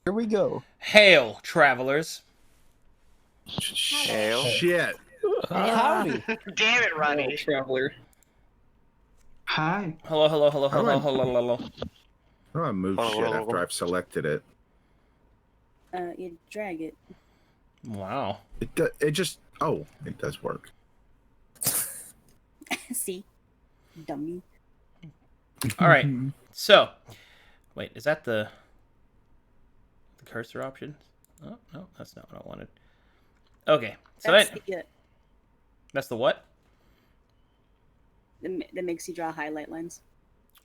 Here we go. Hail, travelers. Hail. Shit. Howdy. Damn it, Ronnie. Oh, traveler. Hi. Hello, hello, hello, How do hello, I- hello, hello. How do I move Oh, shit oh, after oh. I've selected it? You drag it. Wow. It just... Oh, it does work. See? Dummy. All right. So, wait, is that the cursor option? Oh, no, that's not what I wanted. Okay. So That's that's the what? that makes you draw highlight lines.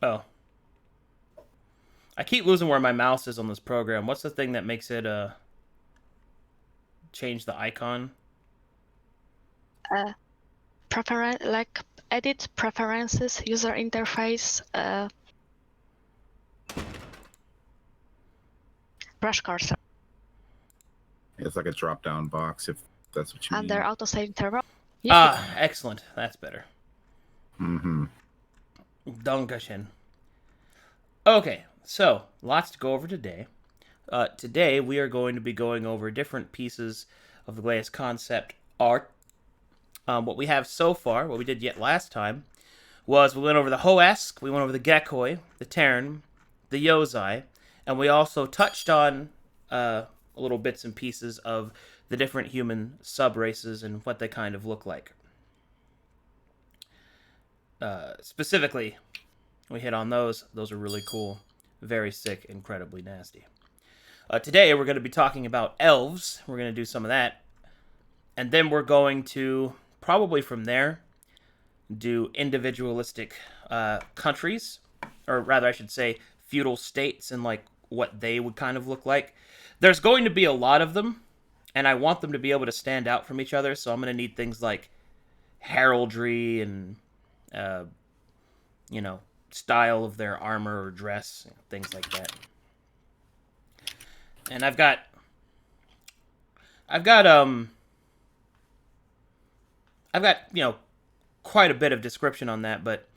Oh. I keep losing where my mouse is on this program. What's the thing that makes it change the icon? Like edit preferences, user interface, brush cursor It's like a drop-down box, if that's what you under mean. autosave interval. Ah, excellent. That's better. Mm-hmm. Dankeschön. Okay, so lots to go over today. Today we are going to be going over different pieces of the Glies concept art. What we have so far, what we did yet last time, was we went over the Hoesk, we went over the Gekoi, the Tavern, the Yozai, and we also touched on little bits and pieces of the different human sub-races and what they kind of look like. Specifically, we hit on those. Those are really cool. Very sick, incredibly nasty. Today, we're going to be talking about elves. We're going to do some of that. And then we're going to, probably from there, do individualistic countries. Or rather, I should say, feudal states and like what they would kind of look like. There's going to be a lot of them. And I want them to be able to stand out from each other. So I'm going to need things like heraldry and, style of their armor or dress, things like that. And I've got quite a bit of description on that, but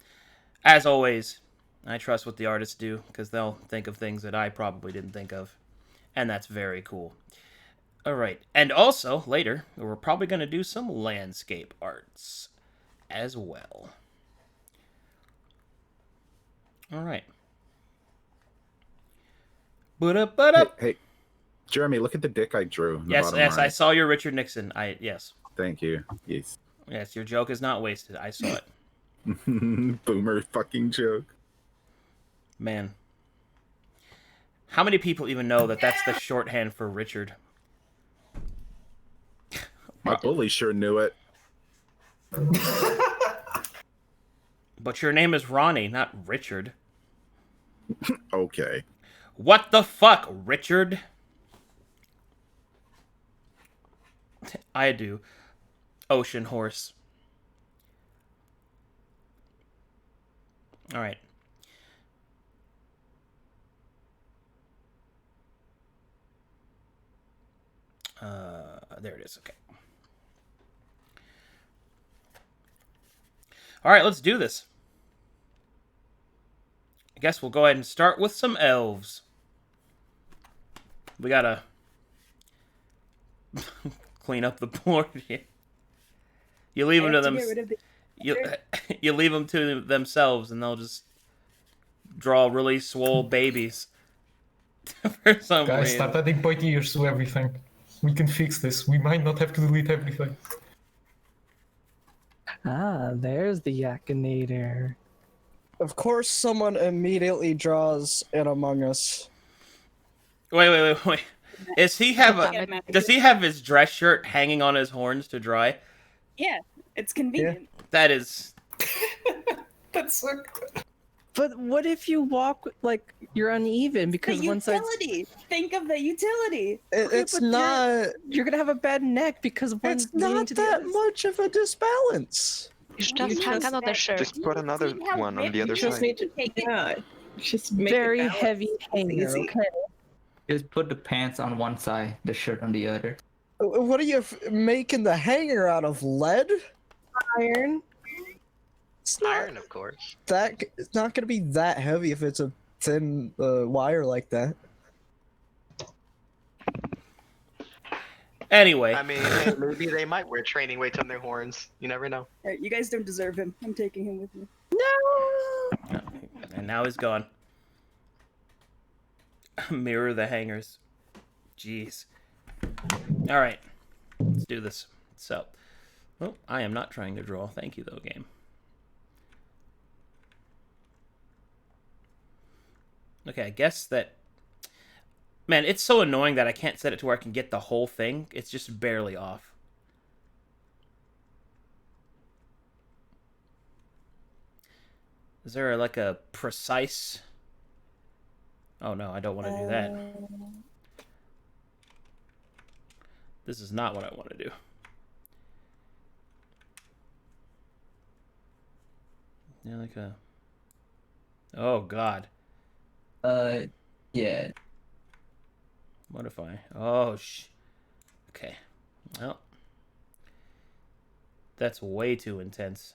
as always, I trust what the artists do because they'll think of things that I probably didn't think of, and that's very cool. All right, and also later we're probably going to do some landscape arts as well. All right. Hey, Jeremy, look at the dick I drew. in the Yes, bottom yes, I right. saw your Richard Nixon. Yes. Thank you. Yes. Yes, your joke is not wasted. I saw it. Boomer fucking joke. Man. How many people even know that that's the shorthand for Richard? My bully sure knew it. But your name is Ronnie, not Richard. Okay. What the fuck, Richard? I do. Ocean horse. Alright. There it is, okay. Alright, let's do this. I guess we'll go ahead and start with some elves. We gotta clean up the board here. You leave them to them. You leave them to themselves, and they'll just draw really swole babies. For some Guys, reason. start adding pointiers to everything. We can fix this. We might not have to delete everything. Ah, there's the Yakinator. Of course, someone immediately draws an Among Us. Wait. Does he have his dress shirt hanging on his horns to dry? Yeah, it's convenient. That is. That's so good. But what if you walk like you're uneven because The one side utility. Think of the utility. it's but not. You're gonna have a bad neck because one's It's leaning not to the that other. much of a disbalance. You just hang another shirt. Just put another See how one on the ripped other you Just side. need to Take it. yeah, just make Very it balance. heavy hanger. easy. Okay. Just put the pants on one side, the shirt on the other. What are you making the hanger out of? Lead? Iron. It's not Iron, of course. that. It's not gonna be that heavy if it's a thin wire like that. Anyway, I mean, hey, maybe they might wear training weights on their horns. You never know. Alright, you guys don't deserve him. I'm taking him with me. and now he's gone. Mirror the hangers. Jeez. All right, let's do this. So, well, I am not trying to draw. Thank you, though, game. Okay, I guess that... Man, it's so annoying that I can't set it to where I can get the whole thing. It's just barely off. Is there, like, a precise... Oh, no, I don't want to do that. This is not what I want to do. Yeah, like a... Oh, God. Yeah. What if I... Oh, Okay. Well. That's way too intense.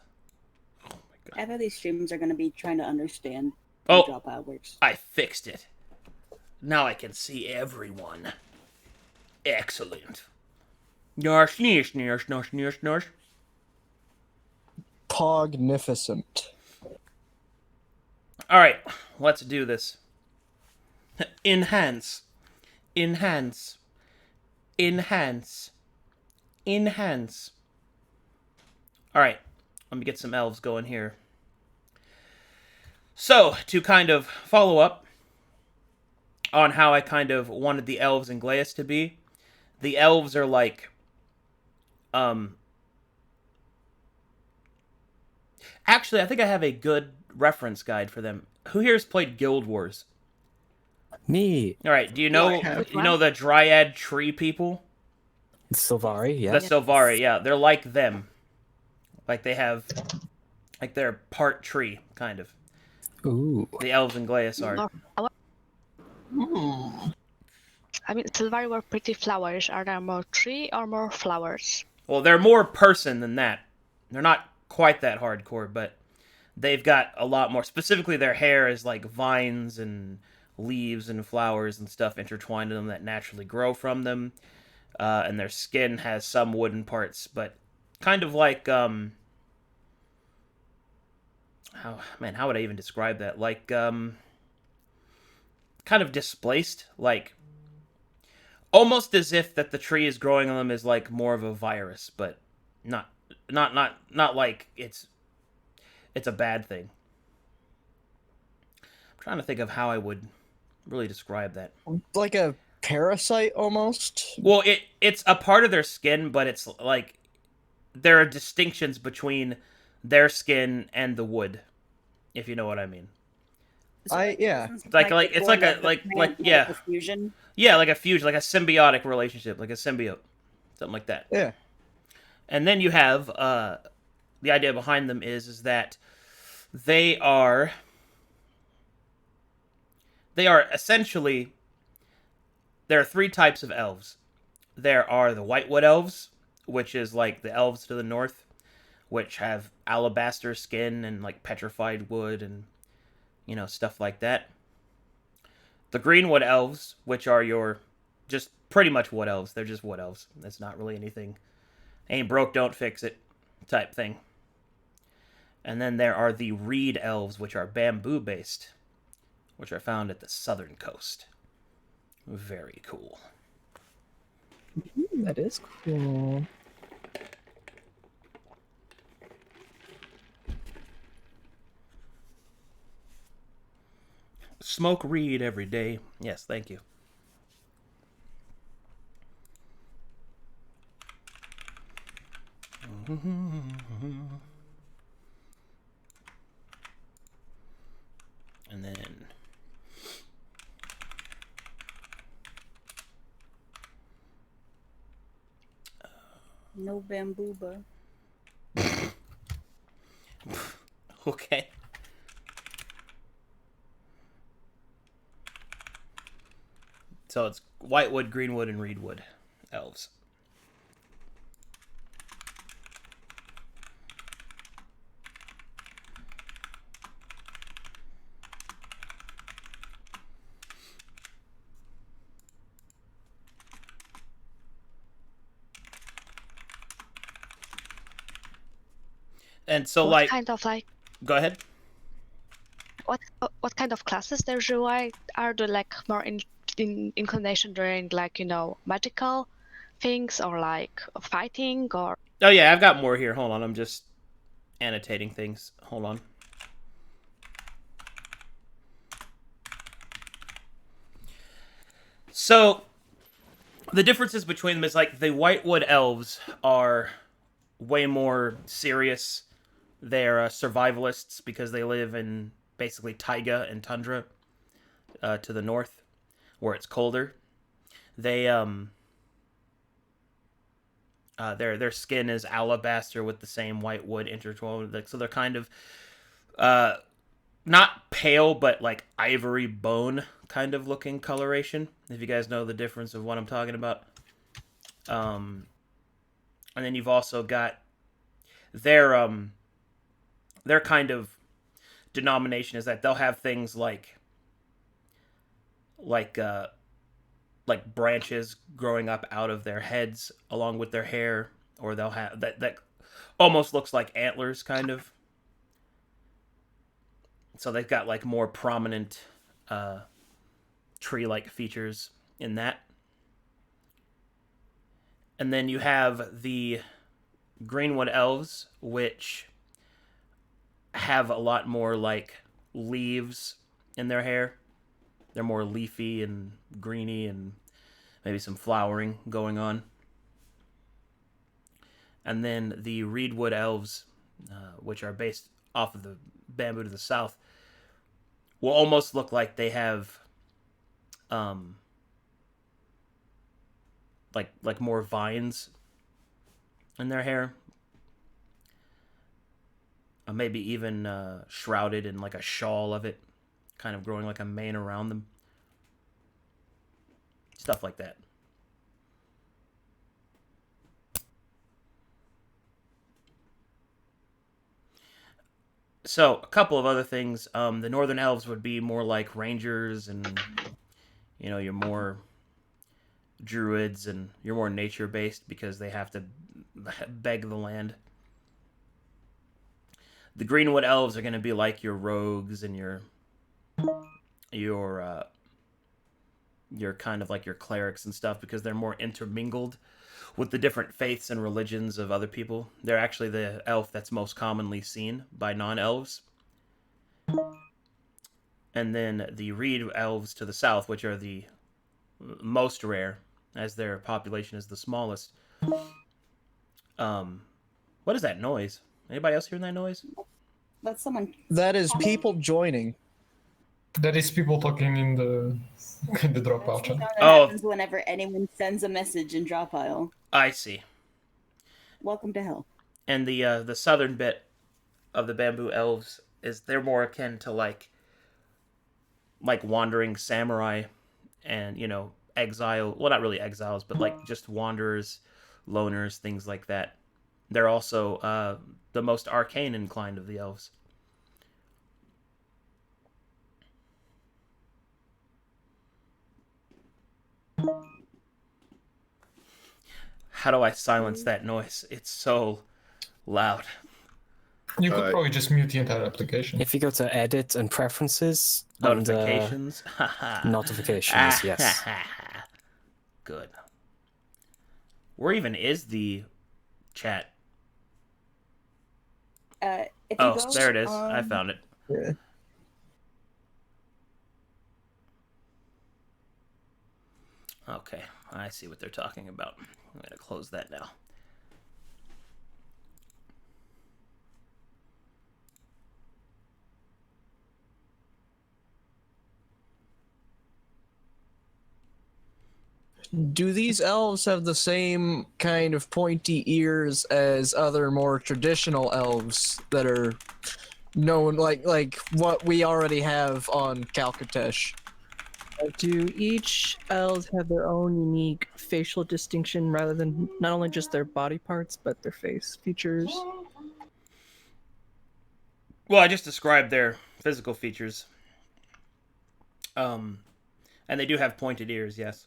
Oh, my God. After these streams are going to be trying to understand Oh. how dropout works. I fixed it. Now I can see everyone. Excellent. Narsh. Pognificent. All right, let's do this. Enhance. All right, let me get some elves going here. So, to kind of follow up on how I kind of wanted the elves in Glies to be, the elves are like, actually, I think I have a good reference guide for them. Who here has played Guild Wars? Me. All right, do you know the Dryad tree people? Sylvari, yeah. The Sylvari, yeah, they're like them. Like they have, like they're part tree, kind of. Ooh. The elves in Glies are. I mean, Sylvari were pretty flowerish. Are there more tree or more flowers? Well, they're more person than that. They're not quite that hardcore, but they've got a lot more. Specifically, their hair is like vines and leaves and flowers and stuff intertwined in them that naturally grow from them. And their skin has some wooden parts, but kind of like, how would I even describe that? Like, kind of displaced, like, almost as if that the tree is growing on them is like more of a virus, but not like it's a bad thing. I'm trying to think of how I would really describe that. Like a parasite, almost? Well, it's a part of their skin, but it's like there are distinctions between their skin and the wood, if you know what I mean. Yeah. It's like it's like a a fusion. Yeah, like a fusion, like a symbiotic relationship, like a symbiote, something like that. Yeah. And then you have the idea behind them is that they are essentially, there are three types of elves. There are the Whitewood Elves, which is like the elves to the north, which have alabaster skin and like petrified wood and, you know, stuff like that. The Greenwood Elves, which are your just pretty much wood elves. They're just wood elves. That's not really anything. Ain't broke, don't fix it type thing. And then there are the Reed Elves, which are bamboo based, which are found at the southern coast. Very cool. That is cool. Smoke Reed every day. Yes, thank you. And then No bambooba. okay. So it's Whitewood, Greenwood, and Reedwood elves. And so, what like, kind of like go ahead. what kind of classes there usually are there like more in inclination during like magical things or like fighting or Oh yeah, I've got more here. Hold on, I'm just annotating things. Hold on. So the differences between them is like the Whitewood Elves are way more serious. They're survivalists because they live in basically taiga and tundra to the north, where it's colder. They their skin is alabaster with the same white wood intertwined. So they're kind of not pale, but like ivory bone kind of looking coloration. If you guys know the difference of what I'm talking about. And then you've also got their kind of denomination is that they'll have things like branches growing up out of their heads along with their hair, or they'll have that almost looks like antlers kind of. So they've got like more prominent tree-like features in that. And then you have the Greenwood Elves, which have a lot more like leaves in their hair. They're more leafy and greeny and maybe some flowering going on. And then the Reedwood Elves, which are based off of the bamboo to the south, will almost look like they have like more vines in their hair. Maybe even shrouded in like a shawl of it, kind of growing like a mane around them. Stuff like that. So, a couple of other things. The Northern Elves would be more like rangers and, you're more druids and you're more nature-based because they have to beg the land. The Greenwood Elves are going to be like your rogues and your kind of like your clerics and stuff because they're more intermingled with the different faiths and religions of other people. They're actually the elf that's most commonly seen by non-elves. And then the Reed Elves to the south, which are the most rare, as their population is the smallest. What is that noise? Anybody else hearing that noise? That's someone. That is people joining. That is people talking in the dropout chat. That happens whenever anyone sends a message in drop pile. I see. Welcome to hell. And the southern bit of the Bamboo Elves is they're more akin to like wandering samurai and exile. Well, not really exiles, but like just wanderers, loners, things like that. They're also the most arcane inclined of the elves. How do I silence that noise? It's so loud. You could probably just mute the entire application. If you go to Edit and Preferences, Notifications. Notifications, yes. Good. Where even is the chat? If you Oh, go, there it is. I found it. Yeah. Okay, I see what they're talking about. I'm going to close that now. Do these elves have the same kind of pointy ears as other more traditional elves that are known, like what we already have on Calcatesh? Do each elves have their own unique facial distinction rather than not only just their body parts, but their face features? Well, I just described their physical features. And they do have pointed ears, yes.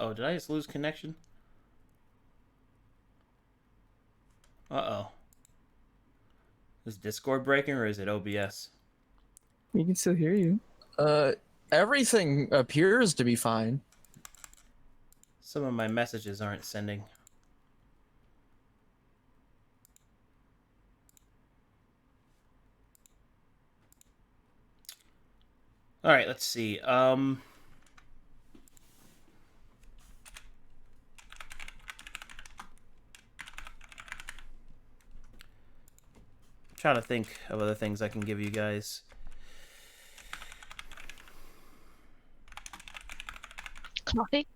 Uh-oh, did I just lose connection? Uh-oh. Is Discord breaking or is it OBS? We can still hear you. Everything appears to be fine. Some of my messages aren't sending. All right, let's see. Trying to think of other things I can give you guys. Coffee.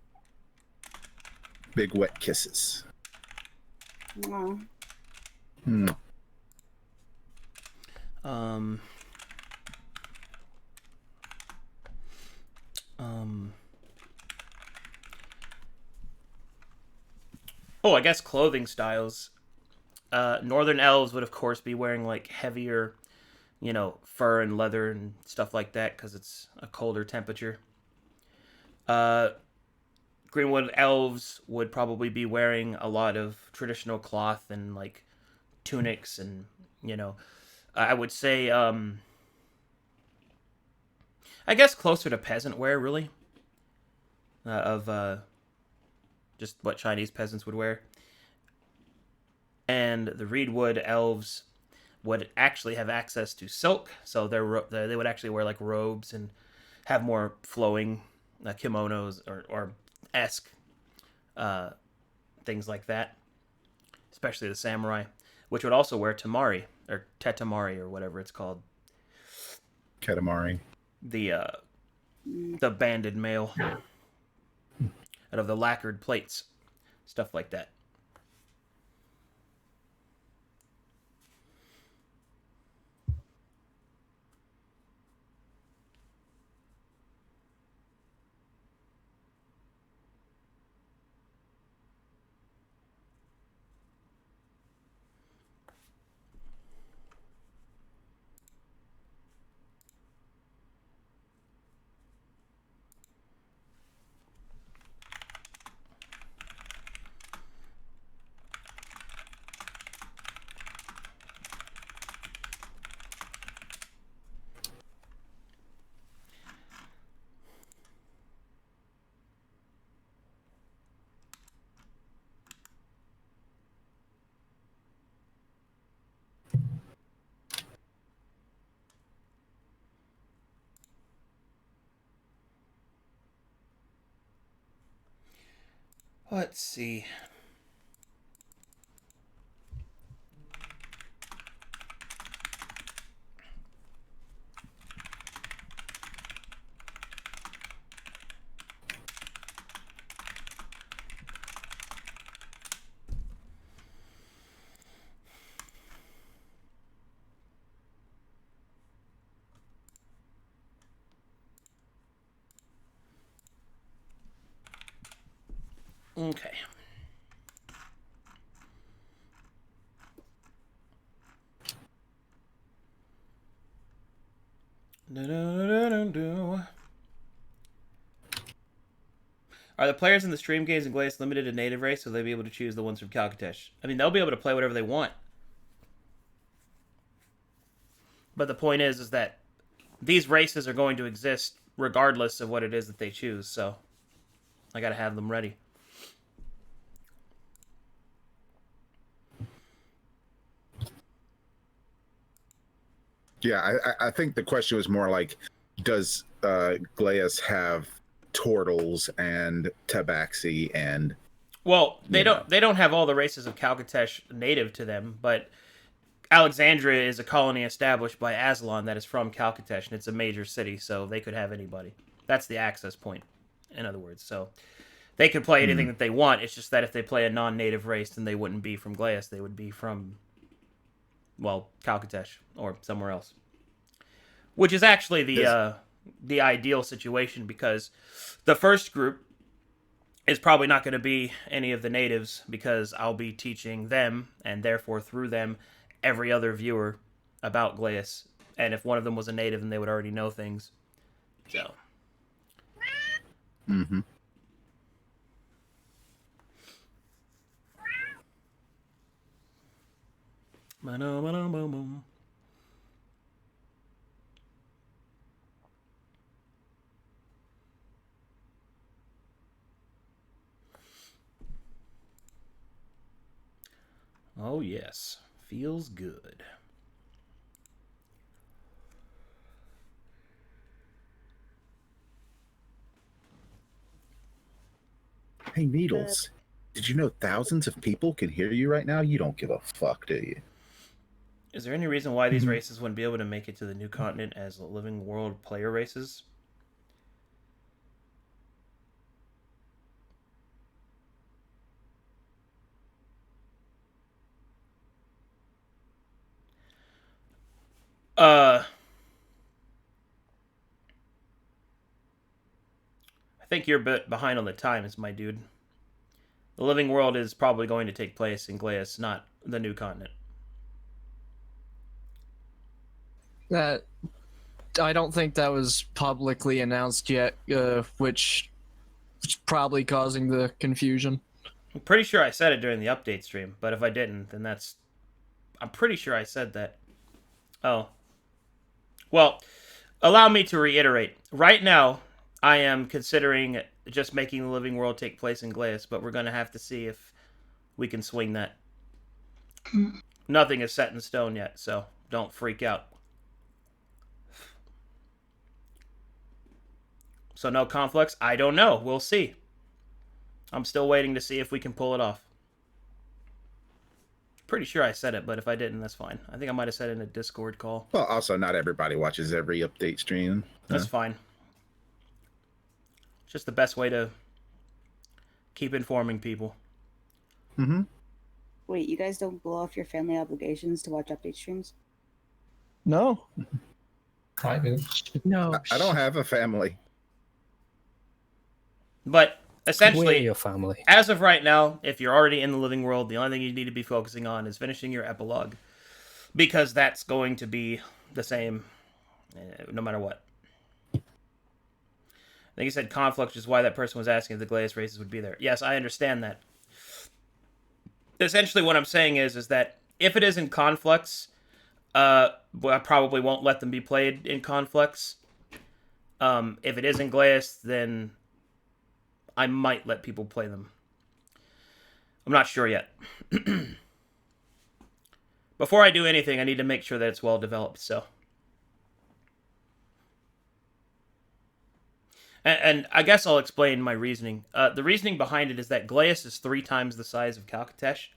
Big wet kisses. Aw. Um, Oh, I guess clothing styles. Northern elves would, of course, be wearing, like, heavier, fur and leather and stuff like that, because it's a colder temperature. Greenwood elves would probably be wearing a lot of traditional cloth and, like, tunics and, I would say, I guess closer to peasant wear, really, of just what Chinese peasants would wear. And the Reedwood elves would actually have access to silk, so they would actually wear like robes and have more flowing kimonos or esque things like that. Especially the samurai, which would also wear tamari or tetamari or whatever it's called. Katamari. The banded mail out of the lacquered plates, stuff like that. Let's see. Okay. Are the players in the stream games and Glies limited to native race, so they'll be able to choose the ones from Calcatesh? I mean, they'll be able to play whatever they want. But the point is that these races are going to exist regardless of what it is that they choose, so I gotta have them ready. Yeah, I think the question was more like, does Glies have turtles and tabaxi and? Well, they don't have all the races of Calcatesh native to them, but Alexandria is a colony established by Aslan that is from Calcatesh, and it's a major city, so they could have anybody. That's the access point, in other words. So they could play anything that they want. It's just that if they play a non-native race, then they wouldn't be from Glies. They would be from, well, Calcatesh or somewhere else. Which is actually the ideal situation, because the first group is probably not going to be any of the natives, because I'll be teaching them, and therefore through them, every other viewer about Glies. And if one of them was a native, then they would already know things. So. Mm-hmm. Ba-dum-ba-dum-bum-bum. Oh, yes. Feels good. Hey, Needles, did you know thousands of people can hear you right now? You don't give a fuck, do you? Is there any reason why these races wouldn't be able to make it to the new continent as living world player races? I think you're a bit behind on the times, my dude. The living world is probably going to take place in Glies, not the new continent. That I don't think that was publicly announced yet, which is probably causing the confusion. I'm pretty sure I said it during the update stream, but if I didn't, then that's... I'm pretty sure I said that. Oh. Well, allow me to reiterate. Right now, I am considering just making the living world take place in Glies, but we're going to have to see if we can swing that. Nothing is set in stone yet, so don't freak out. So no conflicts? I don't know. We'll see. I'm still waiting to see if we can pull it off. Pretty sure I said it, but if I didn't, that's fine. I think I might have said it in a Discord call. Well, also, not everybody watches every update stream. That's fine. It's just the best way to keep informing people. Mm-hmm. Wait, you guys don't blow off your family obligations to watch update streams? No. I do. No. I don't have a family. But We're essentially, your family. as of right now, if you're already in the living world, the only thing you need to be focusing on is finishing your epilogue. Because that's going to be the same no matter what. I think you said conflict, which is why that person was asking if the Glies races would be there. Yes, I understand that. Essentially what I'm saying is that if it is in conflicts, I probably won't let them be played in conflicts. If it is in Glies, then I might let people play them. I'm not sure yet. Before I do anything, I need to make sure that it's well developed, so. And I guess I'll explain my reasoning. The reasoning behind it is that Glies is 3 times the size of Calcatesh.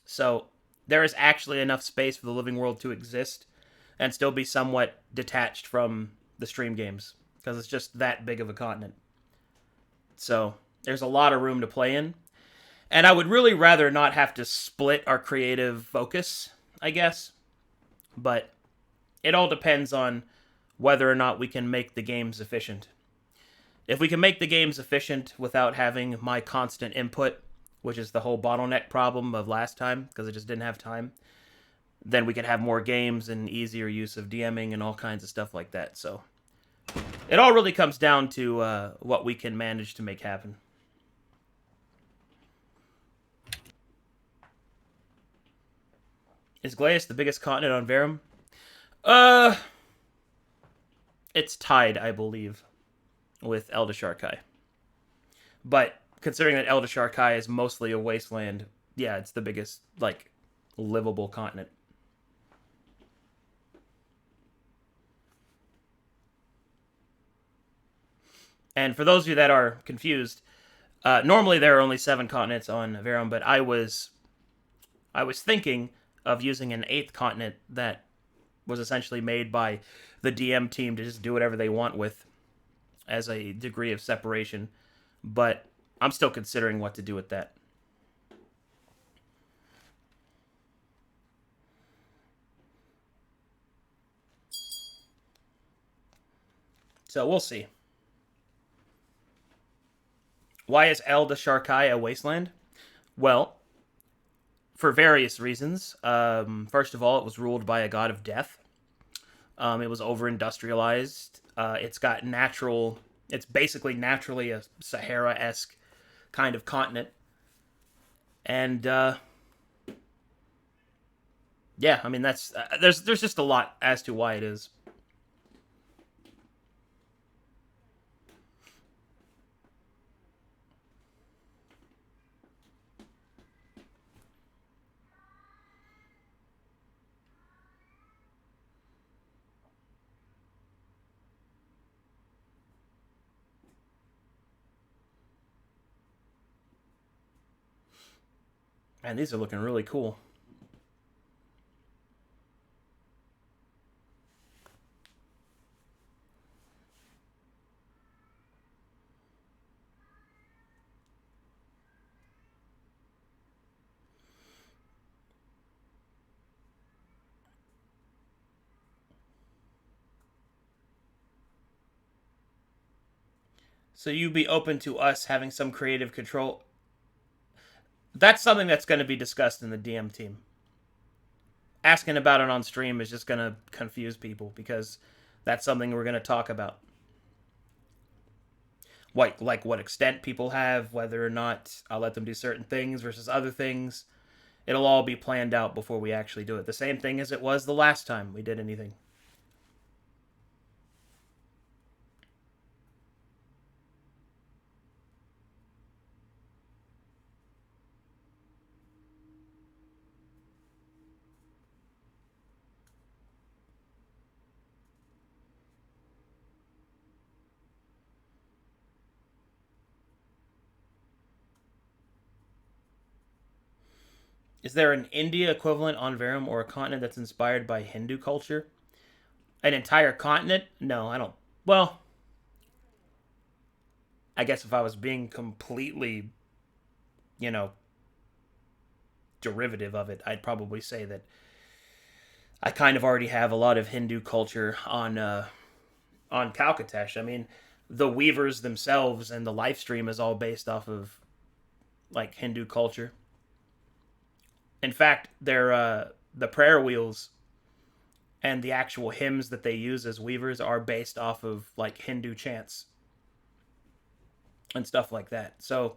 So there is actually enough space for the living world to exist and still be somewhat detached from the stream games, because it's just that big of a continent. So there's a lot of room to play in. And I would really rather not have to split our creative focus, I guess. But it all depends on whether or not we can make the games efficient. If we can make the games efficient without having my constant input, which is the whole bottleneck problem of last time, because I just didn't have time, then we can have more games and easier use of DMing and all kinds of stuff like that. So it all really comes down to what we can manage to make happen. Is Glies the biggest continent on Verum? It's tied, I believe, with Eldasharkai. But considering that Eldasharkai is mostly a wasteland, yeah, it's the biggest, like, livable continent. And for those of you that are confused, normally there are only 7 continents on Verum, but I was thinking of using an 8th continent that was essentially made by the DM team to just do whatever they want with as a degree of separation. But I'm still considering what to do with that. So we'll see. Why is Eldasharkai a wasteland? Well, for various reasons. First of all, it was ruled by a god of death. It was over-industrialized. It's basically naturally a Sahara-esque kind of continent. And Yeah, I mean that's there's just a lot as to why it is. Man, these are looking really cool. So you'd be open to us having some creative control? That's something that's going to be discussed in the DM team. Asking about it on stream is just going to confuse people because that's something we're going to talk about. What extent people have, whether or not I'll let them do certain things versus other things. It'll all be planned out before we actually do it. The same thing as it was the last time we did anything. Is there an India equivalent on Verum or a continent that's inspired by Hindu culture? An entire continent? No, I don't. Well, I guess if I was being completely, derivative of it, I'd probably say that I kind of already have a lot of Hindu culture on Calcatesh. I mean, the weavers themselves and the live stream is all based off of like Hindu culture. In fact, they're the prayer wheels and the actual hymns that they use as weavers are based off of like Hindu chants and stuff like that. So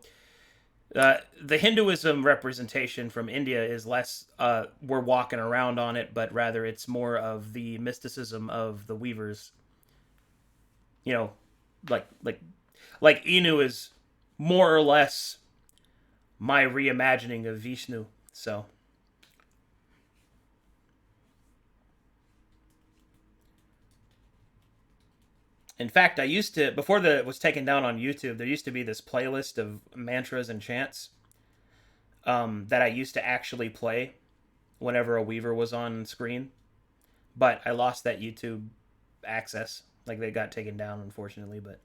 the Hinduism representation from India is less we're walking around on it, but rather it's more of the mysticism of the weavers. Like Inu is more or less my reimagining of Vishnu. So in fact, I used to, before it was taken down on YouTube, there used to be this playlist of mantras and chants that I used to actually play whenever a weaver was on screen. But I lost that YouTube access. Like, they got taken down, unfortunately, but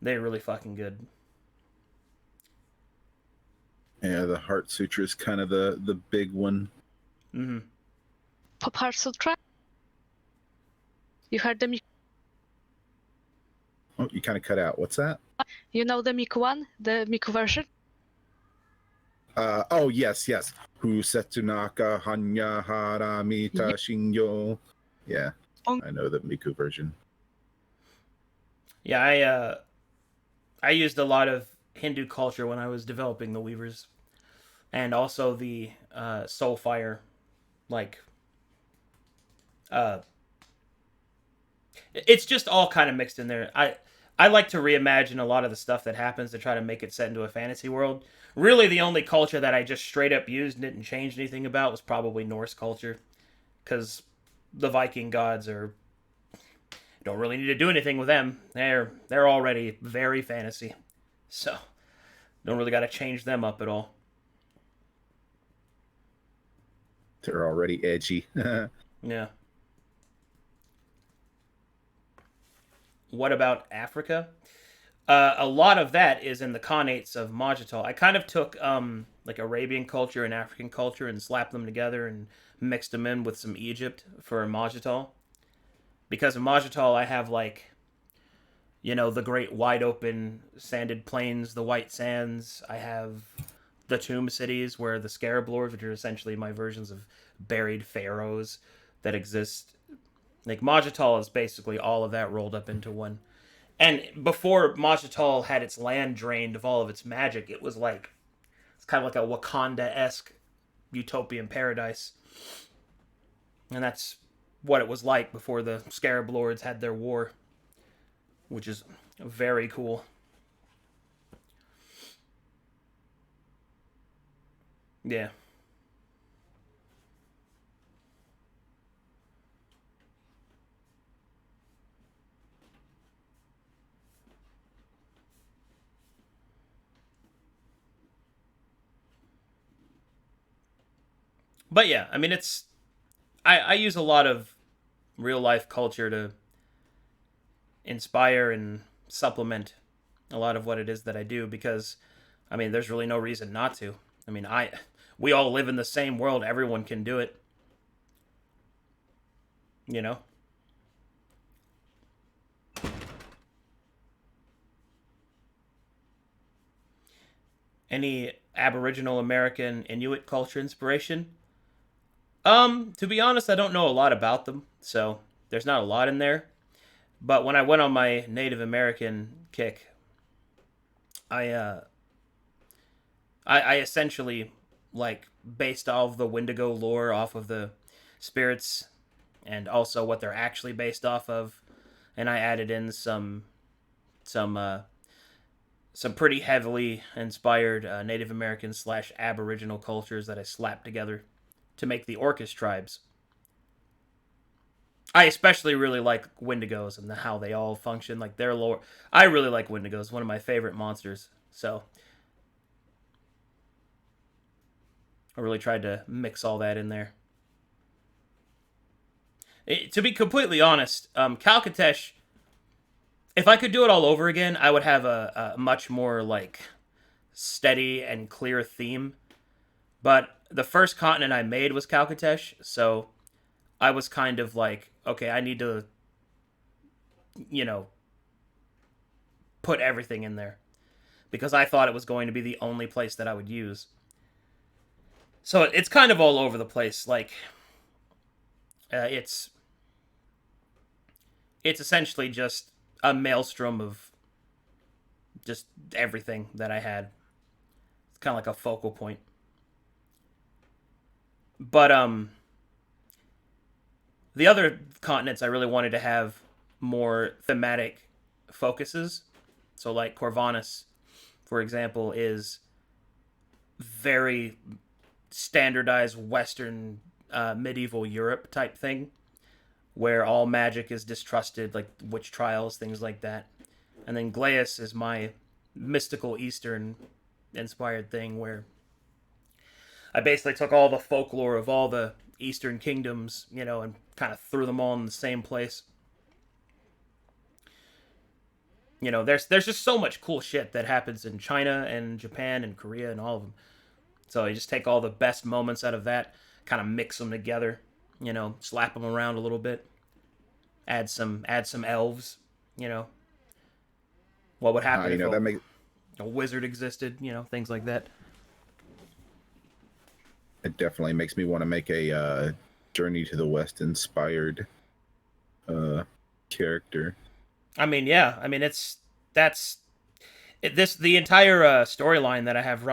they're really fucking good. Yeah, the Heart Sutra is kind of the big one. Mm-hmm. Heart Sutra? You heard the Oh, you kind of cut out. What's that? You know the Miku one? The Miku version? Oh, yes. Husetsunaka Hanya Haramita Shinyo. Yeah, I know the Miku version. Yeah, I used a lot of Hindu culture when I was developing the weavers. And also the Soulfire, it's just all kind of mixed in there. I like to reimagine a lot of the stuff that happens to try to make it set into a fantasy world. Really, the only culture that I just straight up used and didn't change anything about was probably Norse culture. Because the Viking gods don't really need to do anything with them. They're already very fantasy. So, don't really got to change them up at all. They're already edgy. Yeah. What about Africa? A lot of that is in the Khanates of Majital. I kind of took like Arabian culture and African culture and slapped them together and mixed them in with some Egypt for Majital. Because in Majital I have the great wide open sanded plains, the white sands. I have the tomb cities where the Scarab Lords, which are essentially my versions of buried pharaohs that exist. Like, Majital is basically all of that rolled up into one. And before Majital had its land drained of all of its magic, it's kind of like a Wakanda-esque utopian paradise. And that's what it was like before the Scarab Lords had their war, which is very cool. Yeah. But yeah, I mean, I use a lot of real life culture to inspire and supplement a lot of what it is that I do, because I mean, there's really no reason not to. I mean, we all live in the same world. Everyone can do it. You know? Any Aboriginal American Inuit culture inspiration? To be honest, I don't know a lot about them, so there's not a lot in there. But when I went on my Native American kick, I essentially like based all of the Wendigo lore off of the spirits and also what they're actually based off of, and I added in some pretty heavily inspired Native American / Aboriginal cultures that I slapped together to make the Orcus tribes. I especially really like Wendigos and how they all function, like their lore. I really like Wendigos, one of my favorite monsters. So I really tried to mix all that in there. To be completely honest, Calcatesh, if I could do it all over again, I would have a much more like steady and clear theme. But the first continent I made was Calcatesh, so I was kind of like, okay, I need to, put everything in there, because I thought it was going to be the only place that I would use. So it's kind of all over the place. Like, it's essentially just a maelstrom of just everything that I had. It's kind of like a focal point. But the other continents I really wanted to have more thematic focuses. So like Corvinus, for example, is very standardized Western medieval Europe type thing, where all magic is distrusted, like witch trials, things like that. And then Glies is my mystical Eastern inspired thing, where I basically took all the folklore of all the Eastern kingdoms, and kind of threw them all in the same place. There's just so much cool shit that happens in China and Japan and Korea and all of them. So you just take all the best moments out of that, kind of mix them together, slap them around a little bit, add some elves, what would happen if a wizard existed, things like that. It definitely makes me want to make a Journey to the West inspired character. I mean, yeah. I mean, the entire storyline that I have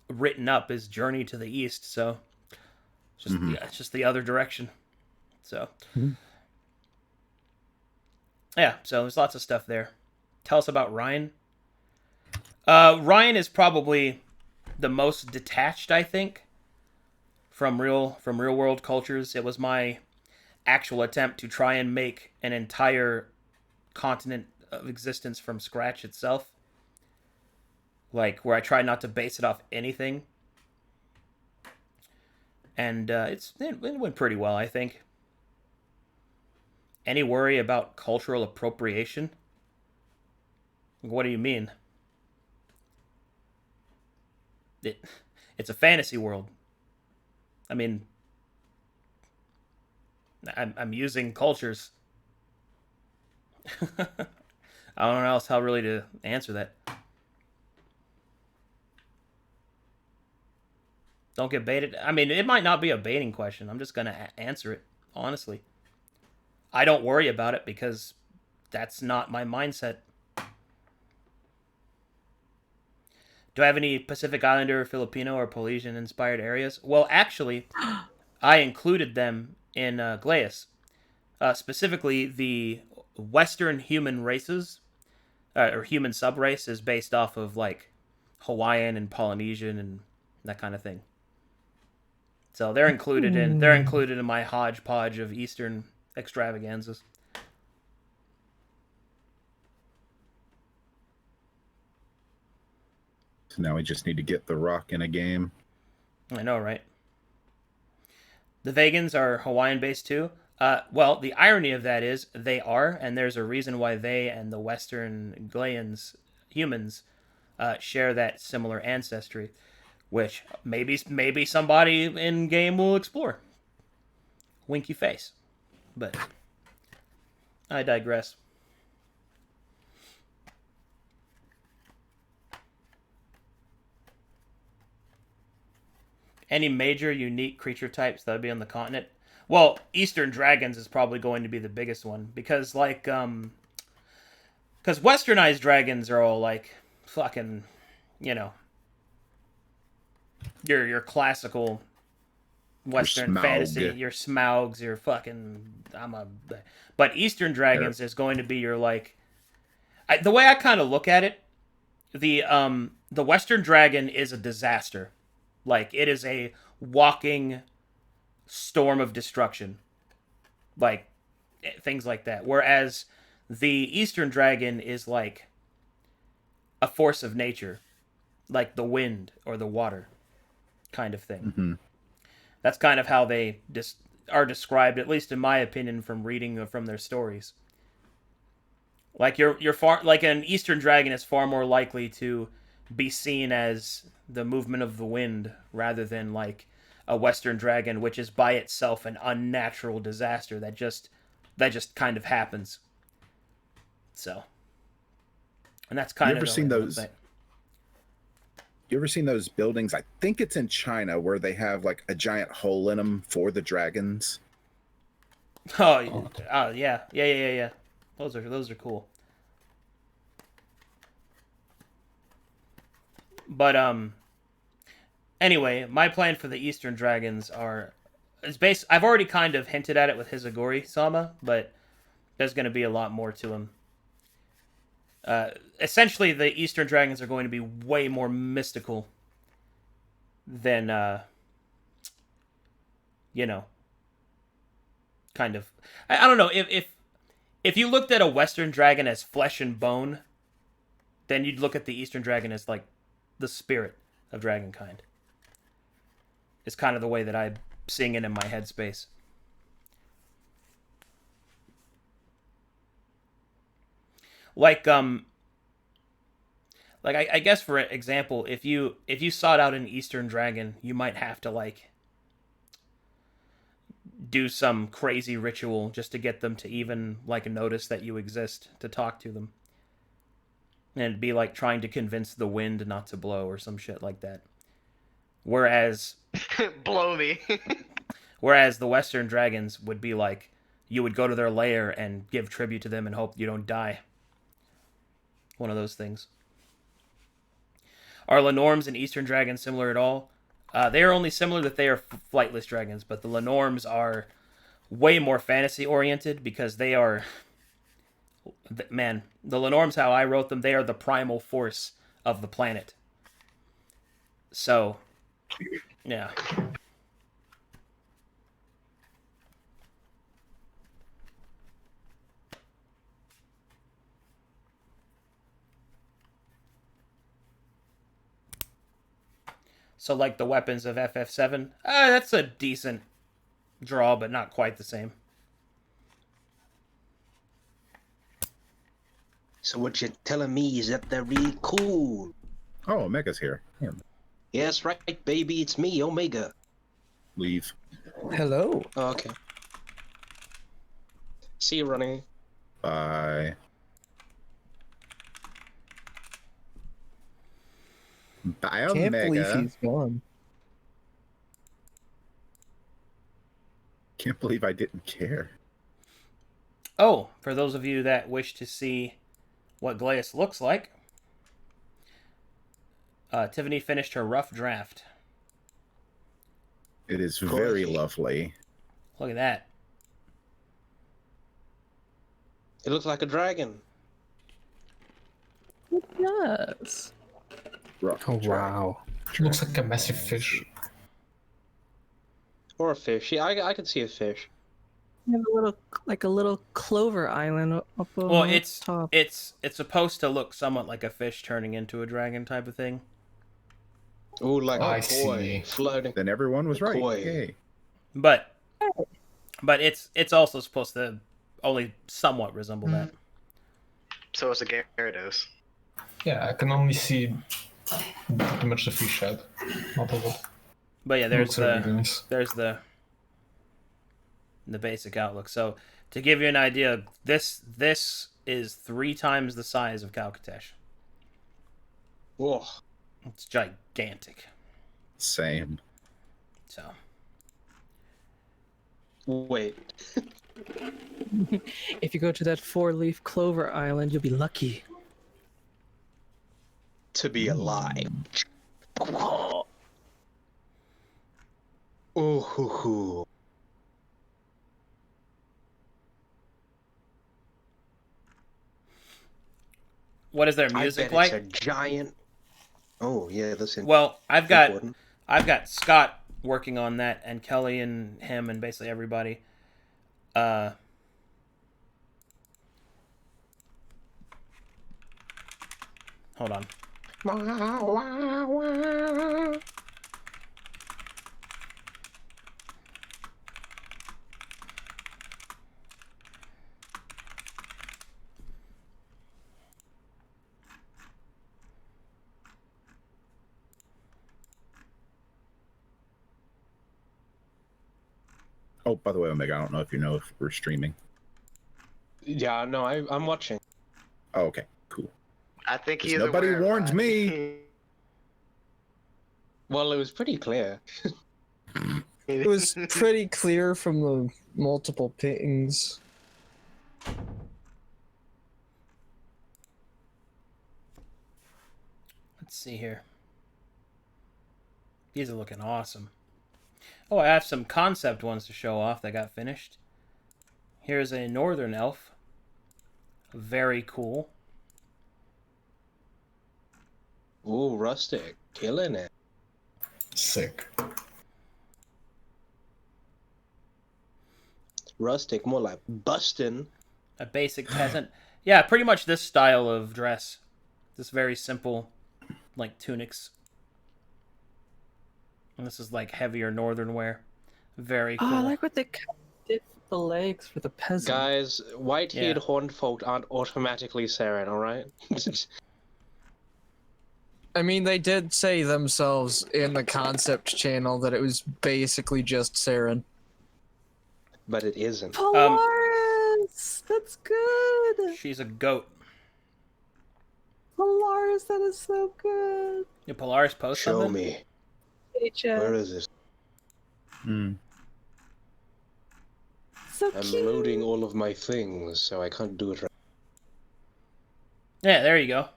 written up is Journey to the East, so it's just the other direction. So yeah, so there's lots of stuff there. Tell us about Ryan. Ryan is probably the most detached, I think, from real world cultures. It was my actual attempt to try and make an entire continent of existence from scratch itself, like where I try not to base it off anything, and it went pretty well, I think. Any worry about cultural appropriation? What do you mean? It's a fantasy world. I mean, I'm using cultures. I don't know how really to answer that. Don't get baited. I mean, it might not be a baiting question. I'm just going to answer it, honestly. I don't worry about it because that's not my mindset. Do I have any Pacific Islander, Filipino, or Polynesian inspired areas? Well, actually, I included them in Glies. Specifically, the Western human races, or human subrace, is based off of like Hawaiian and Polynesian and that kind of thing. So they're included in my hodgepodge of Eastern extravaganzas. So now we just need to get the Rock in a game. I know, right? The Vegans are Hawaiian-based too. Well, the irony of that is they are, and there's a reason why they and the Western Gleans humans share that similar ancestry, which maybe somebody in game will explore. Winky face, but I digress. Any major unique creature types that would be on the continent? Well, Eastern dragons is probably going to be the biggest one because, like, because Westernized dragons are all like fucking, you know, your classical Western Smaug. fantasy, your Smaugs, your fucking but Eastern dragons is going to be your like, the way I kind of look at it, the Western dragon is a disaster. Like, it is a walking storm of destruction. Like, things like that. Whereas the Eastern dragon is like a force of nature. Like the wind or the water kind of thing. Mm-hmm. That's kind of how they are described, at least in my opinion, from reading from their stories. Like, you're far, like, an Eastern dragon is far more likely to be seen as the movement of the wind rather than like a Western dragon, which is by itself an unnatural disaster that just kind of happens. So, and that's kind of. You ever seen those buildings? I think it's in China where they have like a giant hole in them for the dragons. Oh yeah. Those are cool. But anyway, my plan for the Eastern dragons I've already kind of hinted at it with Hizagori-sama, but there's going to be a lot more to him. Essentially, the Eastern dragons are going to be way more mystical than, kind of. I don't know, if you looked at a Western dragon as flesh and bone, then you'd look at the Eastern dragon as like the spirit of dragonkind. It's kind of the way that I'm seeing it in my headspace. Like I guess for example, if you sought out an Eastern dragon, you might have to like do some crazy ritual just to get them to even like notice that you exist, to talk to them. And it'd be like trying to convince the wind not to blow or some shit like that. Whereas blow me. Whereas the Western dragons would be like, you would go to their lair and give tribute to them and hope you don't die. One of those things. Are Lenorms and Eastern dragons similar at all? They are only similar that they are flightless dragons, but the Lenorms are way more fantasy oriented because they are... Man, the Lenorms, how I wrote them, they are the primal force of the planet. So, yeah. So, like the weapons of FF7, that's a decent draw, but not quite the same. So what you're telling me is that they're really cool. Oh, Omega's here. Yeah. Yes, right, baby. It's me, Omega. Leave. Hello. Oh, okay. See you, Ronnie. Bye. Bye, Omega. Can't believe he's gone. Can't believe I didn't care. Oh, for those of you that wish to see what Glies looks like, Tiffany finished her rough draft. It is very lovely. Look at that. It looks like a dragon. It does. Rock Oh, dragon. wow. Looks like a massive fish. Or a fish. Yeah, I could see a fish. You have a little clover island up Well, on it's top. it's supposed to look somewhat like a fish turning into a dragon type of thing. Oh, like I a koi see. floating. Then everyone was right. Koi. Yay. But it's also supposed to only somewhat resemble that. So it's a Gyarados. Yeah, I can only see pretty much the fish head. Not a lot. But yeah, there's Looks really nice. the basic outlook. So to give you an idea, this is 3 times the size of Calcatesh. Whoa. It's gigantic. Same. So Wait. If you go to that 4-leaf clover island, you'll be lucky. To be alive. Ooh, hoo, hoo. what is their I music bet like? it's a giant. Oh yeah, that's Well, I've got important. Scott working on that, and Kelly and him and basically everybody. Hold on. Oh, by the way, Omega, I don't know if you know if we're streaming. Yeah, no, I'm watching. Oh, okay, cool. I think 'Cause he's nobody aware of warned that. me. Well, it was pretty clear. It was pretty clear from the multiple pings. Let's see here. These are looking awesome. Oh, I have some concept ones to show off that got finished. Here's a northern elf. Very cool. Ooh, rustic, killing it. Sick. Rustic, more like bustin'. A basic peasant. Yeah, pretty much this style of dress. This very simple, like, tunics. And this is like heavier northern wear. Very cool. Oh, I like what they did with the legs for the peasant. Guys, white-haired Yeah. horned folk aren't automatically Saren, alright? I mean, they did say themselves in the concept channel that it was basically just Saren. But it isn't. Polaris! That's good! She's a goat. Polaris, that is so good! Yeah, Polaris post Show something? me. HS. Where is it? So I'm cute! loading all of my things, so I can't do it right. Yeah, there you go.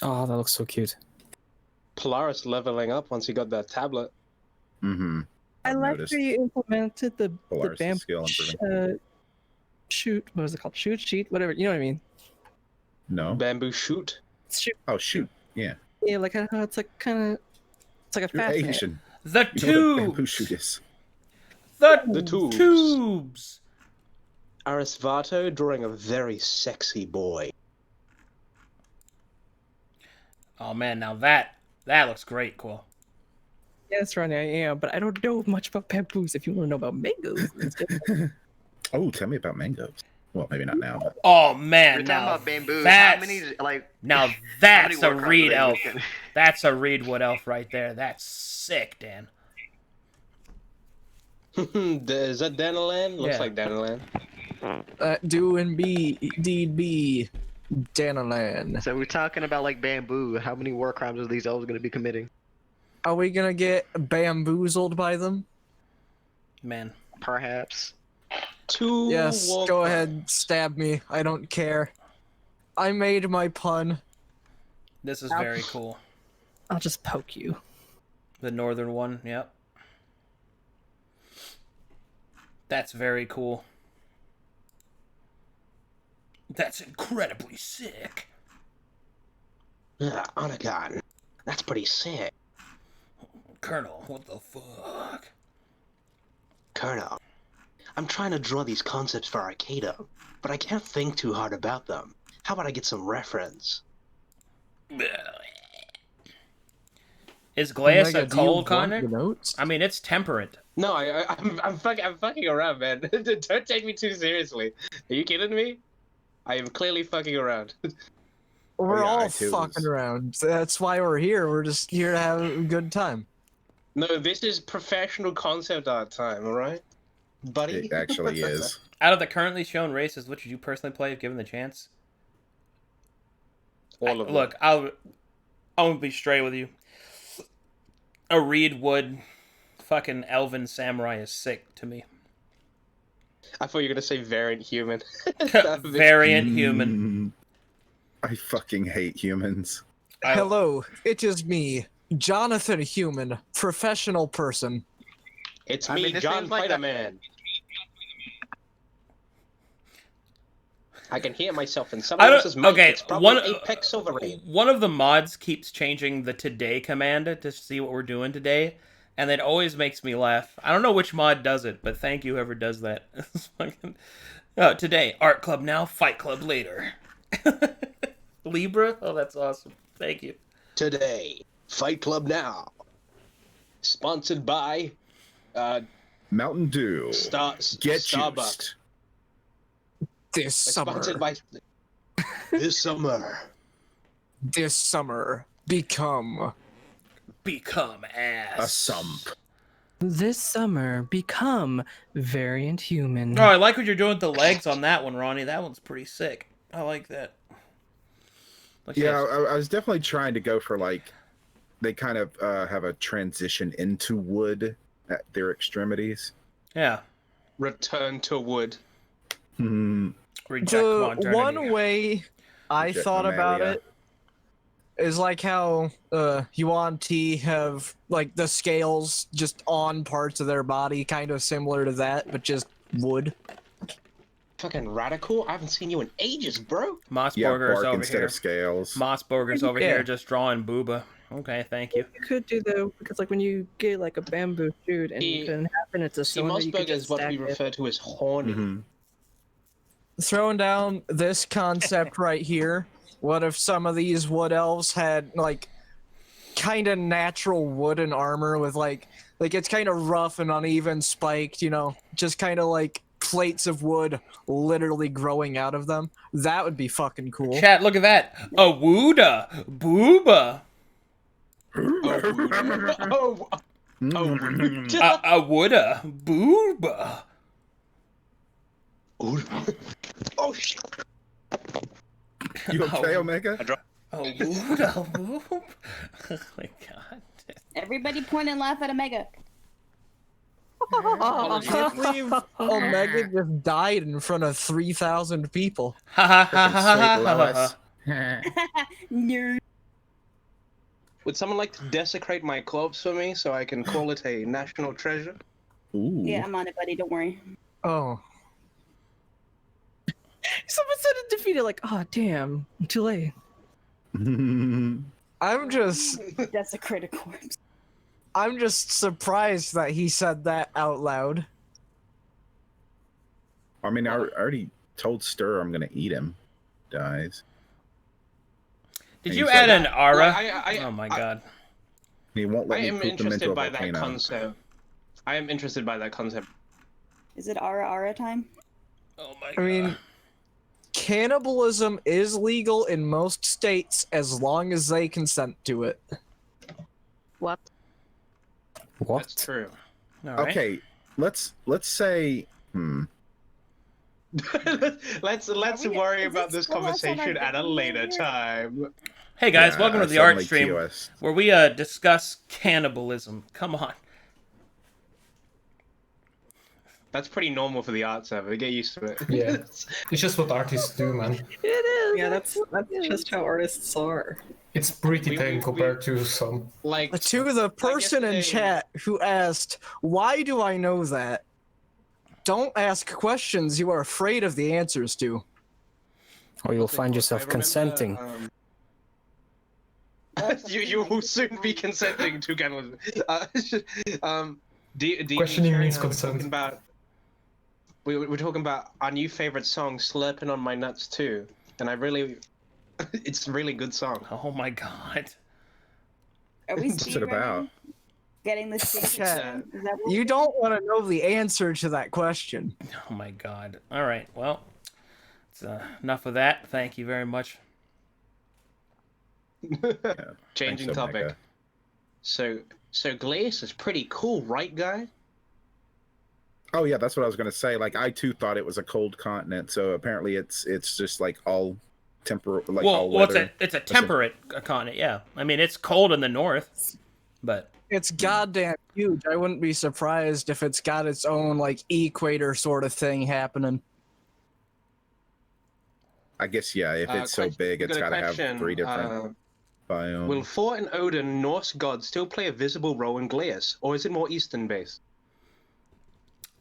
Oh, that looks so cute. Polaris leveling up once he got that tablet. Mm-hmm. I like noticed. how you implemented the Polaris' bamboo skill improving. shoot. What was it called? Shoot sheet, whatever. You know what I mean? No. Bamboo shoot. Shoot. Oh shoot. Yeah. Yeah, like how it's like kind of, it's like a You're fat man. Asian. The You know what a tubes! bamboo shoot is. The tubes. Tubes! Arisvato drawing a very sexy boy. Oh man, now that looks great, cool. Yes, Ronnie, I am, but I don't know much about bamboos. If you want to know about mangoes, it's different. Oh, tell me about mangoes. Well, maybe not now. But... Oh man, We're talking now about bamboos. that's, How many, like... now how that's many a war crimes reed are they elf. making? That's a Reedwood elf right there. That's sick, Dan. Is that Danalan? Looks Yeah. like Danalan. Do indeed be Danalan. So we're talking about, like, bamboo. How many war crimes are these elves going to be committing? Are we gonna get bamboozled by them? Man. Perhaps. Yes, war go crimes. ahead, stab me. I don't care. I made my pun. This is Ow. very cool. I'll just poke you. The northern one, yep. That's very cool. That's incredibly sick. Anagon. That's pretty sick. Colonel, what the fuck? Colonel, I'm trying to draw these concepts for Arcadum, but I can't think too hard about them. How about I get some reference? Is glass Omega, a do you cold want kind the notes? I mean, it's temperate. No, I'm fucking around, man. Don't take me too seriously. Are you kidding me? I am clearly fucking around. We're yeah, I all too fucking was- around. That's why we're here. We're just here to have a good time. No, this is professional concept art time, alright? Buddy? It actually is. Out of the currently shown races, which would you personally play if given the chance? All of them. Look, I'll be straight with you. A reed wood fucking elven samurai is sick to me. I thought you were gonna say variant human. Variant human. I fucking hate humans. Hello, it is me, Jonathan Human, professional person. It's I me, mean, it John seems like that- Spider-Man. I can hear myself in someone else's mic. Okay, It's probably Apex Silverade. one of the mods keeps changing the today command to see what we're doing today, and it always makes me laugh. I don't know which mod does it, but thank you whoever does that. Today, art club now, fight club later. Libra? Oh, that's awesome. Thank you. Today, Fight Club Now. Sponsored by Mountain Dew. Get Starbucks. juiced. This summer, Sponsored by this summer. this summer, become ass. A sump. This summer, become variant human. Oh, I like what you're doing with the legs on that one, Ronnie. That one's pretty sick. I like that. Yeah, I was definitely trying to go for like, they kind of have a transition into wood at their extremities. Yeah. Return to wood. Reject the modernity. one way I Reject thought about mammalia. it is like how Yuan Ti have like the scales just on parts of their body, kind of similar to that, but just wood. Fucking radical. I haven't seen you in ages, bro. Mossburger's bark over instead here. of scales. Mossburger's over Yeah. here just drawing booba. Okay, thank you. You could do though, because like when you get like a bamboo shoot and you can happen, it's a See, cylinder. You could Mossberger just is what stack we it. refer to as horny. Mhm. Throwing down this concept right here. What if some of these wood elves had like kind of natural wooden armor with like it's kind of rough and uneven, spiked, you know, just kind of like plates of wood literally growing out of them. That would be fucking cool. Chat, look at that. A wooda. Booba. Oh, A woulda. Booba. oh shit. You okay, Omega? A woulda. Boop. Oh my god. Everybody point and laugh at Omega. I can't believe Omega just died in front of 3,000 people. Ha ha ha ha ha Lois. ha ha. Nerd. Would someone like to desecrate my corpse for me so I can call it a national treasure? Ooh. Yeah, I'm on it, buddy. Don't worry. Oh. Someone said it defeated. Like, oh damn, I'm too late. I'm just Desecrate a corpse. surprised that he said that out loud. I mean, I already told Stir I'm gonna eat him. Dies. Did And you he add said- an aura? I- Oh my god. He won't I let me am poop them into interested a by that volcano. concept. I am interested by that concept. Is it Ara time? Oh my I god. mean, cannibalism is legal in most states as long as they consent to it. What? What? That's true. All right. Okay, let's say. let's worry about this conversation at a later time. Hey guys, Yeah, welcome to I the art suddenly stream TOS. where we discuss cannibalism. Come on. That's pretty normal for the art server. Get used to it. Yeah. It's just what artists do, man. It is. Yeah, that's just how artists are. It's pretty tame compared to some. Like To the person in yesterday- chat who asked, "Why do I know that?" don't ask questions you are afraid of the answers to. Or you'll find yourself consenting. You will soon be consenting to cannibalism. Questioning means consent. We're talking about our new favorite song, "Slurping on My Nuts" too, and it's a really good song. Oh my god! Are we What's it about? Getting this? Is that what You don't want to know the answer to that question. Oh my god! All right, well, it's enough of that. Thank you very much. Changing Thanks, topic. Omega. So Glies is pretty cool, right, guy? Oh yeah, that's what I was gonna say. Like I too thought it was a cold continent, so apparently it's just like all temporal, like all weather. It's a temperate continent. Yeah, I mean it's cold in the north, but It's goddamn huge. I wouldn't be surprised if it's got its own like equator sort of thing happening. I guess yeah. If it's so big, it's got to have 3 different biomes. Will Thor and Odin, Norse gods, still play a visible role in Glies, or is it more Eastern based?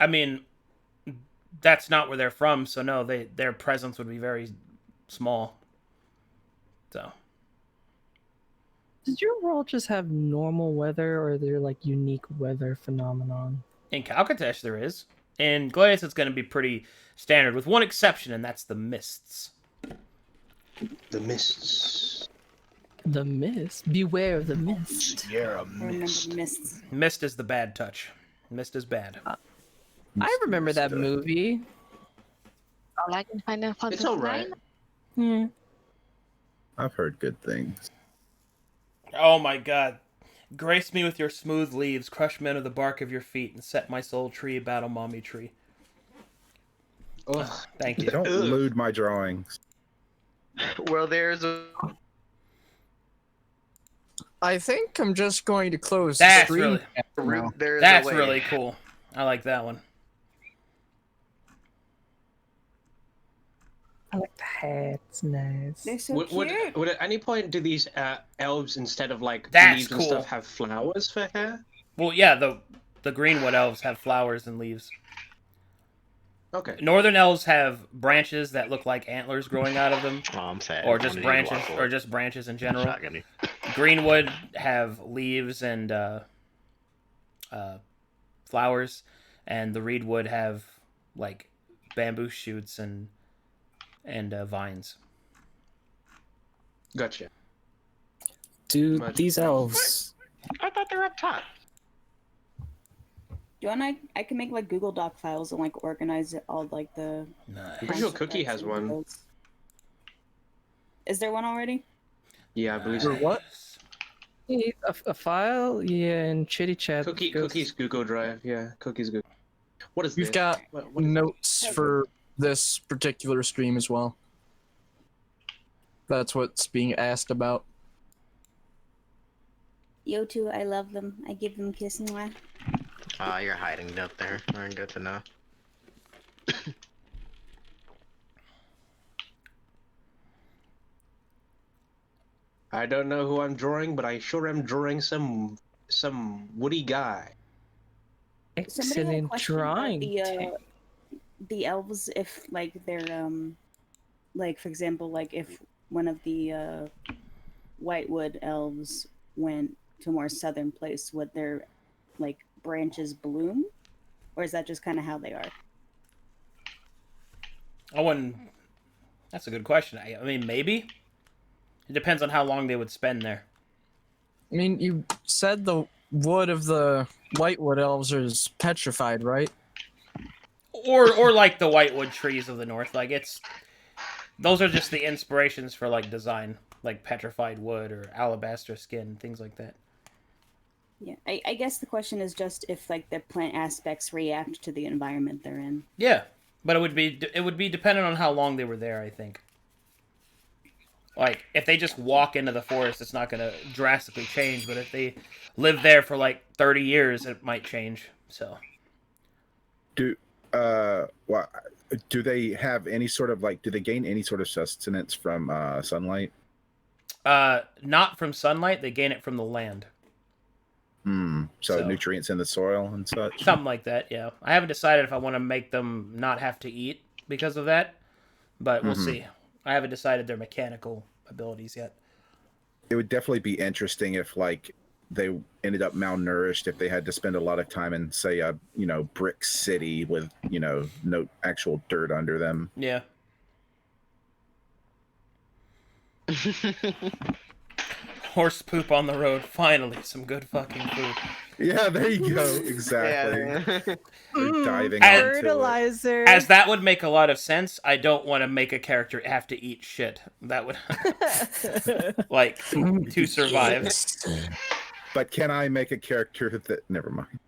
I mean, that's not where they're from, so no, their presence would be very small. So, Did your world just have normal weather, or are there like unique weather phenomenon? in Calcatesh there is. In Glies it's going to be pretty standard, with one exception, and that's the mists. The mists. The mist. Beware of the mist. Sierra I remember the mists. Mist is the bad touch. Mist is bad. I remember that movie. Or like in Final Fantasy It's alright. Yeah. I've heard good things. Oh my god. Grace me with your smooth leaves, crush men of the bark of your feet, and set my soul tree, battle mommy tree. Ugh. Thank you. Don't lewd my drawings. Well, there's a. I think I'm just going to close That's the stream. really, There's that's a way. really cool. I like that one. I like the hat. It's nice. They're so Would cute. at any point do these elves, instead of like That's leaves cool. and stuff, have flowers for hair? Well, yeah, the Greenwood Elves have flowers and leaves. Okay. Northern Elves have branches that look like antlers growing out of them, Oh, I'm sad. or just I'm branches, gonna need or just branches in general. shotgun. Greenwood have leaves and flowers, and the Reedwood have like bamboo shoots and vines. Gotcha. Do these elves... I thought they were up top. Do you want I can make like Google Doc files and like organize it all like the. Nice. I'm pretty sure Cookie has one. Is there one already? Yeah, I believe For so. what? A file? Yeah, in Chitty Chat. Cookie's Google Drive. Yeah, Cookie's Google. What is We've this? got What is notes for this particular stream as well. That's what's being asked about. Yo too, I love them. I give them kiss and mwah. You're hiding up there. Alright, good to know. I don't know who I'm drawing, but I sure am drawing some woody guy. Somebody had a Excellent question about drawing. the elves, if like they're like for example, like if one of the Whitewood Elves went to a more southern place, would their like branches bloom, or is that just kind of how they are? I wouldn't. That's a good question. I mean, maybe. It depends on how long they would spend there. I mean, you said the wood of the Whitewood Elves is petrified, right? Or like the whitewood trees of the north. Like those are just the inspirations for like design, like petrified wood or alabaster skin, things like that. Yeah, I guess the question is just if like the plant aspects react to the environment they're in. Yeah, but it would be dependent on how long they were there, I think. Like if they just walk into the forest, it's not going to drastically change. But if they live there for like 30 years, it might change. So, Do they have any sort of like? Do they gain any sort of sustenance from sunlight? not from sunlight. They gain it from the land. So nutrients in the soil and such? Something like that, yeah. I haven't decided if I want to make them not have to eat because of that, but we'll see. I haven't decided their mechanical abilities yet. It would definitely be interesting if, like, they ended up malnourished, if they had to spend a lot of time in, say, a, brick city with, no actual dirt under them. Yeah. Horse poop on the road. Finally, some good fucking food. Yeah, there you go. Exactly. Diving fertilizer. As that would make a lot of sense. I don't want to make a character have to eat shit. That would, like, to survive. But can I make a character that? Never mind.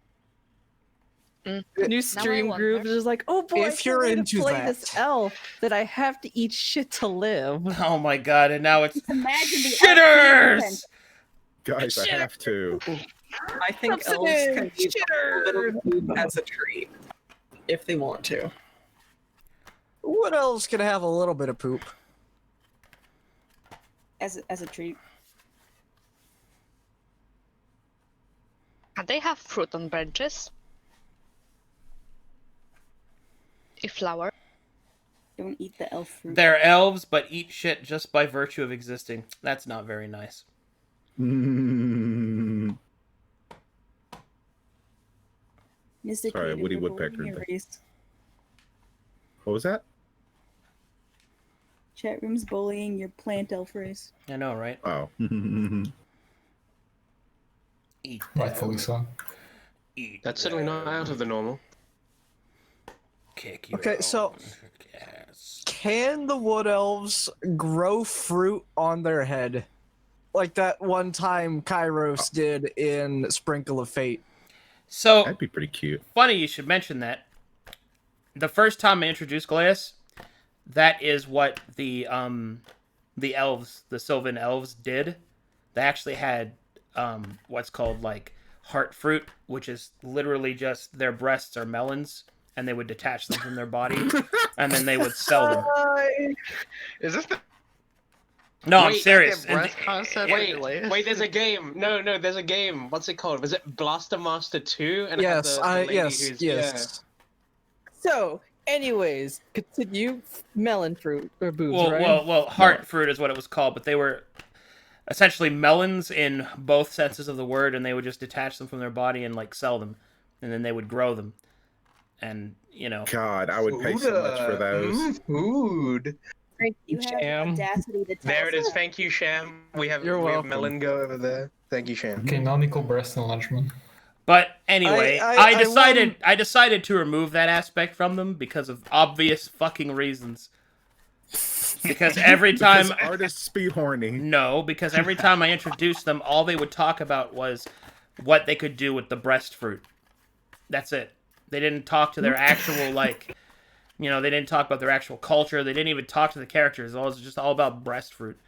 New stream group is like, oh boy, If you're into play that. this elf that I have to eat shit to live. Oh my god! And now it's Imagine the shitters. Guys, I have to. I think elves can use a little poop as a treat if they want to. What else can have a little bit of poop? As a treat. And they have fruit on branches. A flower. Don't eat the elf fruit. They're elves, but eat shit just by virtue of existing. That's not very nice. Mr. Sorry, Kato, Woody we're Woodpecker. bullying your race. What was that? Chat room's bullying your plant elf race. I know, right? Oh. Eat. Rightfully so. Eat. That's certainly not out of the normal. Kick your Okay, so ass. can the wood elves grow fruit on their head? Like that one time Kairos did in Sprinkle of Fate. So that'd be pretty cute. Funny you should mention that. The first time I introduced Glies, that is what the elves, the Sylvan elves, did. They actually had what's called like heart fruit, which is literally just their breasts are melons, and they would detach them from their body, and then they would sell them. Is this the No, I'm serious. breast concept? Wait, there's a game. No, there's a game. What's it called? Was it Blaster Master 2? And it had Yes, the lady yes, who's- yes. So, anyways, continue melon fruit or boobs, right? Well, heart fruit is what it was called, but they were essentially melons in both senses of the word, and they would just detach them from their body and like sell them, and then they would grow them, and God, I would pay so much for those. Food. Frank, you have the audacity to tell There it us is. Thank you, Sham. We have You're we have welcome. Melon go over there. Thank you, Sham. Canonical breast enlargement. But anyway, I I decided to remove that aspect from them because of obvious fucking reasons. Because every time Because artists be horny. No, because every time I introduced them, all they would talk about was what they could do with the breast fruit. That's it. They didn't talk to their actual like, they didn't talk about their actual culture. They didn't even talk to the characters. It was just all about breast fruit.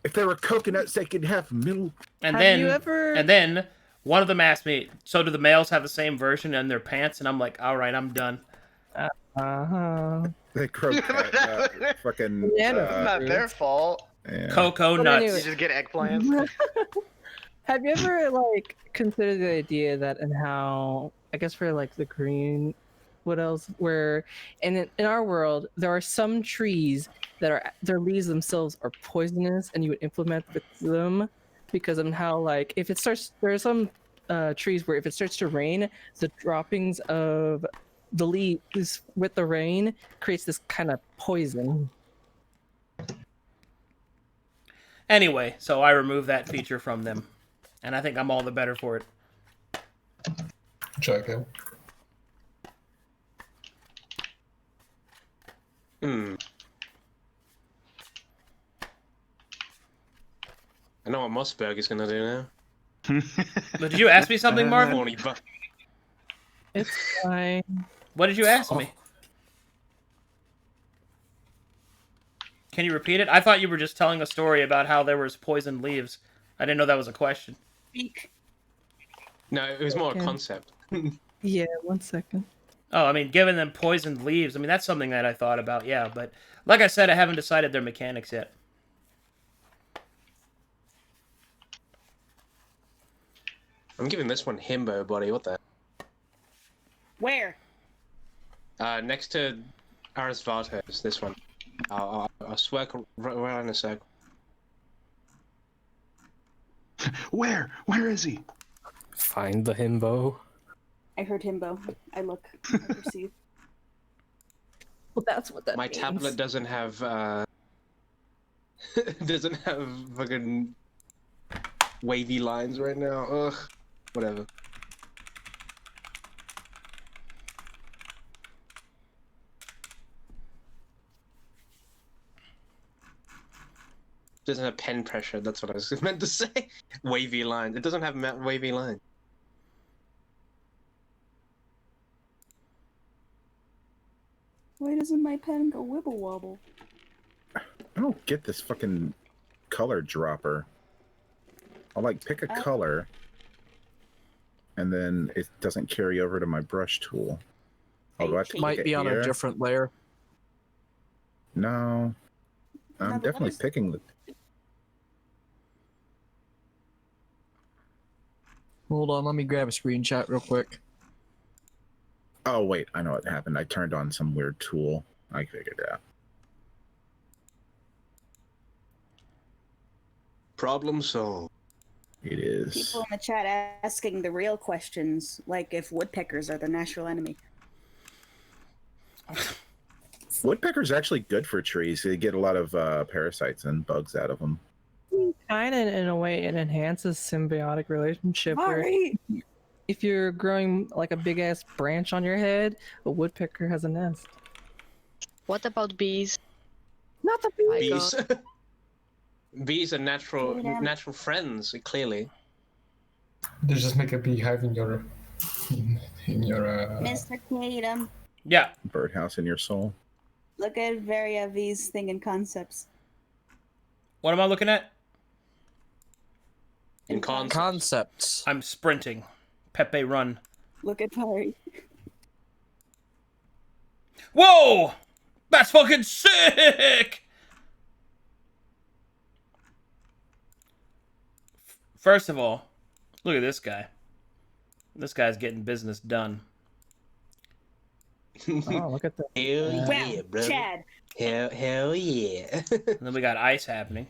If they were coconuts, they could have milk. And Have then, you ever- and then one of them asked me, "So do the males have the same version in their pants?" And I'm like, "All right, I'm done." They grow fucking. Not their fault. Yeah. Cocoa But nuts. anyway. You just get eggplants. Have you ever considered the idea that and how I guess for the Greenwood Elves, where in our world there are some trees that their leaves themselves are poisonous, and you would implement with them because of how if it starts, there are some trees where if it starts to rain, the droppings of the leaves with the rain creates this kind of poison. Anyway, so I removed that feature from them, and I think I'm all the better for it. Check it. I know what Mossberg is gonna do now. But did you ask me something, Marvin? Horny butt. It's fine. What did you ask me? Can you repeat it? I thought you were just telling a story about how there was poisoned leaves. I didn't know that was a question. No, it was more a Okay. concept. Yeah, 1 second. Oh, I mean, giving them poisoned leaves. I mean, that's something that I thought about, yeah. But like I said, I haven't decided their mechanics yet. I'm giving this one himbo, buddy. What the? Where? Next to Aris Vartos, this one. I'll circle right in a circle. Where? Where is he? Find the himbo. I heard himbo. I look. I perceive. Well, that's what that My means. tablet doesn't have doesn't have fucking wavy lines right now. Ugh. Whatever. Doesn't have pen pressure. That's what I was meant to say. Wavy lines. It doesn't have wavy lines. Why doesn't my pen go wibble wobble? I don't get this fucking color dropper. I'll like pick a color, and then it doesn't carry over to my brush tool. Oh, do I have to Might click be it on here? a different layer. No, I'm No, the definitely letters- picking the. Hold on, let me grab a screenshot real quick. Oh wait, I know what happened. I turned on some weird tool. I figured it out. Problem solved. It is. People in the chat asking the real questions, like if woodpeckers are the natural enemy. Woodpecker's actually good for trees. They get a lot of parasites and bugs out of them. Kind of, in a way, it enhances symbiotic relationship. Where Alright. if you're growing like a big ass branch on your head, a woodpecker has a nest. What about bees? Not the bees. Bees. Bees are natural friends. Clearly. They just make a beehive in your Mr. Tatum, Yeah. Birdhouse in your soul. look at Varia V's thing and concepts. What am I looking at? In concepts. I'm sprinting. Pepe run. Look at Vari. Whoa! That's fucking sick! First of all, look at this guy. This guy's getting business done. Oh, look at that. Hell yeah, Wow, brother. Chad. Hell yeah. And then we got ice happening.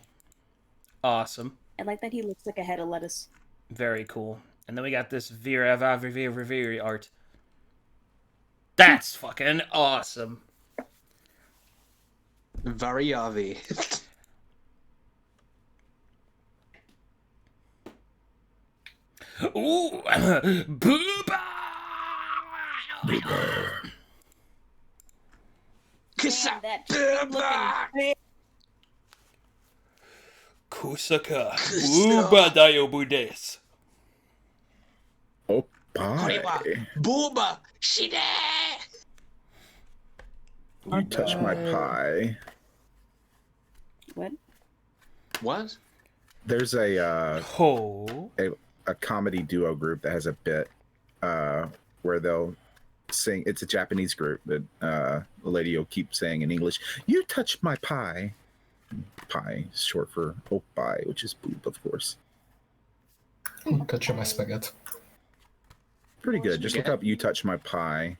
Awesome. I like that he looks like a head of lettuce. Very cool. And then we got this Vera art. That's fucking awesome. Variavi. Ooh, booba! Damn, that looking Kusaka. Booba dayobu desu. Oh, pie. Booba! Shide! You touch my pie. What? What? There's a comedy duo group that has a bit where they'll sing. It's a Japanese group, but the lady will keep saying in English, "You touch my pie." Pie is short for oppai, which is boob, of course. Touch my spaghetti. Pretty good. Just look up "You touch my pie,"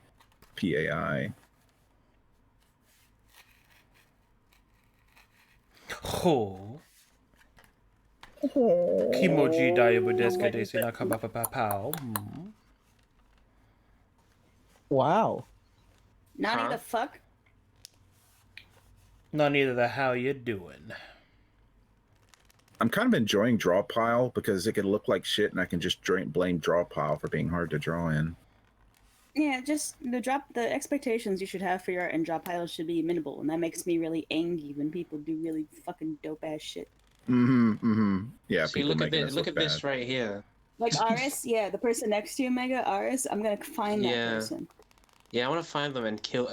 PAI. Ho. Kimoji dayobu desu ka desu na kabapapapao. Wow. Nani the fuck? Not neither the how you doing. I'm kind of enjoying Draw Pile because it can look like shit, and I can just blame Draw Pile for being hard to draw in. Yeah, just the expectations you should have for your art and drop piles should be minimal, and that makes me really angry when people do really fucking dope ass shit. Yeah. See, look at this. Look at this right here. Like Aris, yeah, the person next to you, Mega Aris. I'm gonna find that person. Yeah, I want to find them and kill.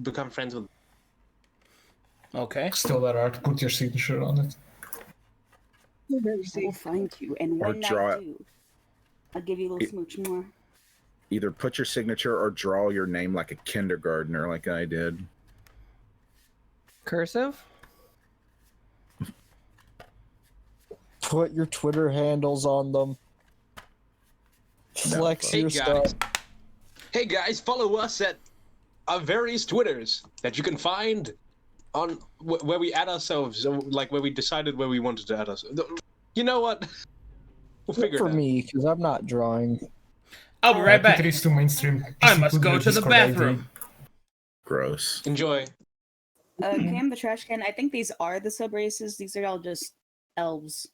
Become friends with. Okay. Steal that art, put your signature on it. I will find you, and Or when draw I it. do, I'll give you a little smooch more. Either put your signature or draw your name like a kindergartner, like I did. Cursive? Put your Twitter handles on them. Flex Hey your guys. stuff. Hey guys, follow us at our various Twitters that you can find on where we add ourselves, like where we decided where we wanted to add ourselves. You know what? We'll figure For it out. me, because I'm not drawing. I'll be right back. Twitter is too mainstream. I Just must include go the to the Discord ID. bathroom. Gross. Enjoy. Cam the trash can. I think these are the sub races. These are all just elves.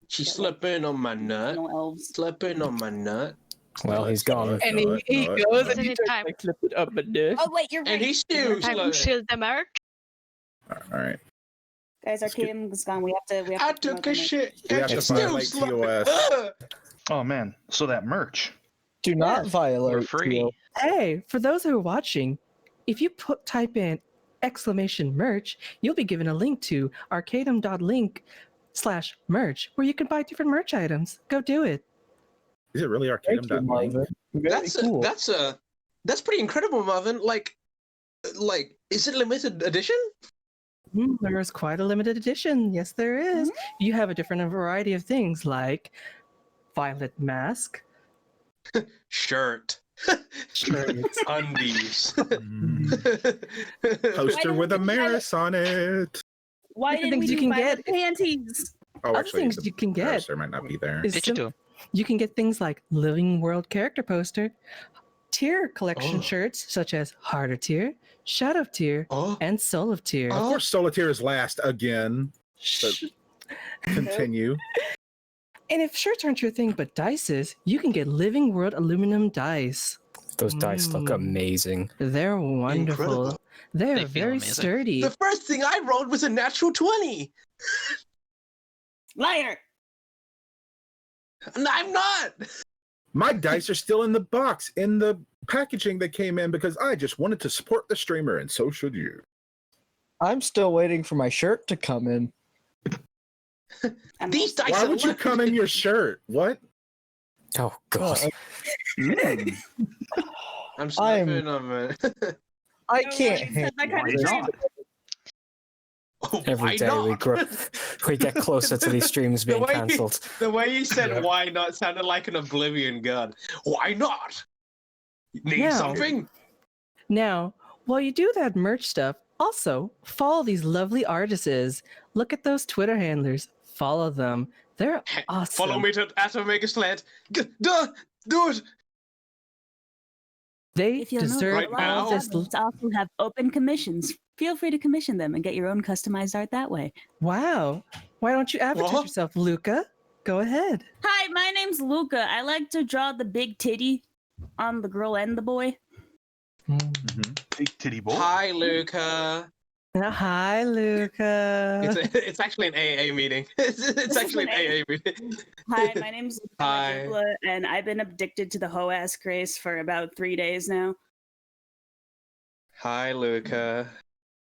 She's slipping on my nut. No elves. Slipping on my nut. Well, he's gone. And he goes and he Isn't it tries time? to clip it up a dish. Oh wait, you're right. And he's still Time to shield the merch. All right. Guys, our Cam is gone. We have to. I took a shit. We have to It's still violate slipping. TOS. Oh man, so that merch. Do not violate. We're free. TOS. Hey, for those who are watching, if you type in !merch, you'll be given a link to arcadum.link/merch where you can buy different merch items. Go do it. Is it really Thank you, Arcadum.link? Marvin. Very cool. That's pretty incredible, Marvin. Like, is it limited edition? There is quite a limited edition. Yes, there is. You have a different variety of things like violet mask, Shirt. shirts. Undies. Poster with a Maris on it. Why Different didn't things we you do can violet get. panties? Oh, Other actually, things the you can get Maris might not be there. is you can get things like Living World character poster, tier collection shirts such as Heart of Tier, Shadow of Tier, and Soul of Tier. Of course, Solitaire is last again. But continue. And if shirts aren't your thing but dice is, you can get Living World aluminum dice. Those dice look amazing. They're wonderful. Incredible. They're They feel very amazing. sturdy. The first thing I rolled was a natural 20. Liar. I'm not. My dice are still in the box, in the packaging that came in, because I just wanted to support the streamer, and so should you. I'm still waiting for my shirt to come in. These dice Why would you come in your shirt? What? Oh, God. I'm slipping on it. I can't handle Every day we get closer to these streams being cancelled. The way you said "why not" sounded like an Oblivion god. Why not? Need Now- something? Now, while you do that merch stuff, also follow these lovely artists. Look at those Twitter handlers. Follow them. They're awesome. Follow me to @OmegaSlant. Do it. They If you'll deserve note, all this. also have open commissions. Feel free to commission them and get your own customized art that way. Wow. Why don't you advertise What? yourself, Luca? Go ahead. Hi, my name's Luca. I like to draw the big titty on the girl and the boy. Big titty boy. Hi, Luca. Hi, Luca. It's actually an AA meeting. It's actually an AA meeting. Hi, my name's Luca Hi. Dubla, and I've been addicted to the hoe-ass grace for about 3 days now. Hi, Luca.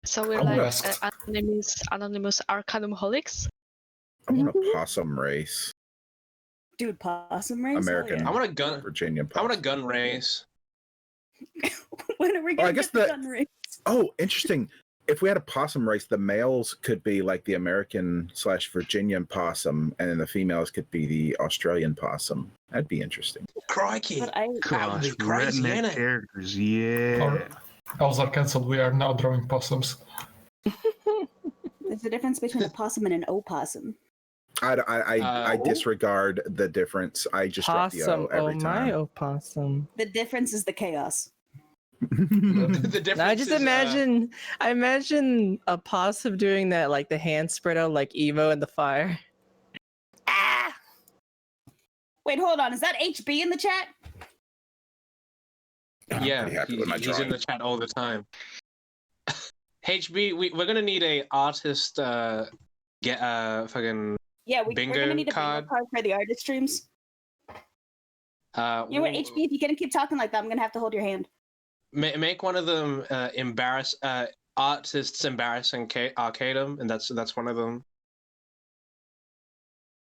So we're I'm like lost. anonymous Arcadum holics. I want a possum race. Dude, possum race? Hell American. yeah. I want a gun. Virginia I possum. want a gun race. When are we Oh, gonna I guess get the the- gun race? Oh, interesting. If we had a possum race, the males could be like the American/Virginian possum, and then the females could be the Australian possum. That'd be interesting. Crikey. But I That would be crazy, redneck ain't it? characters, yeah. Our elves are cancelled. We are now drawing possums. There's a difference between a possum and an opossum. I disregard the difference. I just drop the Possum. O every Oh, time. my opossum. The difference is the chaos. The difference I just is, I imagine a possum doing that, like the hand spread out like Emo in the fire. Wait, hold on. Is that HB in the chat? Yeah, pretty happy with my he's in drawing. the chat all the time. HB, we're gonna need a artist get fucking Yeah, we're bingo gonna need a card. bingo card for the artist streams. You know what, HB? If you're gonna keep talking like that, I'm gonna have to hold your hand. Make one of them artists embarrassing Arcadum, and that's one of them.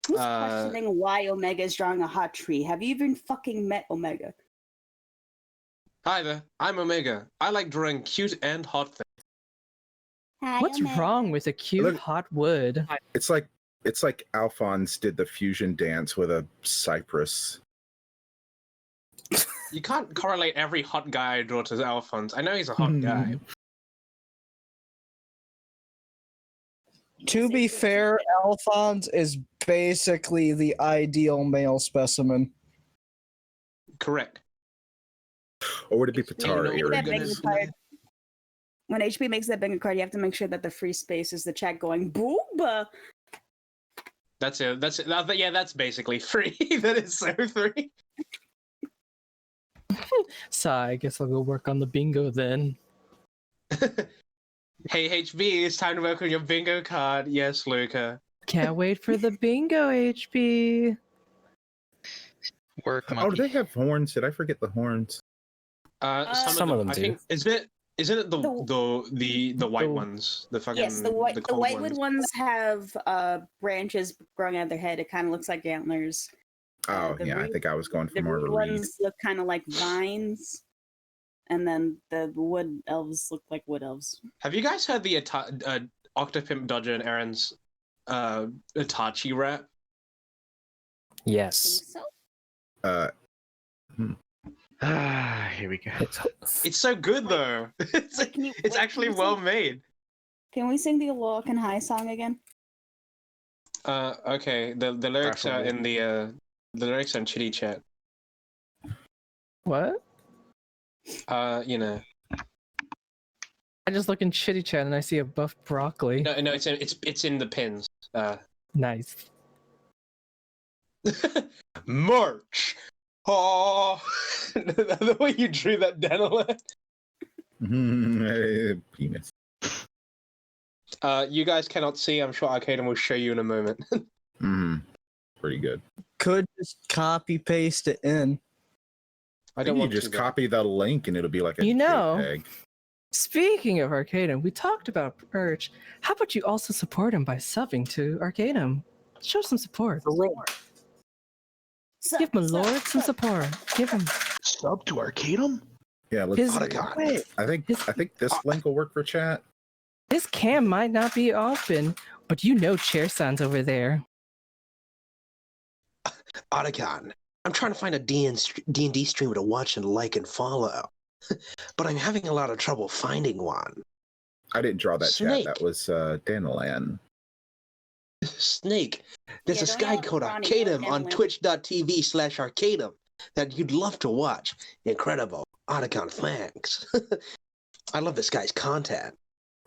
Who's questioning why Omega is drawing a hot tree? Have you even fucking met Omega? Hi there, I'm Omega. I like drawing cute and hot things. Hi, What's Omega. wrong with a cute Look- hot wood? It's like Alphonse did the fusion dance with a cypress. You can't correlate every hot guy I draw to Alphonse. I know he's a hot guy. To be fair, Alphonse is basically the ideal male specimen. Correct. Or would it be Patara earring? When HP makes that bingo card, you have to make sure that the free space is the chat going booba. That's it. That's it. Yeah, that's basically free. That is so free. So I guess I'll go work on the bingo then. Hey HB, it's time to work on your bingo card. Yes, Luca. Can't wait for the bingo, HB. Work. Oh, do they have horns? Did I forget the horns? Some of them I do. think isn't it the white ones? The fucking Yes, the whitewood ones have branches growing out of their head. It kind of looks like antlers. Oh yeah, I think I was going for The more of reed a reed. ones look kind of like vines, and then the wood elves look like wood elves. Have you guys heard the Octopimp Dodger and Aaron's Itachi rap? Yes. Here we go. It's so good though. It's actually well made. Can we sing the Alokan High song again? Okay. The lyrics are in the lyrics on Chitty Chat. What? You know. I just look in Chitty Chat and I see a buff broccoli. No, it's in the pins. Nice. March. Oh, the way you drew that Daniel. Penis. You guys cannot see. I'm sure Arcadum will show you in a moment. Pretty good. Could just copy paste it in. I don't you want just to, copy the link and it'll be like a JPEG. Speaking of Arcadum, we talked about merch. How about you also support him by subbing to Arcadum? Show some support. Give my lord some support. Give him sub to Arcadum. Yeah, let's. I think this link will work for chat. His cam might not be open, but you know chair signs over there. Otacon, I'm trying to find a D&D streamer to watch and like and follow, but I'm having a lot of trouble finding one. I didn't draw that Snake. chat. That was Danilan. Snake, there's a guy called Arcadum on twitch.tv/Arcadum that you'd love to watch. Incredible. Otacon, thanks. I love this guy's content.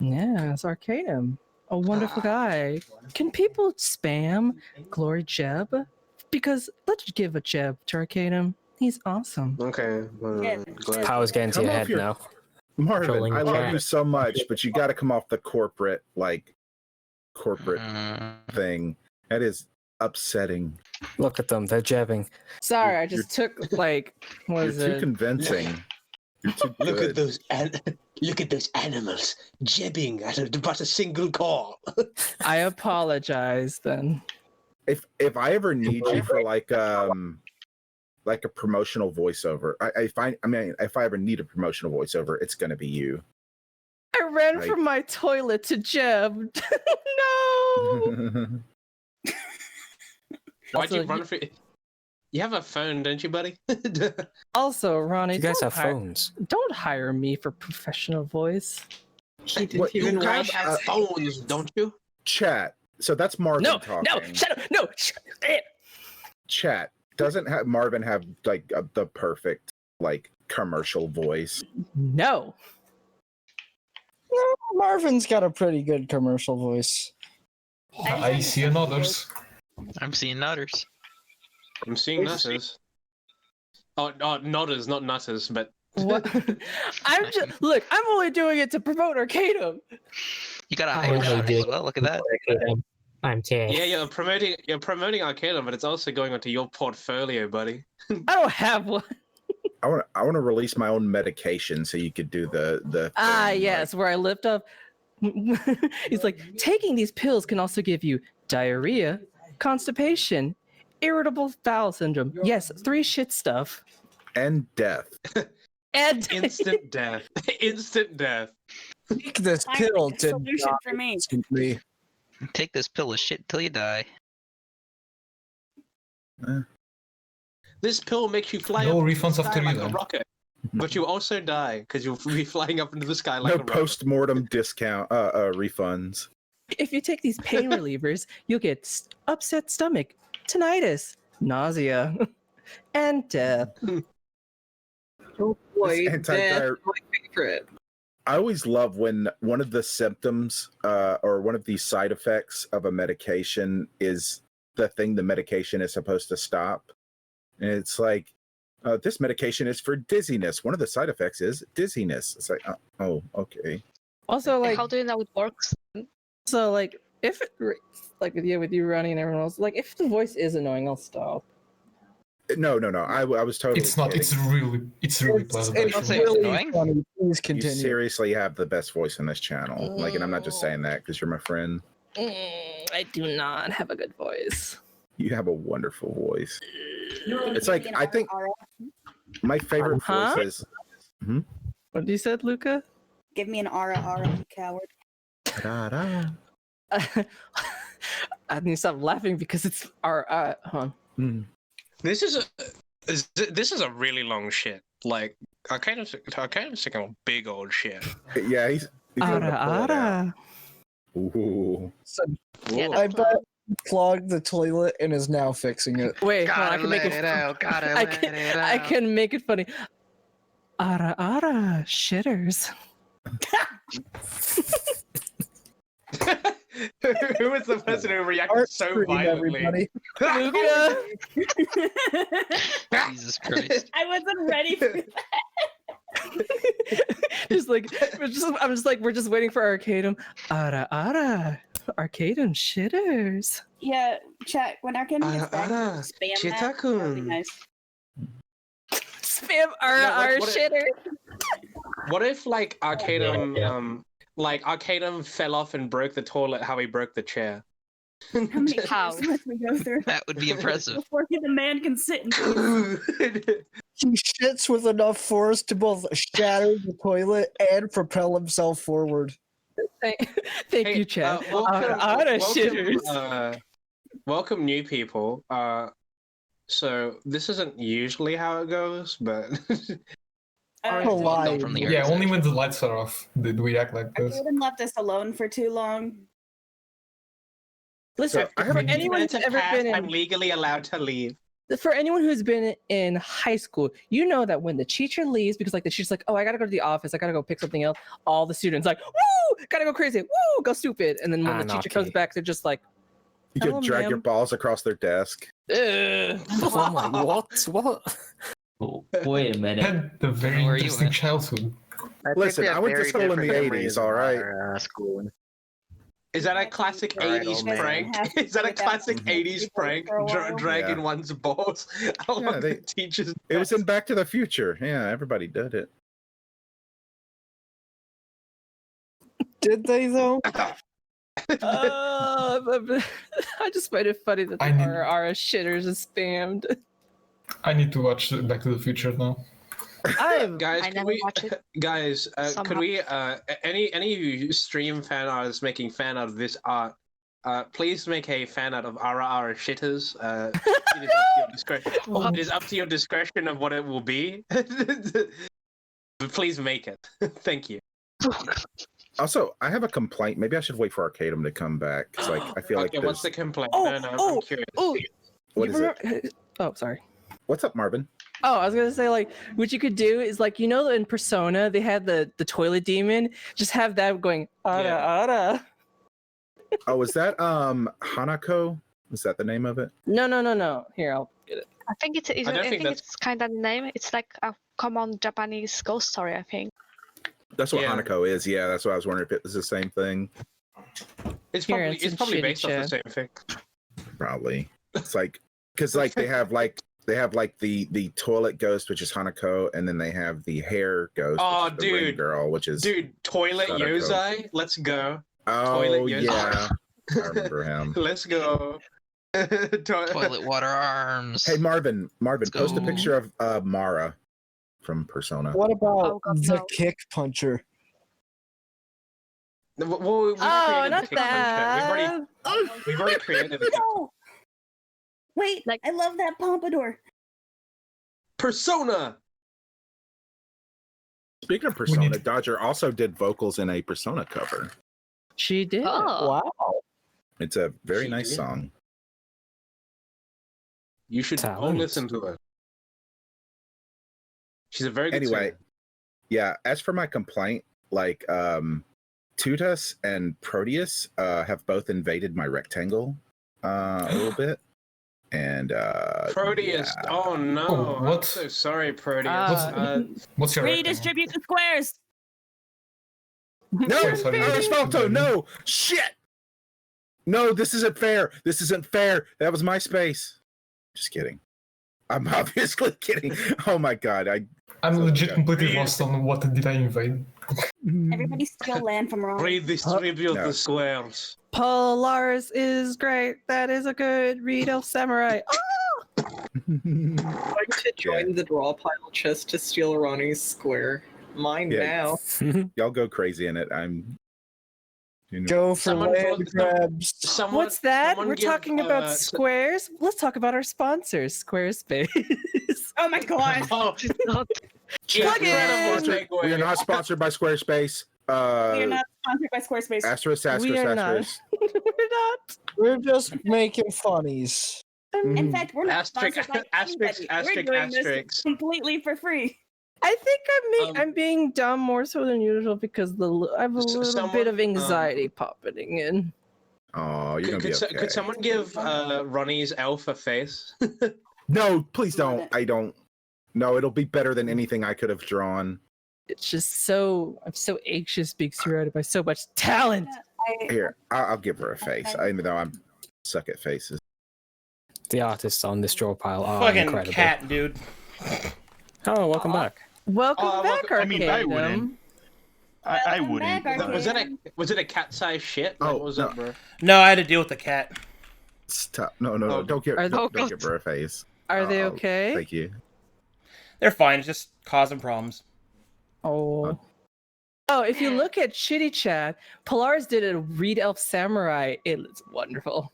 Yeah, it's Arcadum. A wonderful guy. Can people spam Glory Jeb? Because let's give a Jeb to Arcadum. He's awesome. Okay. Power's getting to your head now. Marvin, Trolling I the love chat. you so much, but you got to come off the corporate thing. That is upsetting. Look at them. They're jabbing. Sorry, I just took what is You're too it? convincing. You're too Look good. at those animals jibbing at but a single call. I apologize then. If I ever need you for like a promotional voiceover, if I ever need a promotional voiceover, it's gonna be you. I ran from my toilet to Jeb. No. Why'd you run for? You have a phone, don't you, buddy? Also, Ronnie, You guys don't have phones. Don't hire me for professional voice. He didn't even guys have phones, don't you? Chat. So that's Marvin No, talking. no, shut up, no. Chat. Doesn't Marvin have the perfect commercial voice? No. Marvin's got a pretty good commercial voice. I see others. I'm seeing nutters. I'm seeing nutters. Oh, nodders, not nutters, but. What? I'm only doing it to promote Arcadum. You got a higher shot as well. Look at that. I'm Tay. Yeah, you're promoting Arcadum, but it's also going onto your portfolio, buddy. I don't have one. I want to release my own medication so you could do the yes, where I lift up. He's like, taking these pills can also give you diarrhea, constipation, irritable bowel syndrome. Yes, 3 shit stuff. And death. And instant death. Instant death. Take this pill to solution for me. instantly. Take this pill of shit till you die. This pill makes you fly No up into refunds the sky after you like a then. rocket. But you also die because you'll be flying up into the sky like No a rocket. post-mortem discount refunds. If you take these pain relievers, you'll get upset stomach, tinnitus, nausea, and death. Oh boy, This death, my favorite. I always love when one of the symptoms or one of the side effects of a medication is the thing the medication is supposed to stop. And it's like, this medication is for dizziness. One of the side effects is dizziness. It's like, oh, okay. Also, like, how do you know it works? So, like, if it, like with you running and everyone else, like, if the voice is annoying, I'll stop. No. I was totally. It's not. kidding. It's really pleasant. It's actually. really funny. Please You continue. seriously have the best voice in this channel. Like, and I'm not just saying that because you're my friend. I do not have a good voice. You have a wonderful voice. It's like I think my favorite Huh? voice is. Hmm? What you said, Luca? Give me an ara, you coward. Da-da. I need to stop laughing because it's our This is a really long shit. Like I kind of sick of a big old shit. Yeah, he's gonna pull it out. ara. Ooh. So, Yeah, I that's bet he clogged the toilet and is now fixing it. Wait, hold on, I Gotta can make let it. it out. Gotta I let can, it I out. can make it funny. Ara, shitters. Who was the person who reacted Art so screen, violently? everybody. Luca. Jesus Christ. I wasn't ready for that. Just like we're just waiting for Arcadum. Ara, Arcadum shitters. Yeah, chat. When Arcadum gets back, Ara, spam that. That'd be Chitakun. nice. Spam ara what if- shitters. What if like Arcadum fell off and broke the toilet how he broke the chair? How many How? steps must we go through That would be impressive. before the man can sit in peace? He shits with enough force to both shatter the toilet and propel himself forward. Thank you, Chad. Ara shitters. Welcome, new people. So this isn't usually how it goes, but Welcome from the Yeah, earth. only when the lights are off did we act like this. Arcadum left us alone for too long. Listen, I for anyone who's ever been I'm in, legally allowed to leave. for anyone who's been in high school, you know that when the teacher leaves, because like the teacher's like, oh, I gotta go to the office, I gotta go pick something else, all the students like, woo, gotta go crazy, woo, go stupid, and then when the teacher comes back, they're just like, You could hello, drag your ma'am. balls across their desk. Ugh. Oh my, what? Oh, wait a minute. Had a very Where are you interesting at? childhood. Listen, I went to school in the 80s, all right? School. Is that a classic Alright, 80s old man. prank? Is that a classic 80s prank? Dragging Yeah. one's balls along they- the teacher's It was desk? in Back to the Future. Yeah, everybody did it. Did they though? I just find it funny that the I need- RR shitters is spammed. I need to watch Back to the Future now. Guys, I can never we, watch it. guys, could Somehow. we, any of you stream fan artists making fan art of this art, please make a fan art of Ara Shitters. It is up to your discretion. It is up to your discretion of what it will be. But please make it. Thank you. Also, I have a complaint. Maybe I should wait for Arcadum to come back. It's like I feel like Okay, what's the there's... complaint? Oh, I'm curious. What you is it? remember- Oh, sorry. What's up, Marvin? Oh, I was gonna say, like, what you could do is, like, you know, in Persona they had the toilet demon. Just have that going ara ara. Oh, is that Hanako? Is that the name of it? No. Here, I'll get it. I think it's don't I think think that's- it's kind of the name. It's like a common Japanese ghost story, I think. That's what Yeah. Hanako is. Yeah, that's what I was wondering if it was the same thing. It's Here, probably, it's it's in probably Shitty based off the Chat. same thing. Probably. It's like because like they have like the toilet ghost, which is Hanako, and then they have the hair ghost, Oh, which is the ring dude. girl, which is Dude, Toilet Sadako. Yozai, let's go. Oh Toilet Yozai. yeah, I remember him. Let's go. Toilet water arms. Hey Marvin, post a go. picture of Mara from Persona. What about Oh, God, the no. kick puncher? Well, we've Oh, created not the kick puncher. that. We've already created the kick. No! Wait, Like- I love that pompadour. Persona. Speaking of Persona, Dodger also did vocals in a Persona cover. She did. Oh. Wow. It's a very nice song. You should go listen to her. She's a very good singer. Yeah, as for my complaint, like Tutus and Proteus have both invaded my rectangle a little bit. And Proteus, oh no. Oh, what? I'm so sorry, Proteus. What's your Redistribute the squares. No, Asfalto, no! Shit! No, this isn't fair. This isn't fair. That was my space. Just kidding. I'm obviously kidding. Oh my god, I'm legit completely lost on what did I invade. Everybody steal land from wrong. Redistribute the squares. Polaris is great. That is a good Reed Elf Samurai. I'm going to join the draw pile just to steal Ronnie's square. Mine now. Y'all go crazy in it. I'm. Go for land grabs. What's that? We're talking about squares. Let's talk about our sponsors, Squarespace. Oh my god! Plug in. We are not sponsored by Squarespace. We are not sponsored by Squarespace. Asterisk. We're not. We're just making funnies. In fact, we're not sponsored by anybody. We're doing this completely for free. I think I'm being dumb more so than usual because I have a little bit of anxiety popping in. Oh, you're gonna be okay. Could someone give Ronnie's elf a face? No, please don't. I don't. No, it'll be better than anything I could have drawn. It's just I'm so anxious being surrounded by so much talent. Here, I'll give her a face, even though I'm suck at faces. The artists on this draw pile are Fucking incredible. cat, dude. Oh, welcome back. Welcome back, Arcadum. I mean, I wouldn't. I wouldn't. Was it a cat-sized shit? What was that, bro? No, I had to deal with the cat. Stop. No. Don't give her a face. Are they okay? Thank you. They're fine. It's just causing problems. Oh. Oh, if you look at Shitty Chat, Polaris did a Reed Elf Samurai. It looks wonderful.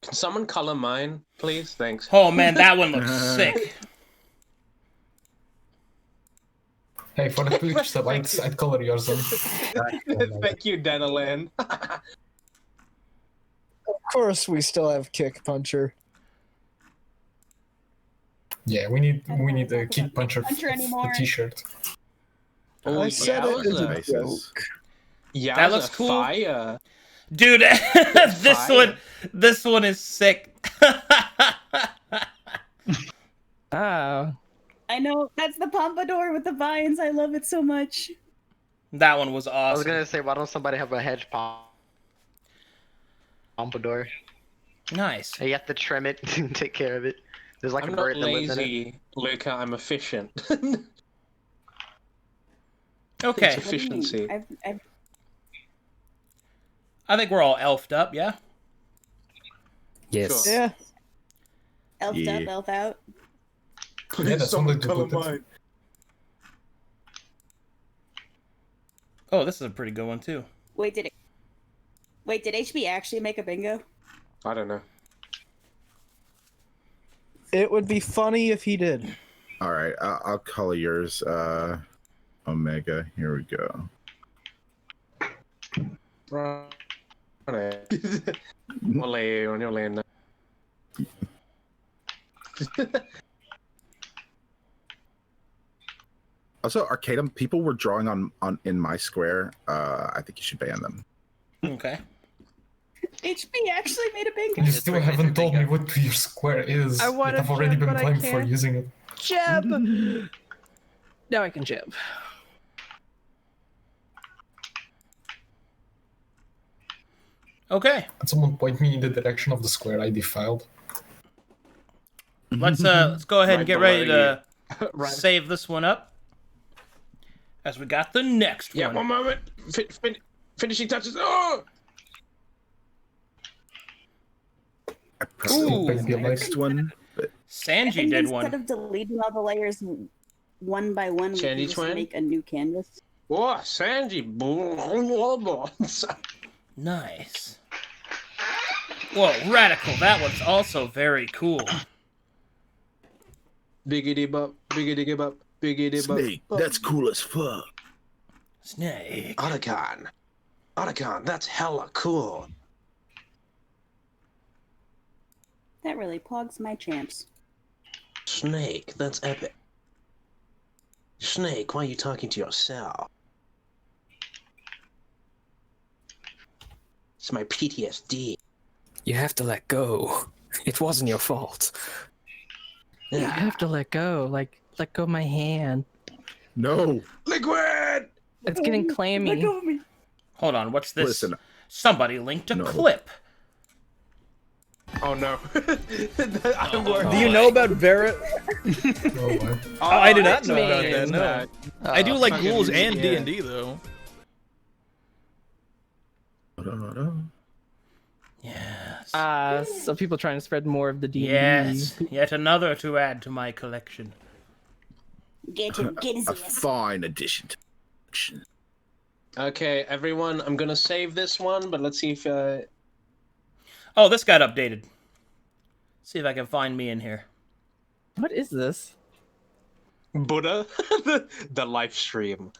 Can someone color mine, please? Thanks. Oh man, that one looks sick. Hey, for the Twitch stuff, I'd color yours then. Thank you, Danalan. Of course, we still have Kick Puncher. Yeah, we need a Kick Puncher t-shirt. Oh, I said it as a joke. Yeah, that looks cool. Fire. Dude, this one is sick. Oh. I know, that's the pompadour with the vines. I love it so much. That one was awesome. I was gonna say, why don't somebody have a hedge pompadour? Nice. You have to trim it and take care of it. There's like I'm a bird not that lives in it. lazy, Luca. I'm efficient. Okay. It's efficiency. I think we're all elfed up, yeah? Yes. Sure. Yeah. Elf up, elf out. Yeah, that's Someone something to color put it. mine. Oh, this is a pretty good one too. Wait, did HB actually make a bingo? I don't know. It would be funny if he did. All right, I'll color yours. Omega. Here we go. Also, Arcadum, people were drawing on in my square. I think you should ban them. Okay. HB actually made a bingo. You still haven't told me what your square is. I want I've to already jab, been but I blamed for can't. using it. Jab. Now I can jab. Okay. At someone point me in the direction of the square I defiled. Let's go ahead and get ready to save this one up. As we got the next one. Yeah, one moment. Finishing touches. Oh! Ooh, the next one. Sanji did one. Instead of deleting all the layers one by one, we can Sanji just twin? make a new canvas. Oh, Sanji. Nice. Whoa, radical. That one's also very cool. Biggity bop, biggity bop, biggity bop. Snake, that's cool as fuck. Snake. Otacon. Otacon, that's hella cool. That really pogs my champs. Snake, that's epic. Snake, why are you talking to yourself? It's my PTSD. You have to let go. It wasn't your fault. You have to let go. Like, let go of my hand. No. Liquid! It's getting clammy. Let go of me. Hold on, what's this? Listen. Somebody linked a No. clip. Oh no. Do you know about Barrett? I do not know about that. No. I do like ghouls and D&D though. Yes. So people trying to spread more of the D&D. Yes. Yet another to add to my collection. Get him, get his A ass. fine addition to collection. Okay, everyone, I'm gonna save this one, but let's see if Oh, this got updated. See if I can find me in here. What is this? Buddha, the live stream.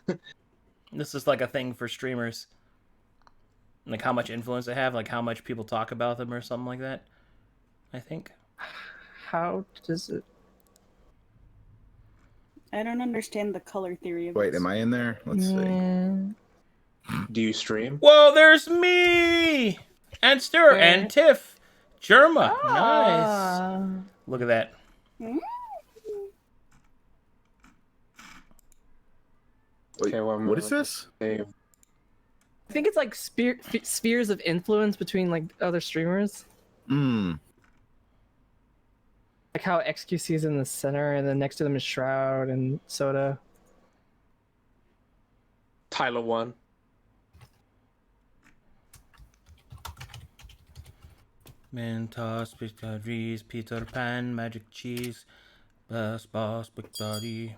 This is like a thing for streamers. Like how much influence they have, like how much people talk about them or something like that. I think. How does it... I don't understand the color theory of Wait, this. am I in there? Let's see. Do you stream? Whoa, there's me! And Stuart Where? and Tiff. Germa. Ah. Nice. Look at that. Wait, Okay, well, what is this? I think it's like spheres of influence between like other streamers. Hmm. Like how XQC is in the center, and then next to them is Shroud and Soda. Tyler 1. Mentos, Piccaries, Peter Pan, Magic Cheese, Boss, Victory.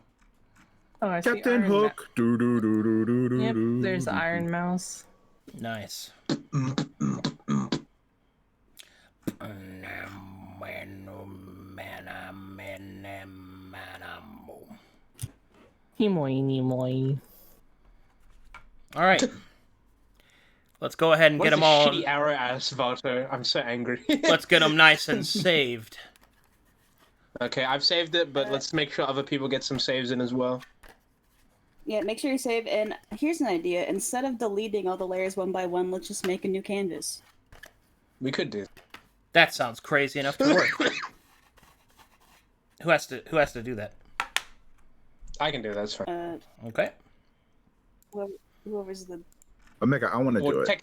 Oh, I see Captain Iron Hook. Do do do do do do. Yep, do, there's do, the do. Iron Mouse. Nice. Nimoy, Nimoy. All right. Let's go ahead and What get is them all. shitty arrow ass Vato? I'm so angry. Let's get them nice and saved. Okay, I've saved it, but let's make sure other people get some saves in as well. Yeah, make sure you save. And here's an idea: instead of deleting all the layers one by one, let's just make a new canvas. We could do. That sounds crazy enough to work. Who has to do that? I can do that. That's fine. Okay. Whoever's the. Omega, I want to do it.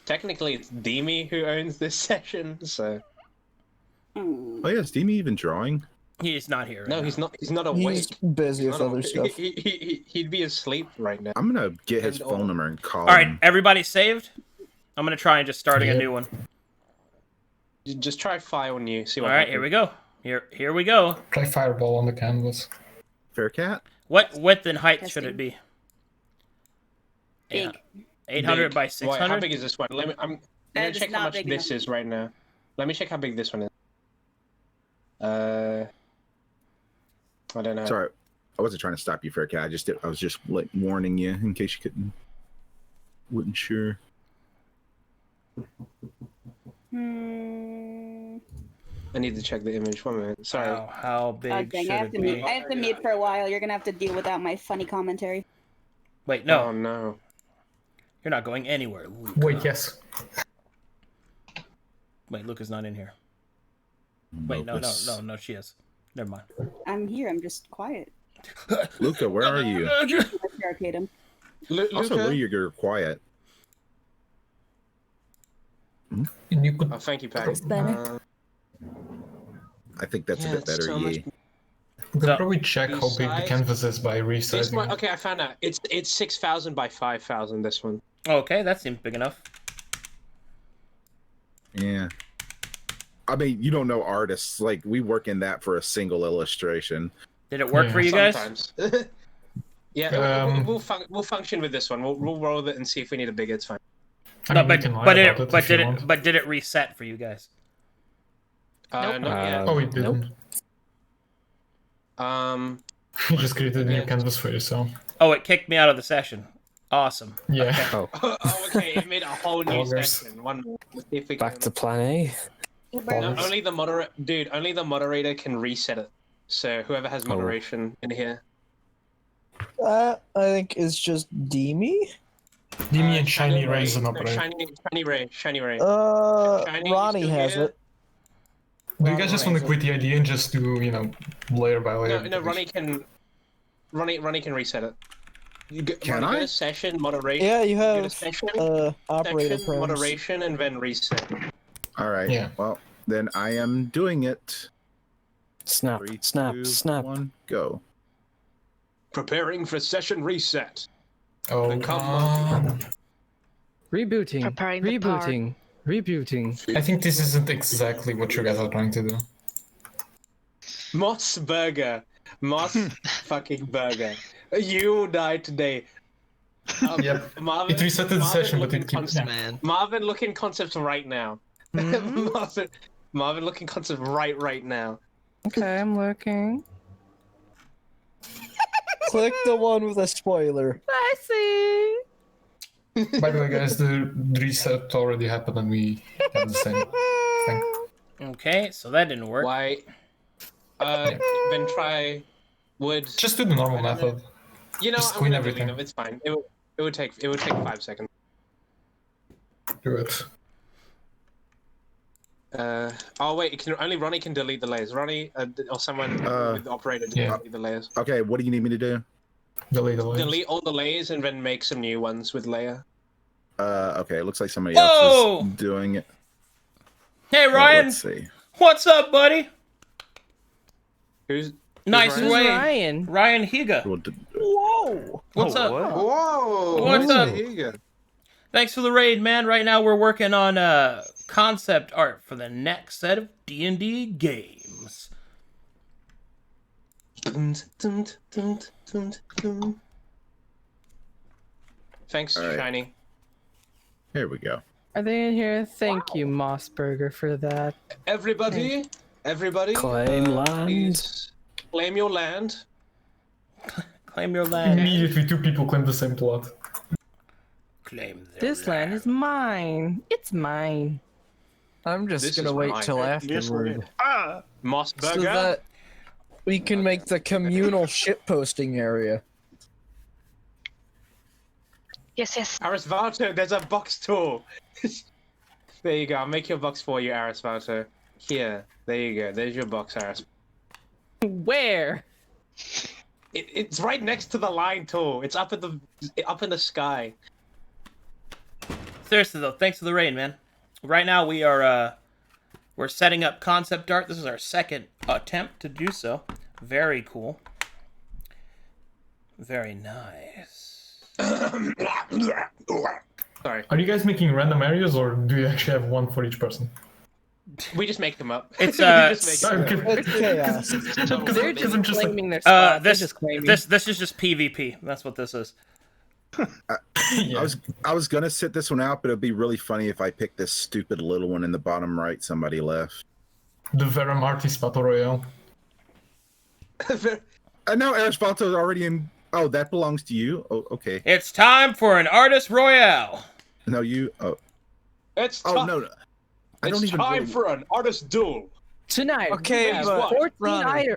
Technically, it's Demi who owns this session, so. Oh yeah, is Demi even drawing? He's not here. Right No, now. he's not. He's not awake. He's busy with Not other awake. stuff. He'd be asleep right now. I'm gonna get his And phone all- number and call All right, him. everybody saved. I'm gonna try and just starting a new one. Just try file new. See All what right, happens. here we go. Here we go. Try fireball on the canvas. Fair cat. What width and height should it be? Big. 800 Big. by Wait, 600. how big is this one? I'm gonna is check how not much big this enough. is right now. Let me check how big this one is. I don't know. Sorry, I wasn't trying to stop you, Fair cat. I was just like warning you in case you wasn't sure. I need to check the image. 1 minute. Sorry. How big Oh, dang, should I have it to be? mute. I have to mute for a while. You're gonna have to deal without my funny commentary. Wait, no. Oh no. You're not going anywhere, Luke. Wait, yes. Wait, Luke is not in here. Wait, no, she is. Never mind. I'm here. I'm just quiet. Luca, where are you? Arcadum. Also, Lou, you're quiet. You could... Oh, thank you, Patty. I think that's a bit better. so Yeah. much- You could probably check how big the Besides- canvas is by This resizing one, it. okay, I found out. It's 6,000 by 5,000. This one. Okay, that seems big enough. Yeah. I mean, you don't know artists. Like, we work in that for a single illustration. Did it work Yeah. for you guys? Sometimes. Yeah, we'll function with this one. We'll roll it and see if we need a bigger. It's fine. No, mean, we can lie about it if you want. but did it reset for you guys? Not yet. Oh, it Nope. didn't. Um. You just created a new canvas for yourself. Oh, it kicked me out of the session. Awesome. Yeah. Okay. Oh, Oh, okay. It made a whole new Augers. section. One more. Let's see if we back can- to plan A. No, only the moderator can reset it. So whoever has moderation in here. I think it's just Demi. Demi and Shiny Ray is an operator. Shiny Ray. Shiny, Ronnie you still has here? it. Do you guys just want to quit the idea and just do, layer by layer? No, Ronnie can reset it. Can I? Go to session moderation. Yeah, you go to have session, operator section, prims. moderation, and then reset. All right. Yeah. Well, then I am doing it. Snap, 3, snap, 2, snap. 1, go. Preparing for session reset. Oh, Rebooting. Preparing the part. Rebooting. I think this isn't exactly what you guys are trying to do. Moss Burger. Moss fucking Burger. You died today. Yep. Marvin, It resetted the session, but it keeps... Man. Marvin looking concepts right now. Marvin looking concept right now. Okay, I'm looking. Click the one with a spoiler. I see. By the way, guys, the reset already happened and we have the same thing. Okay, so that didn't work. Why? Then try wood. Just do the normal method. Just I'm clean gonna everything. delete them. It's fine. It would take 5 seconds. Do it. Oh wait, only Ronnie can delete the layers. Ronnie or someone with the operator to delete the layers. Okay, what do you need me to do? Delete the layers. Delete all the layers and then make some new ones with layer. Okay, it looks like somebody Whoa! else is doing it. Hey Well, Ryan, let's see. what's up, buddy? Who's Nice Ryan? way, Ryan. Ryan Higa. Whoa! What's up? Whoa! What's up? Higa. Thanks for the raid, man. Right now we're working on concept art for the next set of D&D games. Thanks, All right. Shiny. Here we go. Are they in here? Thank you, Mossburger, for that. Everybody, Claim land. please claim your land. Claim your land. Immediately, two people claim the same plot. Claim This land is mine. It's mine. I'm just This gonna is wait mine. till Yes, we're afterward. in. Moss So Burger. that we can make the communal shitposting area. Yes. Arisvato, there's a box tool. There you go. I'll make your box for you, Arisvato. Here. There you go. There's your box, Aris. Where? It's right next to the line tool. It's up in the sky. Seriously though, thanks for the raid, man. Right now we are we're setting up concept art. This is our second attempt to do so. Very cool. Very nice. Sorry. Are you guys making random areas or do you actually have one for each person? We just make them up. It's We just make them up. It's chaos. They're just I'm just like- claiming their spot. They're this just claiming. this is just PvP. That's what this is. Yeah. I was gonna sit this one out, but it'd be really funny if I picked this stupid little one in the bottom right. Somebody left. The Verum Artis Battle Royale. And now Arisvalto's already in. Oh, that belongs to you. Oh, okay. It's time for an artist royale. No, you. Oh, It's oh time. no. I don't It's even. time really- for an artist duel. Tonight, Okay, we have but 14 Ronnie.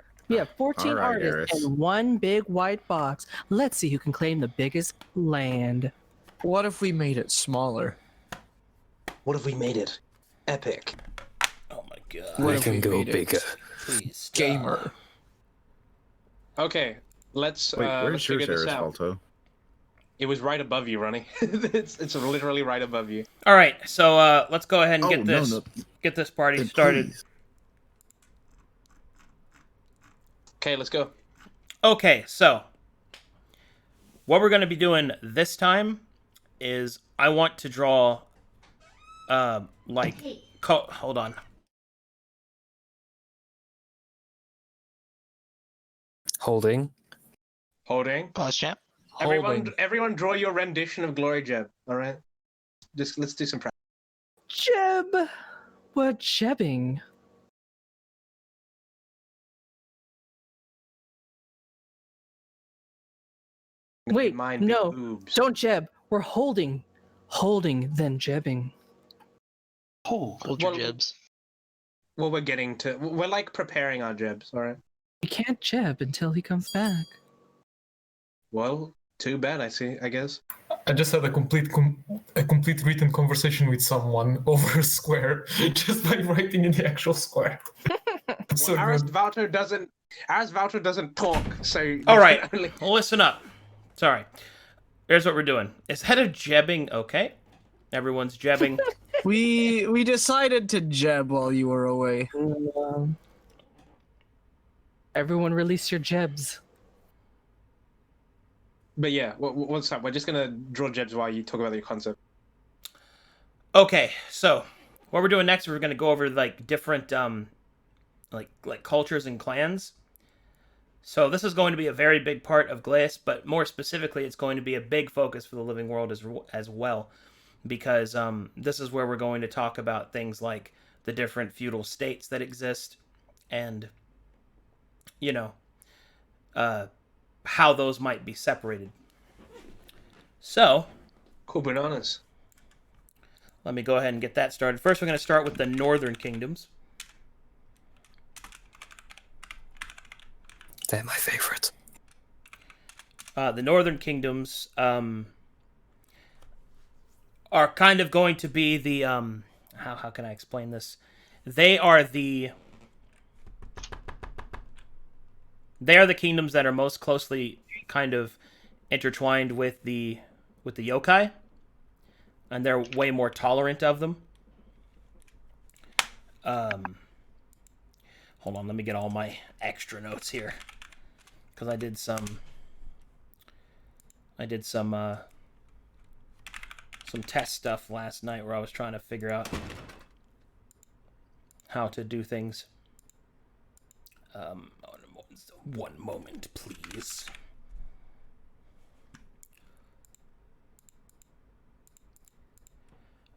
14 All right, artists Eris. in one big white box. Let's see who can claim the biggest land. What if we made it smaller? What if we made it epic? Oh my god. What We if can we go made it bigger. Please stop. gamer? Okay, let's Wait, let's where's yours, figure this out. Arisvalto? It was right above you, Ronnie. it's literally right above you. All right, so let's go ahead and Oh, get this no. get this party Then started. please. Okay, let's go. Okay, so what we're going to be doing this time is I want to draw hold on. Holding. Holding. Pause, champ. Everyone draw your rendition of Glory Jeb. All right. Just let's do some practice. Jeb! We're jebbing. Wait, no, don't jeb. We're holding. Holding, then jebbing. Hold your jibs. Well, we're getting to... We're, like, preparing our jibs, alright? You can't jeb until he comes back. Well, too bad, I guess. I just had a complete written conversation with someone over a square, just by writing in the actual square. So Aris Vouter doesn't talk, so... All right, listen up. Sorry. Here's what we're doing. Is head of jebbing okay? Everyone's jebbing. We decided to jeb while you were away. Everyone release your jebs. But yeah, what's up? We're just gonna draw jibs while you talk about your concept. Okay, so what we're doing next, we're gonna go over like different like cultures and clans. So this is going to be a very big part of Glies, but more specifically, it's going to be a big focus for the living world as well, because this is where we're going to talk about things like the different feudal states that exist, and you know, how those might be separated. So, cool bananas. Let me go ahead and get that started. First, we're going to start with the northern kingdoms. They're my favorite. The northern kingdoms are kind of going to be the how can I explain this? They are the kingdoms that are most closely kind of intertwined with the yokai, and they're way more tolerant of them. Hold on, let me get all my extra notes here, because I did some test stuff last night where I was trying to figure out how to do things. One moment, please.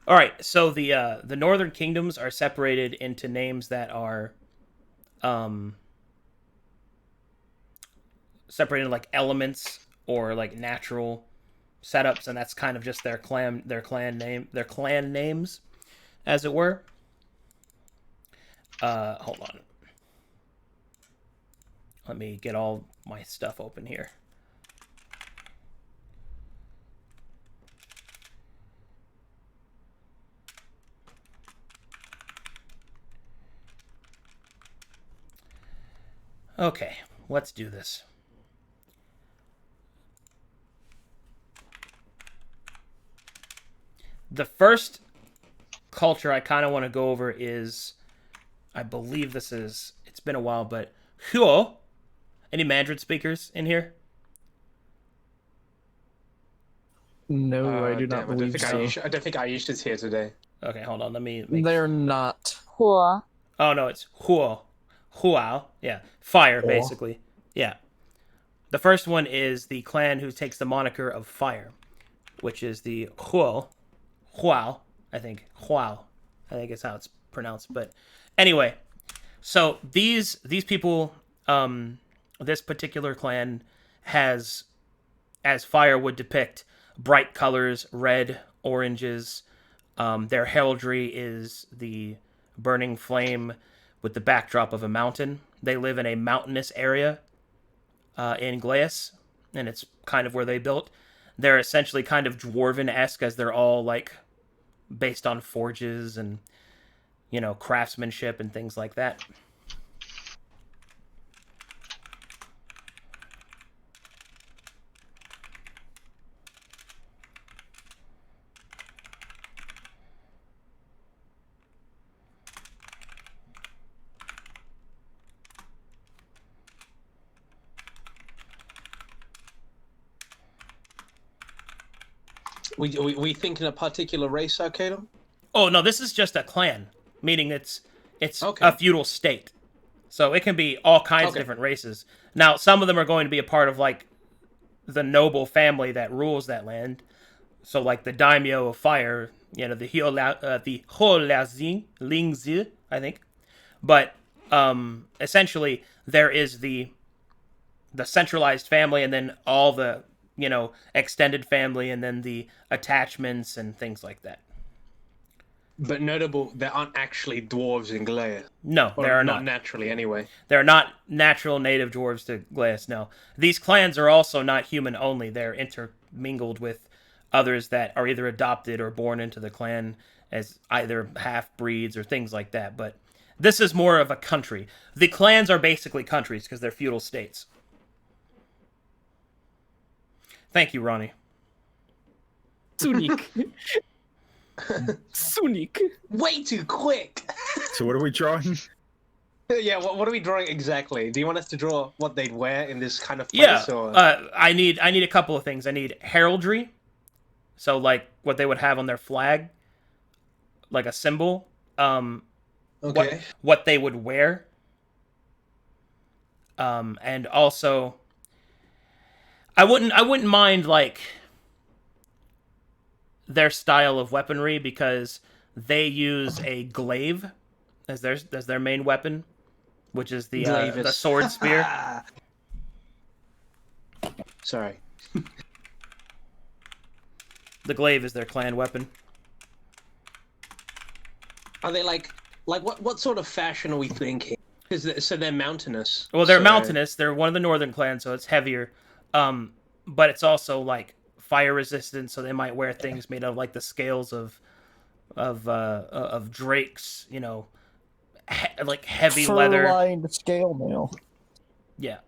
All right, so the northern kingdoms are separated into names that are separated like elements or like natural setups, and that's kind of just their clan names, as it were. Hold on. Let me get all my stuff open here. Okay, let's do this. The first culture I kind of want to go over is, I believe this is, it's been a while, but Huo. Any Mandarin speakers in here? No, I do not believe so. I don't think Aish is here today. Okay, hold on. Let me. They're not. Huo. Oh no, it's Huo. Huao. Yeah, fire basically. Yeah. The first one is the clan who takes the moniker of fire, which is the Huo. Huao. I think Huao. I think is how it's pronounced. But anyway, so these people. This particular clan has, as fire would depict, bright colors, red, oranges. Their heraldry is the burning flame with the backdrop of a mountain. They live in a mountainous area in Glies, and it's kind of where they built. They're essentially kind of dwarven-esque, as they're all like based on forges and, you know, craftsmanship and things like that. We thinking a particular race, Arcadum? Oh no, this is just a clan, meaning it's a feudal state, so it can be all kinds of different races. Now, some of them are going to be a part of like the noble family that rules that land. So like the daimyo of fire, you know, the Holazing, I think. But essentially, there is the centralized family, and then all the, you know, extended family, and then the attachments and things like that. But notable, there aren't actually dwarves in Glies. No, Or there are not not. naturally, anyway. They're not natural native dwarves to Glies, no. These clans are also not human only. They're intermingled with others that are either adopted or born into the clan as either half-breeds or things like that. But this is more of a country. The clans are basically countries because they're feudal states. Thank you, Ronnie. Sunik. Sunik. Way too quick. So what are we drawing? Yeah, what are we drawing exactly? Do you want us to draw what they'd wear in this kind of place? Yeah, Or... I need a couple of things. I need heraldry, so like what they would have on their flag, like a symbol. Okay. What they would wear. And also, I wouldn't mind like their style of weaponry, because they use a glaive as their main weapon, which is the sword spear. Sorry. The glaive is their clan weapon. Are they like what sort of fashion are we thinking? So they're mountainous. Well, they're so... mountainous. They're one of the northern clans, so it's heavier. But it's also like fire resistant, so they might wear things made of like the scales of drakes, you know, like heavy leather. Fur-lined scale mail. Yeah.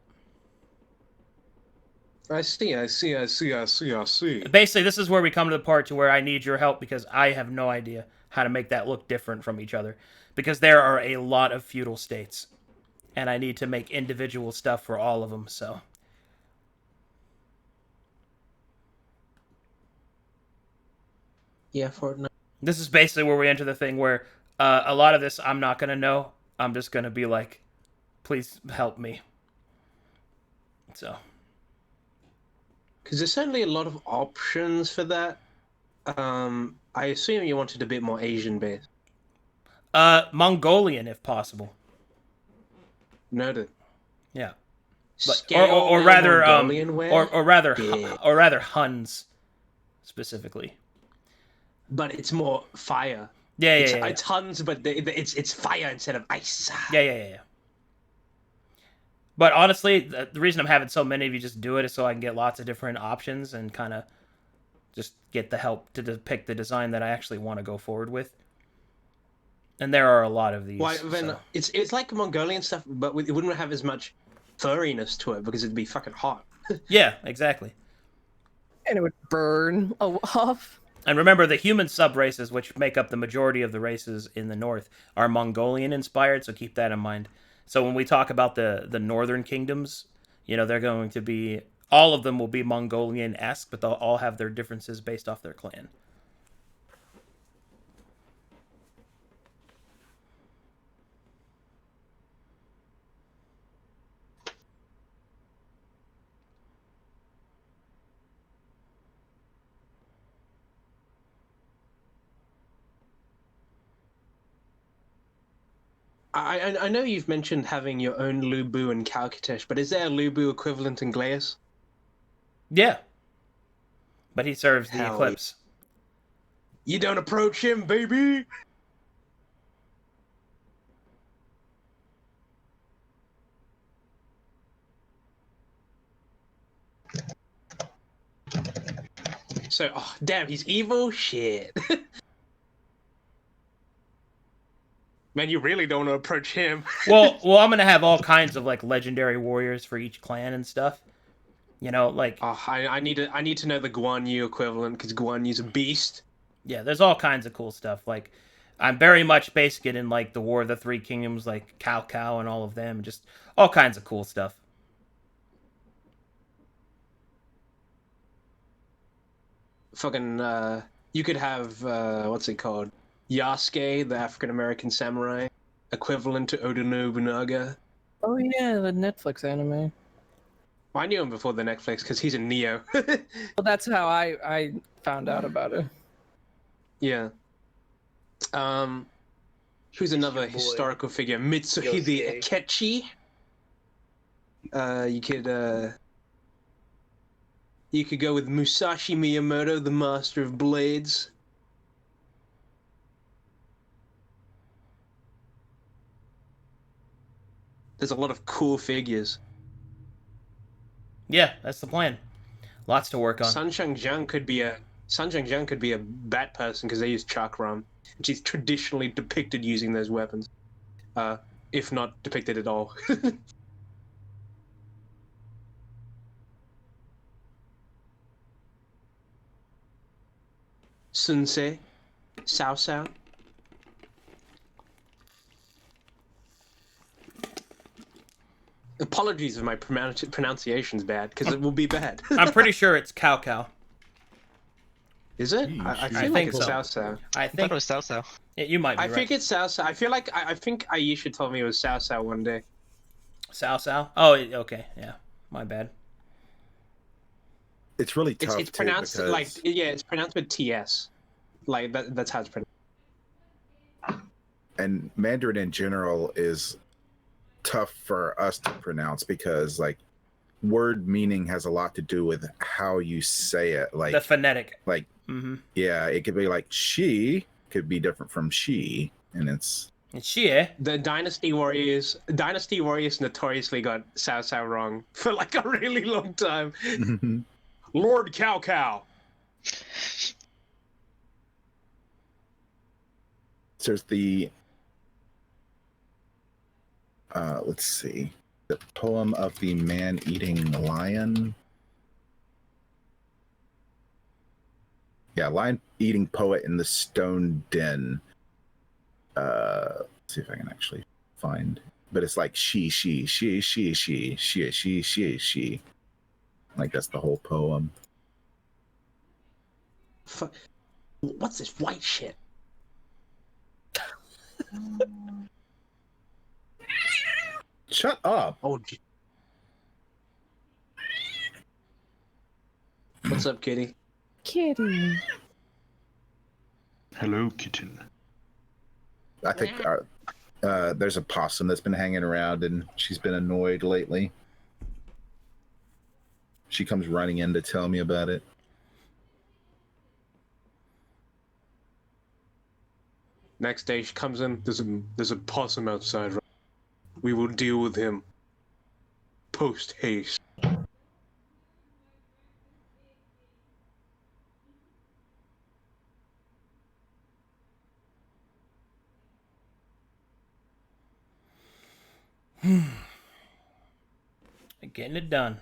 I see. Basically, this is where we come to the part to where I need your help, because I have no idea how to make that look different from each other, because there are a lot of feudal states, and I need to make individual stuff for all of them. So. Yeah, Fortnite. This is basically where we enter the thing where a lot of this I'm not going to know. I'm just going to be like, please help me. So. Because there's certainly a lot of options for that. I assume you wanted a bit more Asian-based. Mongolian, if possible. Noted. Yeah. But, or rather, or rather Huns, specifically. But it's more fire. Yeah. It's Huns, but it's fire instead of ice. Yeah. But honestly, the reason I'm having so many of you just do it is so I can get lots of different options and kind of just get the help to pick the design that I actually want to go forward with. And there are a lot of these. Why, then so. It's like Mongolian stuff, but it wouldn't have as much furriness to it because it'd be fucking hot. Yeah, exactly. And it would burn off. And remember, the human sub-races, which make up the majority of the races in the north, are Mongolian-inspired, so keep that in mind. So when we talk about the northern kingdoms, you know, they're going to be... All of them will be Mongolian-esque, but they'll all have their differences based off their clan. I know you've mentioned having your own Lubu and Kalkatesh, but is there a Lubu equivalent in Glies? Yeah. But he serves the Eclipse. You don't approach him, baby! So, oh, damn, he's evil? Shit. Man, you really don't want to approach him. well, I'm gonna have all kinds of like legendary warriors for each clan and stuff. You know, like. Oh, I need to know the Guan Yu equivalent because Guan Yu's a beast. Yeah, there's all kinds of cool stuff. Like, I'm very much based in like the War of the Three Kingdoms, like Cao Cao and all of them. Just all kinds of cool stuff. Fucking, you could have what's it called? Yasuke, the African-American samurai, equivalent to Oda Nobunaga. Oh yeah, the Netflix anime. I knew him before the Netflix because he's a Neo. Well, that's how I found out about it. Yeah. Who's another historical figure? Mitsuhidi Akechi. You could go with Musashi Miyamoto, the master of blades. There's a lot of cool figures. Yeah, that's the plan. Lots to work on. Sanshang Jiang could be a bat person because they use chakram. She's traditionally depicted using those weapons, if not depicted at all. Sunsei, Sao Sao. Apologies if my pronunciation's bad, because it will be bad. I'm pretty sure it's Cow Cow. Is it? I feel like it's Sao Sao. I thought it was Sao Sao. Yeah, you might be right. I think it's Sao Sao. I feel like I think Aisha told me it was Sao Sao one day. Sao Sao? Oh, okay. Yeah, my bad. It's really tough. It's pronounced it's pronounced with TS. Like that's how it's pronounced. And Mandarin in general is tough for us to pronounce because like word meaning has a lot to do with how you say it. Like the phonetic. Like yeah, it could be like she could be different from she, and it's she. Eh? The Dynasty Warriors notoriously got Sao Sao wrong for like a really long time. Lord Cow Cow. So there's the let's see, the poem of the man-eating lion. Yeah, lion-eating poet in the stone den. Let's see if I can actually find. But it's like she. Like that's the whole poem. What's this white shit? Shut up. Oh. What's up, kitty? Kitty. Hello, kitten. I think there's a possum that's been hanging around and she's been annoyed lately. She comes running in to tell me about it. Next day she comes in. There's a possum outside. We will deal with him. Post haste. Getting it done.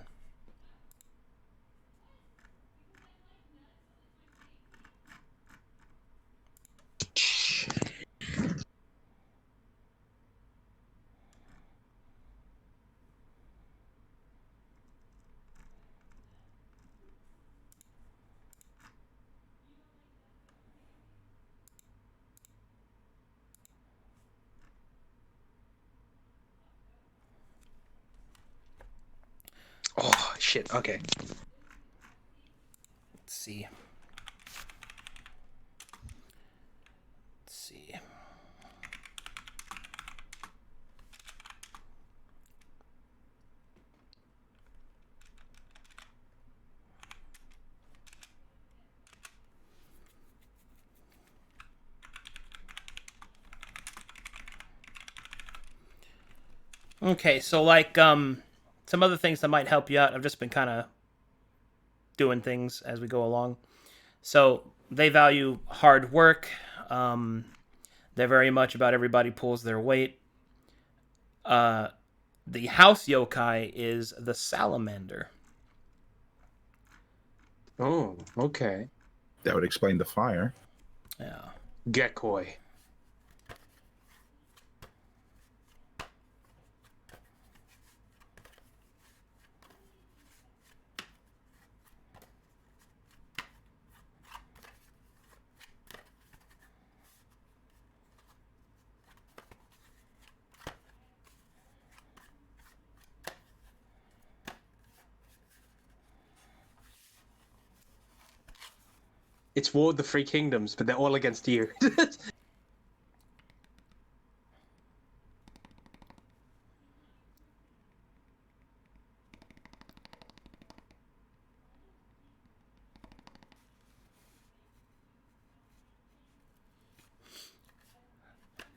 Oh shit. Okay. Let's see. Okay, so like some other things that might help you out. I've just been kind of doing things as we go along. So they value hard work. They're very much about everybody pulls their weight. The house yokai is the salamander. Oh, okay. That would explain the fire. Yeah. Gekoi. It's War of the Three Kingdoms, but they're all against you.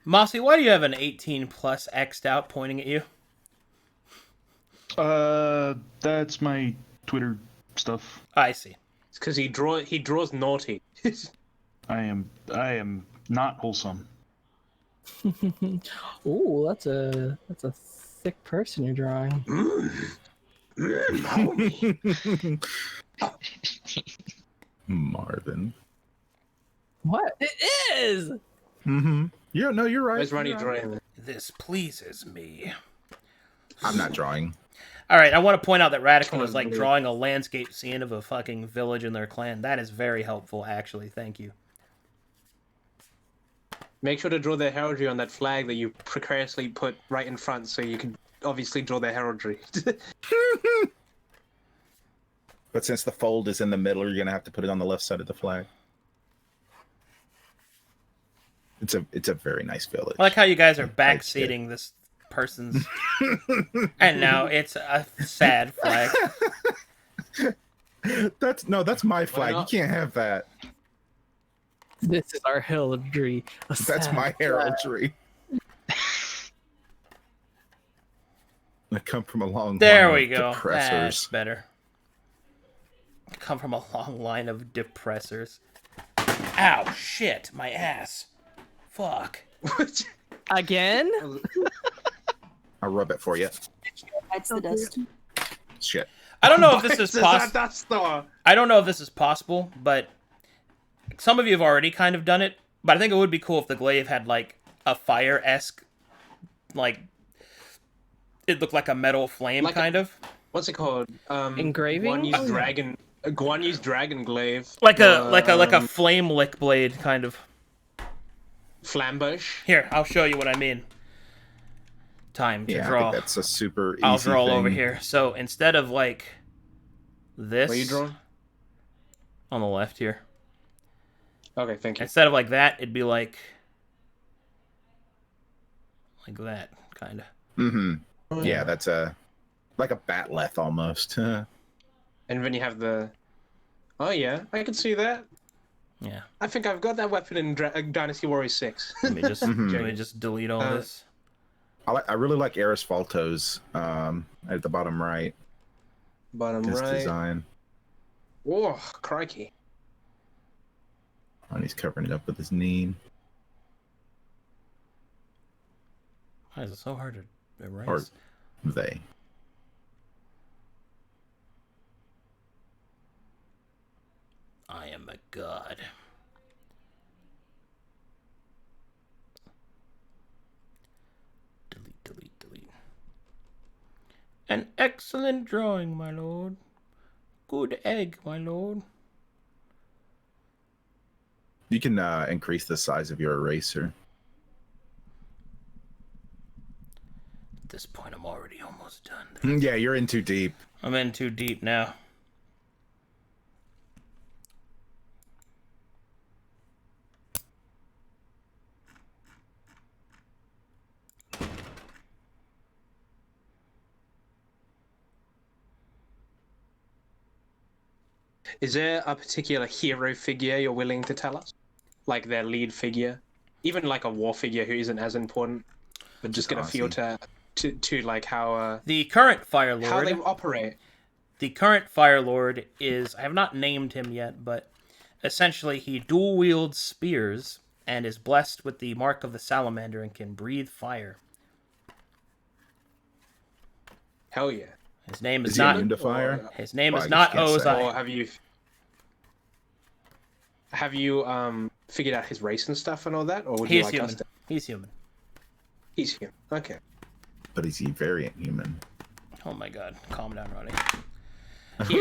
Mossy, why do you have an 18 plus X'd out pointing at you? That's my Twitter stuff. I see. It's because he draws naughty. I am not wholesome. Ooh, that's a thick person you're drawing. Marvin. What? It is. Mm-hmm. Yeah, no, you're right. Where's Ronnie drawing? This pleases me. I'm not drawing. All right, I want to point out that Radical is like drawing a landscape scene of a fucking village and their clan. That is very helpful, actually. Thank you. Make sure to draw their heraldry on that flag that you precariously put right in front, so you can obviously draw their heraldry. But since the fold is in the middle, you're gonna have to put it on the left side of the flag. It's a very nice village. I like how you guys are backseating this person's, and now it's a sad flag. That's my flag. You can't have that. This is our heraldry. That's my heraldry. I come from a long There line we of go. depressors. That's better. I come from a long line of depressors. Ow, shit, my ass. Fuck. Again? I'll rub it for you. That's the dust. Shit. I don't know if this is possible. I don't know if this is possible, but some of you have already kind of done it. But I think it would be cool if the glaive had like a fire-esque, like it looked like a metal flame, like kind of. What's it called? Engraving. Guan Yu's dragon glaive. Like a flame lick blade, kind of. Flambush. Here, I'll show you what I mean. Time to draw. I think that's a super easy I'll draw thing. over here. So instead of like this, Where are you drawing? On the left here. Okay, thank you. Instead of like that, it'd be like that, kind of. Mm-hmm. Yeah, that's like a batleth almost. And then you have the. Oh yeah, I can see that. Yeah. I think I've got that weapon in Dynasty Warriors 6. Let me just delete all this. I really like Arisfalto's at the bottom right. Bottom His right. design. Oh, crikey. And he's covering it up with his name. Why is it so hard to erase? Or they. I am a god. Delete. An excellent drawing, my lord. Good egg, my lord. You can increase the size of your eraser. At this point, I'm already almost done. Yeah, you're in too deep. I'm in too deep now. Is there a particular hero figure you're willing to tell us? Like their lead figure? Even like a war figure who isn't as important, but just get a feel to like how... the current Fire Lord... How they operate. The current Fire Lord is... I have not named him yet, but essentially he dual wields spears and is blessed with the mark of the salamander and can breathe fire. Hell yeah. His name is he not... immune to fire? His name is not Ozai. Or have you figured out his race and stuff and all that? Or would you like us to... He's human. He's human. Okay. But is he variant human? Oh my god. Calm down, Ronnie. He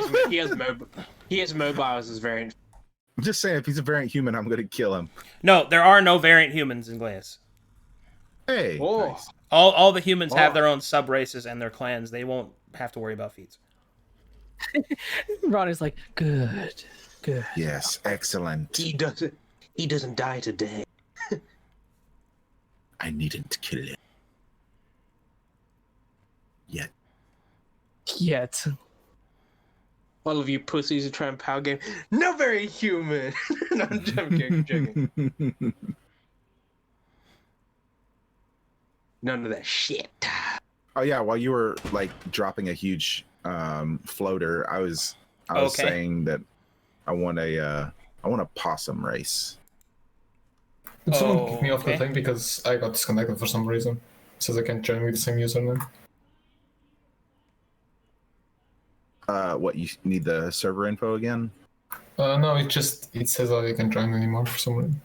has mobiles as variant. I'm just saying, if he's a variant human, I'm going to kill him. No, there are no variant humans in Glies. Hey. Oh. Nice. All the humans have their own sub-races and their clans. They won't have to worry about feats. Ronnie's like, good. Good. Yes, excellent. He doesn't die today. I needn't kill him. Yet. All of you pussies who try and power game. No, very human. No, I'm joking. None of that shit. Oh yeah, while you were like dropping a huge floater, I was saying that I want a possum race. Could someone kick me off the thing because I got disconnected for some reason? It says I can't join with the same username. What, you need the server info again? No, it says I can't join anymore for some reason.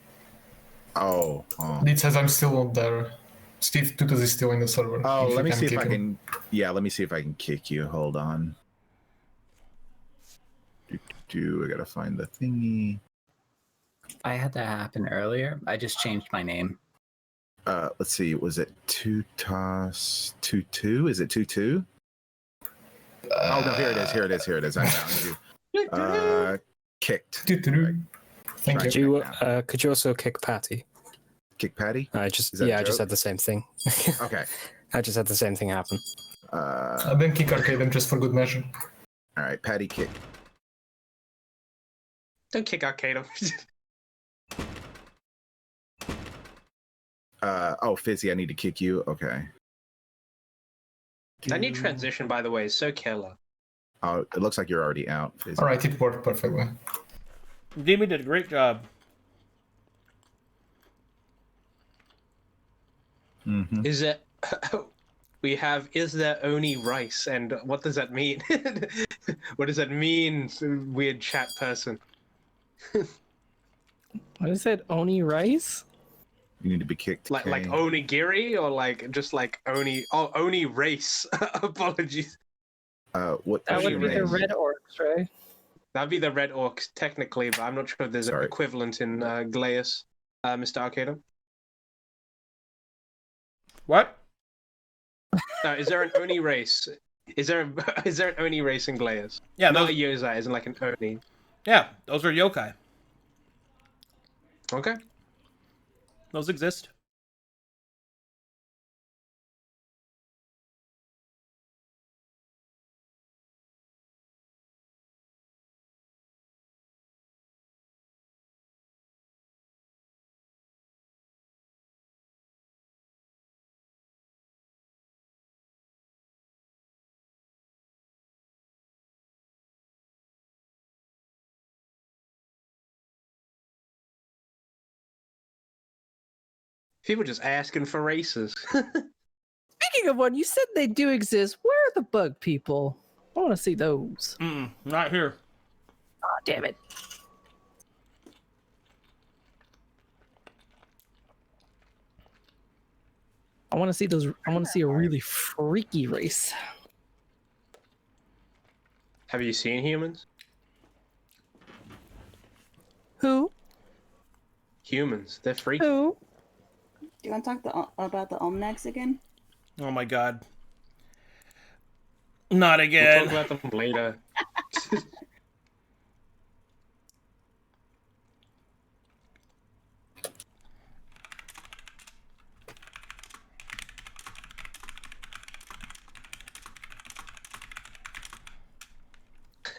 Oh. It says I'm still not there. Steve Tutus is still in the server. Oh, let me see if I can. Yeah, let me see if I can kick you. Hold on. I gotta find the thingy. I had that happen earlier. I just changed my name. Let's see. Was it Tutas 22? Is it 22? Oh no, here it is. I found you. Kicked. Thank you. Could you also kick Patty? Kick Patty? I just had the same thing. Okay. I just had the same thing happen. Then kick Arcadum just for good measure. All right, Patty kick. Don't kick Arcadum. Fizzy, I need to kick you. Okay. That new transition, by the way, is so killer. Oh, it looks like you're already out, Fizzy. All right, it worked perfectly. Demi did a great job. Mm-hmm. Is there only rice, and what does that mean? What does that mean, weird chat person? What is it? Oni rice? You need to be kicked. Like onigiri, or like just like oni race. Apologies. What? That would be the red orcs, right? That'd be the red orcs technically, but I'm not sure if there's an equivalent in Glies, Mr. Arcadum. What? Is there an Oni race? Is there an Oni race in Glies? Yeah, not a Yozai, isn't like an Oni. Yeah, those are yokai. Okay. Those exist. People just asking for races. Speaking of one, you said they do exist. Where are the bug people? I want to see those. Not here. Oh, damn it. I want to see those. I want to see a really freaky race. Have you seen humans? Who? Humans. They're freaky. Who? Do you want to talk about the Omnax again? Oh my god. Not again. We'll talk about them later.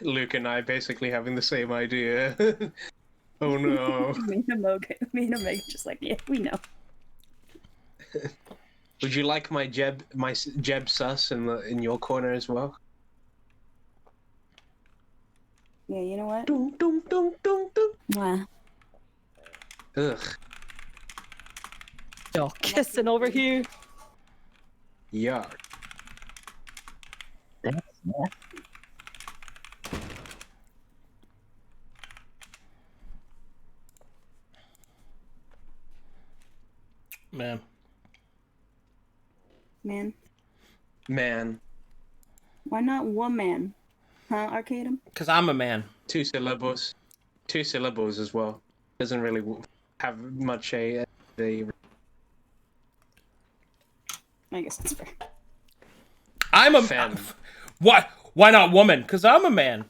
Luke and I basically having the same idea. Oh no. Me and Meg just like, yeah, we know. Would you like my Jeb sus in your corner as well? Yeah, you know what? Dum, dum, dum, dum, dum. Mwah. Ugh. Y'all kissing over here. Yeah. Man. Man. Why not woman? Huh, Arcadum? Because I'm a man. 2 syllables. 2 syllables as well. Doesn't really have much I guess that's fair. I'm a man. Why not woman? Because I'm a man.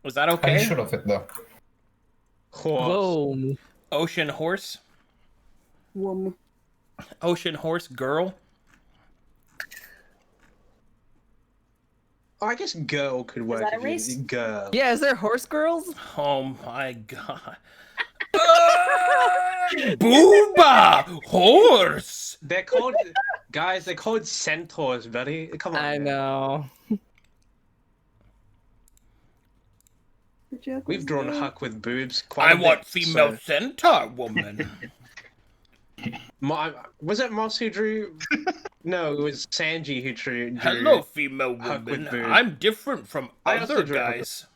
Was that Are okay? you sure of it though? Whoa. Ocean horse. Woman. Ocean horse girl. Oh, I guess girl could work. that a if you- race? Girl. Yeah, is there horse girls? Oh my god. Booba! Horse! They're called guys. They're called centaurs, buddy. Come on. I man. know. We've drawn Huck with boobs. I Quite a want bit, female so- centaur woman. Was it Moss who drew? No, it was Sanji who drew. Hello, female Huck with woman. boobs. I'm different from I also other drew Huck with- guys.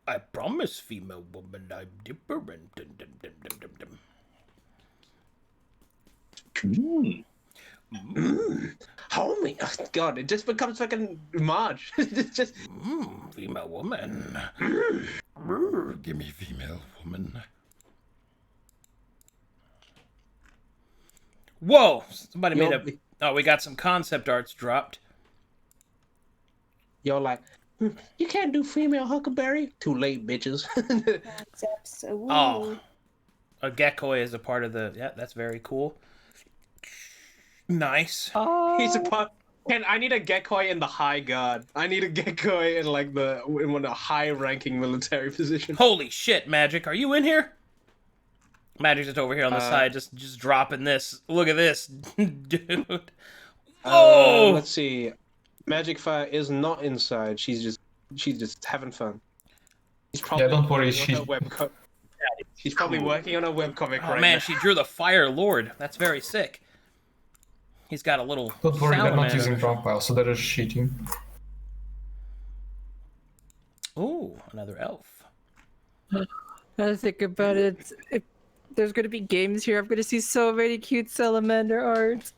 I promise, female woman, I'm different. Dun, dun, dun, dun, dun, dun. Homie, oh, God, it just becomes fucking Marge. It's just female woman. Give me female woman. Whoa! Somebody made a. Oh, we got some concept arts dropped. You're like, you can't do female Huckleberry. Too late, bitches. Oh, a geckoi is a part of the. Yeah, that's very cool. Nice. He's a part. And I need a geckoi in the high guard. I need a geckoi in like in one of the high-ranking military positions. Holy shit, Magic! Are you in here? Magic's just over here on the side, just dropping this. Look at this, dude. Whoa! Let's see. Magic Fire is not inside. She's just having fun. She's probably don't worry, She's probably working on a webcomic Oh right man, now. she drew the Fire Lord. That's very sick. He's got a little. Don't worry, they're not salamander. using draw pile, so they're just cheating. Ooh, another elf. I think about it. If there's going to be games here, I'm going to see so many cute salamander arts.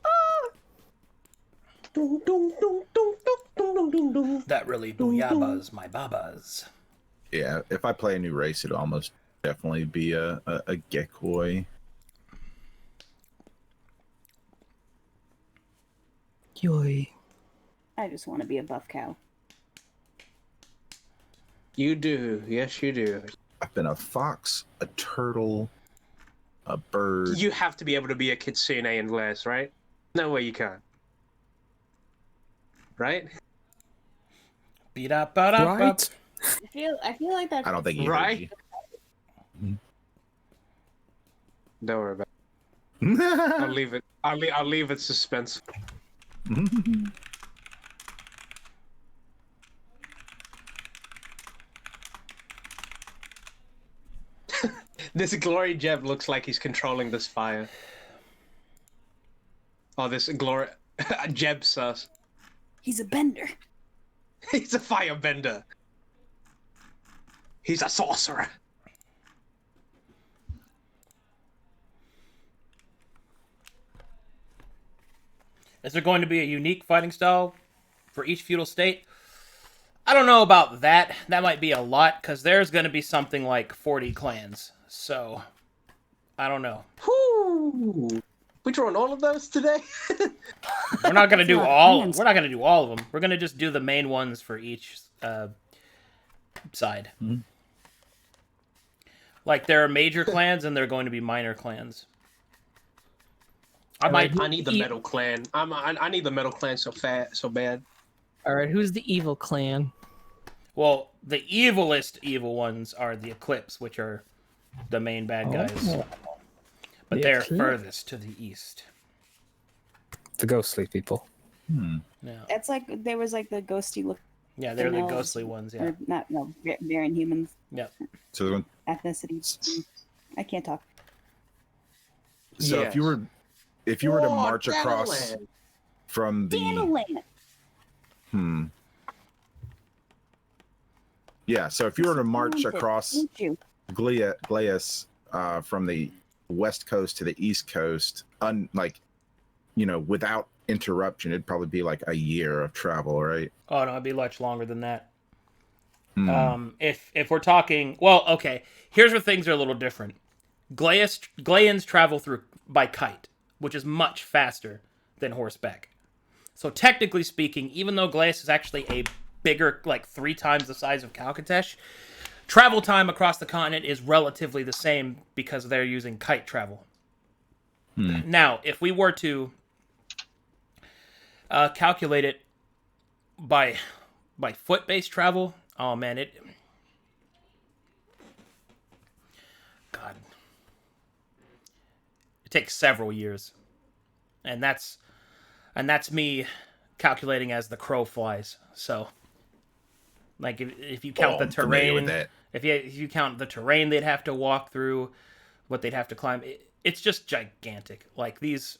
That really booyabas my babas. Yeah, if I play a new race, it'll almost definitely be a geckoi. Yoy. I just want to be a buff cow. You do, yes, you do. I've been a fox, a turtle, a bird. You have to be able to be a kitsune in Glies, right? No way you can't. Right? Beat up, right? I feel like that's I don't think he heard Right? you. Don't worry about it. I'll leave it. I'll leave it suspense. This glory Jeb looks like he's controlling this fire. Oh, this glory Jeb sus. He's a bender. He's a firebender. He's a sorcerer. Is there going to be a unique fighting style for each feudal state? I don't know about that. That might be a lot, because there's going to be something like 40 clans. So, I don't know. Whoo! We drawing all of those today? We're not going to do not all. clans. We're not going to do all of them. We're going to just do the main ones for each side. Like there are major clans and there are going to be minor clans. I need the metal clan. I need the metal clan so bad. All right, who's the evil clan? Well, the evilest evil ones are the Eclipse, which are the main bad guys. But The they're Eclipse? furthest to the east. The ghostly people. Yeah. That's like there was like the ghosty look. Yeah, they're the elves, ghostly ones, yeah. Or not varying humans. Yep. So Ethnicity. I can't talk. So if you were to march across Danaland. from the Danaland. Yeah, so if you were to march across Thank you. Glies from the west coast to the east coast, without interruption, it'd probably be like a year of travel, right? Oh no, it'd be much longer than that. Hmm. If we're talking, well, okay, here's where things are a little different. Glayans travel by kite, which is much faster than horseback. So technically speaking, even though Glies is actually a bigger, like 3 times the size of Calcatesh, travel time across the continent is relatively the same because they're using kite travel. Now, if we were to calculate it by foot-based travel, oh man, God, it takes several years, and that's me calculating as the crow flies. So, like, if you count the terrain, if you count the terrain they'd have to walk through, what they'd have to climb, it's just gigantic. Like these,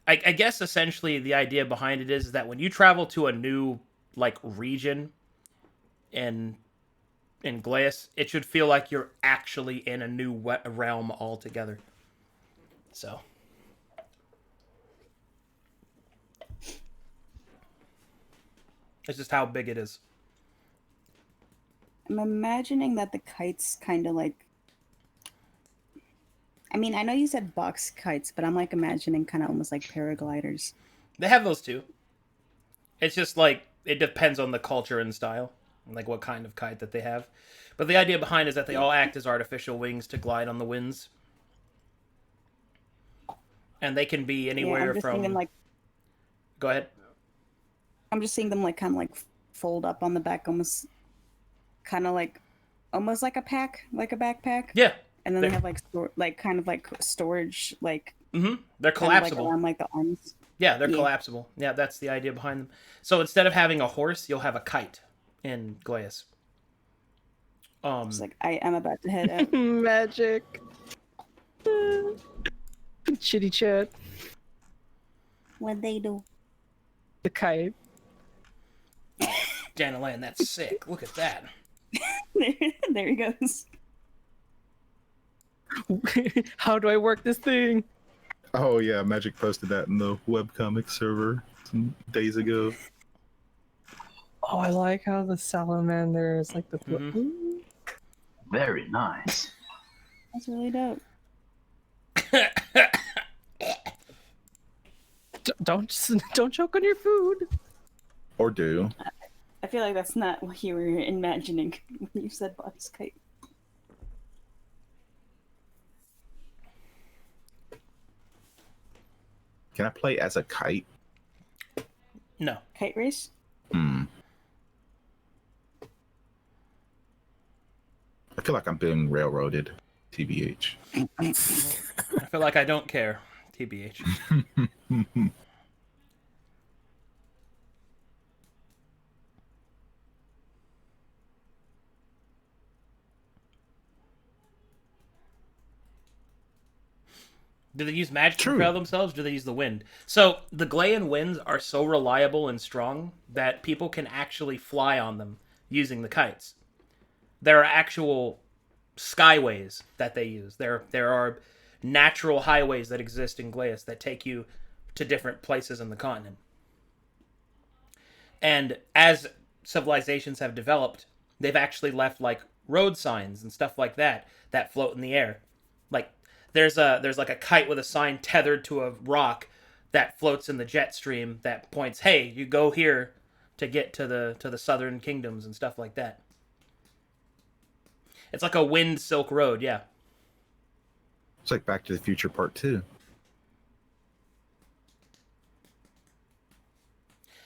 I guess essentially the idea behind it is that when you travel to a new like region in Glies, it should feel like you're actually in a new realm altogether. So. It's just how big it is. I'm imagining that the kites kind of like... I mean, I know you said box kites, but I'm like imagining kind of almost like paragliders. They have those too. It's just like, it depends on the culture and style, like what kind of kite that they have. But the idea behind is that they all act as artificial wings to glide on the winds. And they can be anywhere from... Like... Go ahead. I'm just seeing them like kind of like fold up on the back, almost kind of like almost like a pack, like a backpack. Yeah. And then they have like kind of like storage, like they're collapsible. Like around like the arms. Yeah, they're collapsible. Yeah, that's the idea behind them. So instead of having a horse, you'll have a kite in Glies. It's like I am about to head out. Magic. Shitty chat. What'd they do? The kite. Janalan, that's sick. Look at that. There he goes. How do I work this thing? Oh yeah, Magic posted that in the webcomic server some days ago. Oh, I like how the salamander is like the Very nice. That's really dope. Don't choke on your food. Or do. I feel like that's not what you were imagining when you said box kite. Can I play as a kite? No. Kite race? I feel like I'm being railroaded. TBH. I feel like I don't care. TBH. Do they use magic to propel themselves? Do they use the wind? So the Glean winds are so reliable and strong that people can actually fly on them using the kites. There are actual skyways that they use. There are natural highways that exist in Glies that take you to different places in the continent. And as civilizations have developed, they've actually left like road signs and stuff like that that float in the air. Like there's like a kite with a sign tethered to a rock that floats in the jet stream that points, hey, you go here to get to the southern kingdoms and stuff like that. It's like a wind silk road, yeah. It's like Back to the Future Part 2.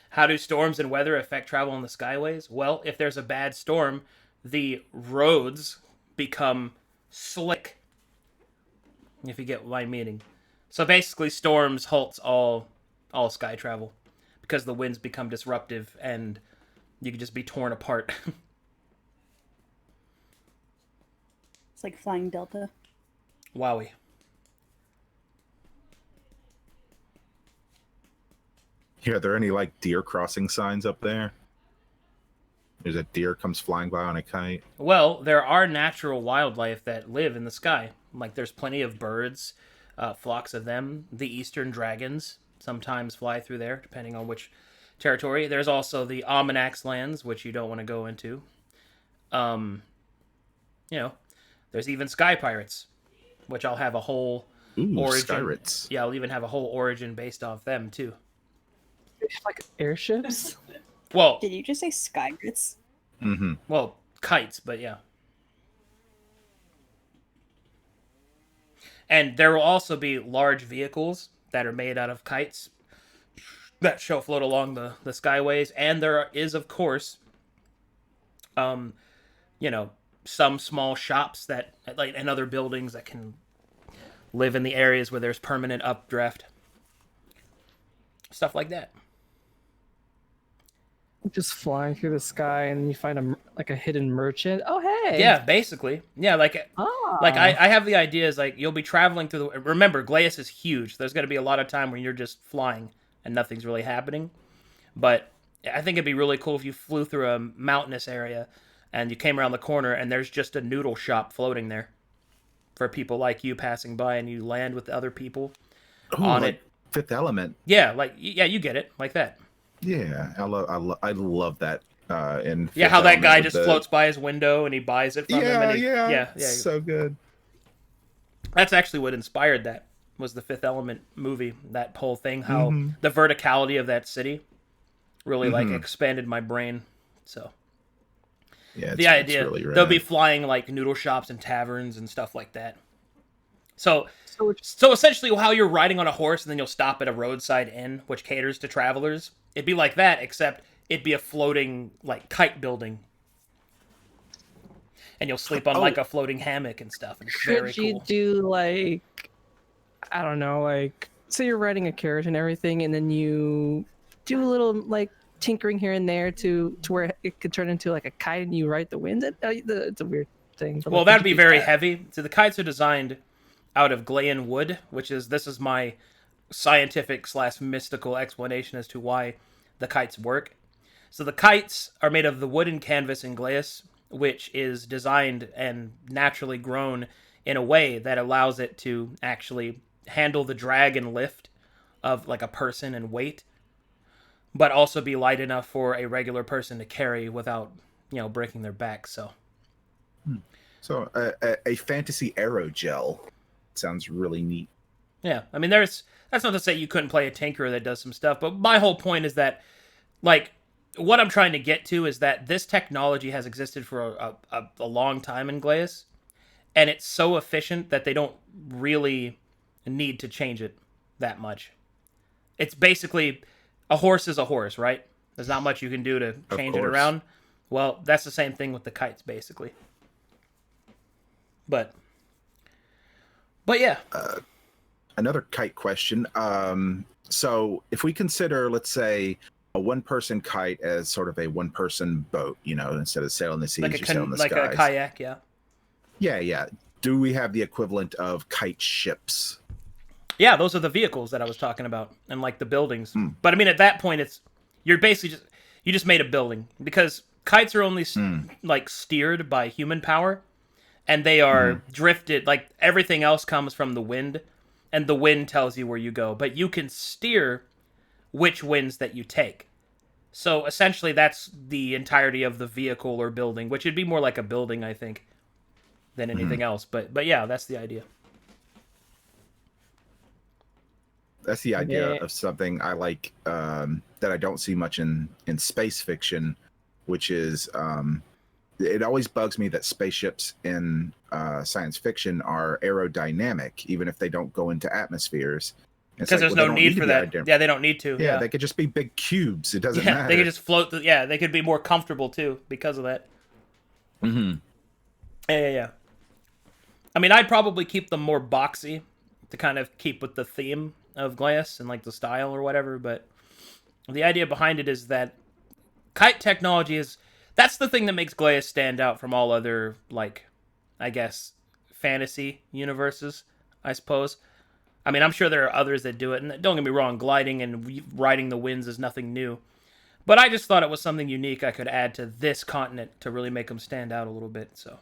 How do storms and weather affect travel on the Skyways? Well, if there's a bad storm, the roads become slick. If you get my meaning. So basically storms halts all sky travel because the winds become disruptive and you can just be torn apart. It's like flying Delta. Wowie. Yeah, are there any like deer crossing signs up there? There's a deer comes flying by on a kite. Well, there are natural wildlife that live in the sky. Like there's plenty of birds, flocks of them. The eastern dragons sometimes fly through there, depending on which territory. There's also the Almanax lands, which you don't want to go into. There's even sky pirates, which I'll have a whole origin. Skyrates. Yeah, I'll even have a whole origin based off them too. Like airships? Well, Did you just say skygrits? Mm-hmm. Well, kites, but yeah. And there will also be large vehicles that are made out of kites that shall float along the skyways. And there is, of course, you know, some small shops that, like, and other buildings that can live in the areas where there's permanent updraft. Stuff like that. Just flying through the sky and you find a hidden merchant. Oh, hey. Yeah, basically. Yeah, like I have the idea is like you'll be traveling through the. Remember, Glies is huge. There's going to be a lot of time when you're just flying and nothing's really happening. But I think it'd be really cool if you flew through a mountainous area and you came around the corner and there's just a noodle shop floating there for people like you passing by, and you land with other people on like it. Fifth Element. Yeah, you get it, like that. Yeah, I love that. In yeah, Fifth how that Element guy with just the- floats by his window and he buys it from him. And yeah, so good. That's actually what inspired that. Was the Fifth Element movie, that whole thing, how Mhm. the verticality of that city really like Mhm. expanded my brain. So Yeah, the idea really they'll rad. be flying like noodle shops and taverns and stuff like that. So essentially, how you're riding on a horse and then you'll stop at a roadside inn which caters to travelers. It'd be like that, except it'd be a floating like kite building, and you'll sleep on like a floating hammock and stuff. And it's very Could you cool. do like, I don't know, like say you're riding a carriage and everything, and then you do a little like tinkering here and there to where it could turn into like a kite and you ride the wind? It's a weird thing. But, Well, like, that'd could be you do very that? heavy. So the kites are designed out of Glayan wood, which is this is my scientific / mystical explanation as to why the kites work. So the kites are made of the wooden canvas in Glies, which is designed and naturally grown in a way that allows it to actually handle the drag and lift of like a person and weight, but also be light enough for a regular person to carry without, breaking their back. So a fantasy aerogel sounds really neat. yeah, I mean, that's not to say you couldn't play a tinkerer that does some stuff, but my whole point is that, like, what I'm trying to get to is that this technology has existed for a long time in Glies, and it's so efficient that they don't really need to change it that much. It's basically, a horse is a horse, right? There's not much you can do to change it course. around. Well, that's the same thing with the kites, basically. But yeah. Another kite question. So if we consider, let's say, a one-person kite as sort of a one-person boat, instead of sailing the seas, you're sailing the like skies. a kayak, yeah. Yeah. Do we have the equivalent of kite ships? Yeah, those are the vehicles that I was talking about, and like the buildings. But I mean, at that point, you're basically you just made a building, because kites are only like steered by human power, and they are drifted. Like everything else comes from the wind, and the wind tells you where you go, but you can steer which winds that you take. So essentially, that's the entirety of the vehicle or building, which would be more like a building, I think, than anything else. But yeah, that's the idea. That's the idea of something I like that I don't see much in space fiction, which is it always bugs me that spaceships in science fiction are aerodynamic, even if they don't go into atmospheres. Because there's no need for that. Yeah, they don't need to. Yeah, they could just be big cubes. It doesn't Yeah, matter. they could just float. They could be more comfortable too because of that. Mm-hmm. Yeah. I mean, I'd probably keep them more boxy to kind of keep with the theme of Glies and like the style or whatever. But the idea behind it is that kite technology that's the thing that makes Glies stand out from all other, like, I guess, fantasy universes, I suppose. I mean, I'm sure there are others that do it, and don't get me wrong, gliding and riding the winds is nothing new. But I just thought it was something unique I could add to this continent to really make them stand out a little bit, so.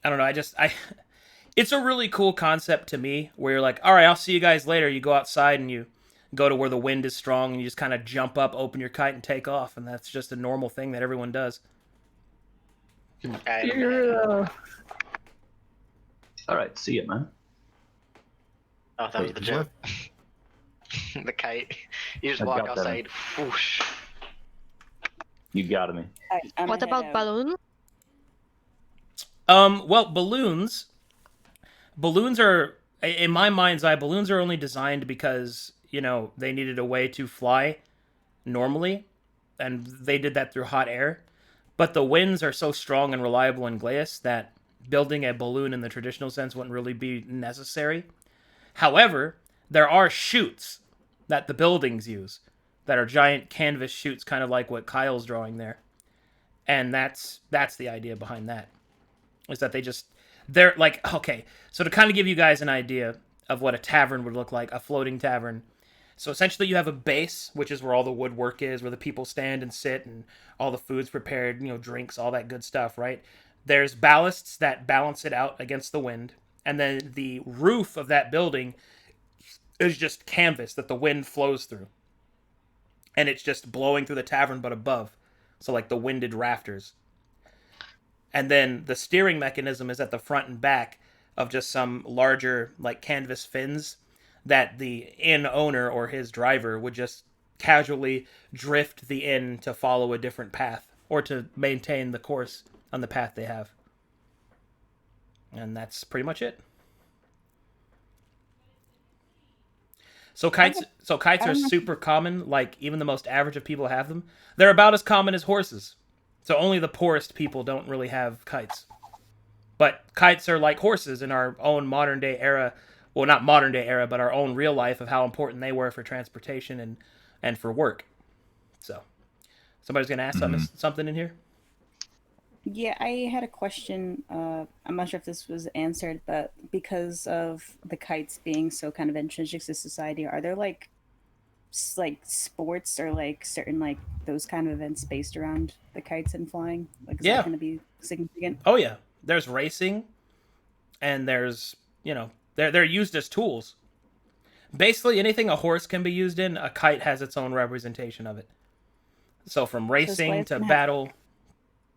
I don't know, it's a really cool concept to me, where you're like, all right, I'll see you guys later. You go outside and you go to where the wind is strong, and you just kind of jump up, open your kite, and take off, and that's just a normal thing that everyone does. All right, see you, man. Oh, that was the joke. The kite. You just I walk got that. outside. Whoosh. You got me. What about balloons? Well, balloons are, in my mind's eye, balloons are only designed because, you know, they needed a way to fly normally, and they did that through hot air. But the winds are so strong and reliable in Glies that building a balloon in the traditional sense wouldn't really be necessary. However, there are chutes that the buildings use that are giant canvas chutes, kind of like what Kyle's drawing there. And that's the idea behind that. Is that they're like, okay, so to kind of give you guys an idea of what a tavern would look like, a floating tavern. So essentially you have a base, which is where all the woodwork is, where the people stand and sit and all the food's prepared, you know, drinks, all that good stuff, right? There's ballasts that balance it out against the wind. And then the roof of that building is just canvas that the wind flows through. And it's just blowing through the tavern but above. So like the winded rafters. And then the steering mechanism is at the front and back of just some larger like canvas fins that the inn owner or his driver would just casually drift the inn to follow a different path or to maintain the course on the path they have. And that's pretty much it. So kites are super common, like even the most average of people have them. They're about as common as horses. So only the poorest people don't really have kites. But kites are like horses in our own modern day era. Well, not modern day era, but our own real life of how important they were for transportation and for work. So, somebody's going to ask something in here? Yeah, I had a question. I'm not sure if this was answered, but because of the kites being so kind of intrinsic to society, are there like sports or like certain like those kind of events based around the kites and flying? Like, is that going to be significant? Oh yeah, there's racing, and there's, you know, they're used as tools. Basically, anything a horse can be used in, a kite has its own representation of it. So from racing to battle.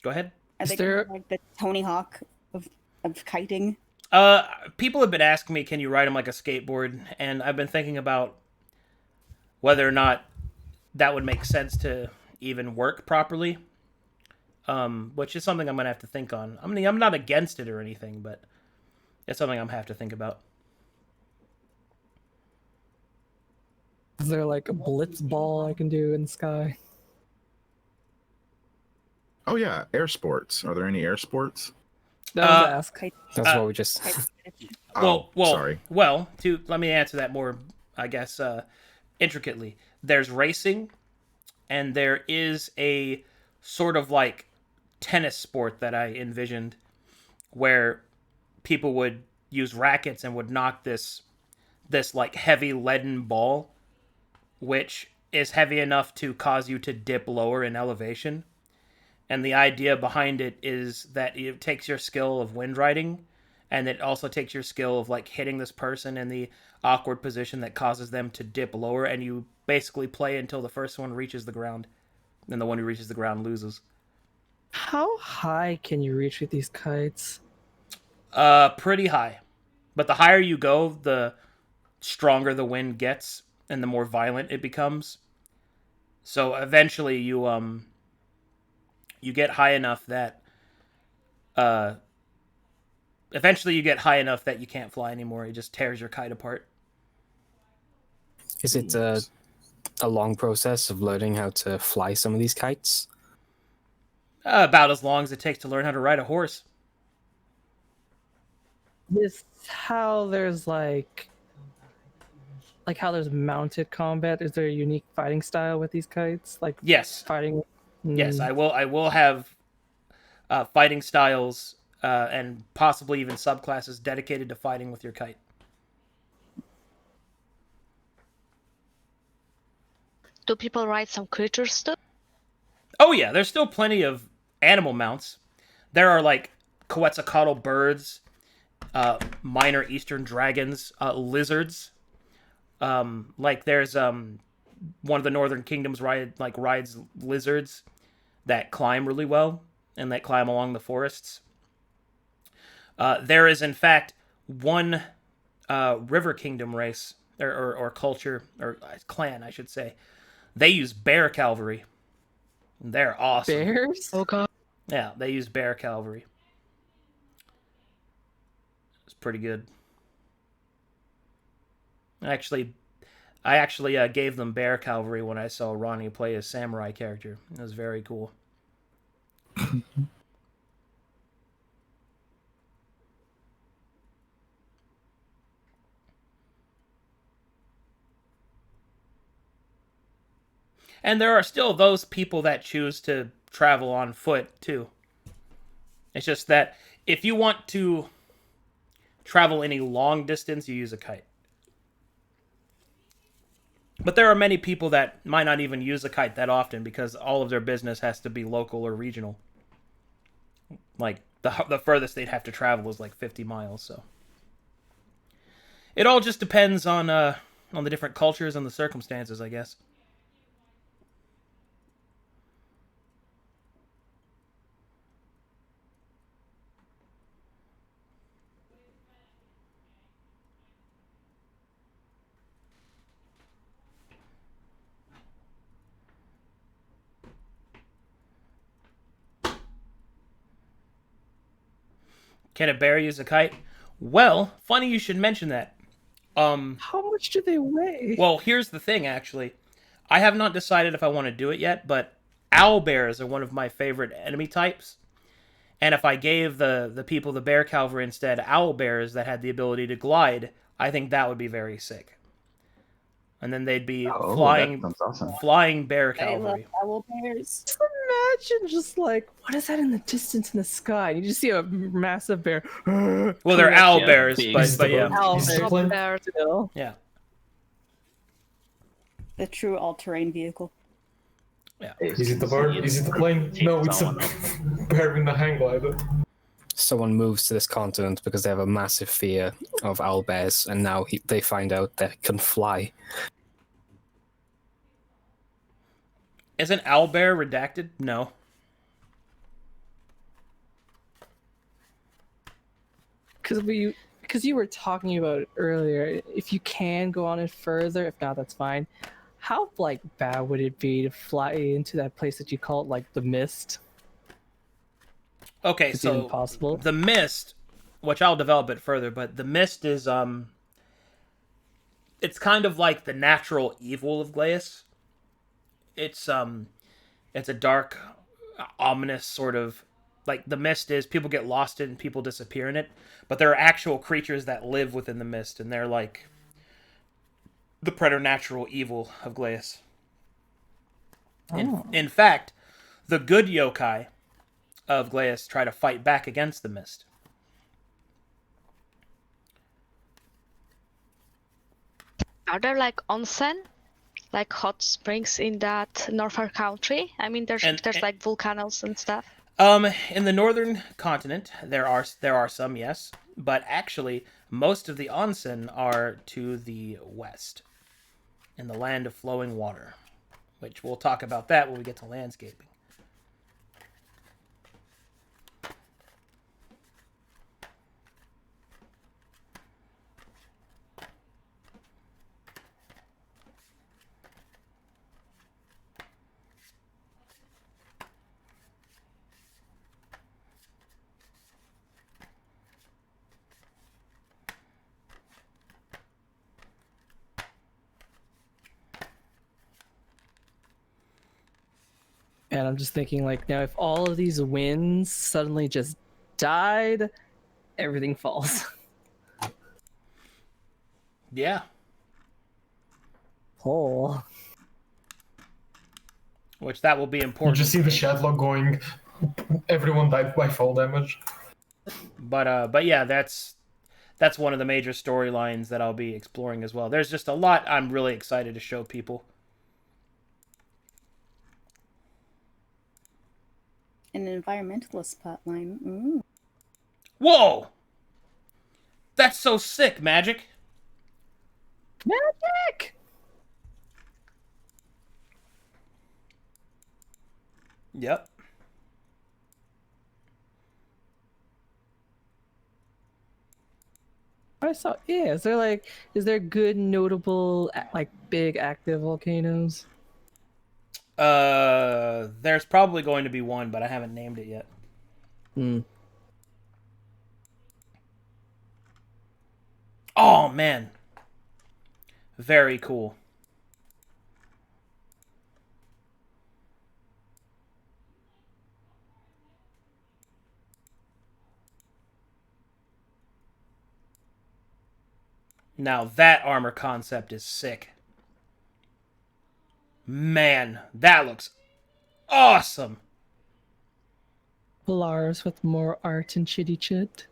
Go ahead. Are they kind of like the Tony Hawk of kiting? People have been asking me, can you ride them like a skateboard? And I've been thinking about whether or not that would make sense to even work properly. Which is something I'm gonna have to think on. I mean, I'm not against it or anything, but it's something I'm gonna have to think about. Is there like a blitz ball I can do in the sky? Oh yeah, air sports. Are there any air sports? That's what we just. Sorry. Well, let me answer that more, I guess, intricately. There's racing, and there is a sort of like tennis sport that I envisioned, where people would use rackets and would knock this like heavy leaden ball, which is heavy enough to cause you to dip lower in elevation. And the idea behind it is that it takes your skill of wind riding, and it also takes your skill of like hitting this person in the awkward position that causes them to dip lower, and you basically play until the first one reaches the ground, and the one who reaches the ground loses. How high can you reach with these kites? Pretty high. But the higher you go, the stronger the wind gets, and the more violent it becomes. So eventually you get high enough that you can't fly anymore. It just tears your kite apart. Is it a long process of learning how to fly some of these kites? About as long as it takes to learn how to ride a horse. This how there's like how there's mounted combat. Is there a unique fighting style with these kites? Like yes, fighting. Yes, I will have fighting styles and possibly even subclasses dedicated to fighting with your kite. Do people ride some creatures still? Oh yeah, there's still plenty of animal mounts. There are like Quetzalcoatl birds, minor eastern dragons, lizards. Like there's one of the northern kingdoms rides lizards that climb really well and that climb along the forests. There is in fact one river kingdom race or culture or clan, I should say, They use bear cavalry. They're awesome. Bears? Oh god. Yeah, they use bear cavalry. It's pretty good. I actually gave them bear cavalry when I saw Ronnie play a samurai character. It was very cool. And there are still those people that choose to travel on foot, too. It's just that if you want to travel any long distance, you use a kite. But there are many people that might not even use a kite that often because all of their business has to be local or regional. Like, the furthest they'd have to travel is like 50 miles, so. It all just depends on the different cultures and the circumstances, I guess. Can a bear use a kite? Well, funny you should mention that. How much do they weigh? Well, here's the thing, actually. I have not decided if I want to do it yet, but owl bears are one of my favorite enemy types. And if I gave the people the bear cavalry instead owl bears that had the ability to glide, I think that would be very sick. And then they'd be flying bear cavalry. I love owl bears. Just imagine just like, what is that in the distance in the sky? You just see a massive bear. Well, they're owl bears, but yeah. Owl bears still. Yeah. The true all-terrain vehicle. Yeah. Is it the bird? Is it the plane? No, it's a bear in the hang glider. Someone moves to this continent because they have a massive fear of owl bears, and now they find out they can fly. Isn't owl bear redacted? No. Because you were talking about it earlier, if you can go on it further, if not, that's fine. How like bad would it be to fly into that place that you call it like the mist? Okay, so impossible. The mist, which I'll develop it further, but the mist is it's kind of like the natural evil of Glies. It's a dark, ominous sort of, like the mist is people get lost in it and people disappear in it, but there are actual creatures that live within the mist, and they're like the preternatural evil of Glies. In fact, the good yokai of Glies try to fight back against the mist. Are there like onsen, like hot springs in that northern country? I mean, there's like volcanoes and stuff. In the northern continent, there are some, yes, but actually most of the onsen are to the west, in the land of flowing water, which we'll talk about that when we get to landscaping. And I'm just thinking, like, now if all of these winds suddenly just died, everything falls. Yeah. Oh. Which that will be You important. just see the Shadlock going, everyone died by fall damage. But yeah, that's one of the major storylines that I'll be exploring as well. There's just a lot I'm really excited to show people. An environmentalist plotline. Ooh. Whoa! That's so sick, Magic! Magic! Yep. I saw. Yeah, is there good notable like big active volcanoes? There's probably going to be one, but I haven't named it yet. Hmm. Oh, man. Very cool. Now that armor concept is sick. Man, that looks awesome. Polaris with more art and chitty chit.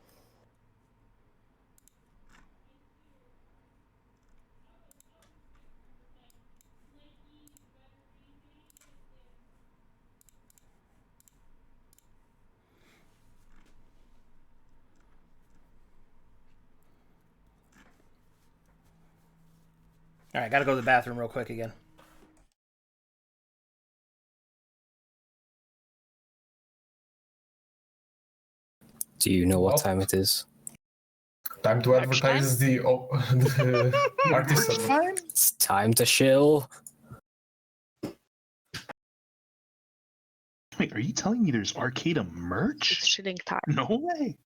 Alright, gotta go to the bathroom real quick again. Do you know what time it is? Time to advertise the artist server. It's time to chill. Wait, are you telling me there's Arcadum merch? It's chilling time. No way.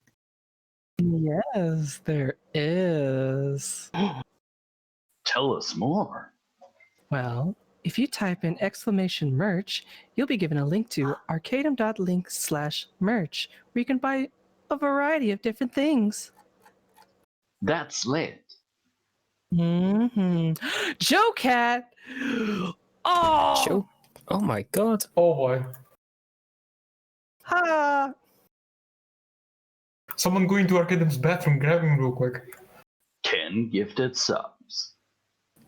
Yes, there is. Tell us more. Well, if you type in !merch, you'll be given a link to arcadum.link/merch, where you can buy a variety of different things. That's lit. Mm-hmm. Joe Cat! Oh! Joe? Oh my god. Oh boy. Ha! Someone go into Arcadum's bathroom, grab him real quick. 10 gifted subs.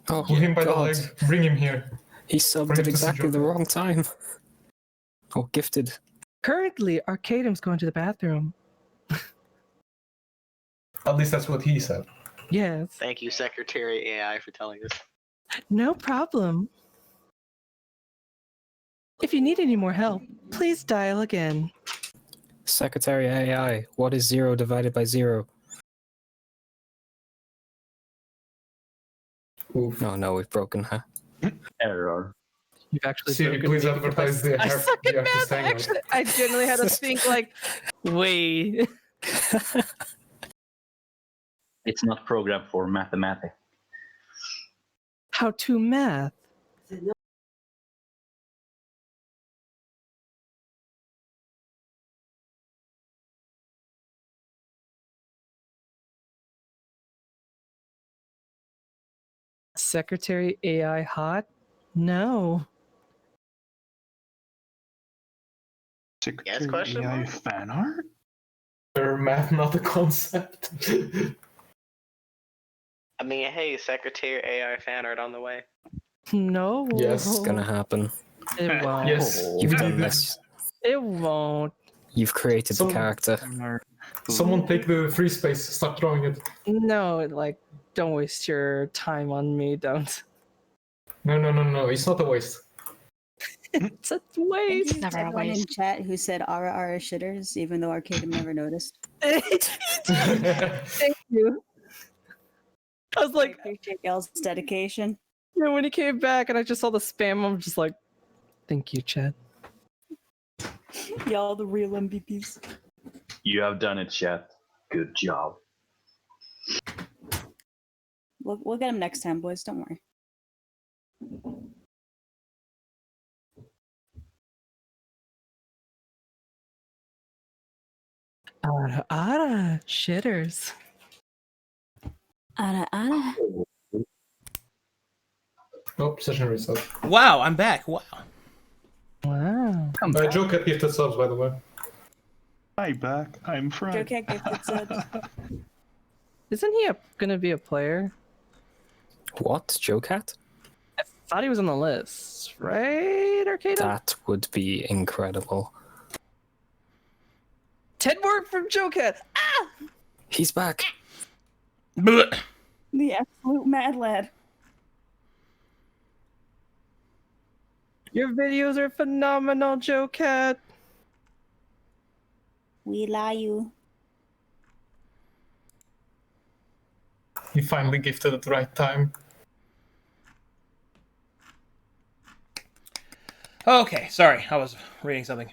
Oh, Pull him by the god. leg, bring him here. He subbed Bring at him to see exactly Joe the Cat. wrong time. Oh, gifted. Currently, Arcadum's going to the bathroom. At least that's what he said. Yes. Thank you, Secretary AI, for telling us. No problem. If you need any more help, please dial again. Secretary AI, what is 0 divided by 0? Oof. Oh no, we've broken her. Error. You've actually Siri, broken please me advertise because the I suck at artist math. hangout. Actually, I genuinely had to think like, wait. It's not programmed for mathematics. How to math? Secretary AI hot? No. Yes, question AI mark? fan art? Or math, not a concept. I mean, hey, Secretary AI fan art on the way. No. Yes. It's gonna happen. It won't. Yes. You've done this. It won't. You've created the character. Someone take the free space. Stop throwing it. No, like, don't waste your time on me. Don't. No. It's not a waste. It's a waste. Never everyone in chat who said "ara ara shitters," even though Arcadum never noticed. Thank you. I was like, I appreciate y'all's dedication. yeah, when he came back and I just saw the spam, I'm just like, thank you, Chad. Y'all the real MVPs. You have done it, Chet. Good job. We'll get him next time, boys. Don't worry. Ara shitters. Ara ara. Oh, session reset. Wow, I'm back. Wow. Wow. Joe Cat gifted subs, by the way. Hi, back. I'm Fred. Joe Cat gifted subs. Isn't he gonna be a player? What? Joe Cat? I thought he was on the list, right, Arcadum? That would be incredible. Ted Ward from Joe Cat. Ah! He's back. Blech. The absolute mad lad. Your videos are phenomenal, Joe Cat. We lie you. He finally gifted at the right time. Okay, sorry, I was reading something.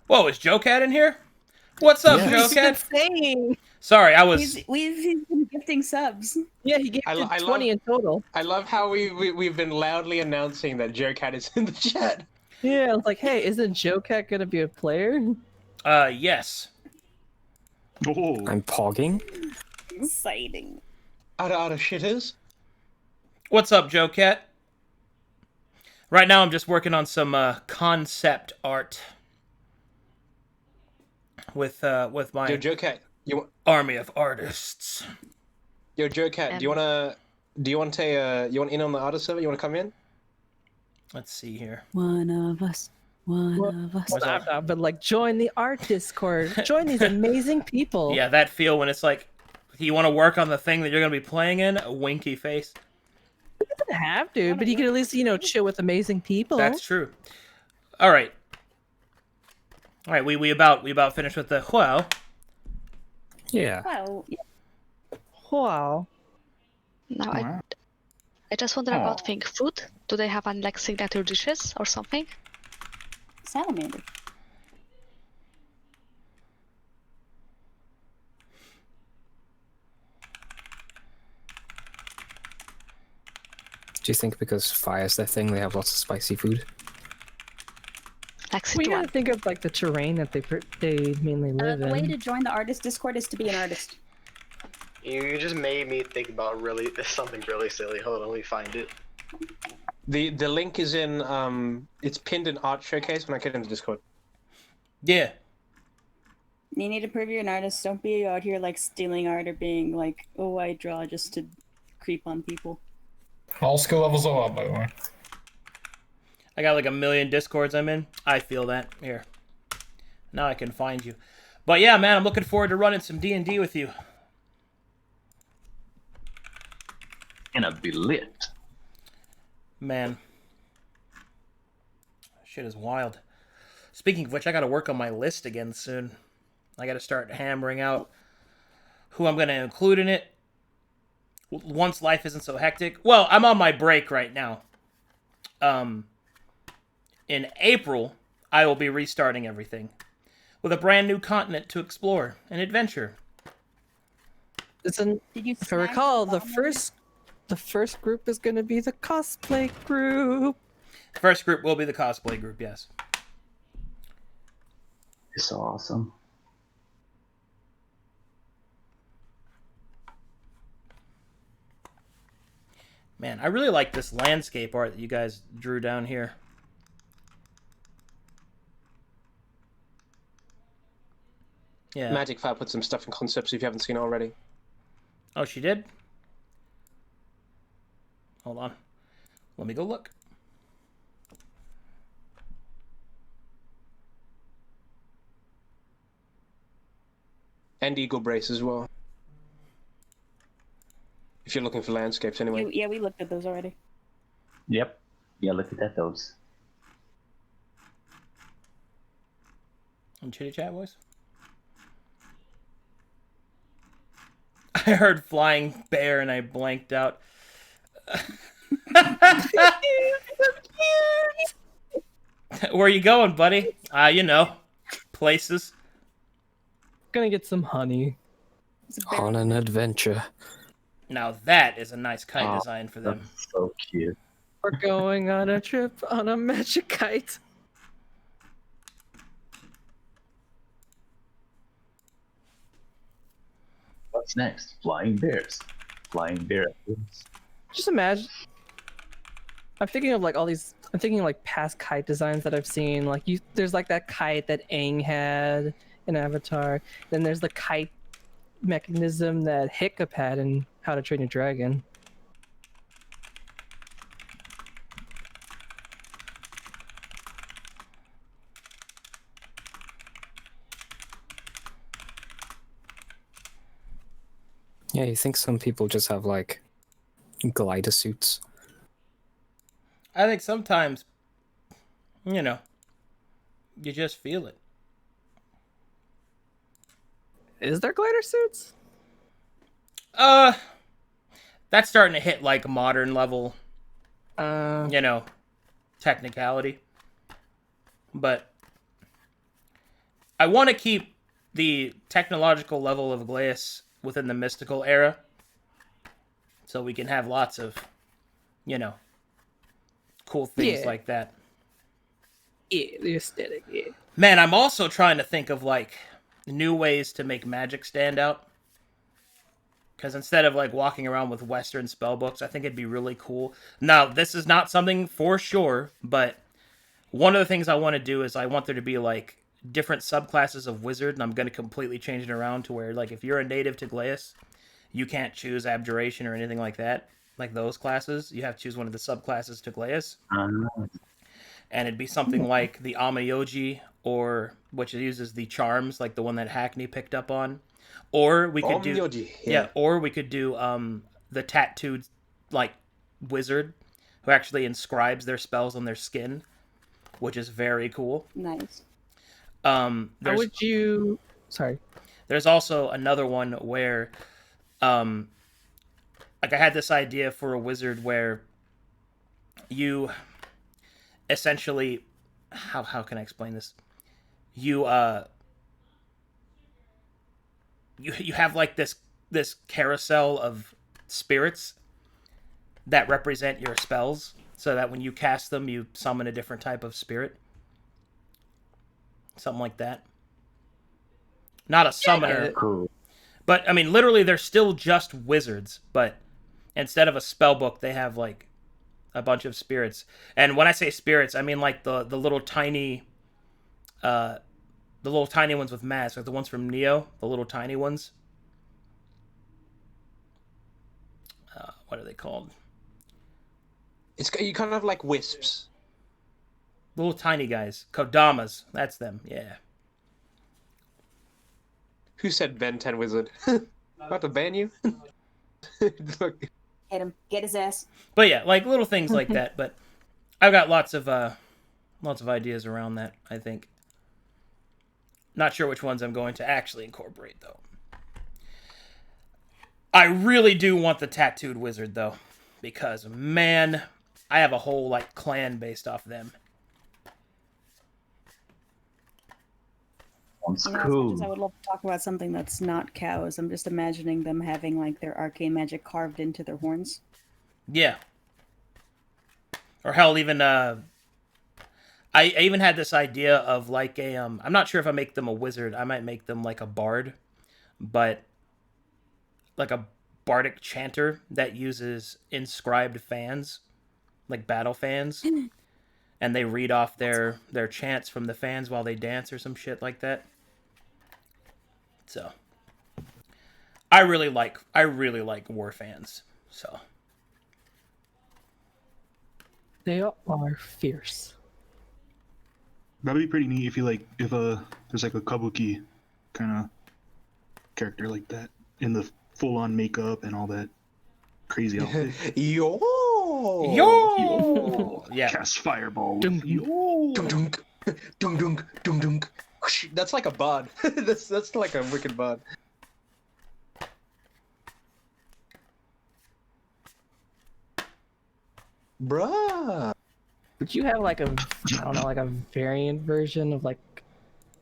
Whoa, is Joe Cat in here? What's up, Joe Cat? Saying. Sorry, I was. He's been gifting subs. Yeah, he gave 20 in total. I love how we've been loudly announcing that Joe Cat is in the chat. Yeah, I was like, hey, isn't Joe Cat gonna be a player? Yes. Oh. I'm pogging. Exciting. Out of shitters. What's up, Joe Cat? Right now, I'm just working on some concept art with my Yo, Joe Cat, army of artists. Yo, Joe Cat, do you want in on the artist server? You wanna come in? Let's see here. One of us. But like, join the art Discord. Join these amazing people. Yeah, that feel when it's like, you want to work on the thing that you're going to be playing in? A winky face. You doesn't have to, but you can at least, chill with amazing people. That's true. All right. All right, we about finished with the wow. Yeah. Wow. Now I just wonder about food. Do they have any like signature dishes or something? Salamander. Do you think because fire's their thing, they have lots of spicy food? Like we gotta think of like the terrain that they mainly live The in. way to join the artist Discord is to be an artist. You just made me think about something really silly. Hold on, let me find it. The link is in it's pinned in Art Showcase when I get into Discord. Yeah. You need to prove you're an artist. Don't be out here like stealing art or being like, oh, I draw just to creep on people. All skill levels are up, by the way. I got like 1 million Discords I'm in. I feel that. Here. Now I can find you. But yeah, man, I'm looking forward to running some D&D with you. Gonna be lit. Man. Shit is wild. Speaking of which, I gotta work on my list again soon. I gotta start hammering out who I'm gonna include in it once life isn't so hectic. Well, I'm on my break right now. In April, I will be restarting everything with a brand new continent to explore and adventure. If I recall, the first group is going to be the cosplay group. The first group will be the cosplay group, yes. It's awesome. Man, I really like this landscape art that you guys drew down here. Yeah. Magic Fire put some stuff in concepts if you haven't seen it already. Oh, she did? Hold on. Let me go look. And Eagle Brace as well. If you're looking for landscapes anyway. Yeah, we looked at those already. Yep. Yeah, look at those. On Chitty Chat, boys? I heard flying bear and I blanked out. Where you going, buddy? Places. Gonna get some honey. On an adventure. Now that is a nice kite design for them. That's so cute. We're going on a trip on a magic kite. What's next? Flying bears. Flying bear. Just imagine. I'm thinking of like all these. I'm thinking like past kite designs that I've seen. Like there's like that kite that Aang had in Avatar. Then there's the kite mechanism that Hiccup had in How to Train Your Dragon. Yeah, you think some people just have like glider suits? I think sometimes, you just feel it. Is there glider suits? That's starting to hit like modern level, technicality. but I want to keep the technological level of Glies within the mystical era, so we can have lots of, cool things like that. Yeah, the aesthetic, yeah. Man, I'm also trying to think of, new ways to make magic stand out. Because instead of, walking around with Western spellbooks, I think it'd be really cool. Now, this is not something for sure, but one of the things I want to do is I want there to be, different subclasses of wizard, and I'm going to completely change it around to where, if you're a native to Glies, you can't choose abjuration or anything like that. Like those classes, you have to choose one of the subclasses to Glies. And it'd be something like the Amayoji, or which uses the charms, like the one that Hackney picked up on. Or we could do or we could do the tattooed wizard who actually inscribes their spells on their skin, which is very cool. Nice. How would you? Sorry. There's also another one where, I had this idea for a wizard where you essentially, how can I explain this? You you have this carousel of spirits that represent your spells, so that when you cast them, you summon a different type of spirit. Something like that. Not a summoner. Cool. But, I mean, literally, they're still just wizards, but instead of a spell book, they have, a bunch of spirits. And when I say spirits, I mean, the little tiny... the little tiny ones with masks, like the ones from Neo, the little tiny ones. What are they called? You kind of like wisps. Little tiny guys. Kodamas. That's them, yeah. Who said Ben 10 Wizard? About to ban you? Hit him. Get his ass. But yeah, little things like that. But I've got lots of ideas around that, I think. Not sure which ones I'm going to actually incorporate, though. I really do want the tattooed wizard, though. Because, man, I have a whole, clan based off them. That's As much as I would love to talk about something that's not cows, I'm just imagining them having, their arcane magic carved into their horns. Yeah. Or hell, even, I even had this idea of I'm not sure if I make them a wizard. I might make them a bard, but a bardic chanter that uses inscribed fans, battle fans, and they read off their chants from the fans while they dance or some shit like that. So I really like war fans. So they are fierce. That'd be pretty neat if you if there's a kabuki kind of character like that in the full-on makeup and all that crazy outfit. Yo! Yeah. Cast fireball. Yo! Dunk dunk dunk dunk dunk dunk. That's like a bod. that's like a wicked bod. Bruh. Would you have I don't know, a variant version of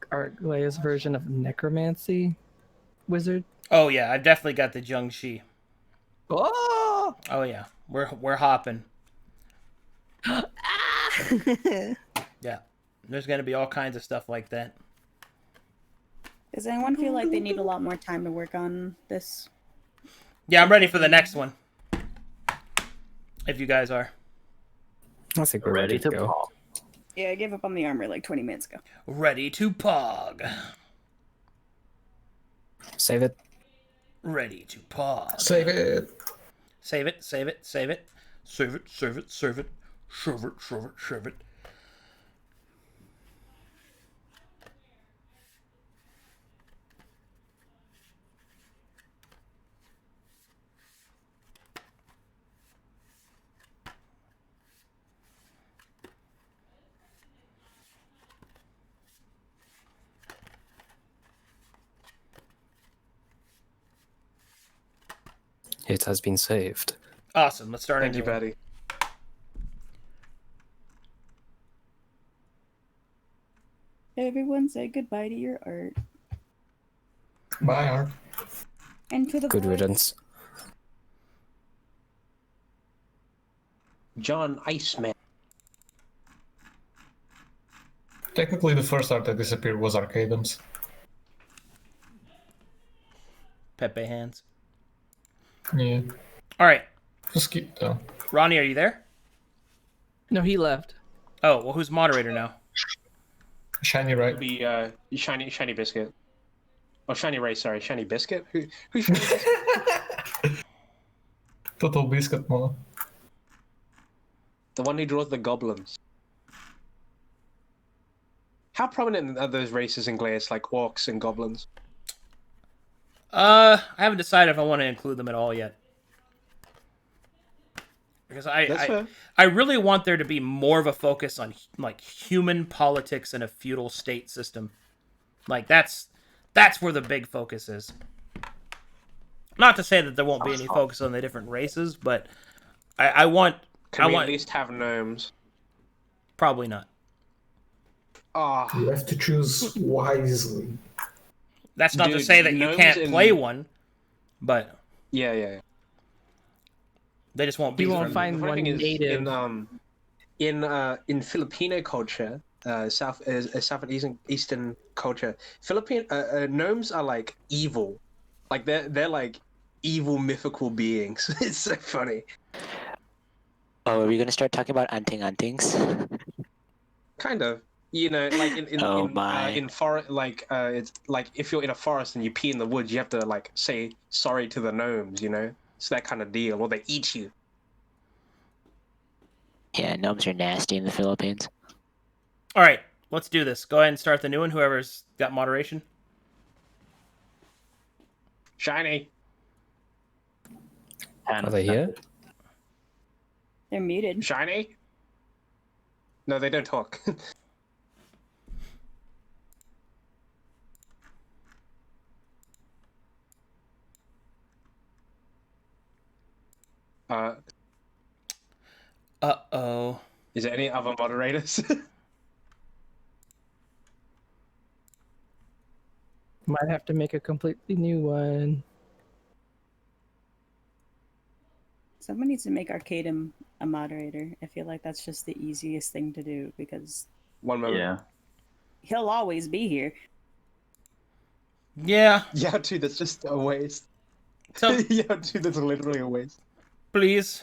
Arcadum's version of necromancy wizard? Oh yeah, I've definitely got the Jiangshi. Oh! Oh yeah, we're hopping. Yeah, there's gonna be all kinds of stuff like that. Does anyone feel like they need a lot more time to work on this? Yeah, I'm ready for the next one. If you guys are. I think we're ready to go. Pog. Yeah, I gave up on the armor 20 minutes ago. Ready to pog. Save it. Ready to pog. Save it. Save it, save it, save it. Save it, save it, save it. Shove it, shove it, shove it. It has been saved. Awesome. Let's start. Thank you, Patty. Everyone say goodbye to your art. Bye, Art. And to the Good void. riddance. John Iceman. Technically, the first art that disappeared was Arcadum's. Pepe hands. Yeah. All right. Just keep down. Ronnie, are you there? No, he left. Oh, well, who's moderator now? Shiny, right? Be shiny biscuit. Oh, shiny Ray. Sorry, shiny biscuit. Who's shiny biscuit? Total biscuit, man. The one who draws the goblins. How prominent are those races in Glies, like orcs and goblins? I haven't decided if I want to include them at all yet. Because I really want there to be more of a focus on like human politics in a feudal state system. Like that's where the big focus is. Not to say that there won't be any focus on the different races, but I want. Can we at least have gnomes? Probably not. Ah, You have to choose wisely. That's not to Dude, say that you gnomes can't in- play one, but yeah. they just won't be. You won't from- find The funny one thing is, native. in Filipino culture, South and Eastern culture, Philippine gnomes are like evil, like they're like evil mythical beings. It's so funny. Oh, are we gonna start talking about antings? Kind of. You know, like my. in forest, like it's like if you're in a forest and you pee in the woods, you have to like say sorry to the gnomes. You know, it's that kind of deal. Or they eat you. Yeah, gnomes are nasty in the Philippines. All right, let's do this. Go ahead and start the new one. Whoever's got moderation. Shiny. Are they here? They're muted. Shiny. No, they don't talk. Uh-oh. Is there any other moderators? Might have to make a completely new one. Someone needs to make Arcadum a moderator. I feel like that's just the easiest thing to do because One moment. Yeah. he'll always be here. Yeah. Yeah, dude, that's just a waste. So, yeah, dude, that's literally a waste. please,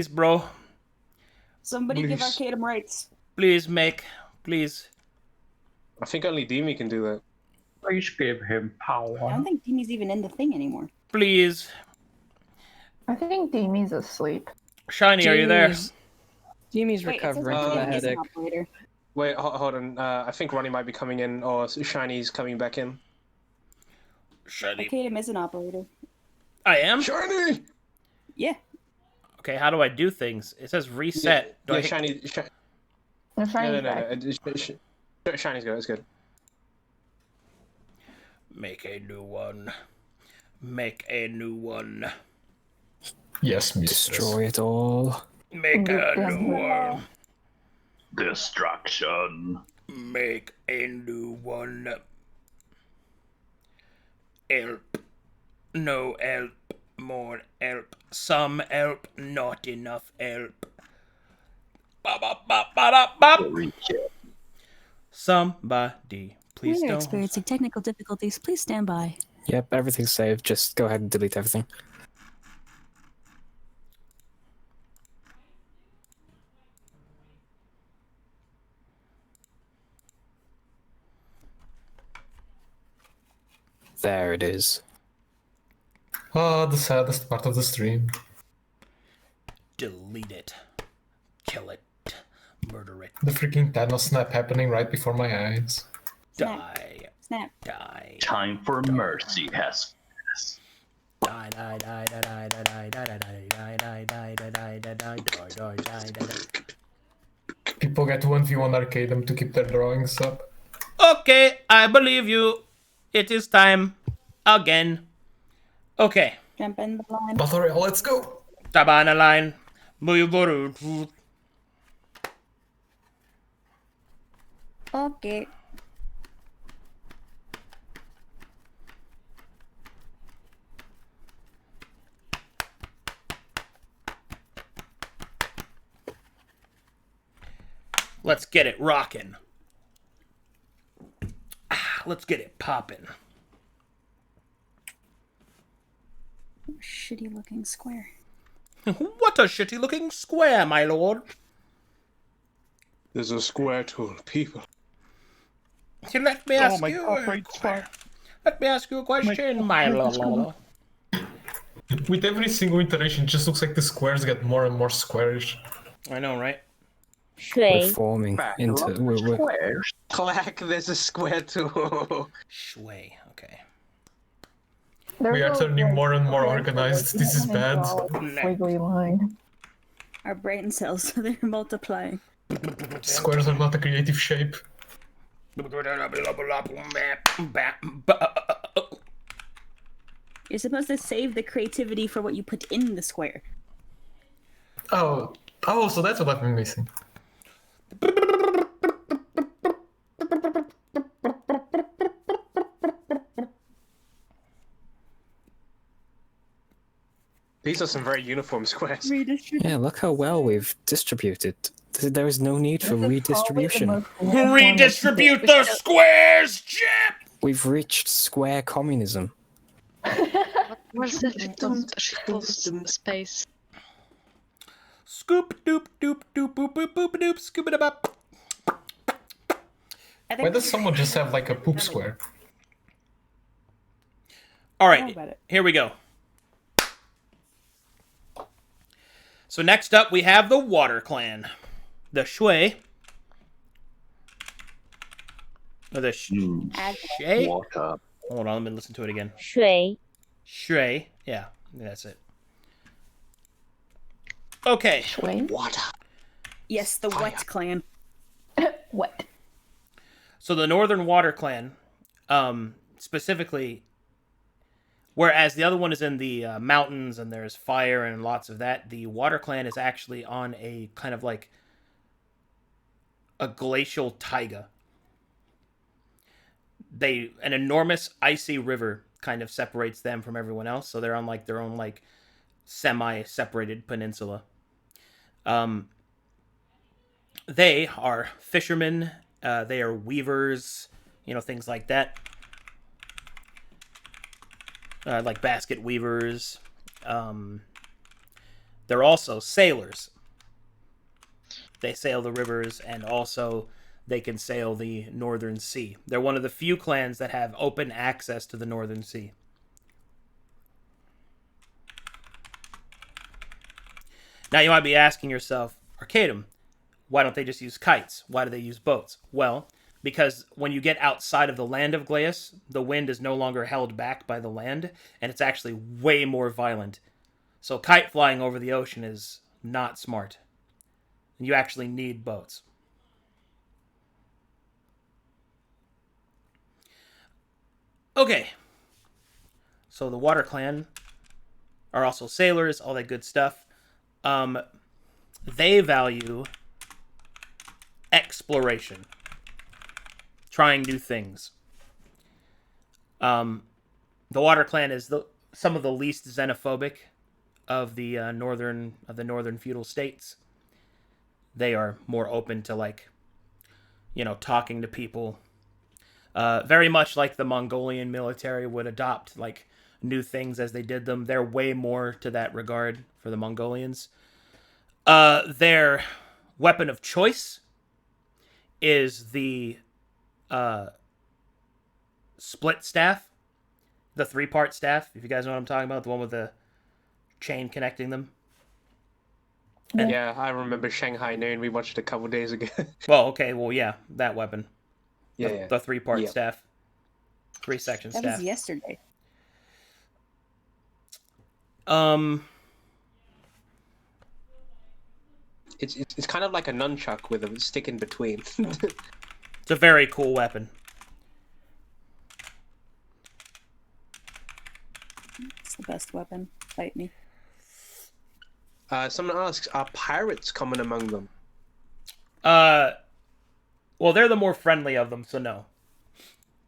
bro. Somebody give Please. Arcadum rights. Please. I think only Demi can do that. Please give him I don't power. think Demi's even in the thing anymore. Please. I think Demi's asleep. Shiny, are you there? Jimmy's Wait, it says recovering from that Arcadum is an headache. operator. Wait, hold on. I think Ronnie might be coming in, or Shiny's coming back in. Shiny. Arcadum is an operator. I am? Shiny! Yeah. Okay, how do I do things? It says reset. Do I Yeah, hit- Shiny. No, No, Shiny's no. back. Shiny's good. It's good. Make a new one. Make a new one. Yes, mistress. Destroy it all. Make a new one. Destruction. Make a new one. Help. No help. More help. Some help. Not enough help. Ba-ba-ba-ba-da-bop. Somebody, please We are don't. experiencing technical difficulties. Please stand by. Yep, everything's saved. Just go ahead and delete everything. There it is. Ah, the saddest part of the stream. Delete it. Kill it. Murder it. The freaking Thanos snap happening right before my eyes. Die. Snap. Die. Time for mercy has Die, die, die, die, die, die, die, die, die, die, die, die, die, die, die, die, die, die, die, die. People get 1v1 Arcadum to keep their drawings up. Okay, I believe you. It is time again. Okay. Jump in the line. Battle Royale, let's go! Tabana line. Okay. Let's get it rockin'. Let's get it poppin'. Shitty looking square. What a shitty looking square, my lord. There's a square to people. Let me ask Let me ask you a question, my lord. With every single iteration, it just looks like the squares get more and more squarish. I know, right? We're forming into. Squares. Clack, there's a square too. Shway, okay. We are turning more and more organized. This is bad. Wiggly line. Our brain cells, they're multiplying. Squares are not a creative shape. You're supposed to save the creativity for what you put in the square. Oh, so that's what I've been missing. These are some very uniform squares. Yeah, look how well we've distributed. There is no need for redistribution. Redistribute the squares, Chip! We've reached square communism. Where's the little space? Scoop doop doop doop boop boop boop doop scoop it up. Why does someone just have like a poop square? All right, here we go. So next up, we have the Water Clan. The Shui. Or the Shui? Water. Hold on, let me listen to it again. Shui. Shui. Yeah, that's it. Okay. Water. Yes, the Wet Clan. Wet. So the Northern Water Clan, specifically, whereas the other one is in the mountains and there's fire and lots of that, the Water Clan is actually on a kind of like a glacial taiga. An enormous icy river kind of separates them from everyone else, so they're on like their own like semi-separated peninsula. They are fishermen, they are weavers, things like that. Like basket weavers. They're also sailors. They sail the rivers, and also they can sail the Northern Sea. They're one of the few clans that have open access to the Northern Sea. Now you might be asking yourself, Arcadum, why don't they just use kites? Why do they use boats? Well, because when you get outside of the land of Glies, the wind is no longer held back by the land, and it's actually way more violent. So kite flying over the ocean is not smart. You actually need boats. Okay. So the Water Clan are also sailors, all that good stuff. They value exploration. Trying new things. The Water Clan is some of the least xenophobic of the northern feudal states. They are more open to talking to people. Very much like the Mongolian military would adopt new things as they did them. They're way more to that regard for the Mongolians. Their weapon of choice is the split staff, the 3-part staff. If you guys know what I'm talking about, the one with the chain connecting them. And yeah, I remember Shanghai Noon. We watched it a couple days ago. Well, okay, yeah, that weapon. Yeah, the 3-part staff, 3-section staff. That was yesterday. It's kind of like a nunchuck with a stick in between. It's a very cool weapon. It's the best weapon. Fight me. Someone asks, are pirates common among them? Well, they're the more friendly of them, so no.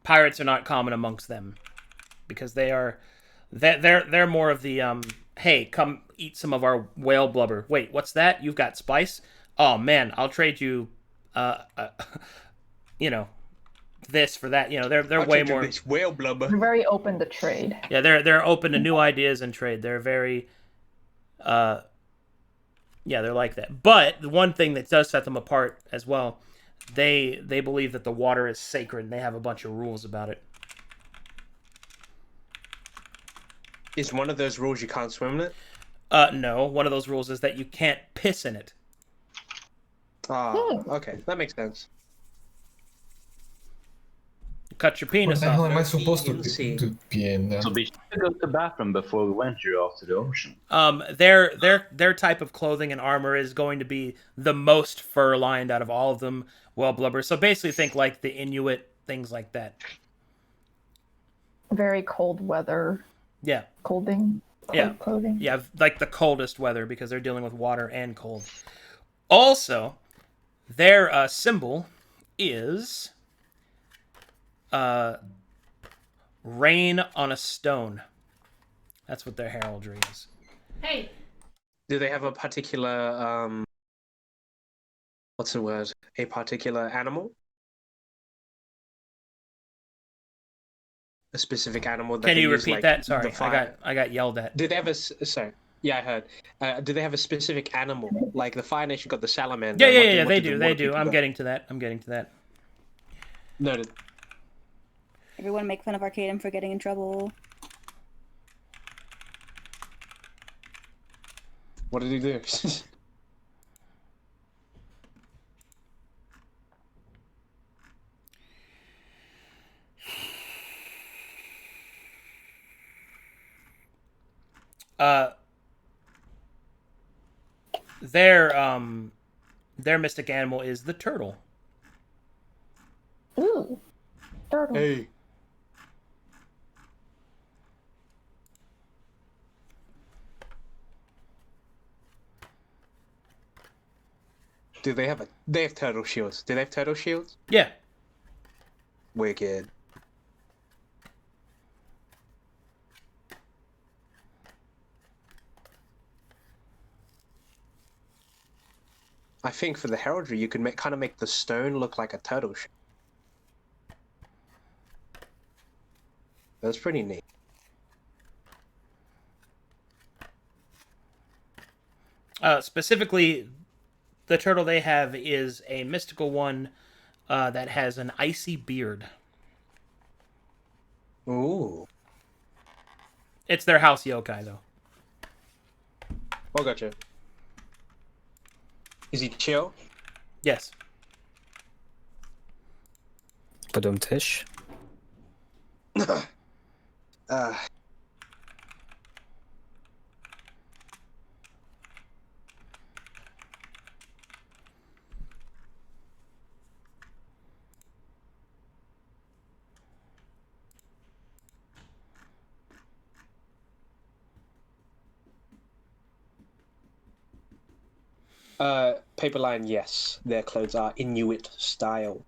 Pirates are not common amongst them because they're more of the hey, come eat some of our whale blubber. Wait, what's that? You've got spice? Oh man, I'll trade you you know, this for that. You know, they're way more this whale blubber. They're very open to trade. Yeah, they're open to new ideas and trade. They're very yeah, they're like that. But the one thing that does set them apart as well, they believe that the water is sacred and they have a bunch of rules about it. Is one of those rules you can't swim in it? No. One of those rules is that you can't piss in it. Ah, okay. That makes sense. Cut your penis What the hell off. am I supposed to be in then? So we should go to the bathroom before we venture off to the ocean. Their type of clothing and armor is going to be the most fur-lined out of all of them. Well, blubber. So basically think like the Inuit, things like that. Very cold weather. Yeah. Clothing. Yeah, like the coldest weather because they're dealing with water and cold. Also, their symbol is rain on a stone. That's what their heraldry is. Hey. Do they have a particular what's the word? A particular animal? A specific animal that Can they you use, repeat like, that? Sorry, the fire? I got yelled at. Do they have a sorry? Yeah, I heard. Do they have a specific animal? Like the Fire Nation got the salamander. Yeah. They do. I'm getting to that. Noted. Everyone make fun of Arcadum for getting in trouble. What did he do? Their mystic animal is the turtle. Ooh, turtle. Hey. Do they have they have turtle shields? Do they have turtle shields? Yeah. Wicked. I think for the heraldry, you could kind of make the stone look like a turtle shell. That's pretty neat. Specifically, the turtle they have is a mystical one that has an icy beard. Ooh. It's their house yokai, though. Oh, gotcha. Is he chill? Yes. Badum-tish. Paperline, yes. Their clothes are Inuit style.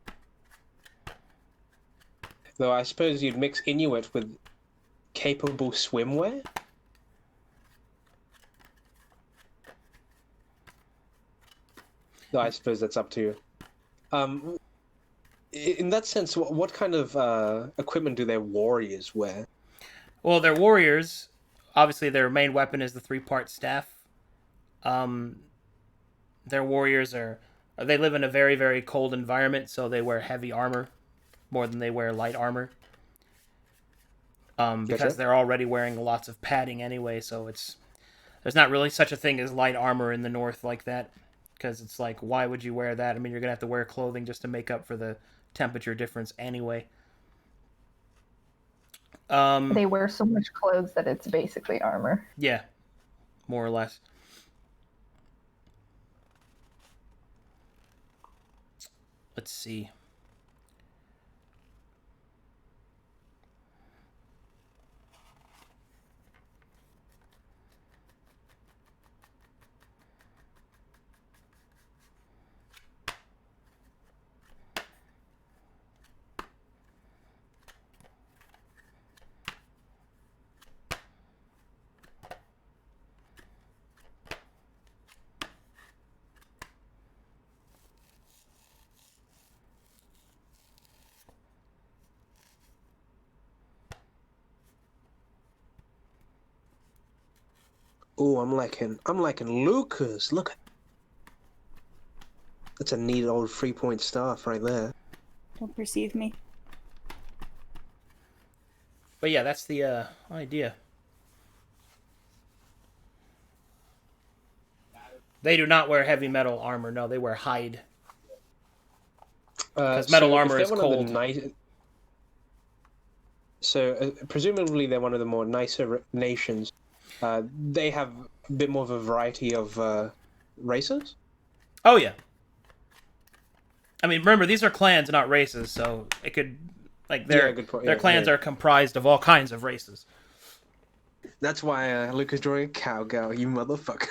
Though I suppose you'd mix Inuit with capable swimwear? No, I suppose that's up to you. In that sense, what kind of equipment do their warriors wear? Well, their warriors, obviously their main weapon is the 3-part staff. Their warriors they live in a very, very cold environment, so they wear heavy armor more than they wear light armor. Because they're already wearing lots of padding anyway, so there's not really such a thing as light armor in the north like that. Because it's like, why would you wear that? I mean, you're going to have to wear clothing just to make up for the temperature difference anyway. They wear so much clothes that it's basically armor. Yeah, more or less. Let's see. Ooh, I'm liking Lucas. Look, that's a neat old 3-point staff right there. Don't perceive me. But yeah, that's the idea. They do not wear heavy metal armor. No, they wear hide. Because metal armor is cold. Presumably they're one of the more nicer nations. They have a bit more of a variety of races? Oh, yeah. I mean, remember, these are clans, not races, so it could... Like, their clans are comprised of all kinds of races. That's why Luke is drawing a cowgirl, you motherfucker.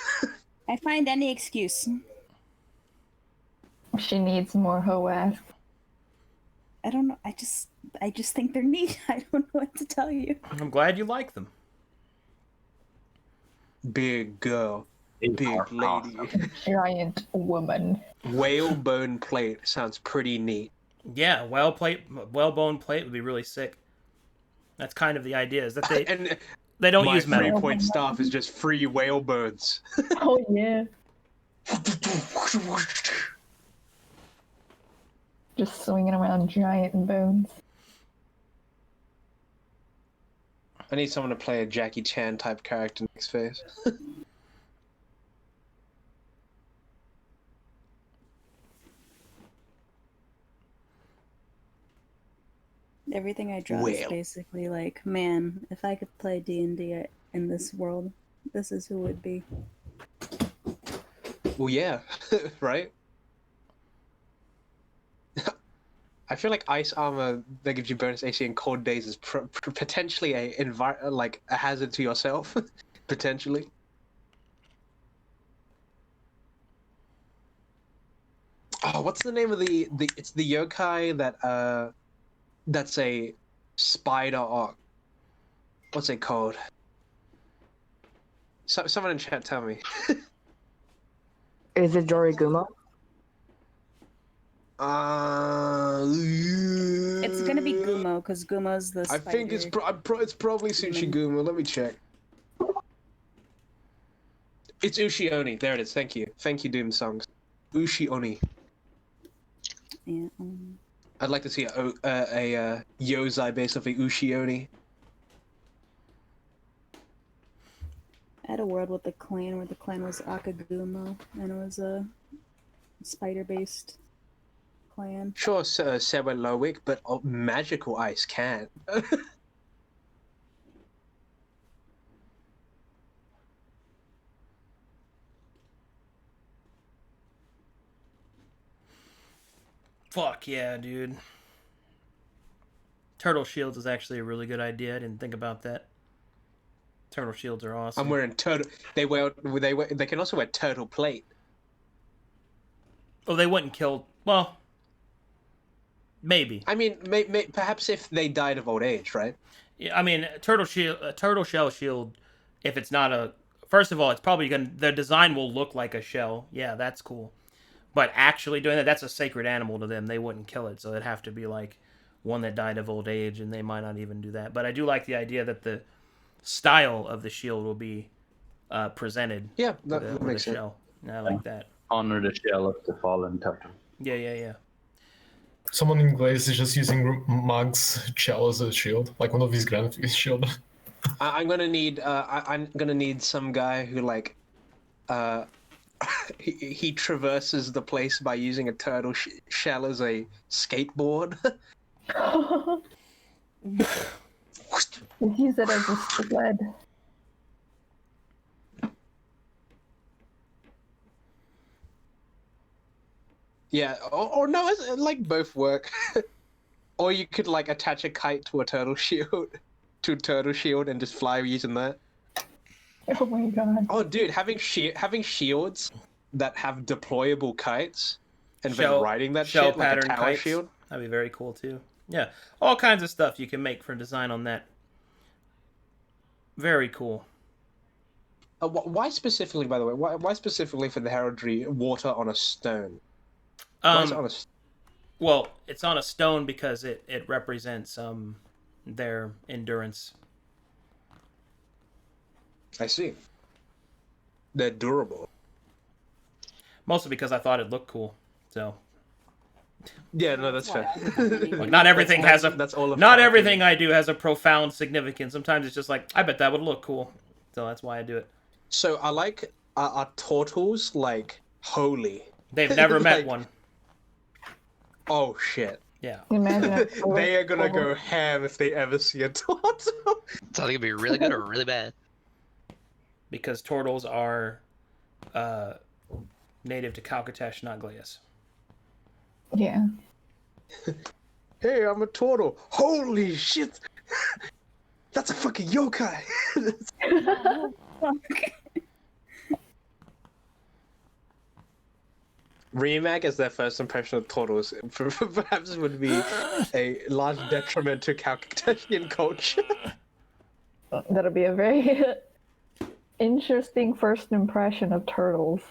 I find any excuse. She needs more hoe ass. I don't know. I just think they're neat. I don't know what to tell you. I'm glad you like them. Big girl. Big lady. Giant woman. Whalebone plate sounds pretty neat. Yeah, whalebone plate would be really sick. That's kind of the idea, is that they don't use metal. My 3-point staff is just 3 whalebones. Oh, yeah. Just swinging around giant bones. I need someone to play a Jackie Chan type character next phase. Everything I draw is basically like, man, if I could play D&D in this world, this is who it would be. Well, yeah, right? I feel like ice armor that gives you bonus AC in cold days is potentially a hazard to yourself, potentially. Oh, what's the name of it's the yokai that that's a spider orc. What's it called? Someone in chat tell me. Is it Dorigumo? It's gonna be Gumo, because Gumo's the spider. I think it's probably Tsuchigumo. Let me check. It's Ushioni. There it is. Thank you. Thank you, Doom Songs. Ushioni. Yeah. I'd like to see a Yozai based off a Ushioni. I had a world with a clan where the clan was Akagumo, and it was a spider-based clan. Sure, Sewa Lowick, but magical ice can. Fuck yeah, dude. Turtle shields is actually a really good idea. I didn't think about that. Turtle shields are awesome. I'm wearing turtle. They can also wear turtle plate. Oh, they wouldn't kill. Well, maybe. I mean, perhaps if they died of old age, right? Yeah, I mean, turtle shell shield. If it's not a, first of all, it's probably the design will look like a shell. Yeah, that's cool. But actually doing that's a sacred animal to them. They wouldn't kill it, so it'd have to be like one that died of old age, and they might not even do that. But I do like the idea that the style of the shield will be presented. Yeah, that makes sense. Shell. I like that. Honor the shell of the fallen turtle. Yeah. Someone in Glies is just using Mug's shell as a shield, like one of his grandfather's shield. I'm gonna need some guy who like he traverses the place by using a turtle shell as a skateboard. Use it as a sled. Yeah, or no, like both work. Or you could like attach a kite to a turtle shield, and just fly using that. Oh my god. Oh, dude, having shields that have deployable kites and then riding that shit like a tower kites. shield. That'd be very cool too. Yeah, all kinds of stuff you can make for design on that. Very cool. Why specifically, by the way? Why specifically for the heraldry water on a stone? Why is it on a well, it's on a stone because it represents their endurance. I see. they're durable. Mostly because I thought it looked cool. So. Yeah, no, that's fair. Like, not everything has a. That's all. Not everything I do has a profound significance. Sometimes it's just like, I bet that would look cool. So that's why I do it. So I like are turtles like holy? They've never met Like- one. Oh shit. Yeah. Imagine They are gonna go ham if they ever see a turtle. It's either gonna be really good or really bad. Because turtles are native to Calcatesh, not Glies. Yeah. Hey, I'm a turtle. Holy shit! That's a fucking yokai. Remag as their first impression of turtles perhaps would be a large detriment to Calcutetian culture. That'll be a very interesting first impression of turtles.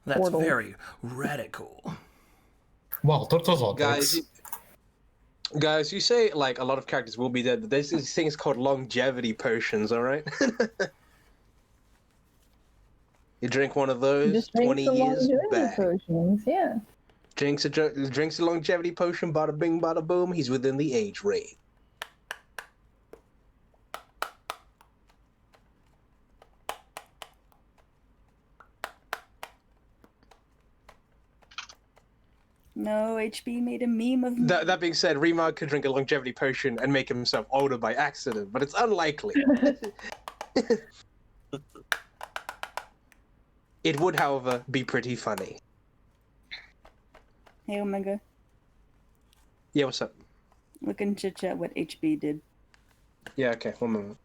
That's Turtles. very radical. Wow, turtles are Guys, guys, you say like a lot of characters will be dead, but there's these things called longevity potions, alright? You drink one of those, Just drink 20 some years longevity back. potions, yeah. Drinks a longevity potion, bada bing, bada boom, he's within the age range. No, HB made a meme of me. That being said, Remag could drink a longevity potion and make himself older by accident, but it's unlikely. It would, however, be pretty funny. Hey, Omega. Yeah, what's up? Look in chit chat what HB did. Yeah, okay, one moment.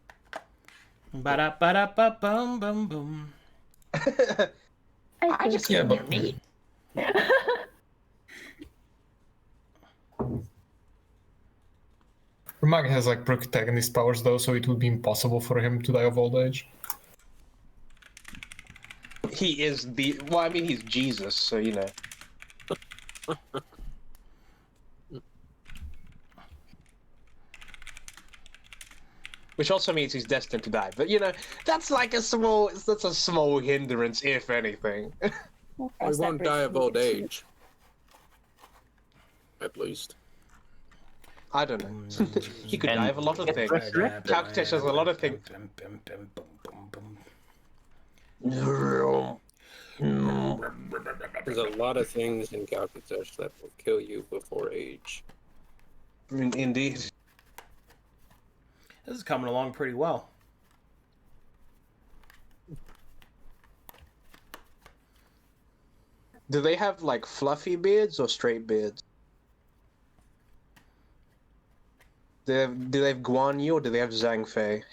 Ba-da-ba-da-ba-bum, bum, bum. I just yeah, but meat. Remag has like protagonist powers though, so it would be impossible for him to die of old age. He is the... Well, I mean, he's Jesus, so, you know. Which also means he's destined to die. But, you know, that's like a small... That's a small hindrance, if anything. We'll I cross that won't bridge die when of we old get to it. age. At least. I don't know. He could die of a lot of things. Calcutech has a lot of things. There's a lot of things in Calcutech that will kill you before age. Indeed. This is coming along pretty well. Do they have, like, fluffy beards or straight beards? Do they have Guan Yu or do they have Zhang Fei?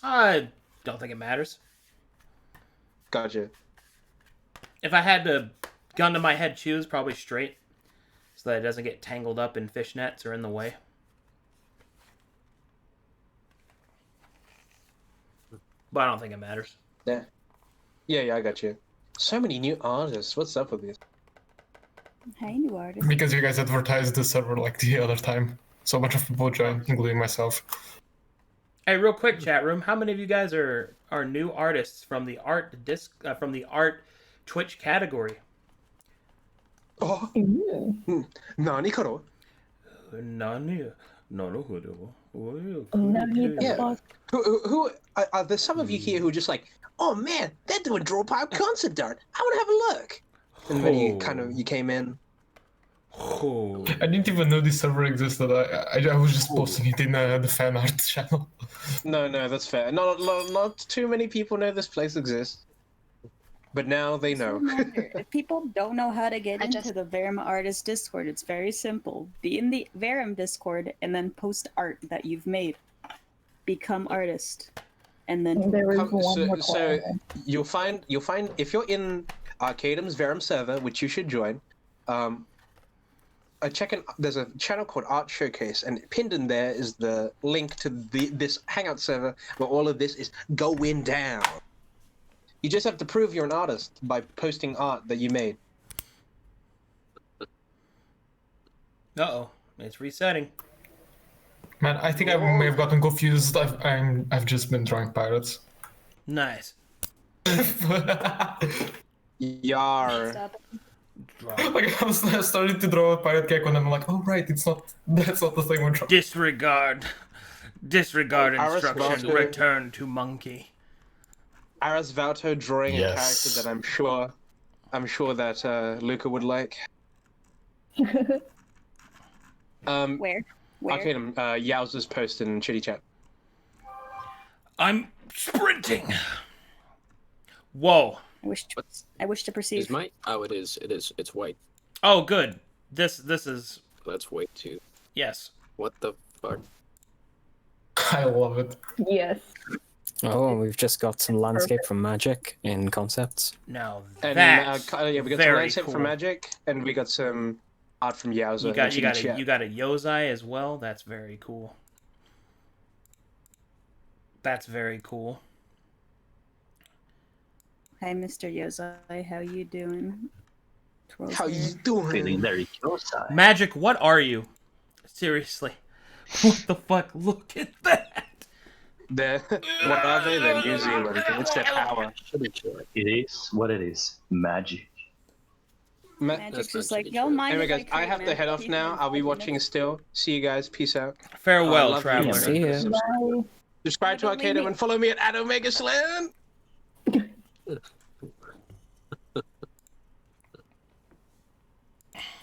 I don't think it matters. Gotcha. If I had to gun to my head choose, probably straight. So that it doesn't get tangled up in fishnets or in the way. But I don't think it matters. Yeah. Yeah, I got you. So many new artists. What's up with this? Hey, new artist. Because you guys advertised the server like the other time. So much of people joined, including myself. Hey, real quick, chat room. How many of you guys are new artists from the art Twitch category? Oh. Nani karo? Nani? Yeah. Who are there some of you here who are just like, oh man, they're doing draw pipe concert art. I want to have a look. And then you came in. I didn't even know this server existed. I was just posting it in the fan art channel. No, that's fair. Not too many people know this place exists. But now they know. If people don't know how to get into the Verum Artist Discord, it's very simple. Be in the Verum Discord and then post art that you've made. Become artist. And then so you'll find if you're in Arcadum's Verum server, which you should join, there's a channel called Art Showcase, and pinned in there is the link to this Hangout server where all of this is going down. You just have to prove you're an artist by posting art that you made. Uh-oh. It's resetting. Man, I think I may have gotten confused. I've just been drawing pirates. Nice. Yar. Stop it. Like I started to draw a pirate gecko, and I'm like, oh right, it's not. That's not the thing we're drawing. Disregard instruction. Valto. Return to monkey. Aras Valto drawing a Yes. character that I'm sure that Luca would like. Where? Arcadum, Yowza's post in Chitty Chat. I'm sprinting. Whoa. I wish to perceive. Is my? Oh, it is. It is. It's white. Oh, good. This is. That's white too. Yes. What the fuck? I love it. Yes. Oh, and we've just got some landscape from Magic in concepts. Now And that's yeah, we got some very landscape cool. from Magic, and we got some art from Yowza. You got in Chitty Chat. you got a Yozai as well. That's very cool. That's very cool. Hi, Mr. Yozai. How you doing? Twirl's How you here. doing? Feeling very close. Magic, what are you? Seriously. What the fuck? Look at that. What are they? They're New Zealand. It's their power. It is what it is. Magic. Magic's just like, yo, mind Anyway, if guys, I have to head off now. I'll be watching still. See you guys. Peace out. Farewell, love traveler. you. See ya. Subscribe to Arcadum and follow me at Omega Slam.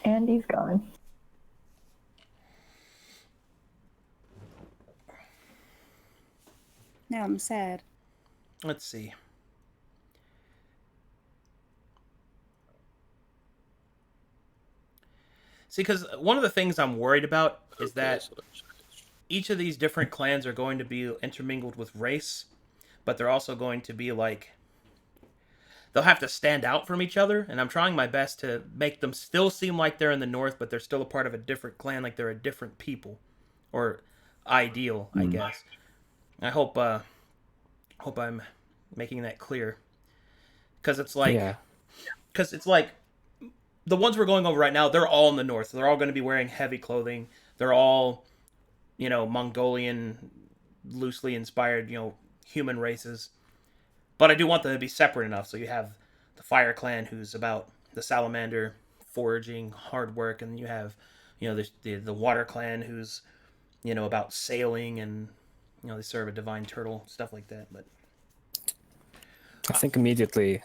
Andy's gone. Now I'm sad. Let's see. See, because one of the things I'm worried about is that each of these different clans are going to be intermingled with race, but they're also going to be like, they'll have to stand out from each other, and I'm trying my best to make them still seem like they're in the north, but they're still a part of a different clan, like they're a different people, or ideal, I guess. I hope I'm making that clear, because it's like, the ones we're going over right now, they're all in the north. They're all going to be wearing heavy clothing. They're all, Mongolian, loosely inspired, human races. But I do want them to be separate enough. So you have the Fire Clan, who's about the salamander, foraging, hard work, and you have, the Water Clan, who's, about sailing and, they serve a divine turtle, stuff like that. But I think immediately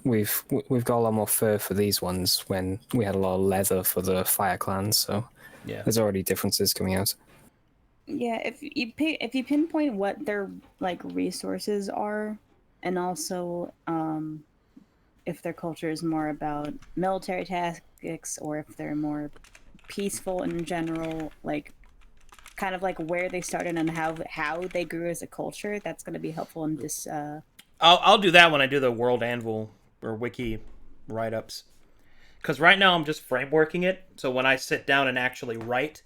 we've got a lot more fur for these ones when we had a lot of leather for the Fire Clans. So yeah, there's already differences coming out. Yeah, if you pinpoint what their resources are, and also if their culture is more about military tactics or if they're more peaceful in general, kind of where they started and how they grew as a culture, that's going to be helpful in this. I'll do that when I do the World Anvil or Wiki write-ups, because right now I'm just frameworking it. So when I sit down and actually write,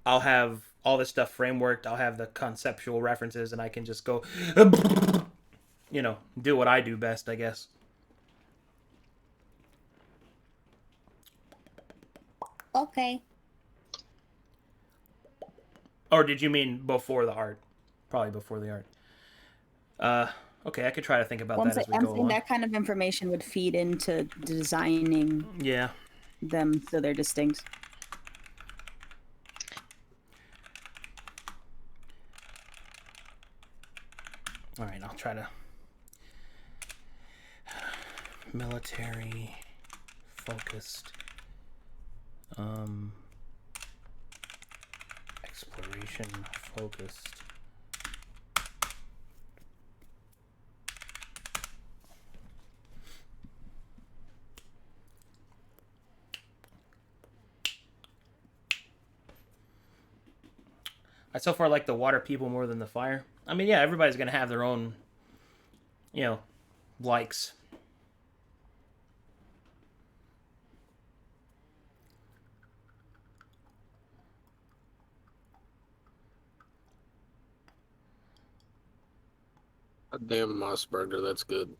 I'll have all this stuff frameworked. I'll have the conceptual references, and I can just go, do what I do best, I guess. Okay. Or did you mean before the art? Probably before the art. Okay, I could try to think about that as we I'm go saying along. that kind of information would feed into designing them so they're distinct. All right, I'll try to military focused exploration focused. I so far like the water people more than the fire. I mean, yeah, everybody's gonna have their own, likes. A damn Mossberger, that's good.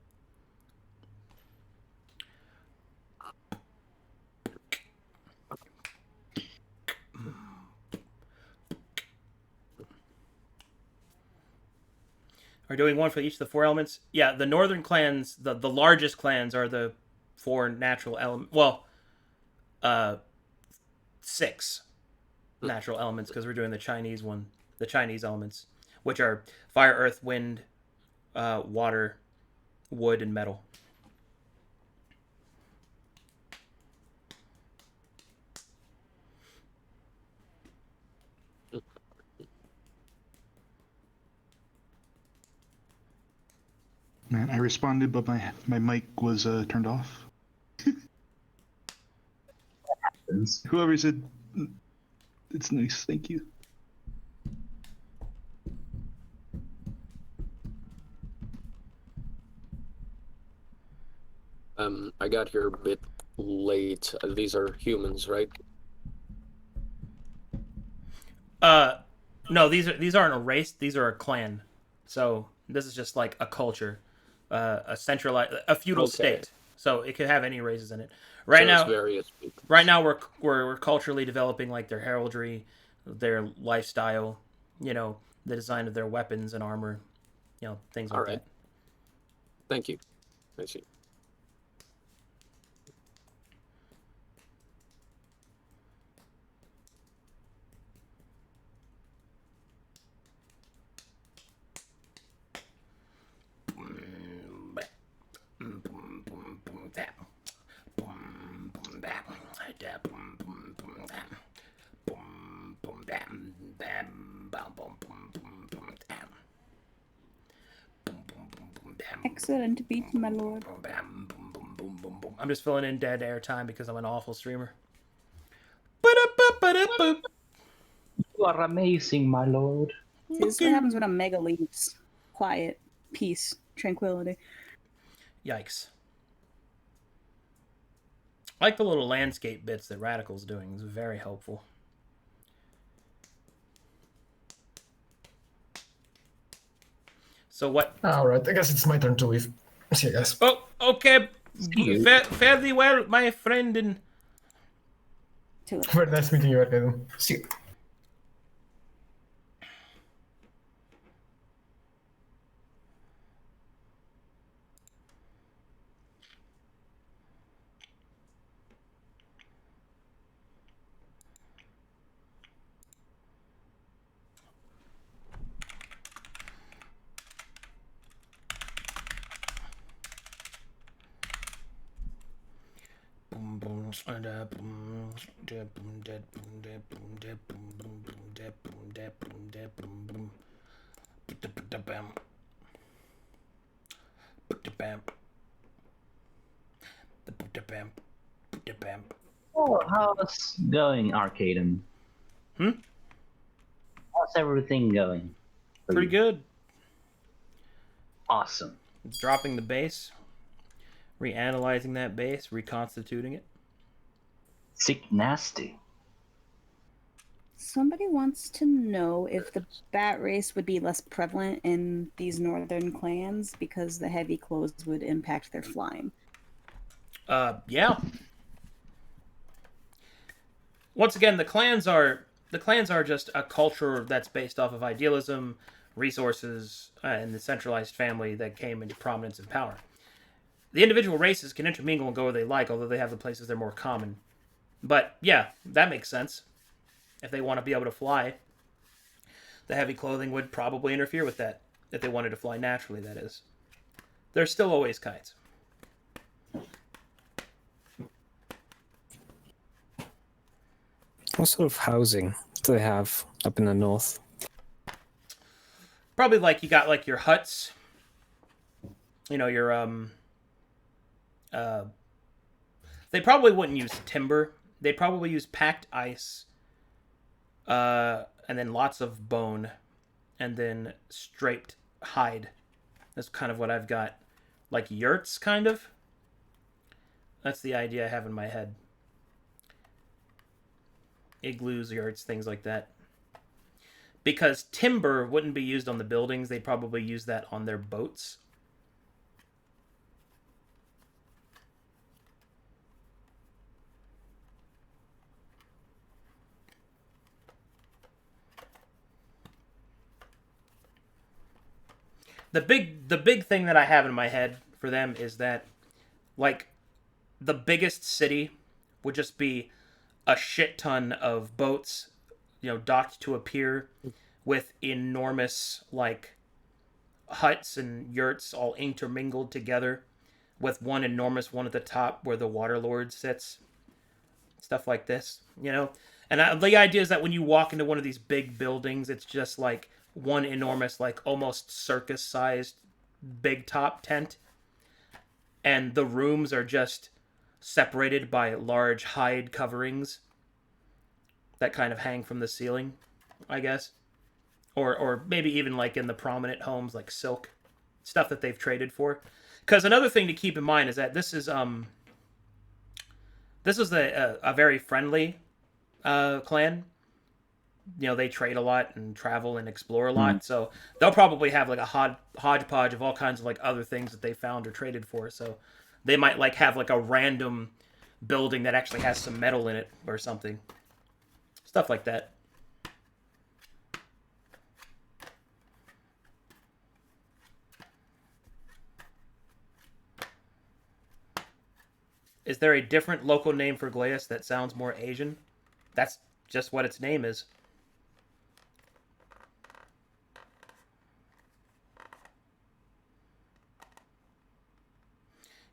are doing one for each of the 4 elements. Yeah, the northern clans, the largest clans are the 4 natural elements. Well, 6 natural elements because we're doing the Chinese one, the Chinese elements, which are fire, earth, wind, water, wood, and metal. Man, I responded, but my mic was turned off. Whoever said it's nice, thank you. I got here a bit late. These are humans, right? No, these aren't a race. These are a clan. So this is just like a culture, a centralized, a feudal state. So it could have any races in it. Right now, we're culturally developing like their heraldry, their lifestyle, the design of their weapons and armor, things like that. Thank you. I see. Excellent beat, my lord. I'm just filling in dead air time because I'm an awful streamer. You are amazing, my lord. See, this is what happens when a mega leaves. Quiet, peace, tranquility. Yikes. I like the little landscape bits that Radical's doing. It's very helpful. So what? Alright, I guess it's my turn to leave. See you guys. Oh, okay. Fare thee well, my friend. And very nice meeting you, Arcadum. See you. Oh, how's going, Arcadum? How's everything going? Pretty good. Awesome. Dropping the base, reanalyzing that base, reconstituting it. Sick nasty. Somebody wants to know if the bat race would be less prevalent in these northern clans because the heavy clothes would impact their flying. Yeah. Once again, the clans are just a culture that's based off of idealism, resources, and the centralized family that came into prominence and power. The individual races can intermingle and go where they like, although they have the places they're more common. But yeah, that makes sense. If they want to be able to fly, the heavy clothing would probably interfere with that. If they wanted to fly naturally, that is. There's still always kites. What sort of housing do they have up in the north? Probably like you got like your huts. Your they probably wouldn't use timber. They'd probably use packed ice. And then lots of bone, and then straight hide. That's kind of what I've got. Like yurts, kind of. That's the idea I have in my head. Igloos, yurts, things like that. Because timber wouldn't be used on the buildings, they'd probably use that on their boats. the big thing that I have in my head for them is that, like, the biggest city would just be a shit ton of boats, docked to a pier with enormous, like, huts and yurts all intermingled together with one enormous one at the top where the Waterlord sits. Stuff like this, And the idea is that when you walk into one of these big buildings, it's just like one enormous, like almost circus-sized big top tent. And the rooms are just separated by large hide coverings that kind of hang from the ceiling, I guess. Or maybe even like in the prominent homes, like silk. Stuff that they've traded for. Because another thing to keep in mind is that this is a very friendly clan. They trade a lot and travel and explore a lot, so they'll probably have like a hodgepodge of all kinds of like other things that they found or traded for. So they might like have like a random building that actually has some metal in it or something. Stuff like that. Is there a different local name for Glies that sounds more Asian? That's just what its name is.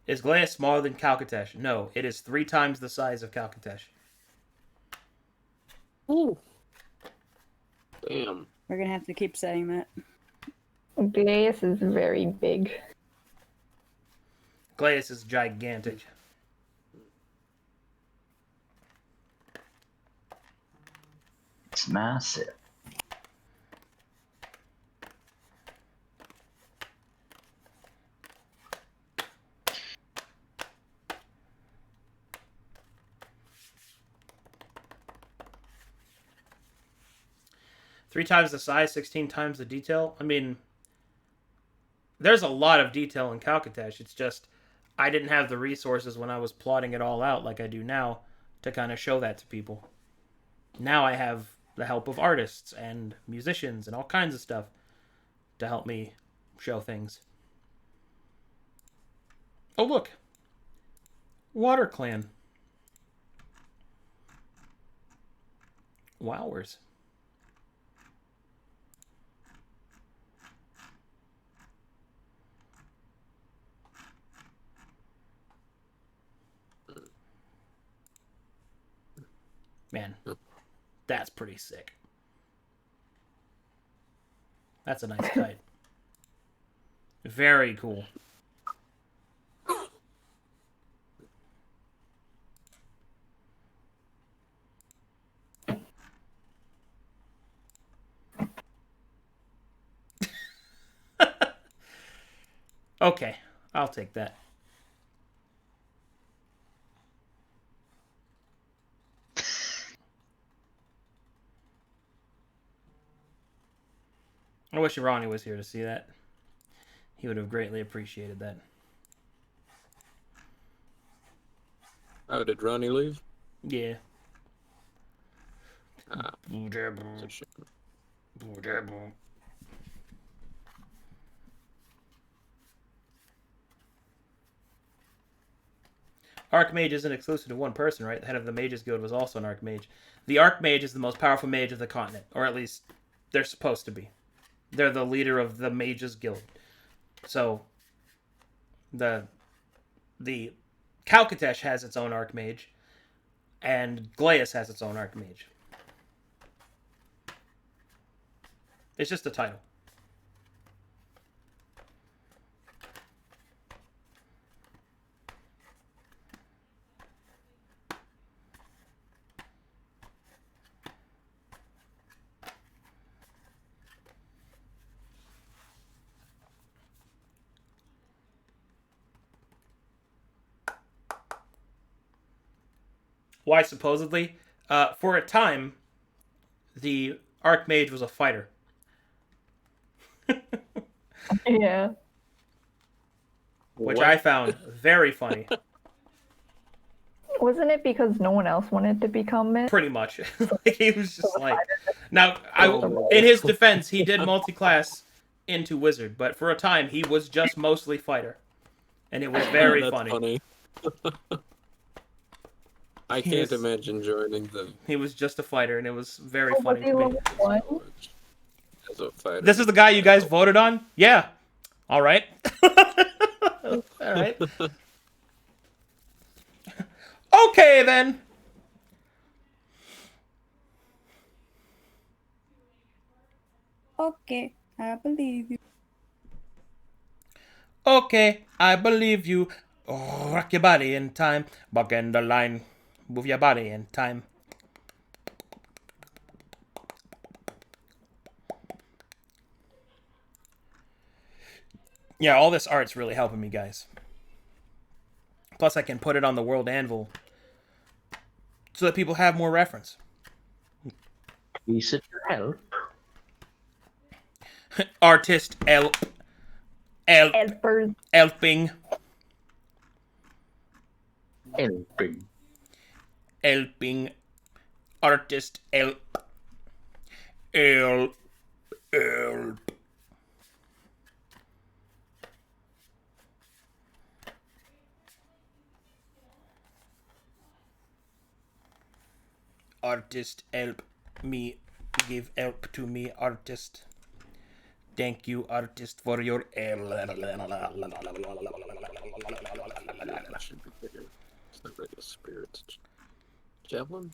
Is Glies smaller than Calcatesh? No, it is 3 times the size of Calcatesh. Ooh. Damn. We're gonna have to keep saying that. Glies is very big. Glies is gigantic. It's massive. Three times the size, 16 times the detail. I mean, there's a lot of detail in Calcatesh. It's just I didn't have the resources when I was plotting it all out like I do now to kind of show that to people. Now I have the help of artists and musicians and all kinds of stuff to help me show things. Oh, look. Water Clan. Wowers. Man, that's pretty sick. That's a nice kite. Very cool. Okay, I'll take that. I wish Ronnie was here to see that. He would have greatly appreciated that. Oh, did Ronnie leave? Yeah. Archmage isn't exclusive to one person, right? The head of the Mages Guild was also an Archmage. The Archmage is the most powerful mage of the continent, or at least they're supposed to be. They're the leader of the Mages Guild. So, the Calcatesh has its own Archmage, and Glies has its own Archmage. It's just a title. Why supposedly? For a time, the Archmage was a fighter. Yeah. Which What? I found very funny. Wasn't it because no one else wanted to become it? Pretty much. Like, he was just like... Now, in his defense, he did multi-class into wizard, but for a time he was just mostly fighter, and it was very That's funny. I can't imagine joining them He was just a fighter, and it was very Oh, funny was he to me. level 1? as a fighter. This is the guy you guys voted on? Yeah. All right. All right. Okay, then. Okay, I believe you. Okay, I believe you. Oh, rock your body in time. Buck in the line. Move your body in time. Yeah, all this art's really helping me, guys. Plus, I can put it on the World Anvil so that people have more reference. Is it help? Artist helping. Helping. Helping. Artist help. Help. Artist help me. Give help to me, artist. Thank you, artist, for your help. It's not really a spirit. Javelin?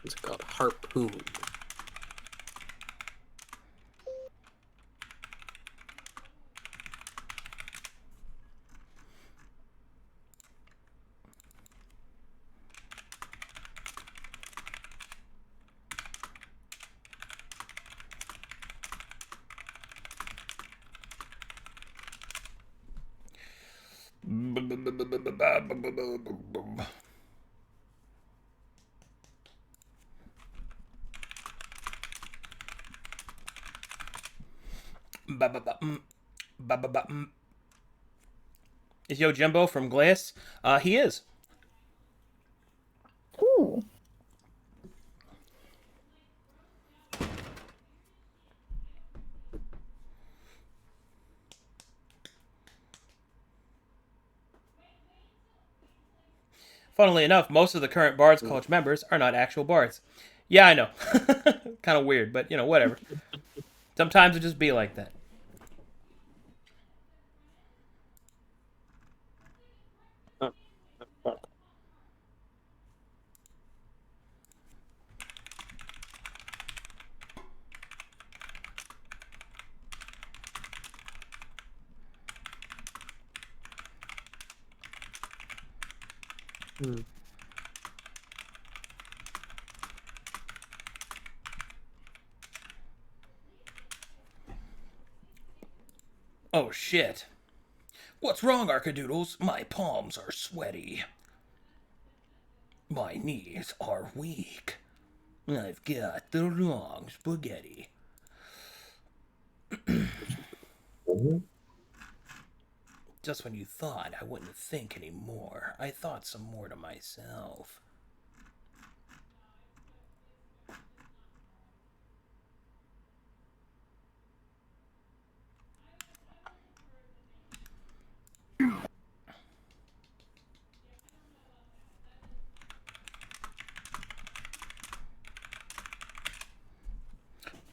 It's called harpoon. Is Yo Jimbo from Glies? He is. Ooh. Funnily enough, most of the current Bards College members are not actual bards. Yeah, I know. Kind of weird, but, whatever. Sometimes it just be like that. Oh, shit. What's wrong, Arcadoodles? My palms are sweaty. My knees are weak. I've got the wrong spaghetti. Just when you thought I wouldn't think anymore, I thought some more to myself.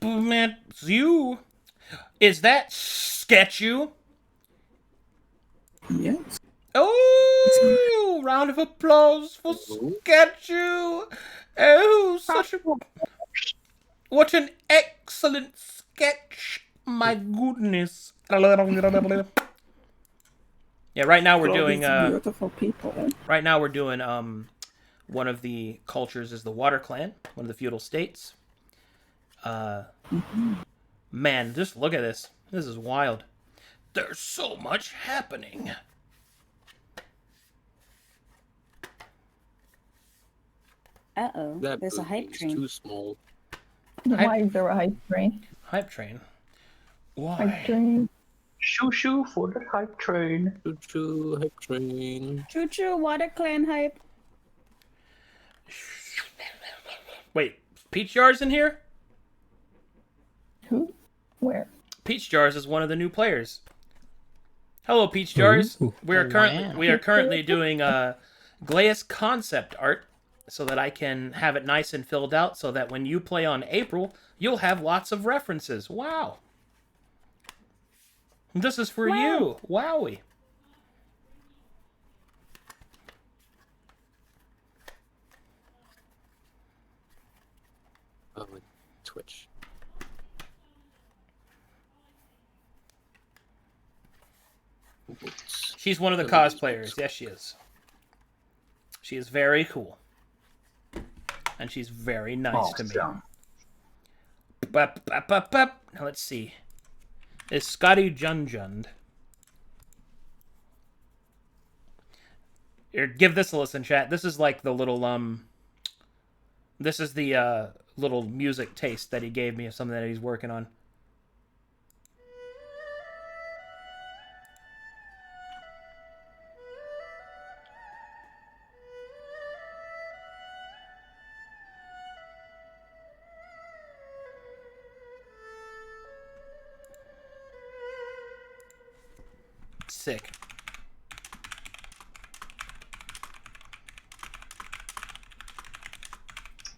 Man, it's you. Is that Sketchu? Yes. Oh, round of applause for Sketchu. Oh, such a... What an excellent sketch. My goodness. Yeah, right now we're doing... beautiful people. Right now we're doing... One of the cultures is the Water Clan, one of the feudal states. Man, just look at this. This is wild. There's so much happening. Uh-oh, there's a hype train. Too small. Why is there a hype train? Hype train? Why? Hype train. Shoo shoo for the hype train. Choo choo, hype train. Choo choo, Water Clan hype. Wait, Peach Yard's in here? Who? Where? Peach Jars is one of the new players. Hello, Peach Jars. Ooh. We are Wow. currently doing Glies concept art so that I can have it nice and filled out so that when you play on April, you'll have lots of references. Wow. This is for you. Wowie. Oh, Twitch. She's one of the cosplayers. Yes, she is. She is very cool. And she's very nice to me. Now let's see. Is Scotty Junjund. Here, give this a listen, chat. This is like the little this is the little music taste that he gave me of something that he's working on. Sick.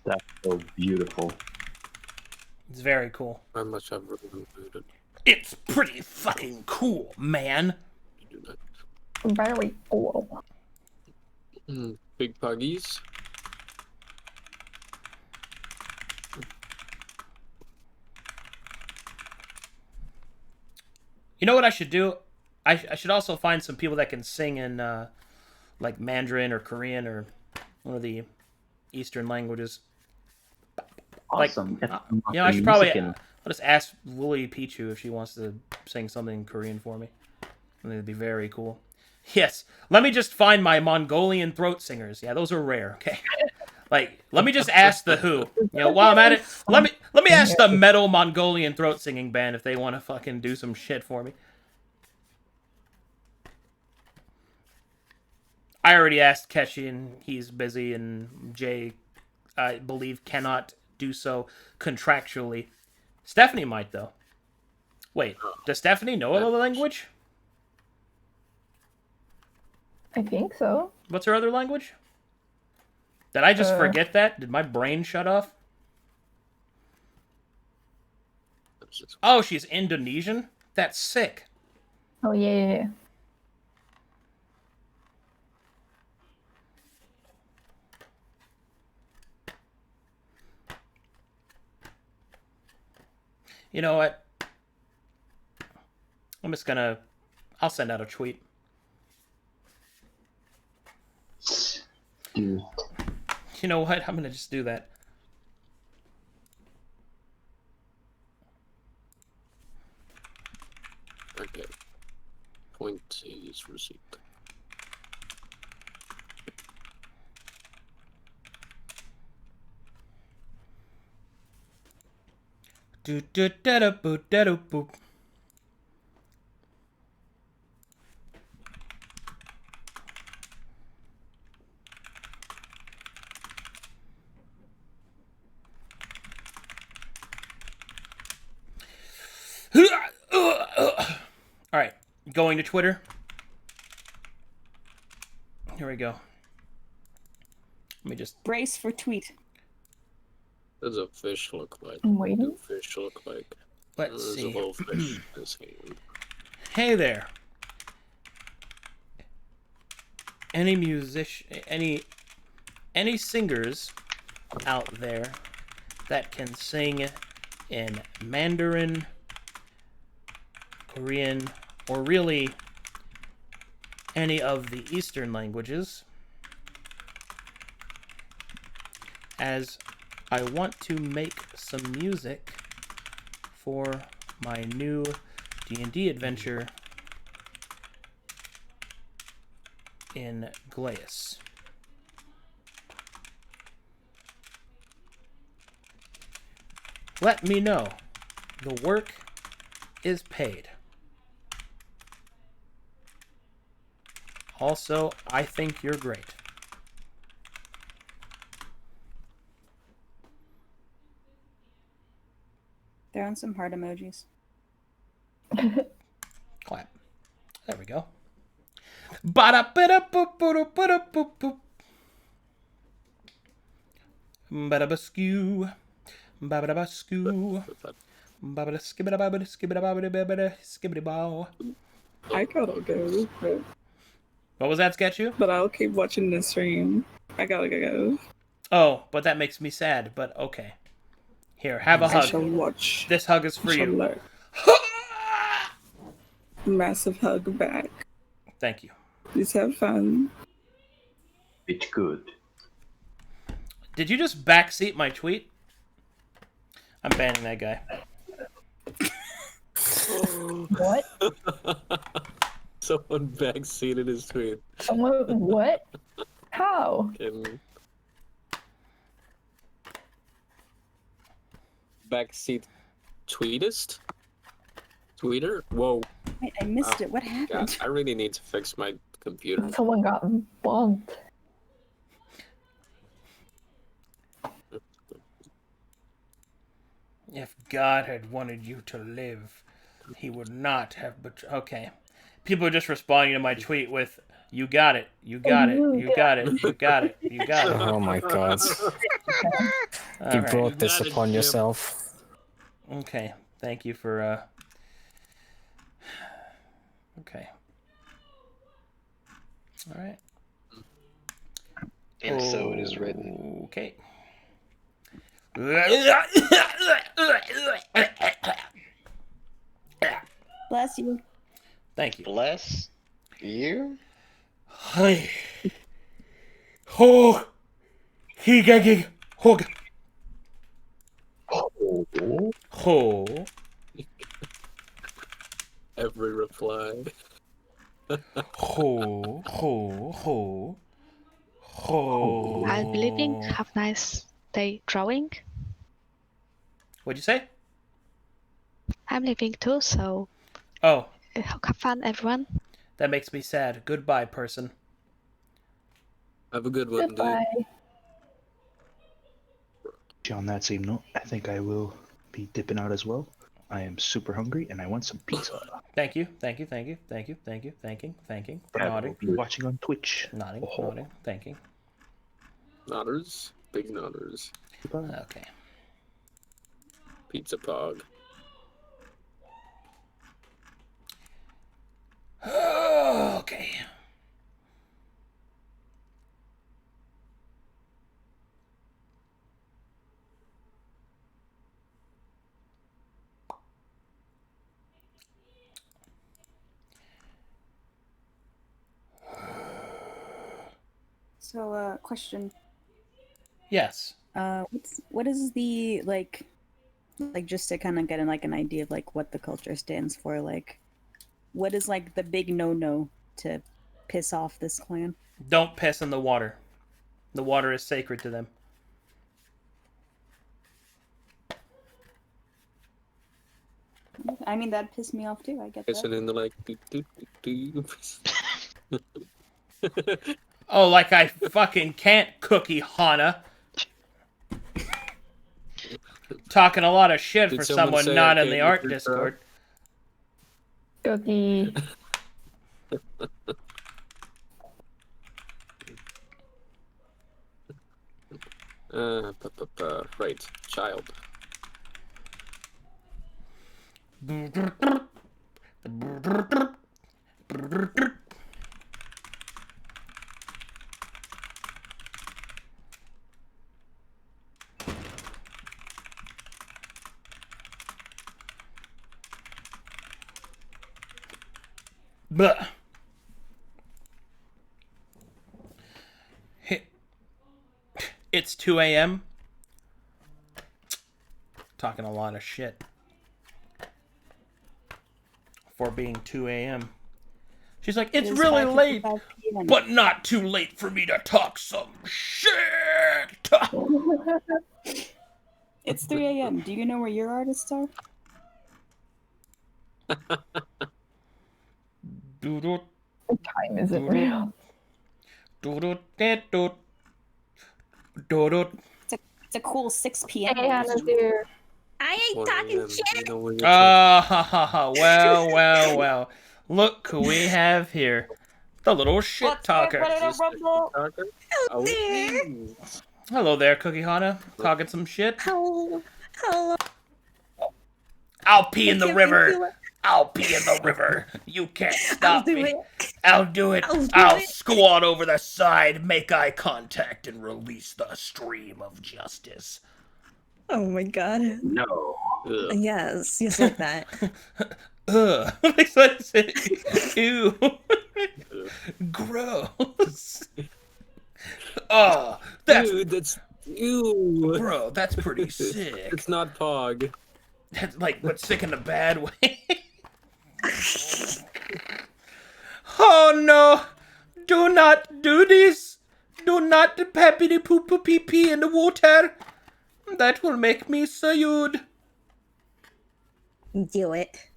That's so beautiful. It's very cool. How much I've rebooted. It's pretty fucking cool, man. Very cool. Big puggies. You know what I should do? I should also find some people that can sing in like Mandarin or Korean or one of the Eastern languages. Awesome. Like, I should probably I'll just ask Lily Pichu if she wants to sing something in Korean for me. I think it'd be very cool. Yes, let me just find my Mongolian throat singers. Yeah, those are rare. Okay, like let me just ask the Who. While I'm at it, let me ask the metal Mongolian throat singing band if they want to fucking do some shit for me. I already asked Keshi and he's busy, and Jay, I believe, cannot do so contractually. Stephanie might, though. Wait, does Stephanie know another language? I think so. What's her other language? Did I just forget that? Did my brain shut off? Oh, she's Indonesian? That's sick. Oh, yeah. You know what? I'm just gonna... I'll send out a tweet. Dude. You know what? I'm gonna just do that. Okay. Point is received. Do do da da boo da do boop. All right, going to Twitter. Here we go. Let me just brace for tweet. What does a fish look like? I'm waiting. What do fish look like? Let's There's see. a little fish in this game. Hey there. Any any singers out there that can sing in Mandarin, Korean, or really any of the Eastern languages, as I want to make some music for my new D&D adventure in Glies. Let me know. The work is paid. Also, I think you're great. Throw in some heart emojis. Clap. There we go. Ba-da-ba-da-boop-boop-boop-boop-boop. Ba-da-ba-skew. Ba-ba-da-ba-skew. Ba-ba-da-skibba-da-ba-ba-da-skibba-da-ba-ba-da-skibba-da-bow. I gotta go. What was that, Sketchu? But I'll keep watching the stream. I gotta go. Oh, but that makes me sad, but okay. Here, have a I hug. shall watch. This hug is for I shall you. learn. Massive hug back. Thank you. Please have fun. It's good. Did you just backseat my tweet? I'm banning that guy. What? Someone backseated his tweet. Someone what? How? Backseat tweetist? Tweeter? Whoa. Wait, I missed it. What happened? God, I really need to fix my computer. Someone got bumped. If God had wanted you to live, he would not have okay. People are just responding to my tweet with, you got it, you got it, you got it, you got it, you got it. Oh my God. You Alright. brought this upon yourself. Okay, thank you for, okay. Alright. And so it is written. Okay. Bless you. Thank you. Bless you. Hi. Ho. He gagging. Hog. Ho. Every reply. Ho. Ho. Ho. Ho. I'll be leaving. Have a nice day drawing. What'd you say? I'm leaving too, so Oh, have fun, everyone. that makes me sad. Goodbye, person. Have a good one, Goodbye. On that same note, I think I will be dipping out as well. I am super hungry and I want some pizza. Thank you, thank you, thank you, thank you, thank you, thanking, Brad nodding, will be watching on Twitch. nodding, Oh. nodding, thanking. Nodders. Big nodders. Okay. Pizza pog. Okay. So, question. Yes. What is the like just to kind of get an idea of what the culture stands for? Like, what is the big no to piss off this clan? Don't piss in the water. The water is sacred to them. I mean, that pissed me off too. I get Pissing that. in the Oh, like I fucking can't, Cookie Hana. Talking a lot of shit Did for someone someone say not I in the can't art use your Discord. Cookie. Right, child. But it's 2 a.m. Talking a lot of shit for being 2 a.m. She's like, it's really late, but not too late for me to talk some shit. It's 3 a.m. Do you know where your artists are? What time is it real? It's a cool 6 p.m. Hey, Hannah's here. I ain't talking shit. Well. Look who we have here. The little shit talker. Hello there. Hello there, Cookie Hana. Talking some shit. Hello. I'll pee in I the can't river. feel it. I'll pee in the river. You can't stop do me. it. I'll do it. I'll do I'll it. squat over the side, make eye contact, and release the stream of justice. Oh my god. No. Yes, like that. Ugh. Ew. Gross. Oh, Dude, that's ew. Bro, that's pretty sick. It's not Pog. That's like, but sick in a bad way. Oh no! Do not do this! Do not peppity poo poo pee pee in the water! That will make me sad. Do it.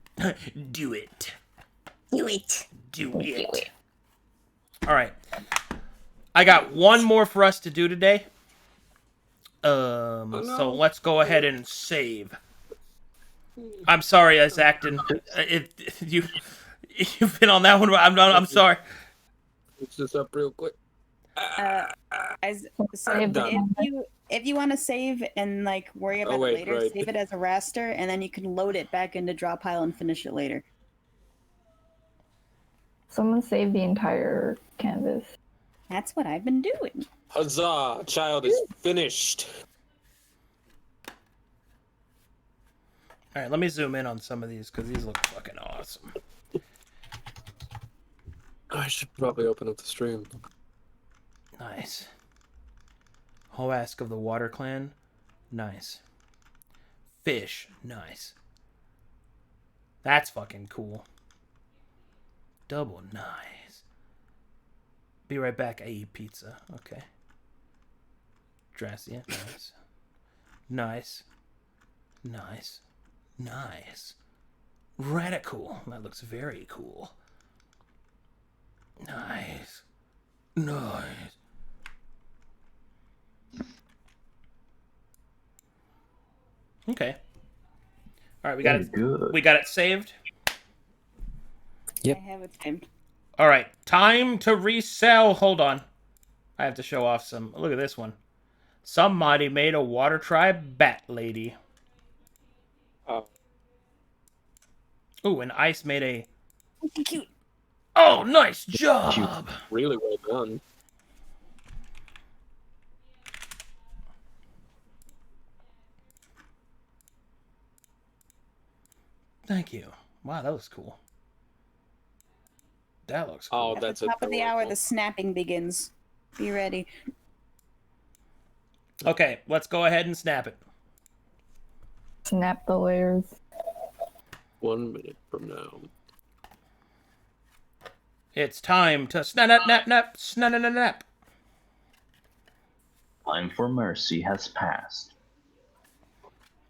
Do it. Do it. Do it. Alright. I got one more for us to do today. So let's go ahead and save. I'm sorry, Acton. If you've been on that one, I'm sorry. Fix this up real quick. If you want to save and like worry about it later, right. save it as a raster, and then you can load it back into draw pile and finish it later. Someone save the entire canvas. That's what I've been doing. Huzzah! Child is finished. Alright, let me zoom in on some of these, because these look fucking awesome. I should probably open up the stream. Nice. Hoask of the Water Clan. Nice. Fish. Nice. That's fucking cool. Double nice. Be right back. I eat pizza. Okay. Dracia. Nice. Nice. Nice. Nice. Radical. That looks very cool. Nice. Nice. Okay. All right, we got it. Good. We got it saved. Yep. I have it saved. All right, time to resell. Hold on. I have to show off some. Look at this one. Somebody made a water tribe bat lady. Oh. Ooh, and Ice made a. Cute. Oh, nice job. Really well done. Thank you. Wow, that was cool. That looks cool. Oh, that's Top of the hour, the snapping begins. Be ready. Okay, let's go ahead and snap it. Snap the layers. 1 minute from now. It's time to snap. Time for mercy has passed.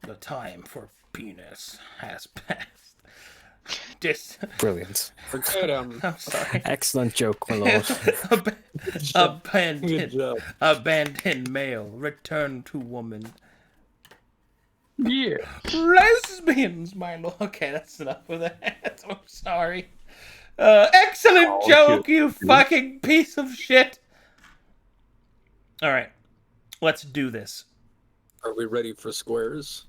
The time for penis has passed. Brilliant. I'm sorry. Excellent joke, my lord. Abandoned male, return to woman. Yeah. Lesbians, my lord. Okay, that's enough of that. I'm sorry. Excellent joke, you fucking piece of shit. All right, let's do this. Are we ready for squares?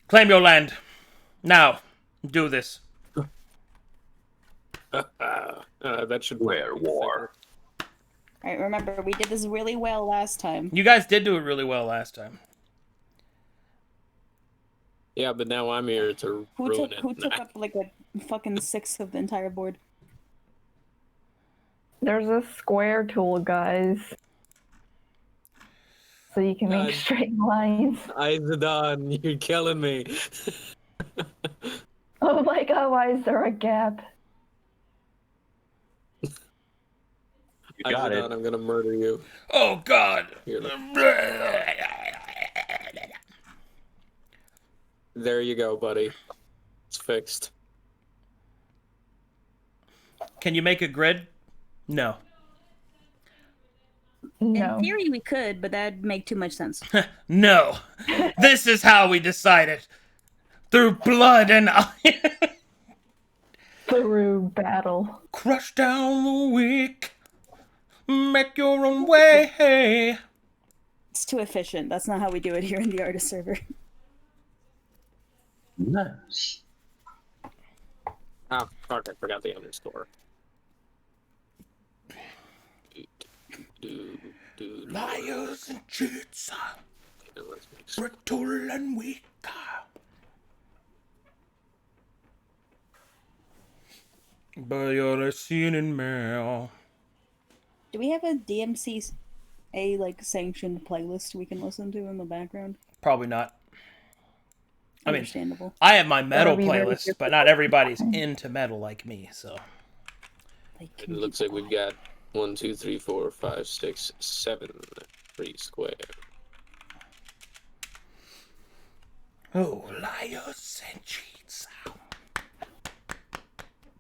Claim your land. Now, do this. That should Square war. Alright, remember, we did this really well last time. You guys did do it really well last time. Yeah, but now I'm here to ruin it. Who took up like a fucking sixth of the entire board? There's a square tool, guys. So you can make straight lines. Izadon, you're killing me. Oh my god, why is there a gap? You got it. I'm gonna murder you. Oh god. Here, there you go, buddy. It's fixed. Can you make a grid? No. In theory, we could, but that'd make too much sense. No. This is how we decided. Through blood and iron. Through battle. Crush down the weak. Make your own way. It's too efficient. That's not how we do it here in the artist server. Nice. Oh, fuck, I forgot the underscore. Liars and cheats. Brittle and weak. But you're seen in mail. Do we have a DMC like sanctioned playlist we can listen to in the background? Probably not. I mean, Understandable. I have my metal That'll be very playlist, but not everybody's into metal like me, so. It looks like we've got 1, 2, 3, 4, 5, 6, 7 free square. Oh, liars and cheats.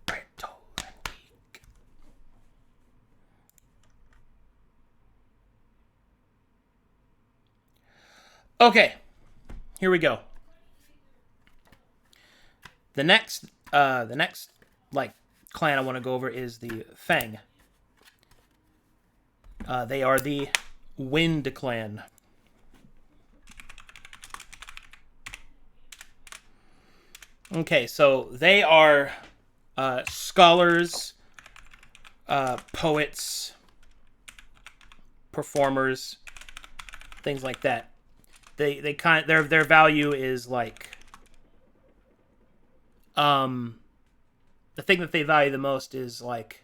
Brittle and weak. Okay, here we go. The next like clan I want to go over is the Fang. They are the Wind clan. Okay, so they are scholars, poets, performers, things like that. Their value is like the thing that they value the most is like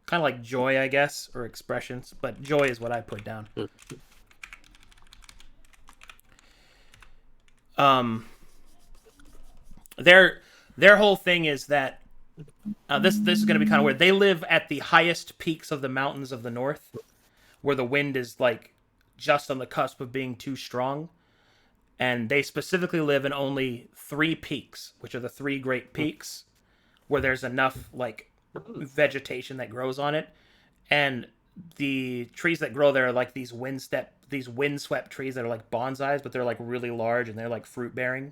kind of like joy, I guess, or expressions, but joy is what I put down. Their whole thing is that this is going to be kind of weird. They live at the highest peaks of the mountains of the north, where the wind is like just on the cusp of being too strong, and they specifically live in only 3 peaks, which are the 3 great peaks, where there's enough like vegetation that grows on it, and the trees that grow there are like these windswept trees that are like bonsais, but they're like really large and they're like fruit bearing.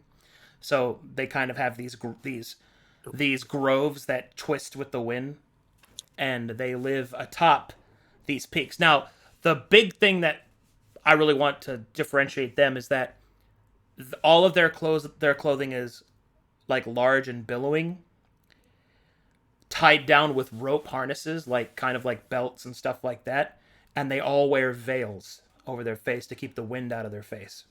So they kind of have these groves that twist with the wind, and they live atop these peaks. Now, the big thing that I really want to differentiate them is that all of their clothing is like large and billowing, tied down with rope harnesses, like kind of like belts and stuff like that, and they all wear veils over their face to keep the wind out of their face.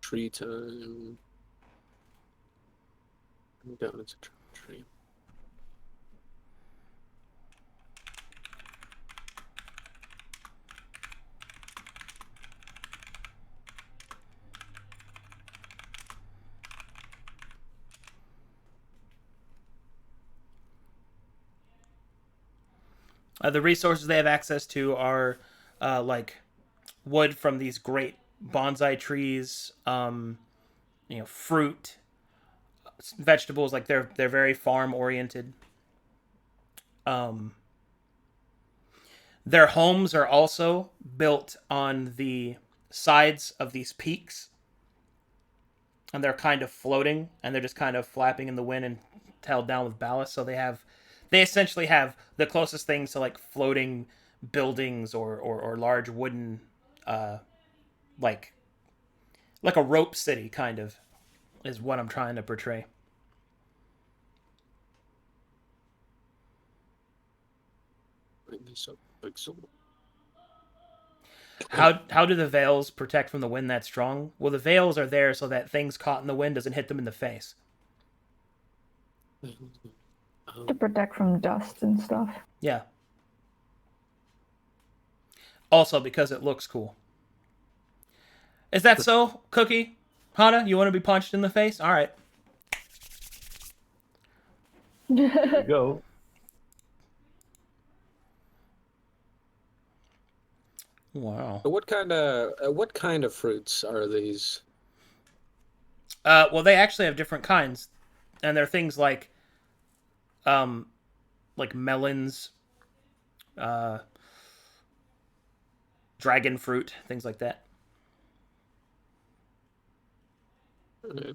Tree time. I'm down as a tree. The resources they have access to are like wood from these great bonsai trees, fruit, vegetables. Like they're very farm oriented. Their homes are also built on the sides of these peaks, and they're kind of floating, and they're just kind of flapping in the wind and held down with ballast. So they essentially have the closest things to like floating buildings or large wooden like a rope city, kind of, is what I'm trying to portray. How do the veils protect from the wind that strong? Well, the veils are there so that things caught in the wind doesn't hit them in the face. To protect from dust and stuff. Yeah. Also, because it looks cool. Is that so, Cookie? Hana, you want to be punched in the face? All right. There you go. Wow. What kind of fruits are these? Well, they actually have different kinds, and they're things like melons, dragon fruit, things like that. Okay.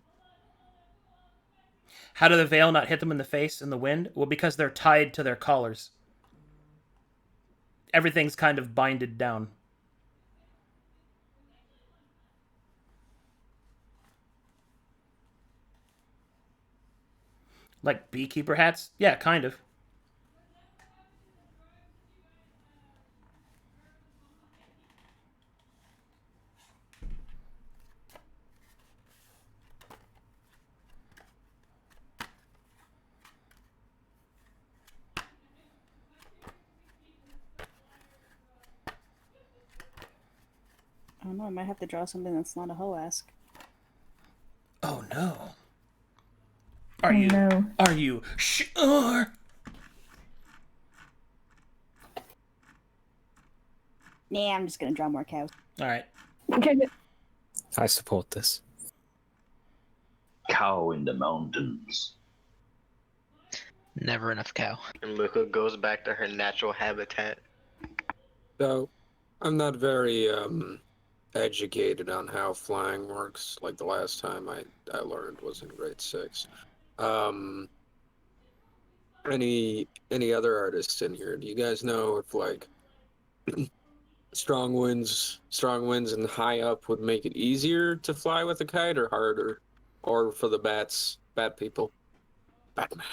How do the veil not hit them in the face in the wind? Well, because they're tied to their collars. Everything's kind of binded down. Like beekeeper hats? Yeah, kind of. I don't know. I might have to draw something that's not a hoe-ask. Oh no. Are you sure? Nah, I'm just gonna draw more cows. All right. I support this. Cow in the mountains. Never enough cow. And Luca goes back to her natural habitat. So, I'm not very educated on how flying works. Like the last time I learned was in grade 6. Any other artists in here? Do you guys know if like strong winds and high up would make it easier to fly with a kite or harder? Or for the bat people? Batman.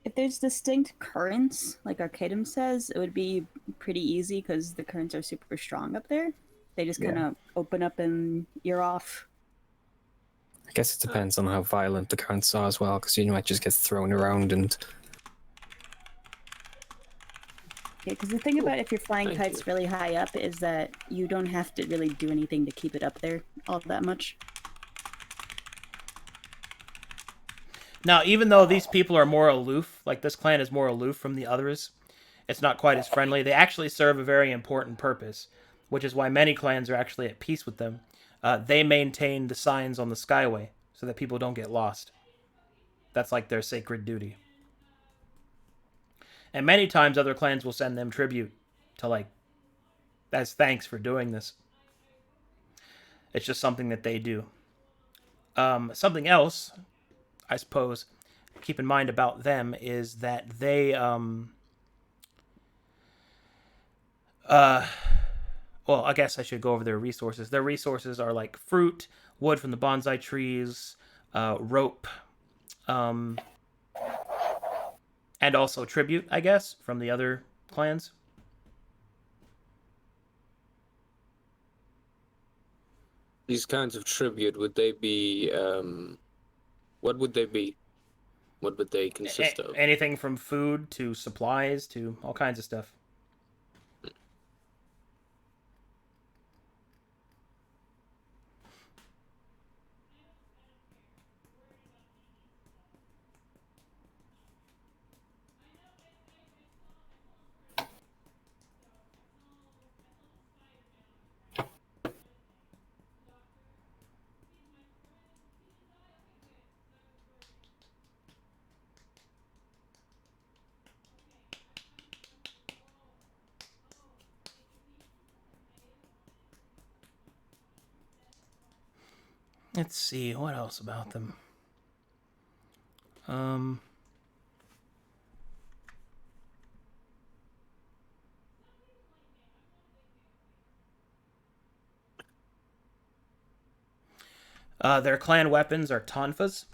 If there's distinct currents, like Arcadum says, it would be pretty easy because the currents are super strong up there. They just kind of open up and you're off. I guess it depends on how violent the currents are as well, because you might just get thrown around and... Yeah, because the thing about if you're flying kites really high up is that you don't have to really do anything to keep it up there all that much. Now, even though these people are more aloof, like this clan is more aloof from the others, it's not quite as friendly. They actually serve a very important purpose, which is why many clans are actually at peace with them. They maintain the signs on the Skyway so that people don't get lost. That's like their sacred duty. And many times other clans will send them tribute to like, as thanks for doing this. It's just something that they do. Something else, I suppose, keep in mind about them is that they, well, I guess I should go over their resources. Their resources are like fruit, wood from the bonsai trees, rope, and also tribute, I guess, from the other clans. These kinds of tribute, would they be, what would they be? What would they consist of? Anything from food to supplies to all kinds of stuff. Let's see, what else about them? Their clan weapons are tonfas.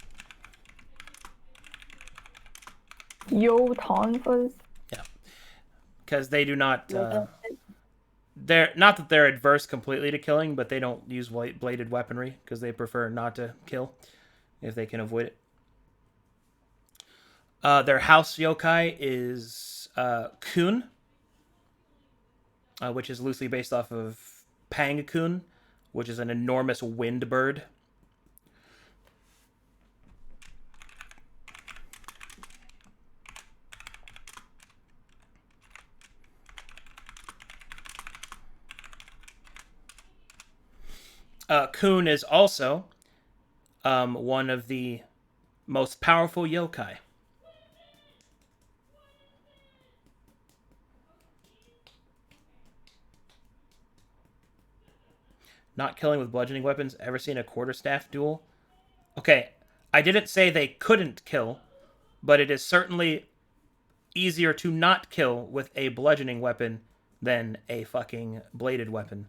Yo, tonfas. Yeah, because they do not. They're not that they're adverse completely to killing, but they don't use bladed weaponry because they prefer not to kill if they can avoid it. Their house yokai is Kun, which is loosely based off of Pangakun, which is an enormous wind bird. Kun is also one of the most powerful yokai. Not killing with bludgeoning weapons. Ever seen a quarterstaff duel? Okay, I didn't say they couldn't kill, but it is certainly easier to not kill with a bludgeoning weapon than a fucking bladed weapon.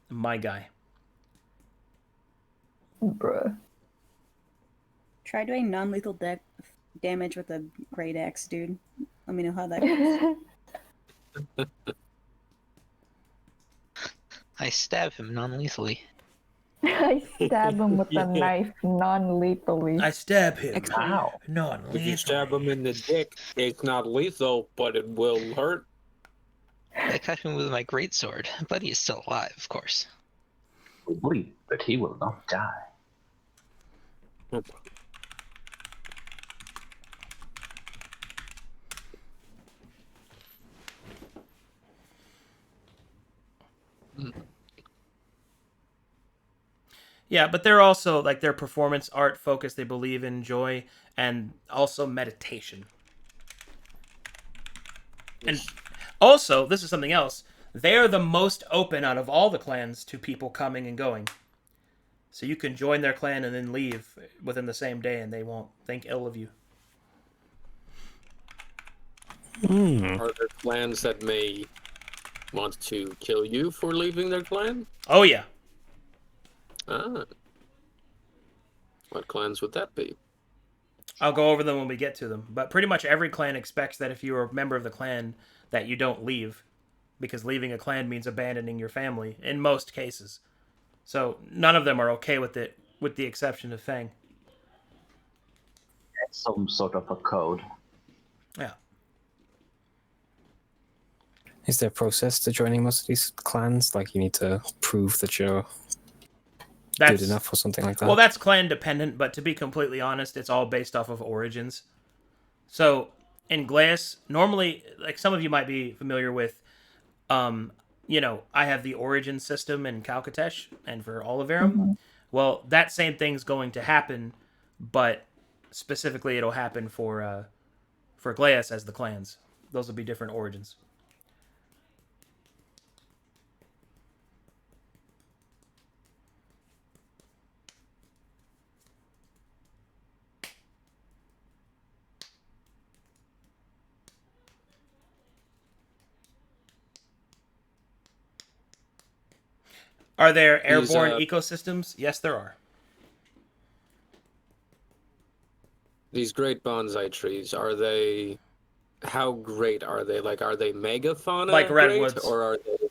My guy. Bruh. Try doing non-lethal damage with a great axe, dude. Let me know how that goes. I stab him non-lethally. I stab him with a knife non-lethally. I stab him. How? Non-lethally. If you stab him in the dick, it's not lethal, but it will hurt. I cut him with my greatsword, but he's still alive, of course. Will bleed, but he will not die. Yeah, but they're also like their performance art focus. They believe in joy and also meditation. And also, this is something else. They are the most open out of all the clans to people coming and going. So you can join their clan and then leave within the same day, and they won't think ill of you. Are there clans that may want to kill you for leaving their clan? Oh, yeah. Ah. What clans would that be? I'll go over them when we get to them. But pretty much every clan expects that if you're a member of the clan, that you don't leave. Because leaving a clan means abandoning your family, in most cases. So none of them are okay with it, with the exception of Fang. It's some sort of a code. Yeah. Is there a process to joining most of these clans? Like you need to prove that you're good enough or something like that? Well, that's clan dependent, but to be completely honest, it's all based off of origins. So in Glies, normally, like some of you might be familiar with, you know, I have the origin system in Calcatesh and for Oliverum. Mm-hmm. Well, that same thing's going to happen, but specifically it'll happen for Glies as the clans. Those will be different origins. Are there airborne ecosystems? Yes, there are. These great bonsai trees, are they... How great are they? Like, are they megafauna Like great, redwoods. or are they...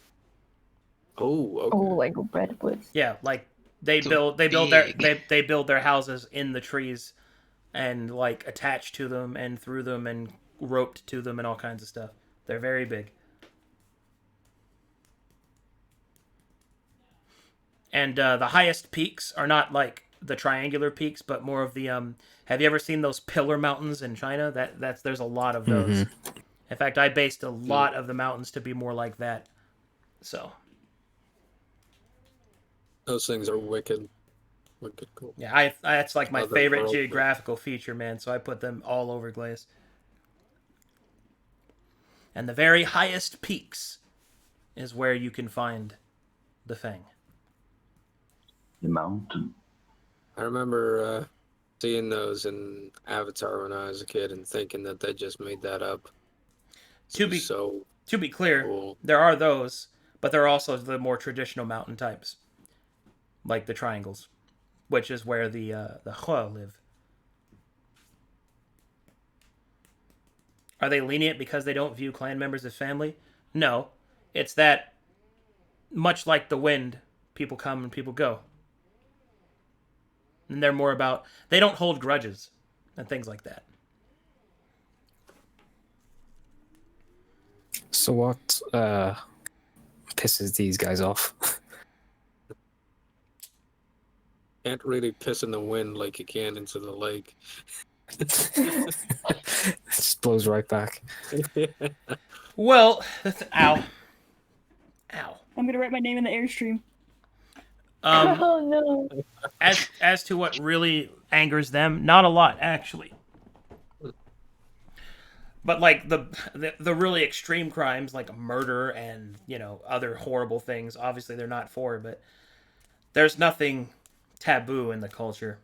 Oh, okay. Oh, like redwoods. Yeah, like they build their houses in the trees and like attached to them and through them and roped to them and all kinds of stuff. They're very big. And the highest peaks are not like the triangular peaks, but more of the have you ever seen those pillar mountains in China? There's a lot of those. Mm-hmm. In fact, I based a lot of the mountains to be more like that. So Those things are wicked. Wicked cool. yeah, that's like my favorite Otherworldly. geographical feature, man. So I put them all over Glies. And the very highest peaks is where you can find the Fang. The mountain. I remember seeing those in Avatar when I was a kid and thinking that they just made that up. To be clear, cool. There are those, but there are also the more traditional mountain types, like the triangles, which is where the Hua live. Are they lenient because they don't view clan members as family? No, it's that much like the wind, people come and people go. And they're more about, they don't hold grudges and things like that. So what pisses these guys off? Can't really piss in the wind like you can into the lake. It just blows right back. Well, ow. I'm gonna write my name in the airstream. Oh no. As to what really angers them, not a lot actually. But like the really extreme crimes like murder and, you know, other horrible things, obviously they're not for, but there's nothing taboo in the culture,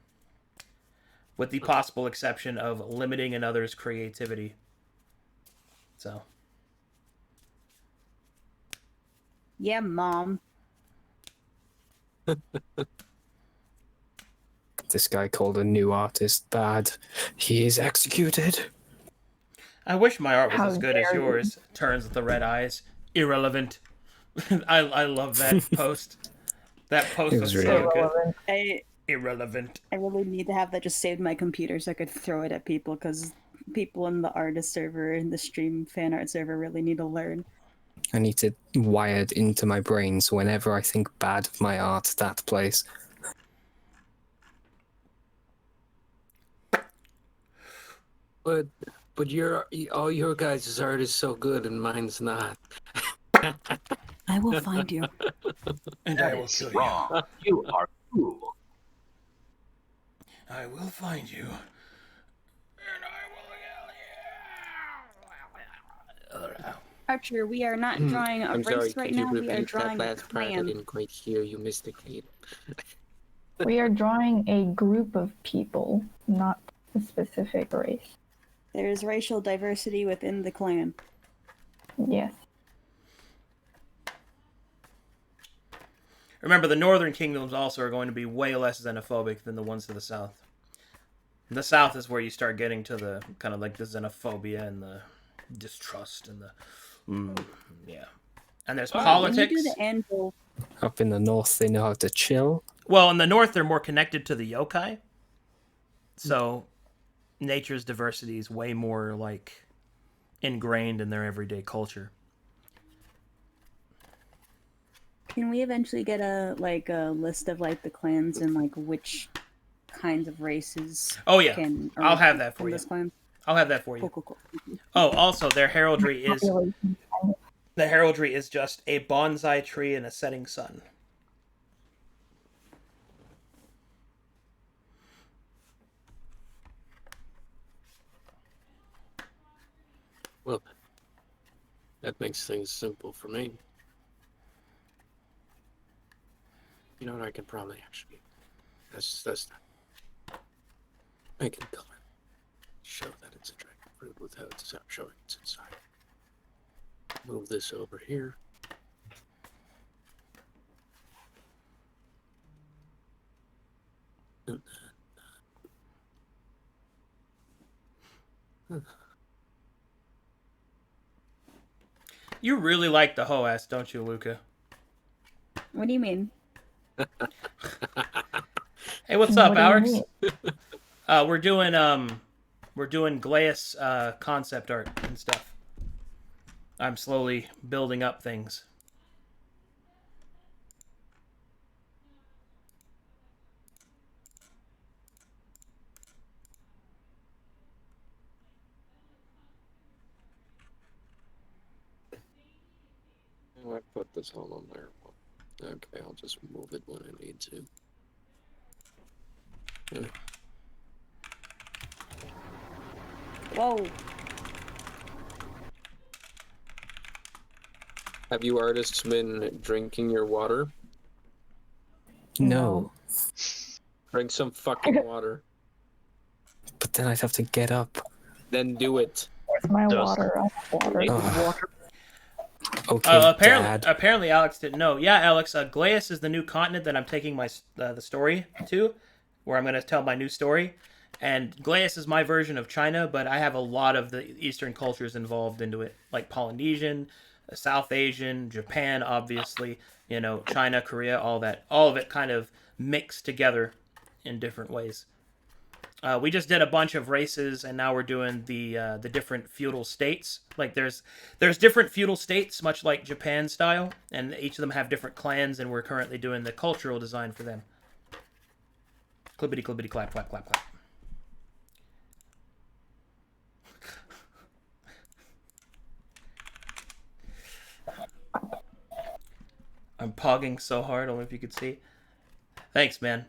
with the possible exception of limiting another's creativity. So. Yeah, Mom. This guy called a new artist bad. He is executed. I wish my art was How as good as dare you. yours. Turns with the red eyes. Irrelevant. I love that post. That post It was was so really good. Irrelevant. I really need to have that just saved in my computer so I could throw it at people, because people in the artist server and the stream fan art server really need to learn. I need to wire it into my brain so whenever I think bad of my art, that plays. But all your guys' art is so good and mine's not. I will find you. And I will kill Wrong. You are cool. I will find you. Archer, we are not drawing a I'm race sorry, right could you now. We are repeat drawing that a last part? I clan. didn't quite hear you, Mr. Kate. We are drawing a group of people, not a specific race. There is racial diversity within the clan. Yes. Remember, the northern kingdoms also are going to be way less xenophobic than the ones to the south. The south is where you start getting to the kind of like the xenophobia and the distrust and the yeah. And there's politics. When you do the anvil, Up in the north, they know how to chill. Well, in the north, they're more connected to the yokai. So, nature's diversity is way more like ingrained in their everyday culture. can we eventually get a list of like the clans and like which kinds of races? Oh yeah, can I'll have that for from you. this clan? I'll have that for you. Cool. Oh, also, their heraldry is just a bonsai tree and a setting sun. Well, that makes things simple for me. You know what, I can probably actually... That's not... I can color. Show that it's a dragon fruit without showing it's inside. Move this over here. And then... You really like the Hoas, don't you, Luca? What do you mean? Hey, what's up, What do you Alex? mean? We're doing Glies concept art and stuff. I'm slowly building up things. I put this all on there. Okay, I'll just move it when I need to. Yeah. Whoa. Have you artists been drinking your water? No. Drink some fucking water. But then I'd have to get up. Then do it. Where's my water? I have water. Water. Okay, apparently Alex didn't know. Yeah, Alex, Glies is the new continent that I'm taking my the story to, where I'm going to tell my new story. And Glies is my version of China, but I have a lot of the Eastern cultures involved into it, like Polynesian, South Asian, Japan, obviously, you know, China, Korea, all that. All of it kind of mixed together in different ways. We just did a bunch of races, and now we're doing the different feudal states. Like there's different feudal states, much like Japan style, and each of them have different clans, and we're currently doing the cultural design for them. Clippity clippity clap clap clap clap. I'm pogging so hard. I don't know if you could see. Thanks, man.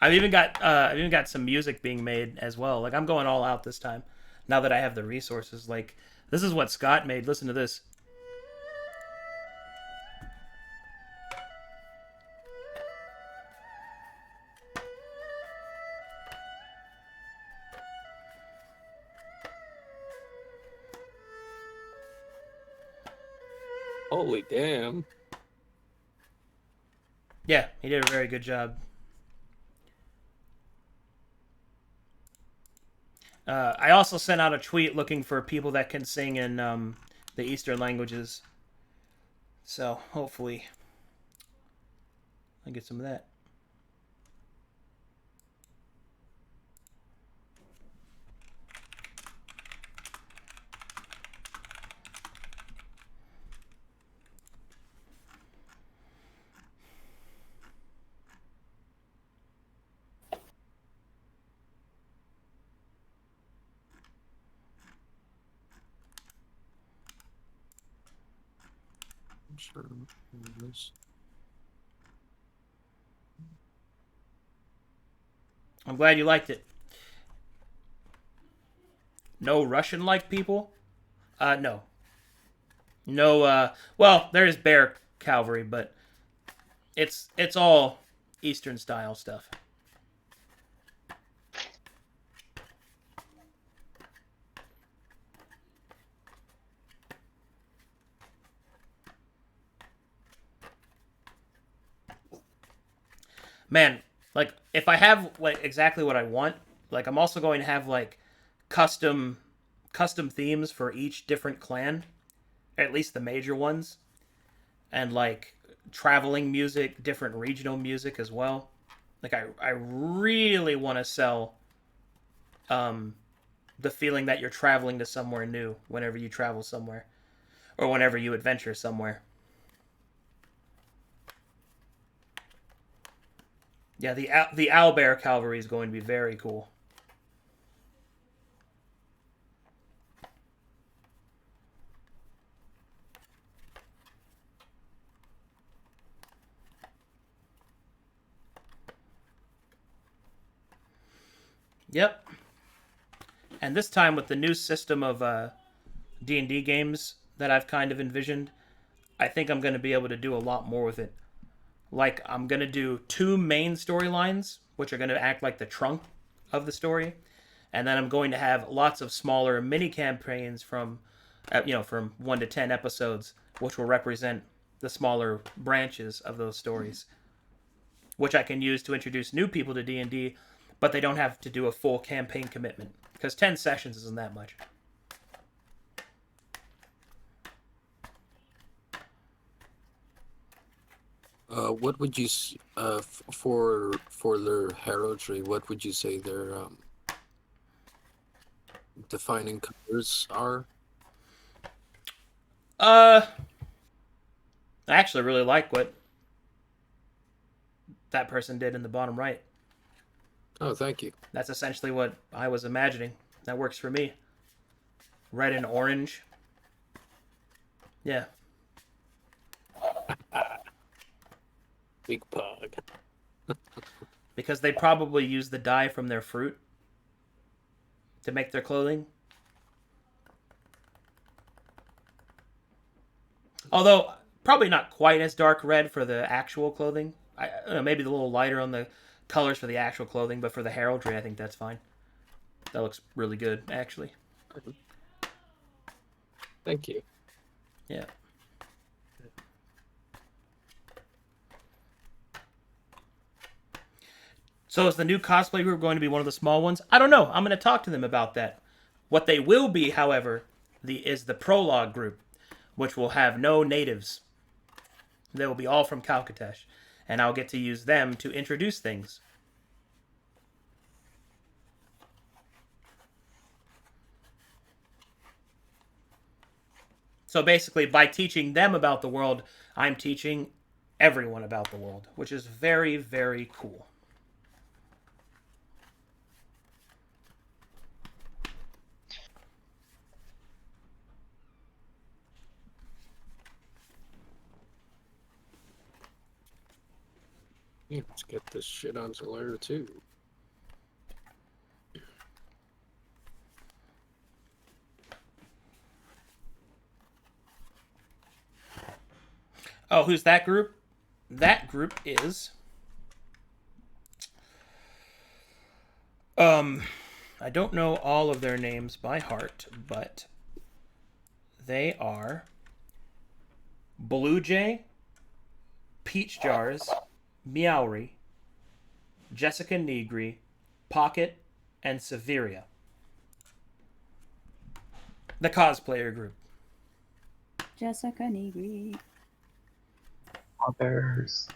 I've even got some music being made as well. Like, I'm going all out this time. Now that I have the resources, like, this is what Scott made. Listen to this. Holy damn. Yeah, he did a very good job. I also sent out a tweet looking for people that can sing in the Eastern languages. So, hopefully, I get some of that. Sure. I'm glad you liked it. No Russian-like people? No. No, well, there is bear cavalry, but it's all Eastern style stuff. Man, like, if I have like exactly what I want, like, I'm also going to have like custom themes for each different clan, at least the major ones, and like traveling music, different regional music as well. Like, I really want to sell the feeling that you're traveling to somewhere new whenever you travel somewhere, or whenever you adventure somewhere. Yeah, the owlbear cavalry is going to be very cool. Yep. And this time with the new system of D&D games that I've kind of envisioned, I think I'm going to be able to do a lot more with it. Like, I'm going to do 2 main storylines, which are going to act like the trunk of the story. And then I'm going to have lots of smaller mini campaigns from 1 to 10 episodes, which will represent the smaller branches of those stories, which I can use to introduce new people to D&D, but they don't have to do a full campaign commitment, because 10 sessions isn't that much. What would you for their heraldry? What would you say their defining colors are? I actually really like what that person did in the bottom right. Oh, thank you. That's essentially what I was imagining. That works for me. Red and orange. Yeah. Big pug. Because they probably use the dye from their fruit to make their clothing. Although, probably not quite as dark red for the actual clothing. Maybe a little lighter on the colors for the actual clothing, but for the heraldry, I think that's fine. That looks really good, actually. Thank you. Yeah. So is the new cosplay group going to be one of the small ones? I don't know. I'm going to talk to them about that. What they will be, however, is the prologue group, which will have no natives. They will be all from Calcatesh, and I'll get to use them to introduce things. So basically, by teaching them about the world, I'm teaching everyone about the world, which is very, very cool. Yeah, let's get this shit onto layer 2. Oh, who's that group? That group is... I don't know all of their names by heart, but they are Blue Jay, Peach Jars, Meowry, Jessica Negri, Pocket, and Severia. The cosplayer group. Jessica Negri. Others.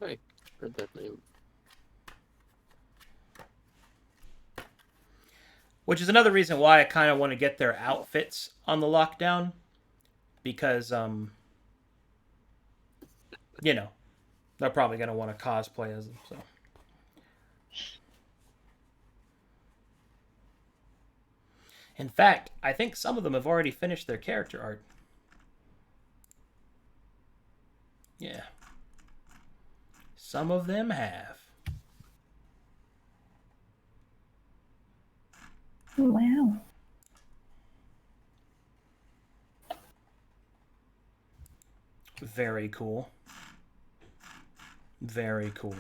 I heard that name. Which is another reason why I kind of want to get their outfits on the lockdown. Because, you know, they're probably going to want to cosplay as them, so... In fact, I think some of them have already finished their character art. Yeah. Some of them have. Wow. Very cool. Very cool.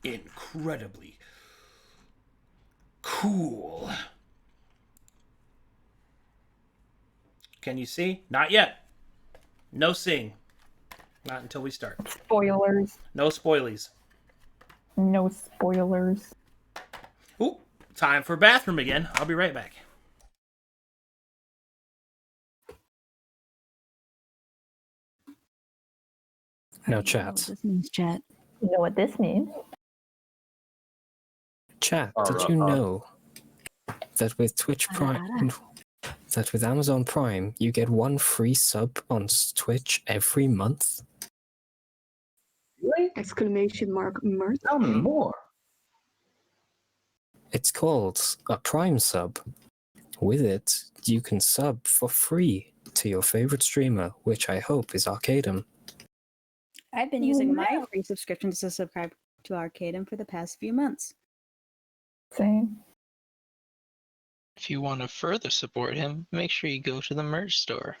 Incredibly cool. Can you see? Not yet. No seeing. Not until we start. Spoilers. No spoilies. No spoilers. Ooh, time for bathroom again. I'll be right back. Now, chat. This means chat. You know what this means? Chat, did you know that with Twitch Prime, that with Amazon Prime, you get 1 free sub on Twitch every month? Really? Exclamation mark, Mert. Tell me more. It's called a Prime sub. With it, you can sub for free to your favorite streamer, which I hope is Arcadum. I've been using my free subscription to subscribe to Arcadum for the past few months. Same. If you want to further support him, make sure you go to the merch store.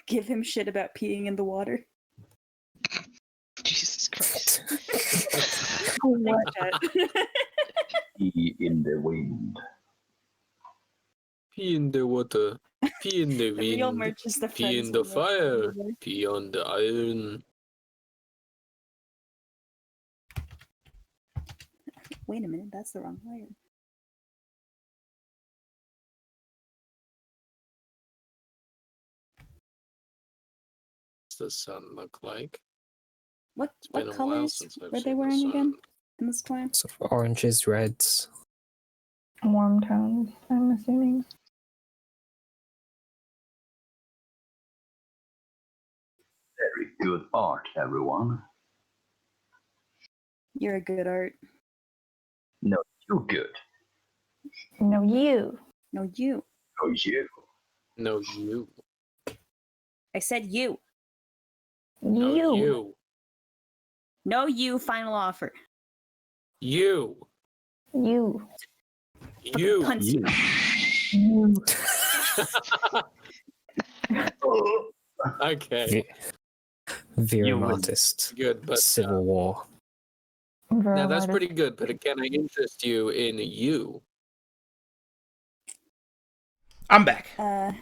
Give him shit about peeing in the water. Jesus Christ. What? Pee in the wind. Pee in the water. Pee in the The real wind. merch is the Pee in friends the we love fire. together. Pee on the iron. Wait a minute, that's the wrong layer. What's the sun look like? What been a while colors since I've were they seen the wearing sun. again in this clan? So oranges, reds. Warm tones, I'm assuming. Very good art, everyone. You're a good art. No, you good. No, you. No, you. No, you. No, you. I said you. No, you. No, you. Final offer. You. You. You. Punch You. Okay. Verum artist. Good, but Civil War. now that's pretty good. But can I interest you in you? I'm back. Help,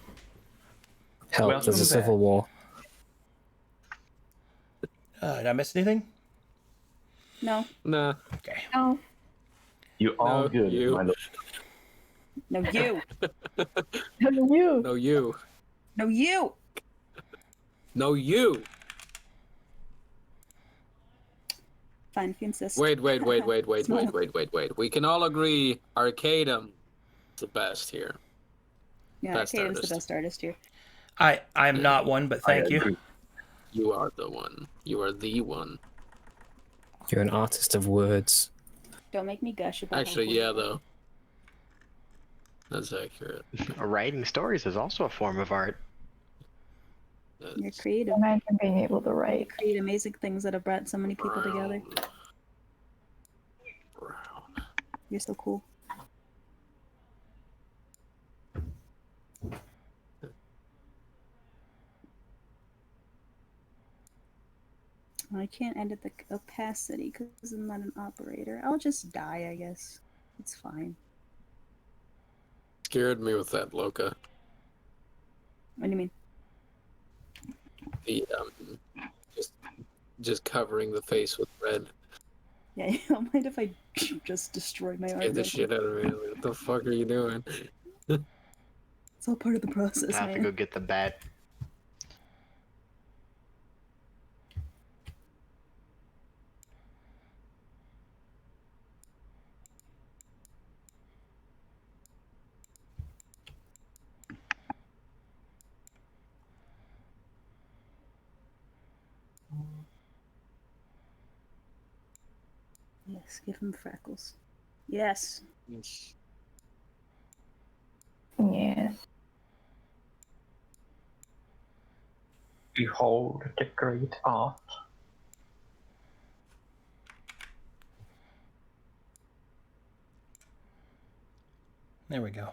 Welcome there's a back. civil war. Did I miss anything? No. Nah. Okay. No. You all No, good, you. my lord. No, you. No, you. No, you. No, you. No, you. Fine, if you insist. Wait. Smile. We can all agree Arcadum is the best here. Yeah, Best Arcadum's the artist. best artist here. I'm not one, but thank you. You are the one. You are the one. You're an artist of words. Don't make me gush about. Actually, how yeah, though. That's accurate. Writing stories is also a form of art. You're creative. Imagine being able to write. Create amazing things that have brought so many people together. You're so cool. I can't edit the opacity because I'm not an operator. I'll just die, I guess. It's fine. Scared me with that, Loka. What do you mean? The just covering the face with red. Yeah, you don't mind if I just destroy my Scared art? the shit out of me. What the fuck are you doing? It's all part of the process, I have to man. go get the bat. Yes, give him freckles. Yes. Yes. Behold the great art. There we go.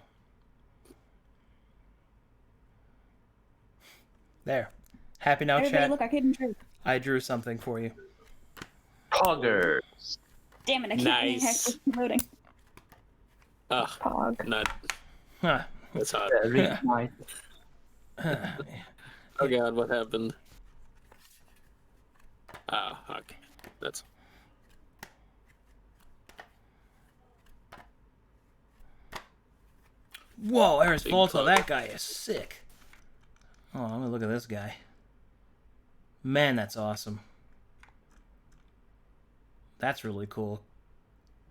There. Happy now, Everybody, chat. look, Arcadum drew. I drew something for you. Poggers. Damn it, I can't Nice. actually keep loading. Ugh. Not. Huh. That's hot. Nice. Oh god, what happened? Ah, okay. That's. Whoa, Eris Big Volta, bug. that guy is sick. Oh, I'm gonna look at this guy. Man, that's awesome. That's really cool.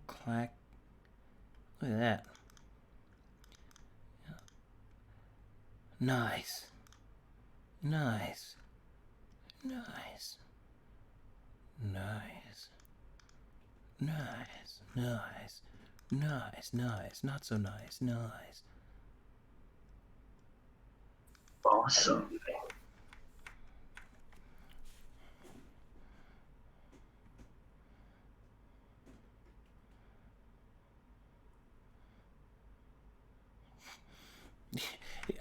Clack. Look at that. Nice. Nice. Nice. Nice. Nice. Nice. Nice. Nice. Not so nice. Nice. Awesome.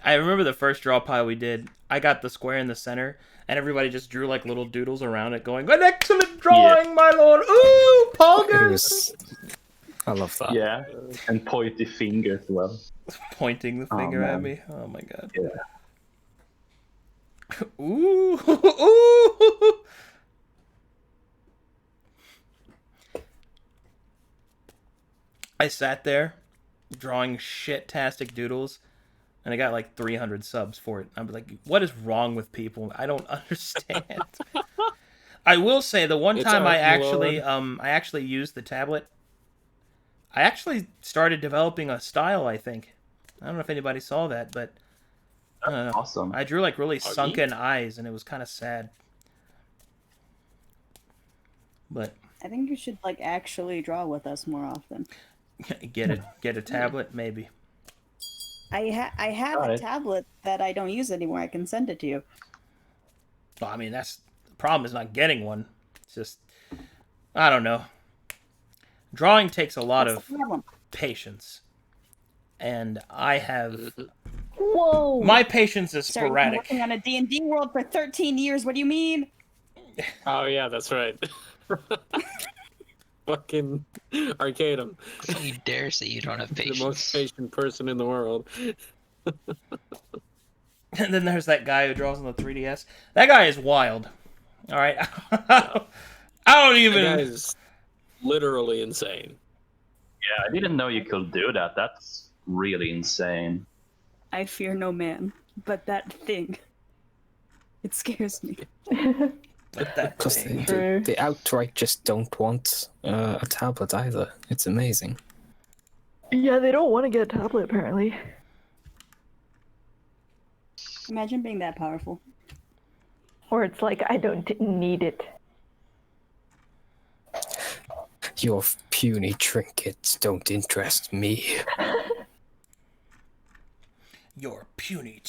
I remember the first draw pile we did. I got the square in the center, and everybody just drew like little doodles around it, going, "An excellent drawing, my lord! Ooh, poggers!" I love that. Yeah, and pointy finger as well. Pointing the Oh, finger at man. me. Oh my god. Yeah. Ooh, ooh. I sat there drawing shit-tastic doodles, and I got like 300 subs for it. I'm like, what is wrong with people? I don't understand. I will say the one It's time art, I my actually used the tablet, I actually started developing a style, I think. I don't know if anybody saw that, but I don't know. Awesome. I drew like really Are you? sunken eyes, and it was kind of sad. But I think you should like actually draw with us more often. get a tablet, maybe. I have Got a it. tablet that I don't use anymore. I can send it to you. Well, I mean, that's the problem is not getting one. It's just, I don't know. Drawing takes a lot What's of the problem? patience, and I have Whoa! my patience is Sir, you've been sporadic. working on a D&D world for 13 years. What do you mean? Oh yeah, that's right. Fucking Arcadum. Don't you dare say you don't have The patience. most patient person in the world. And then there's that guy who draws on the 3DS. That guy is wild. All right, I don't even. That guy is literally insane. Yeah, I didn't know you could do that. That's really insane. I fear no man, but that thing. It scares me. But that Plus, thing. they outright just don't want a tablet either. It's amazing. Yeah, they don't want to get a tablet apparently. Imagine being that powerful. Or it's like, I don't need it. Your puny trinkets don't interest me. Your puny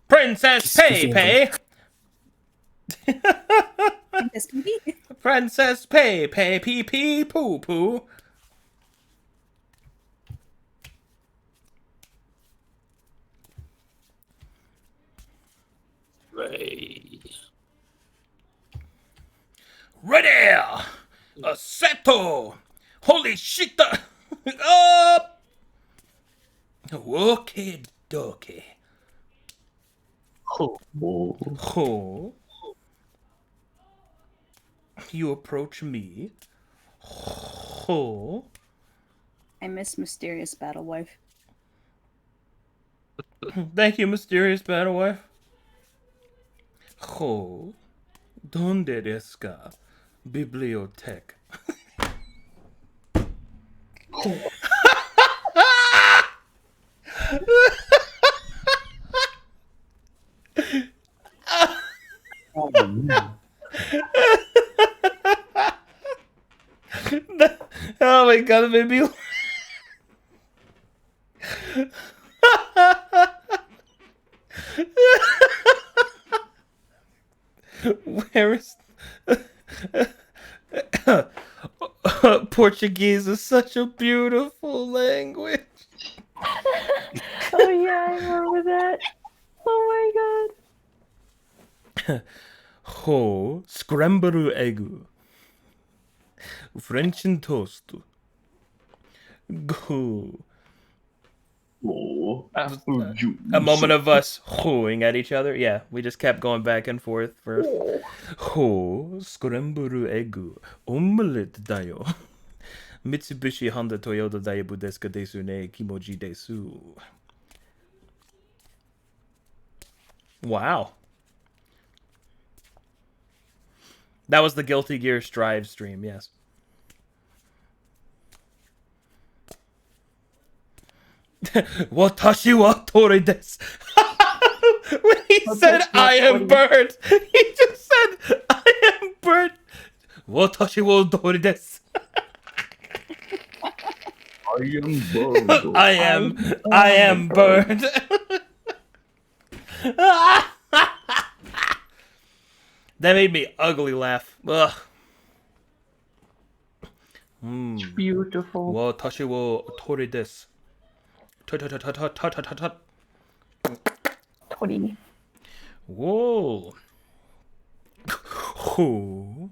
Princess Pepe. Princess Pepe pee pee poo poo. Ready! Assetto! Holy shit! Up! Okay, dokie. Ho. You approach me. Ho. I miss Mysterious Battle Wife. Thank you, Mysterious Battle Wife. Ho. Donde desu ka? Bibliothèque. Oh, man. Oh my god, it made me Where is Portuguese is such a beautiful language. Oh yeah, I remember that. Oh my god. Ho, scrambled egg. French and toast. Go. A moment of us hoing at each other. Yeah, we just kept going back and forth first. Ho, scrambled egg. Omelette dayo. Mitsubishi Honda Toyota Daibu desu ka desu ne kimoji desu. Wow. That was the Guilty Gear Strive stream, yes. Watashi wa tori desu. When he said, I am burnt, he just said, I am burnt. Watashi wa tori desu. I am burned. That made me ugly laugh. Ugh. Beautiful. Watashi wa tori desu. Tori. Whoa. Ho.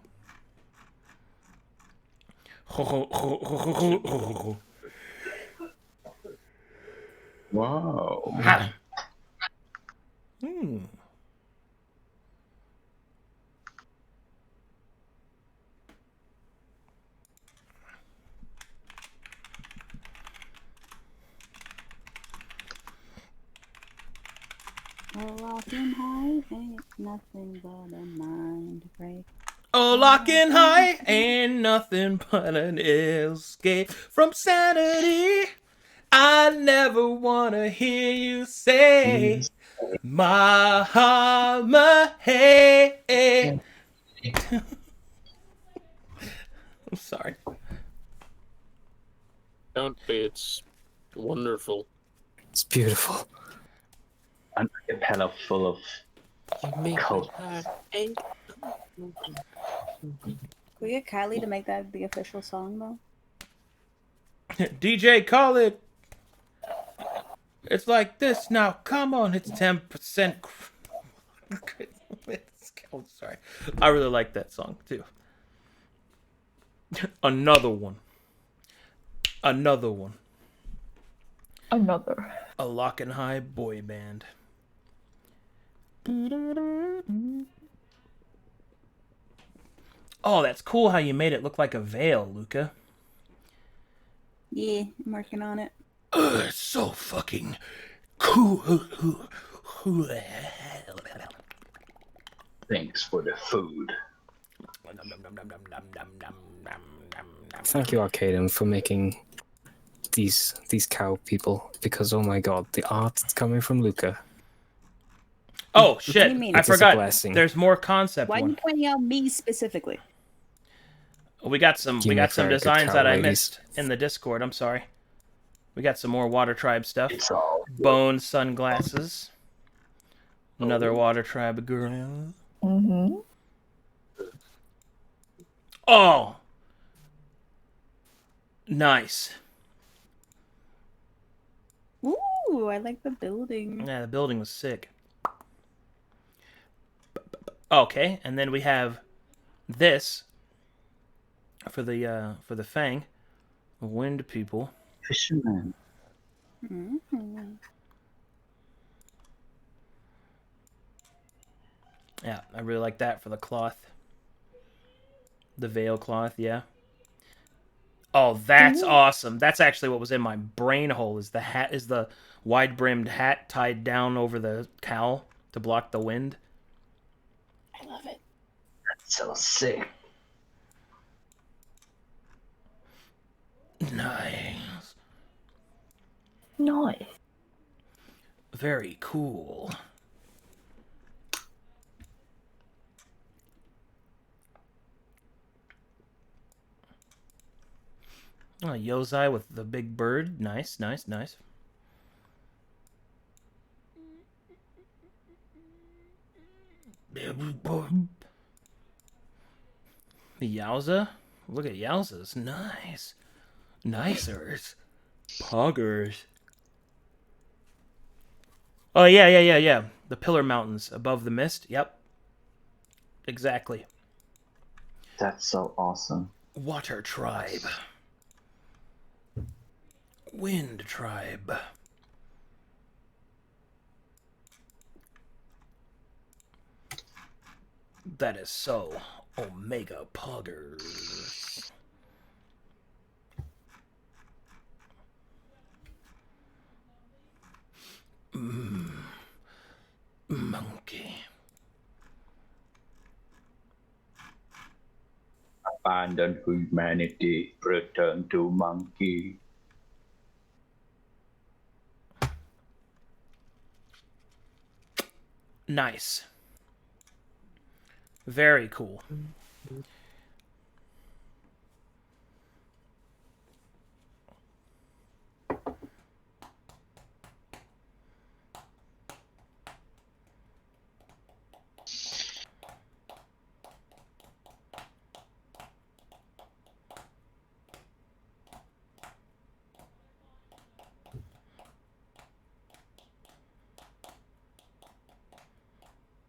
Wow. Ha. Walking high ain't nothing but a mind break. Oh, locking high ain't nothing but an escape from sanity. I never wanna hear you say, Mama, hey. I'm sorry. Don't be. It's wonderful. It's beautiful. An acapella full of cult. Can we get Kylie to make that the official song, though? DJ, call it. It's like this now. Come on, it's 10%. I'm sorry. I really like that song too. Another one. Another. A Lock and High boy band. Oh, that's cool how you made it look like a veil, Luca. Yeah, I'm working on it. It's so fucking cool. Thanks for the food. Thank you, Arcadum, for making these cow people because oh my god, the art coming from Luca. Oh What do shit! you mean? I It's a forgot. blessing. There's more concept Why are you one. pointing out me specifically? We got some You make some very good designs cow that I ladies. missed in the Discord. I'm sorry. We got some more Water Tribe stuff. Bone sunglasses. Another Water Tribe girl. Mm-hmm. Oh, nice. Ooh, I like the building. Yeah, the building was sick. Okay, and then we have this for the Fang, Wind People. Fisherman. Mm-hmm. Yeah, I really like that for the cloth. The veil cloth, yeah. Oh, that's awesome. That's actually what was in my brain hole. Is the wide-brimmed hat tied down over the cowl to block the wind. I love it. That's so sick. Nice. Nice. Very cool. Oh, Yozai with the big bird. Nice, nice, nice. The Yowza? Look at Yowzas. Nice. Nicers. Poggers. Oh, yeah. The Pillar Mountains above the mist. Yep. Exactly. That's so awesome. Water Tribe. Wind Tribe. That is so Omega Poggers. Monkey. Abandon humanity, return to monkey. Nice. Very cool.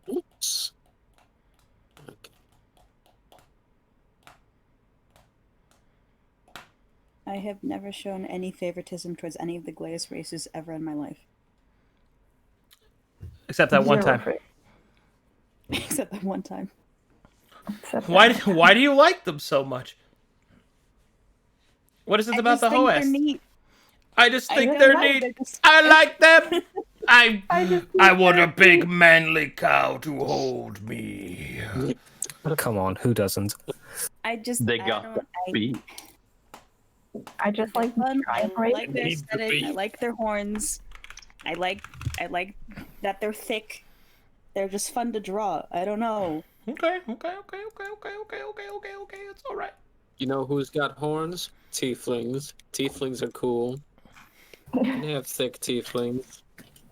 Oops. I have never shown any favoritism towards any of the Glies races ever in my life. Except that one time. Except that one time. Why do you like them so much? What is it about the Hoas? I just think they're neat. I like them. I want a big manly cow to hold me. Come on, who doesn't? I just They got the beat. I just like fun. I right? like their aesthetic. I like their horns. I like that they're thick. They're just fun to draw. I don't know. Okay. It's all right. You know who's got horns? Tieflings. Tieflings are cool. They have thick tieflings.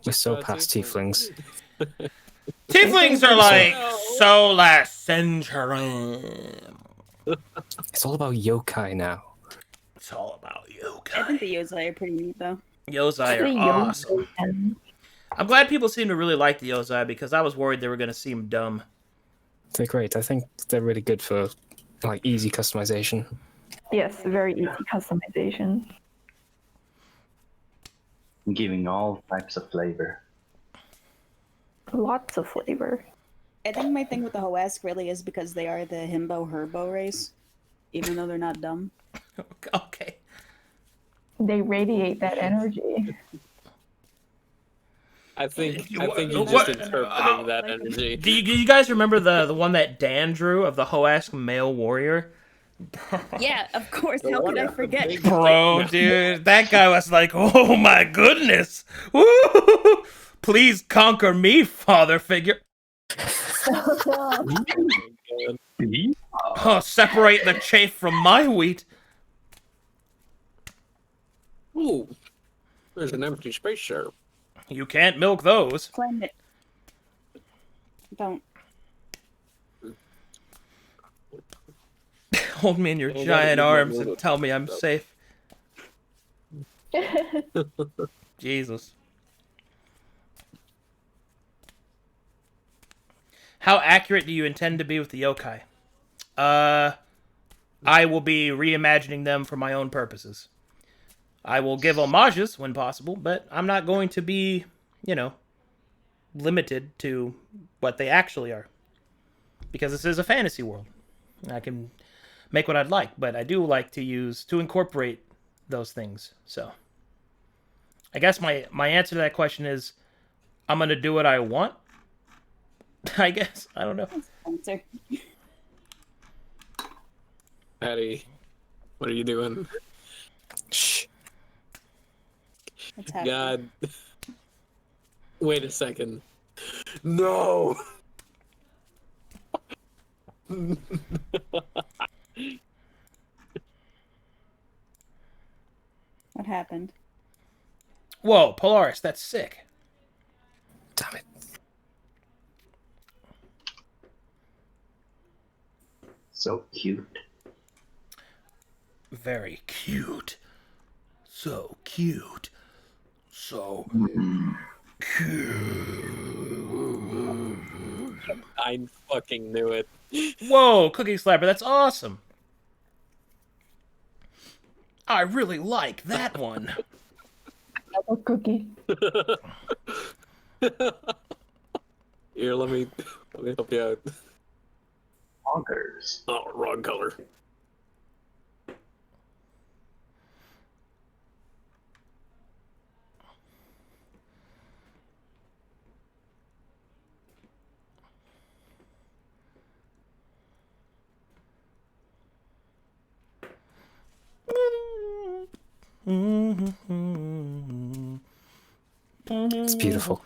We're so past tieflings. Tieflings are like so last century. It's all about yokai now. It's all about yokai. I think the Yozai are pretty neat though. Yozai are awesome. I'm glad people seem to really like the Yozai because I was worried they were going to seem dumb. They're great. I think they're really good for like easy customization. Yes, very easy customization. Giving all types of flavor. Lots of flavor. I think my thing with the Hoask really is because they are the Himbo Herbo race, even though they're not dumb. Okay. They radiate that energy. I think you're just interpreting that energy. Do you guys remember the one that Dan drew of the Hoask male warrior? Yeah, of course. How could I forget? Bro, dude, that guy was like, oh my goodness. Woo! Please conquer me, father figure. Oh, separate the chaff from my wheat. Ooh, there's an empty space there. You can't milk those. Claim it. Don't. Hold me in your I gotta giant give my arms and noodles tell me I'm up. safe. Jesus. How accurate do you intend to be with the yokai? I will be reimagining them for my own purposes. I will give homages when possible, but I'm not going to be, limited to what they actually are. Because this is a fantasy world. I can make what I'd like, but I do like to incorporate those things. So I guess my answer to that question is I'm going to do what I want. I guess. I don't know. Answer. Patty, what are you doing? Shh. What's happening? God. Wait a second. No! What happened? Whoa, Polaris, that's sick. Damn it. So cute. Very cute. So cute. So I fucking knew it. Whoa, Cookie Slapper, that's awesome. I really like that one. A cookie. Here, let me help you out. Bonkers. Oh, wrong color. It's beautiful.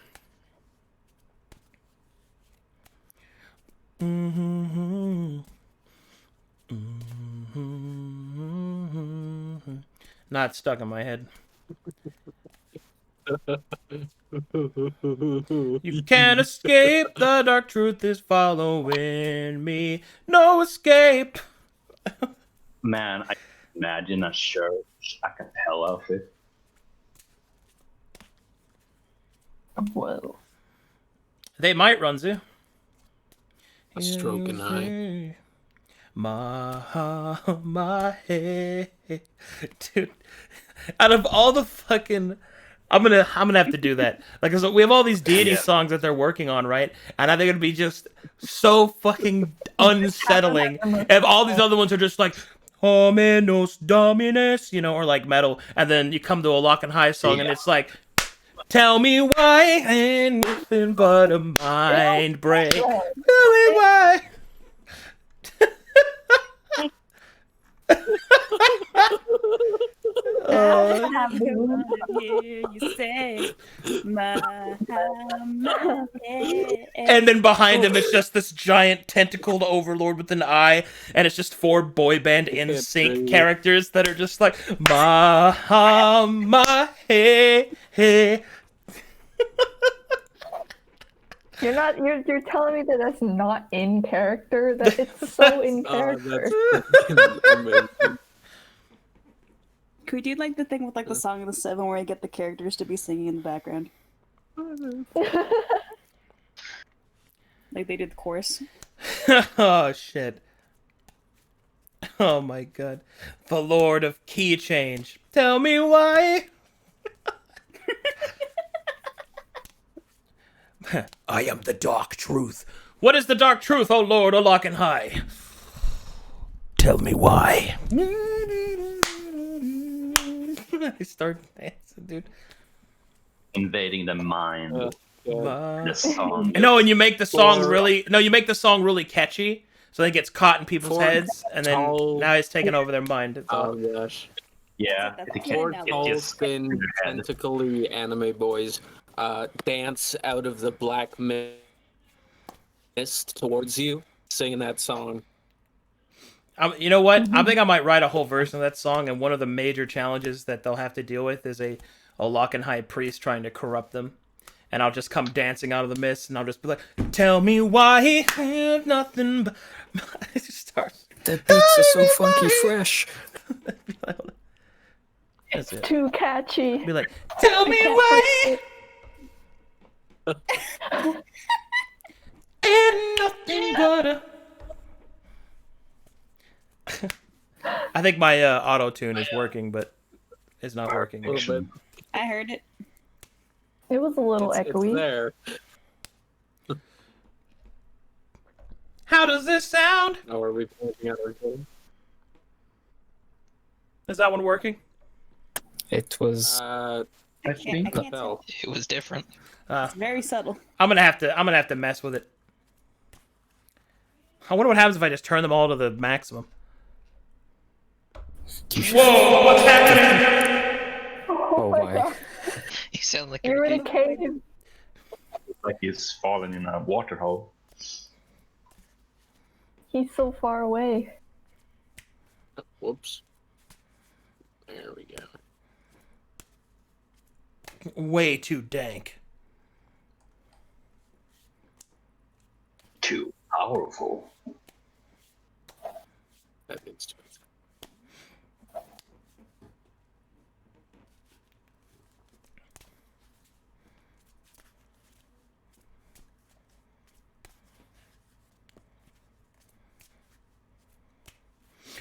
Not stuck in my head. You can't escape, the dark truth is following me. No escape. Man, I imagine a shirt a cappella outfit. Whoa. They might, Runzu. A stroke and eye. My head. Dude, out of all the fucking... I'm gonna have to do that. Like, 'cause we have all these deity songs that they're working on, right? And I think it'd be just so fucking unsettling if all these other ones are just like, "O menos dominus," or like metal, and then you come to a Lock and High song and it's like, "Tell me why ain't nothing but a mind break. Tell me why." I hear you say, And then behind him, it's just this giant tentacled overlord with an eye, and it's just 4 boy band in sync characters that are just like, hey. You're telling me that that's not in character? That it's so in character. Could we do like the thing with like the Song of the Seven where I get the characters to be singing in the background? Like they did the chorus. Oh, shit. Oh, my God. The Lord of Key Change. Tell me why. I am the dark truth. What is the dark truth, O Lord, O Lock and High? Tell me why. I start dancing, dude. Invading the mind. The song. No, and you make the song really catchy, So he gets caught in people's Four heads, and then tall- now he's taking over their mind. It's all- Oh gosh. Yeah, That's they a can't kid now. get Tall, just thin, in their head. tentacly anime boys dance out of the black mist towards you, singing that song. You know what? I think I might write a whole version of that song, and one of the major challenges that they'll have to deal with is a Lockenhide priest trying to corrupt them. And I'll just come dancing out of the mist, and I'll just be like, "Tell me why he have nothing but..." It just starts. The beats are so funky fresh. That's it. Too catchy. Be like, "Tell me why and nothing but a..." I think my auto tune is working, but it's not working. A little bit. I heard it. It was a little It's echoey. there. How does this sound? Oh, are we pointing out our game? Is that one working? It was. I I can't fell. It was different. It's very subtle. I'm gonna have to mess with it. I wonder what happens if I just turn them all to the maximum. Whoa! What's happening? Oh my. You sound like You're in a cave. It's like he's fallen in a water hole. He's so far away. Whoops. There we go. Way too dank. Too powerful. That means too much.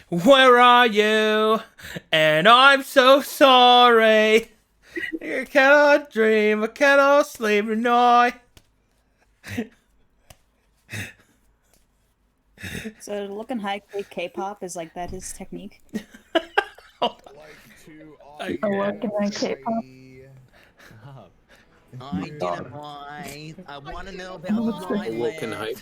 Where are you? And I'm so sorry. I cannot dream, I cannot sleep at night. So looking high K-pop is like that his technique. I work in that K-pop. I didn't lie. I want to know about my Woken life. hype.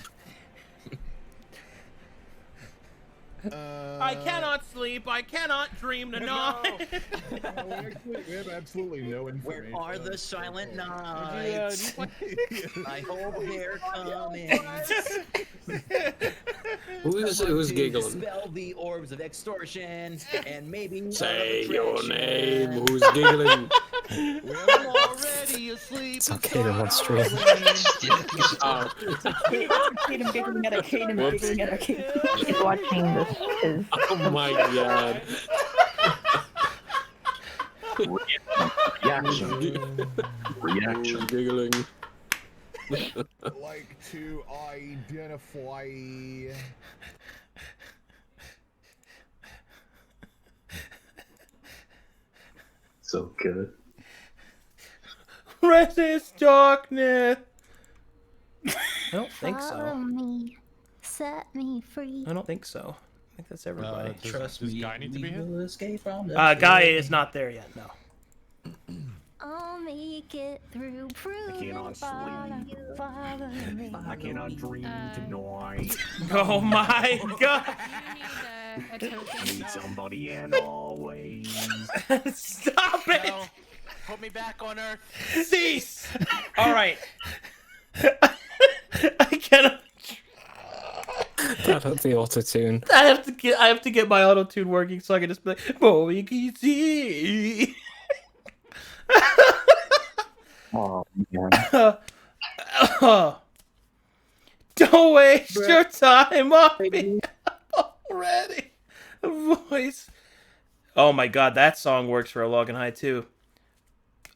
I cannot sleep, I cannot dream tonight. We have absolutely no information. Where are the silent nights? I hope they're coming. Who's giggling? Dispel the orbs of extortion and maybe Say your name. Who's giggling? I'm already asleep. It's Arcadum on stream. Oh. Kaden giggling at Arcadum, giggling at Arcadum. He's watching this. Oh my god. Reaction. Giggling. Like to identify. So good. Resist darkness. I don't think Follow so. me, set me free. I don't think so. I think that's everybody. Trust me. Guy need to be here? We'll escape from the Guy is not there yet. No. I'll make it through. Prove cannot it, follow, sleep. follow me. I cannot dream tonight. Oh my god. Need somebody and always. Stop it. No. Put me back on Earth. Cease. All right. I cannot. That had the auto tune. I have to get my auto tune working so I can just be like, "Boy, can you see?" Oh man. Don't waste your time on me already. Voice. Oh my god, that song works for a Logan High too.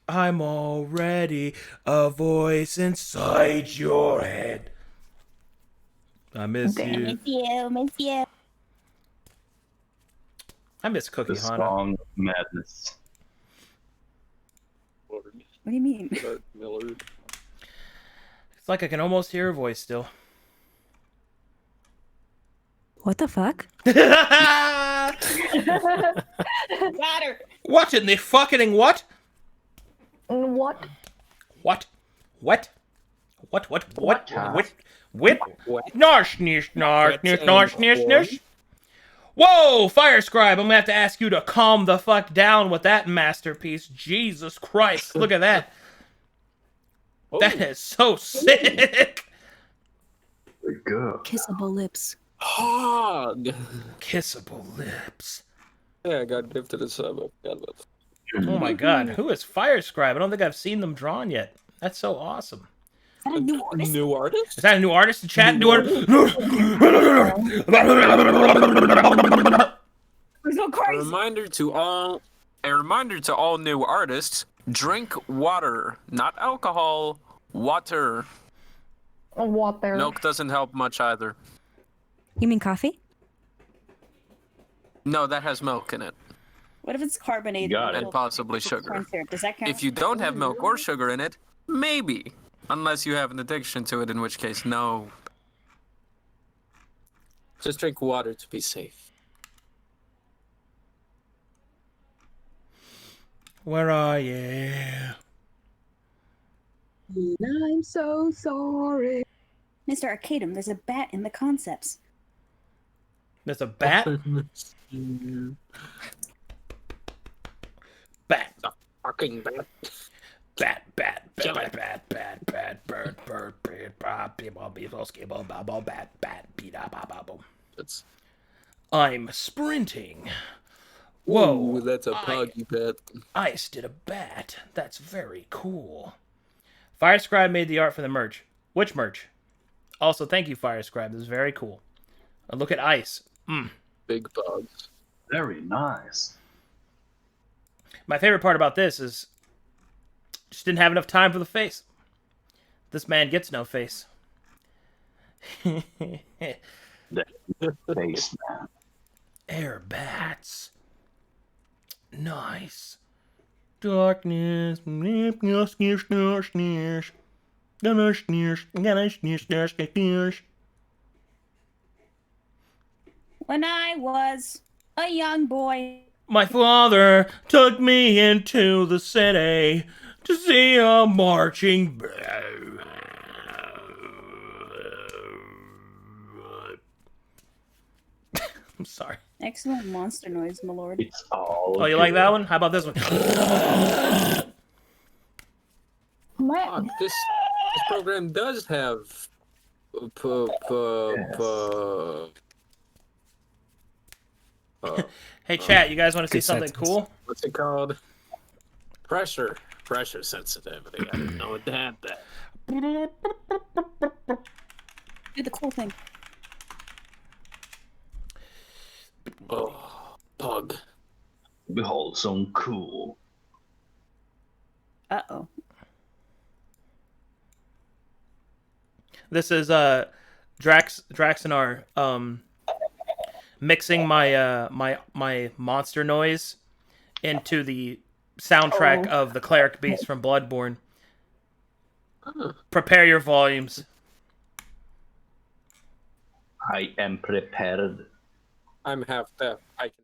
I'm already a voice inside your head. I miss you. Miss you. I miss Cookie The Hana. song of madness. What do you mean? Millard. It's like I can almost hear her voice still. What the fuck? Got her. What in the fucking what? What? What? What? What? Nosh, nish, nosh, nish, nosh, nish, nish. Whoa, Fire Scribe, I'm gonna have to ask you to calm the fuck down with that masterpiece. Jesus Christ, look at that. That is so sick. Good. Kissable lips. Hog. Kissable lips. Yeah, I got gifted a sub. I forgot about that. Oh my god, who is Fire Scribe? I don't think I've seen them drawn yet. That's so awesome. Is that a new artist? New artist? Is that a new artist in chat? New artist? A reminder to all new artists: drink water, not alcohol. Water. Water. Milk doesn't help much either. You mean coffee? No, that has milk in it. What if it's carbonated? And possibly sugar. Corn syrup. Does that count? If you don't have milk or sugar in it, maybe. Unless you have an addiction to it, in which case, no. Just drink water to be safe. Where are you? I'm so sorry. Mr. Arcadum, there's a bat in the concepts. There's a bat? Bat. A fucking bat. Bat, bird, people, skibble, bubble, bat, beat up, bubble. I'm sprinting. Whoa. Ooh, that's a puggy bat. Ice did a bat. That's very cool. Fire Scribe made the art for the merch. Which merch? Also, thank you, Fire Scribe. This is very cool. Look at Ice. Big bugs. Very nice. My favorite part about this is just didn't have enough time for the face. This man gets no face. The face man. Air bats. Nice. Darkness. When I was a young boy. My father took me into the city to see a marching band. I'm sorry. Excellent monster noise, my lord. It's all Oh, you like that one? How about this one? This program does have Hey, chat, you guys want to see good something sentence. cool? What's it called? Pressure sensitivity. I didn't know it had that. Do the cool thing. Oh, pug. Behold, some cool. Uh-oh. This is Draxonar mixing my my monster noise into the soundtrack of the Cleric Beast from Bloodborne. Prepare your volumes. I am prepared. I'm half deaf. I can.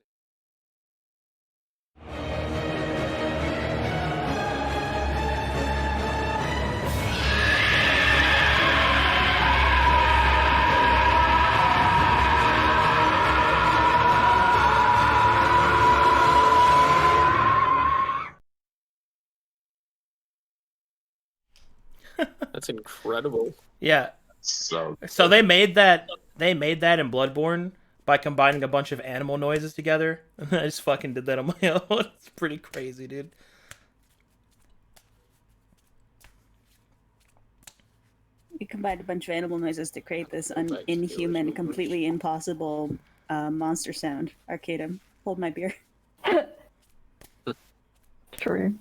That's incredible. Yeah. So they made that in Bloodborne by combining a bunch of animal noises together. I just fucking did that on my own. It's pretty crazy, dude. You combined a bunch of animal noises to create this inhuman, completely impossible monster sound. Arcadum, hold my beer. True.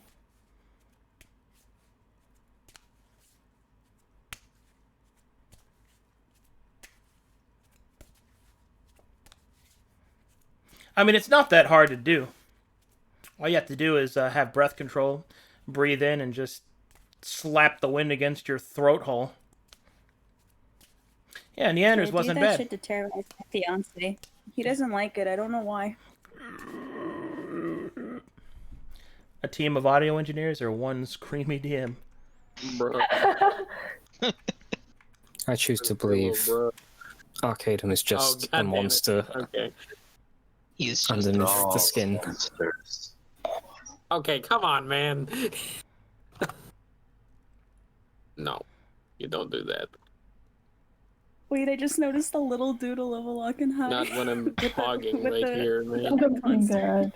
I mean, it's not that hard to do. All you have to do is have breath control, breathe in, and just slap the wind against your throat hole. Yeah, Neanders wasn't do that bad. shit to terrorize my fiance. He doesn't like it. I don't know why. A team of audio engineers or one screamy DM? Bro. I choose to believe Arcadum is just a monster Okay. He's just underneath the skin. Okay, come on, man. No, you don't do that. Wait, I just noticed a little doodle of a lock and high. Not when I'm hogging with right the- here, man. with the monster.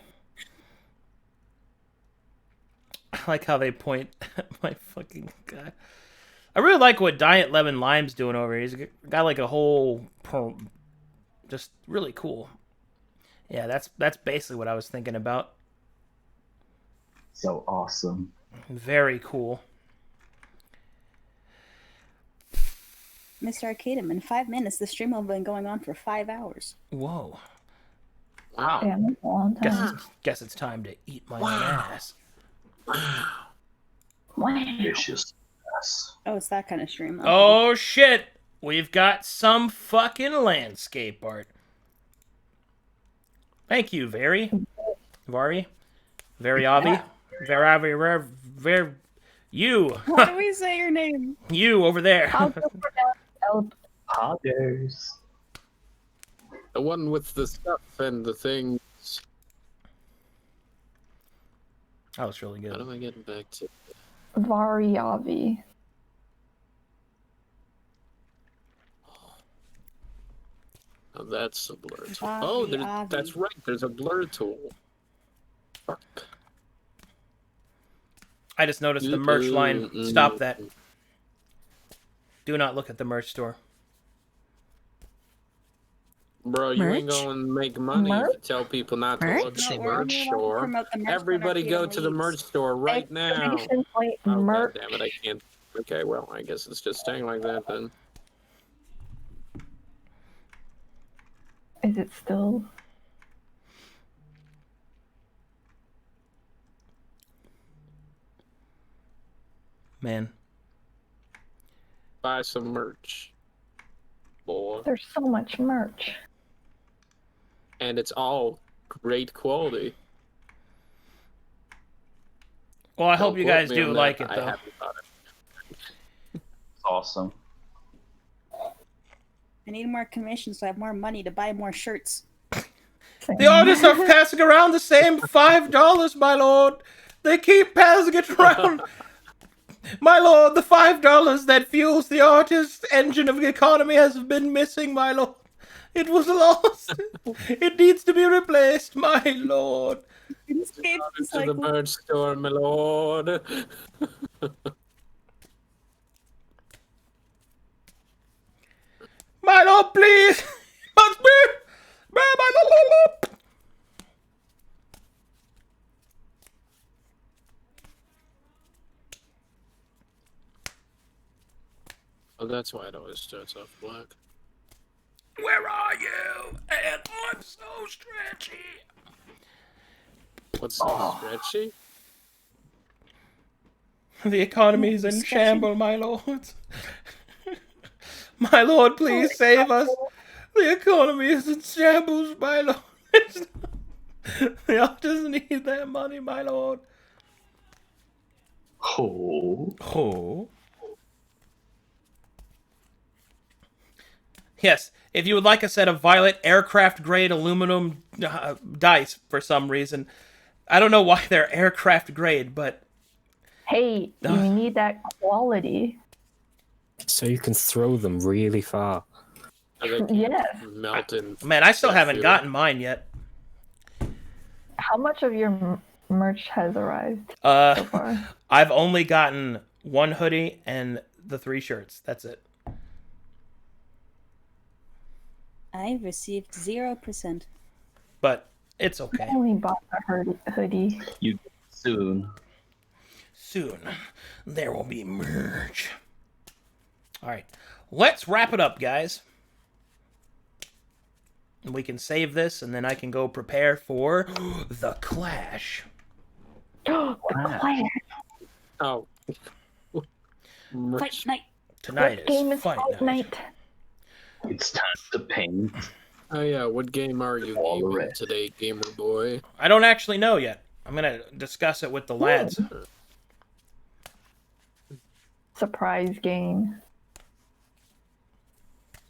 I like how they point at my fucking guy. I really like what Diet Lemon Lime's doing over here. He's got like a whole... Just really cool. Yeah, that's basically what I was thinking about. So awesome. Very cool. Mr. Arcadum, in 5 minutes, the stream will have been going on for 5 hours. Whoa. Wow. Damn, that's a long time. Guess it's time to eat my own ass. Vicious. Oh, it's that kind of stream. Okay. Oh shit! We've got some fucking landscape art. Thank you, Vari. Very Avi. Very you. Why do we say your name? You over there. Others. The one with the stuff and the things. That was really good. How do I get back to Variavi. Oh, that's a blur tool. Oh, that's right. There's a blur tool. Fuck. I just noticed the merch line. Stop that. Do not look at the merch store. Bro, you ain't gonna make money if you tell people not to look at the merch store. Everybody go to the merch store right now. Oh, Merch. God damn it, I can't. Okay, well, I guess it's just staying like that then. Is it still? Man. Buy some merch. Boy. There's so much merch. And it's all great quality. Well, I hope you quote guys me do on like that. it, I though. haven't bought it. It's awesome. I need more commission so I have more money to buy more shirts. The artists are passing around the same $5, my lord. They keep passing it around. My lord, the $5 that fuels the artist's engine of the economy has been missing, my lord. It was lost. It needs to be replaced, my lord. To the merch store, my lord. My lord, please. Must be. My lord. Oh, that's why it always starts off black. Where are you? And I'm so stretchy. What's so stretchy? The economy's in shambles, my lord. My lord, please save us. The economy is in shambles, my lord. The artists need their money, my lord. Oh. Yes, if you would like a set of violet aircraft-grade aluminum dice for some reason. I don't know why they're aircraft-grade, but... Hey, you need that quality. So you can throw them really far. Yes. Melting. Man, I still haven't gotten mine yet. How much of your merch has arrived so far? I've only gotten one hoodie and the 3 shirts. That's it. I've received 0%. But it's okay. I only bought a hoodie. You soon. Soon, there will be merch. All right, let's wrap it up, guys. We can save this, and then I can go prepare for the clash. The clash. Oh. Fight night. Tonight What game is fight night. It's time to paint. Oh yeah, what game are you gaming today, gamer boy? I don't actually know yet. I'm gonna discuss it with the lads. Surprise game.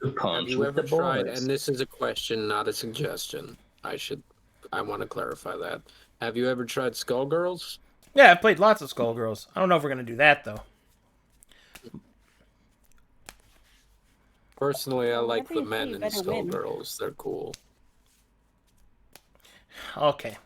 Have you ever tried, and this is a question, not a suggestion. I want to clarify that. Have you ever tried Skullgirls? Yeah, I've played lots of Skullgirls. I don't know if we're gonna do that though. Personally, I like Whatever the you men say, in better win. Skullgirls. They're cool. Okay.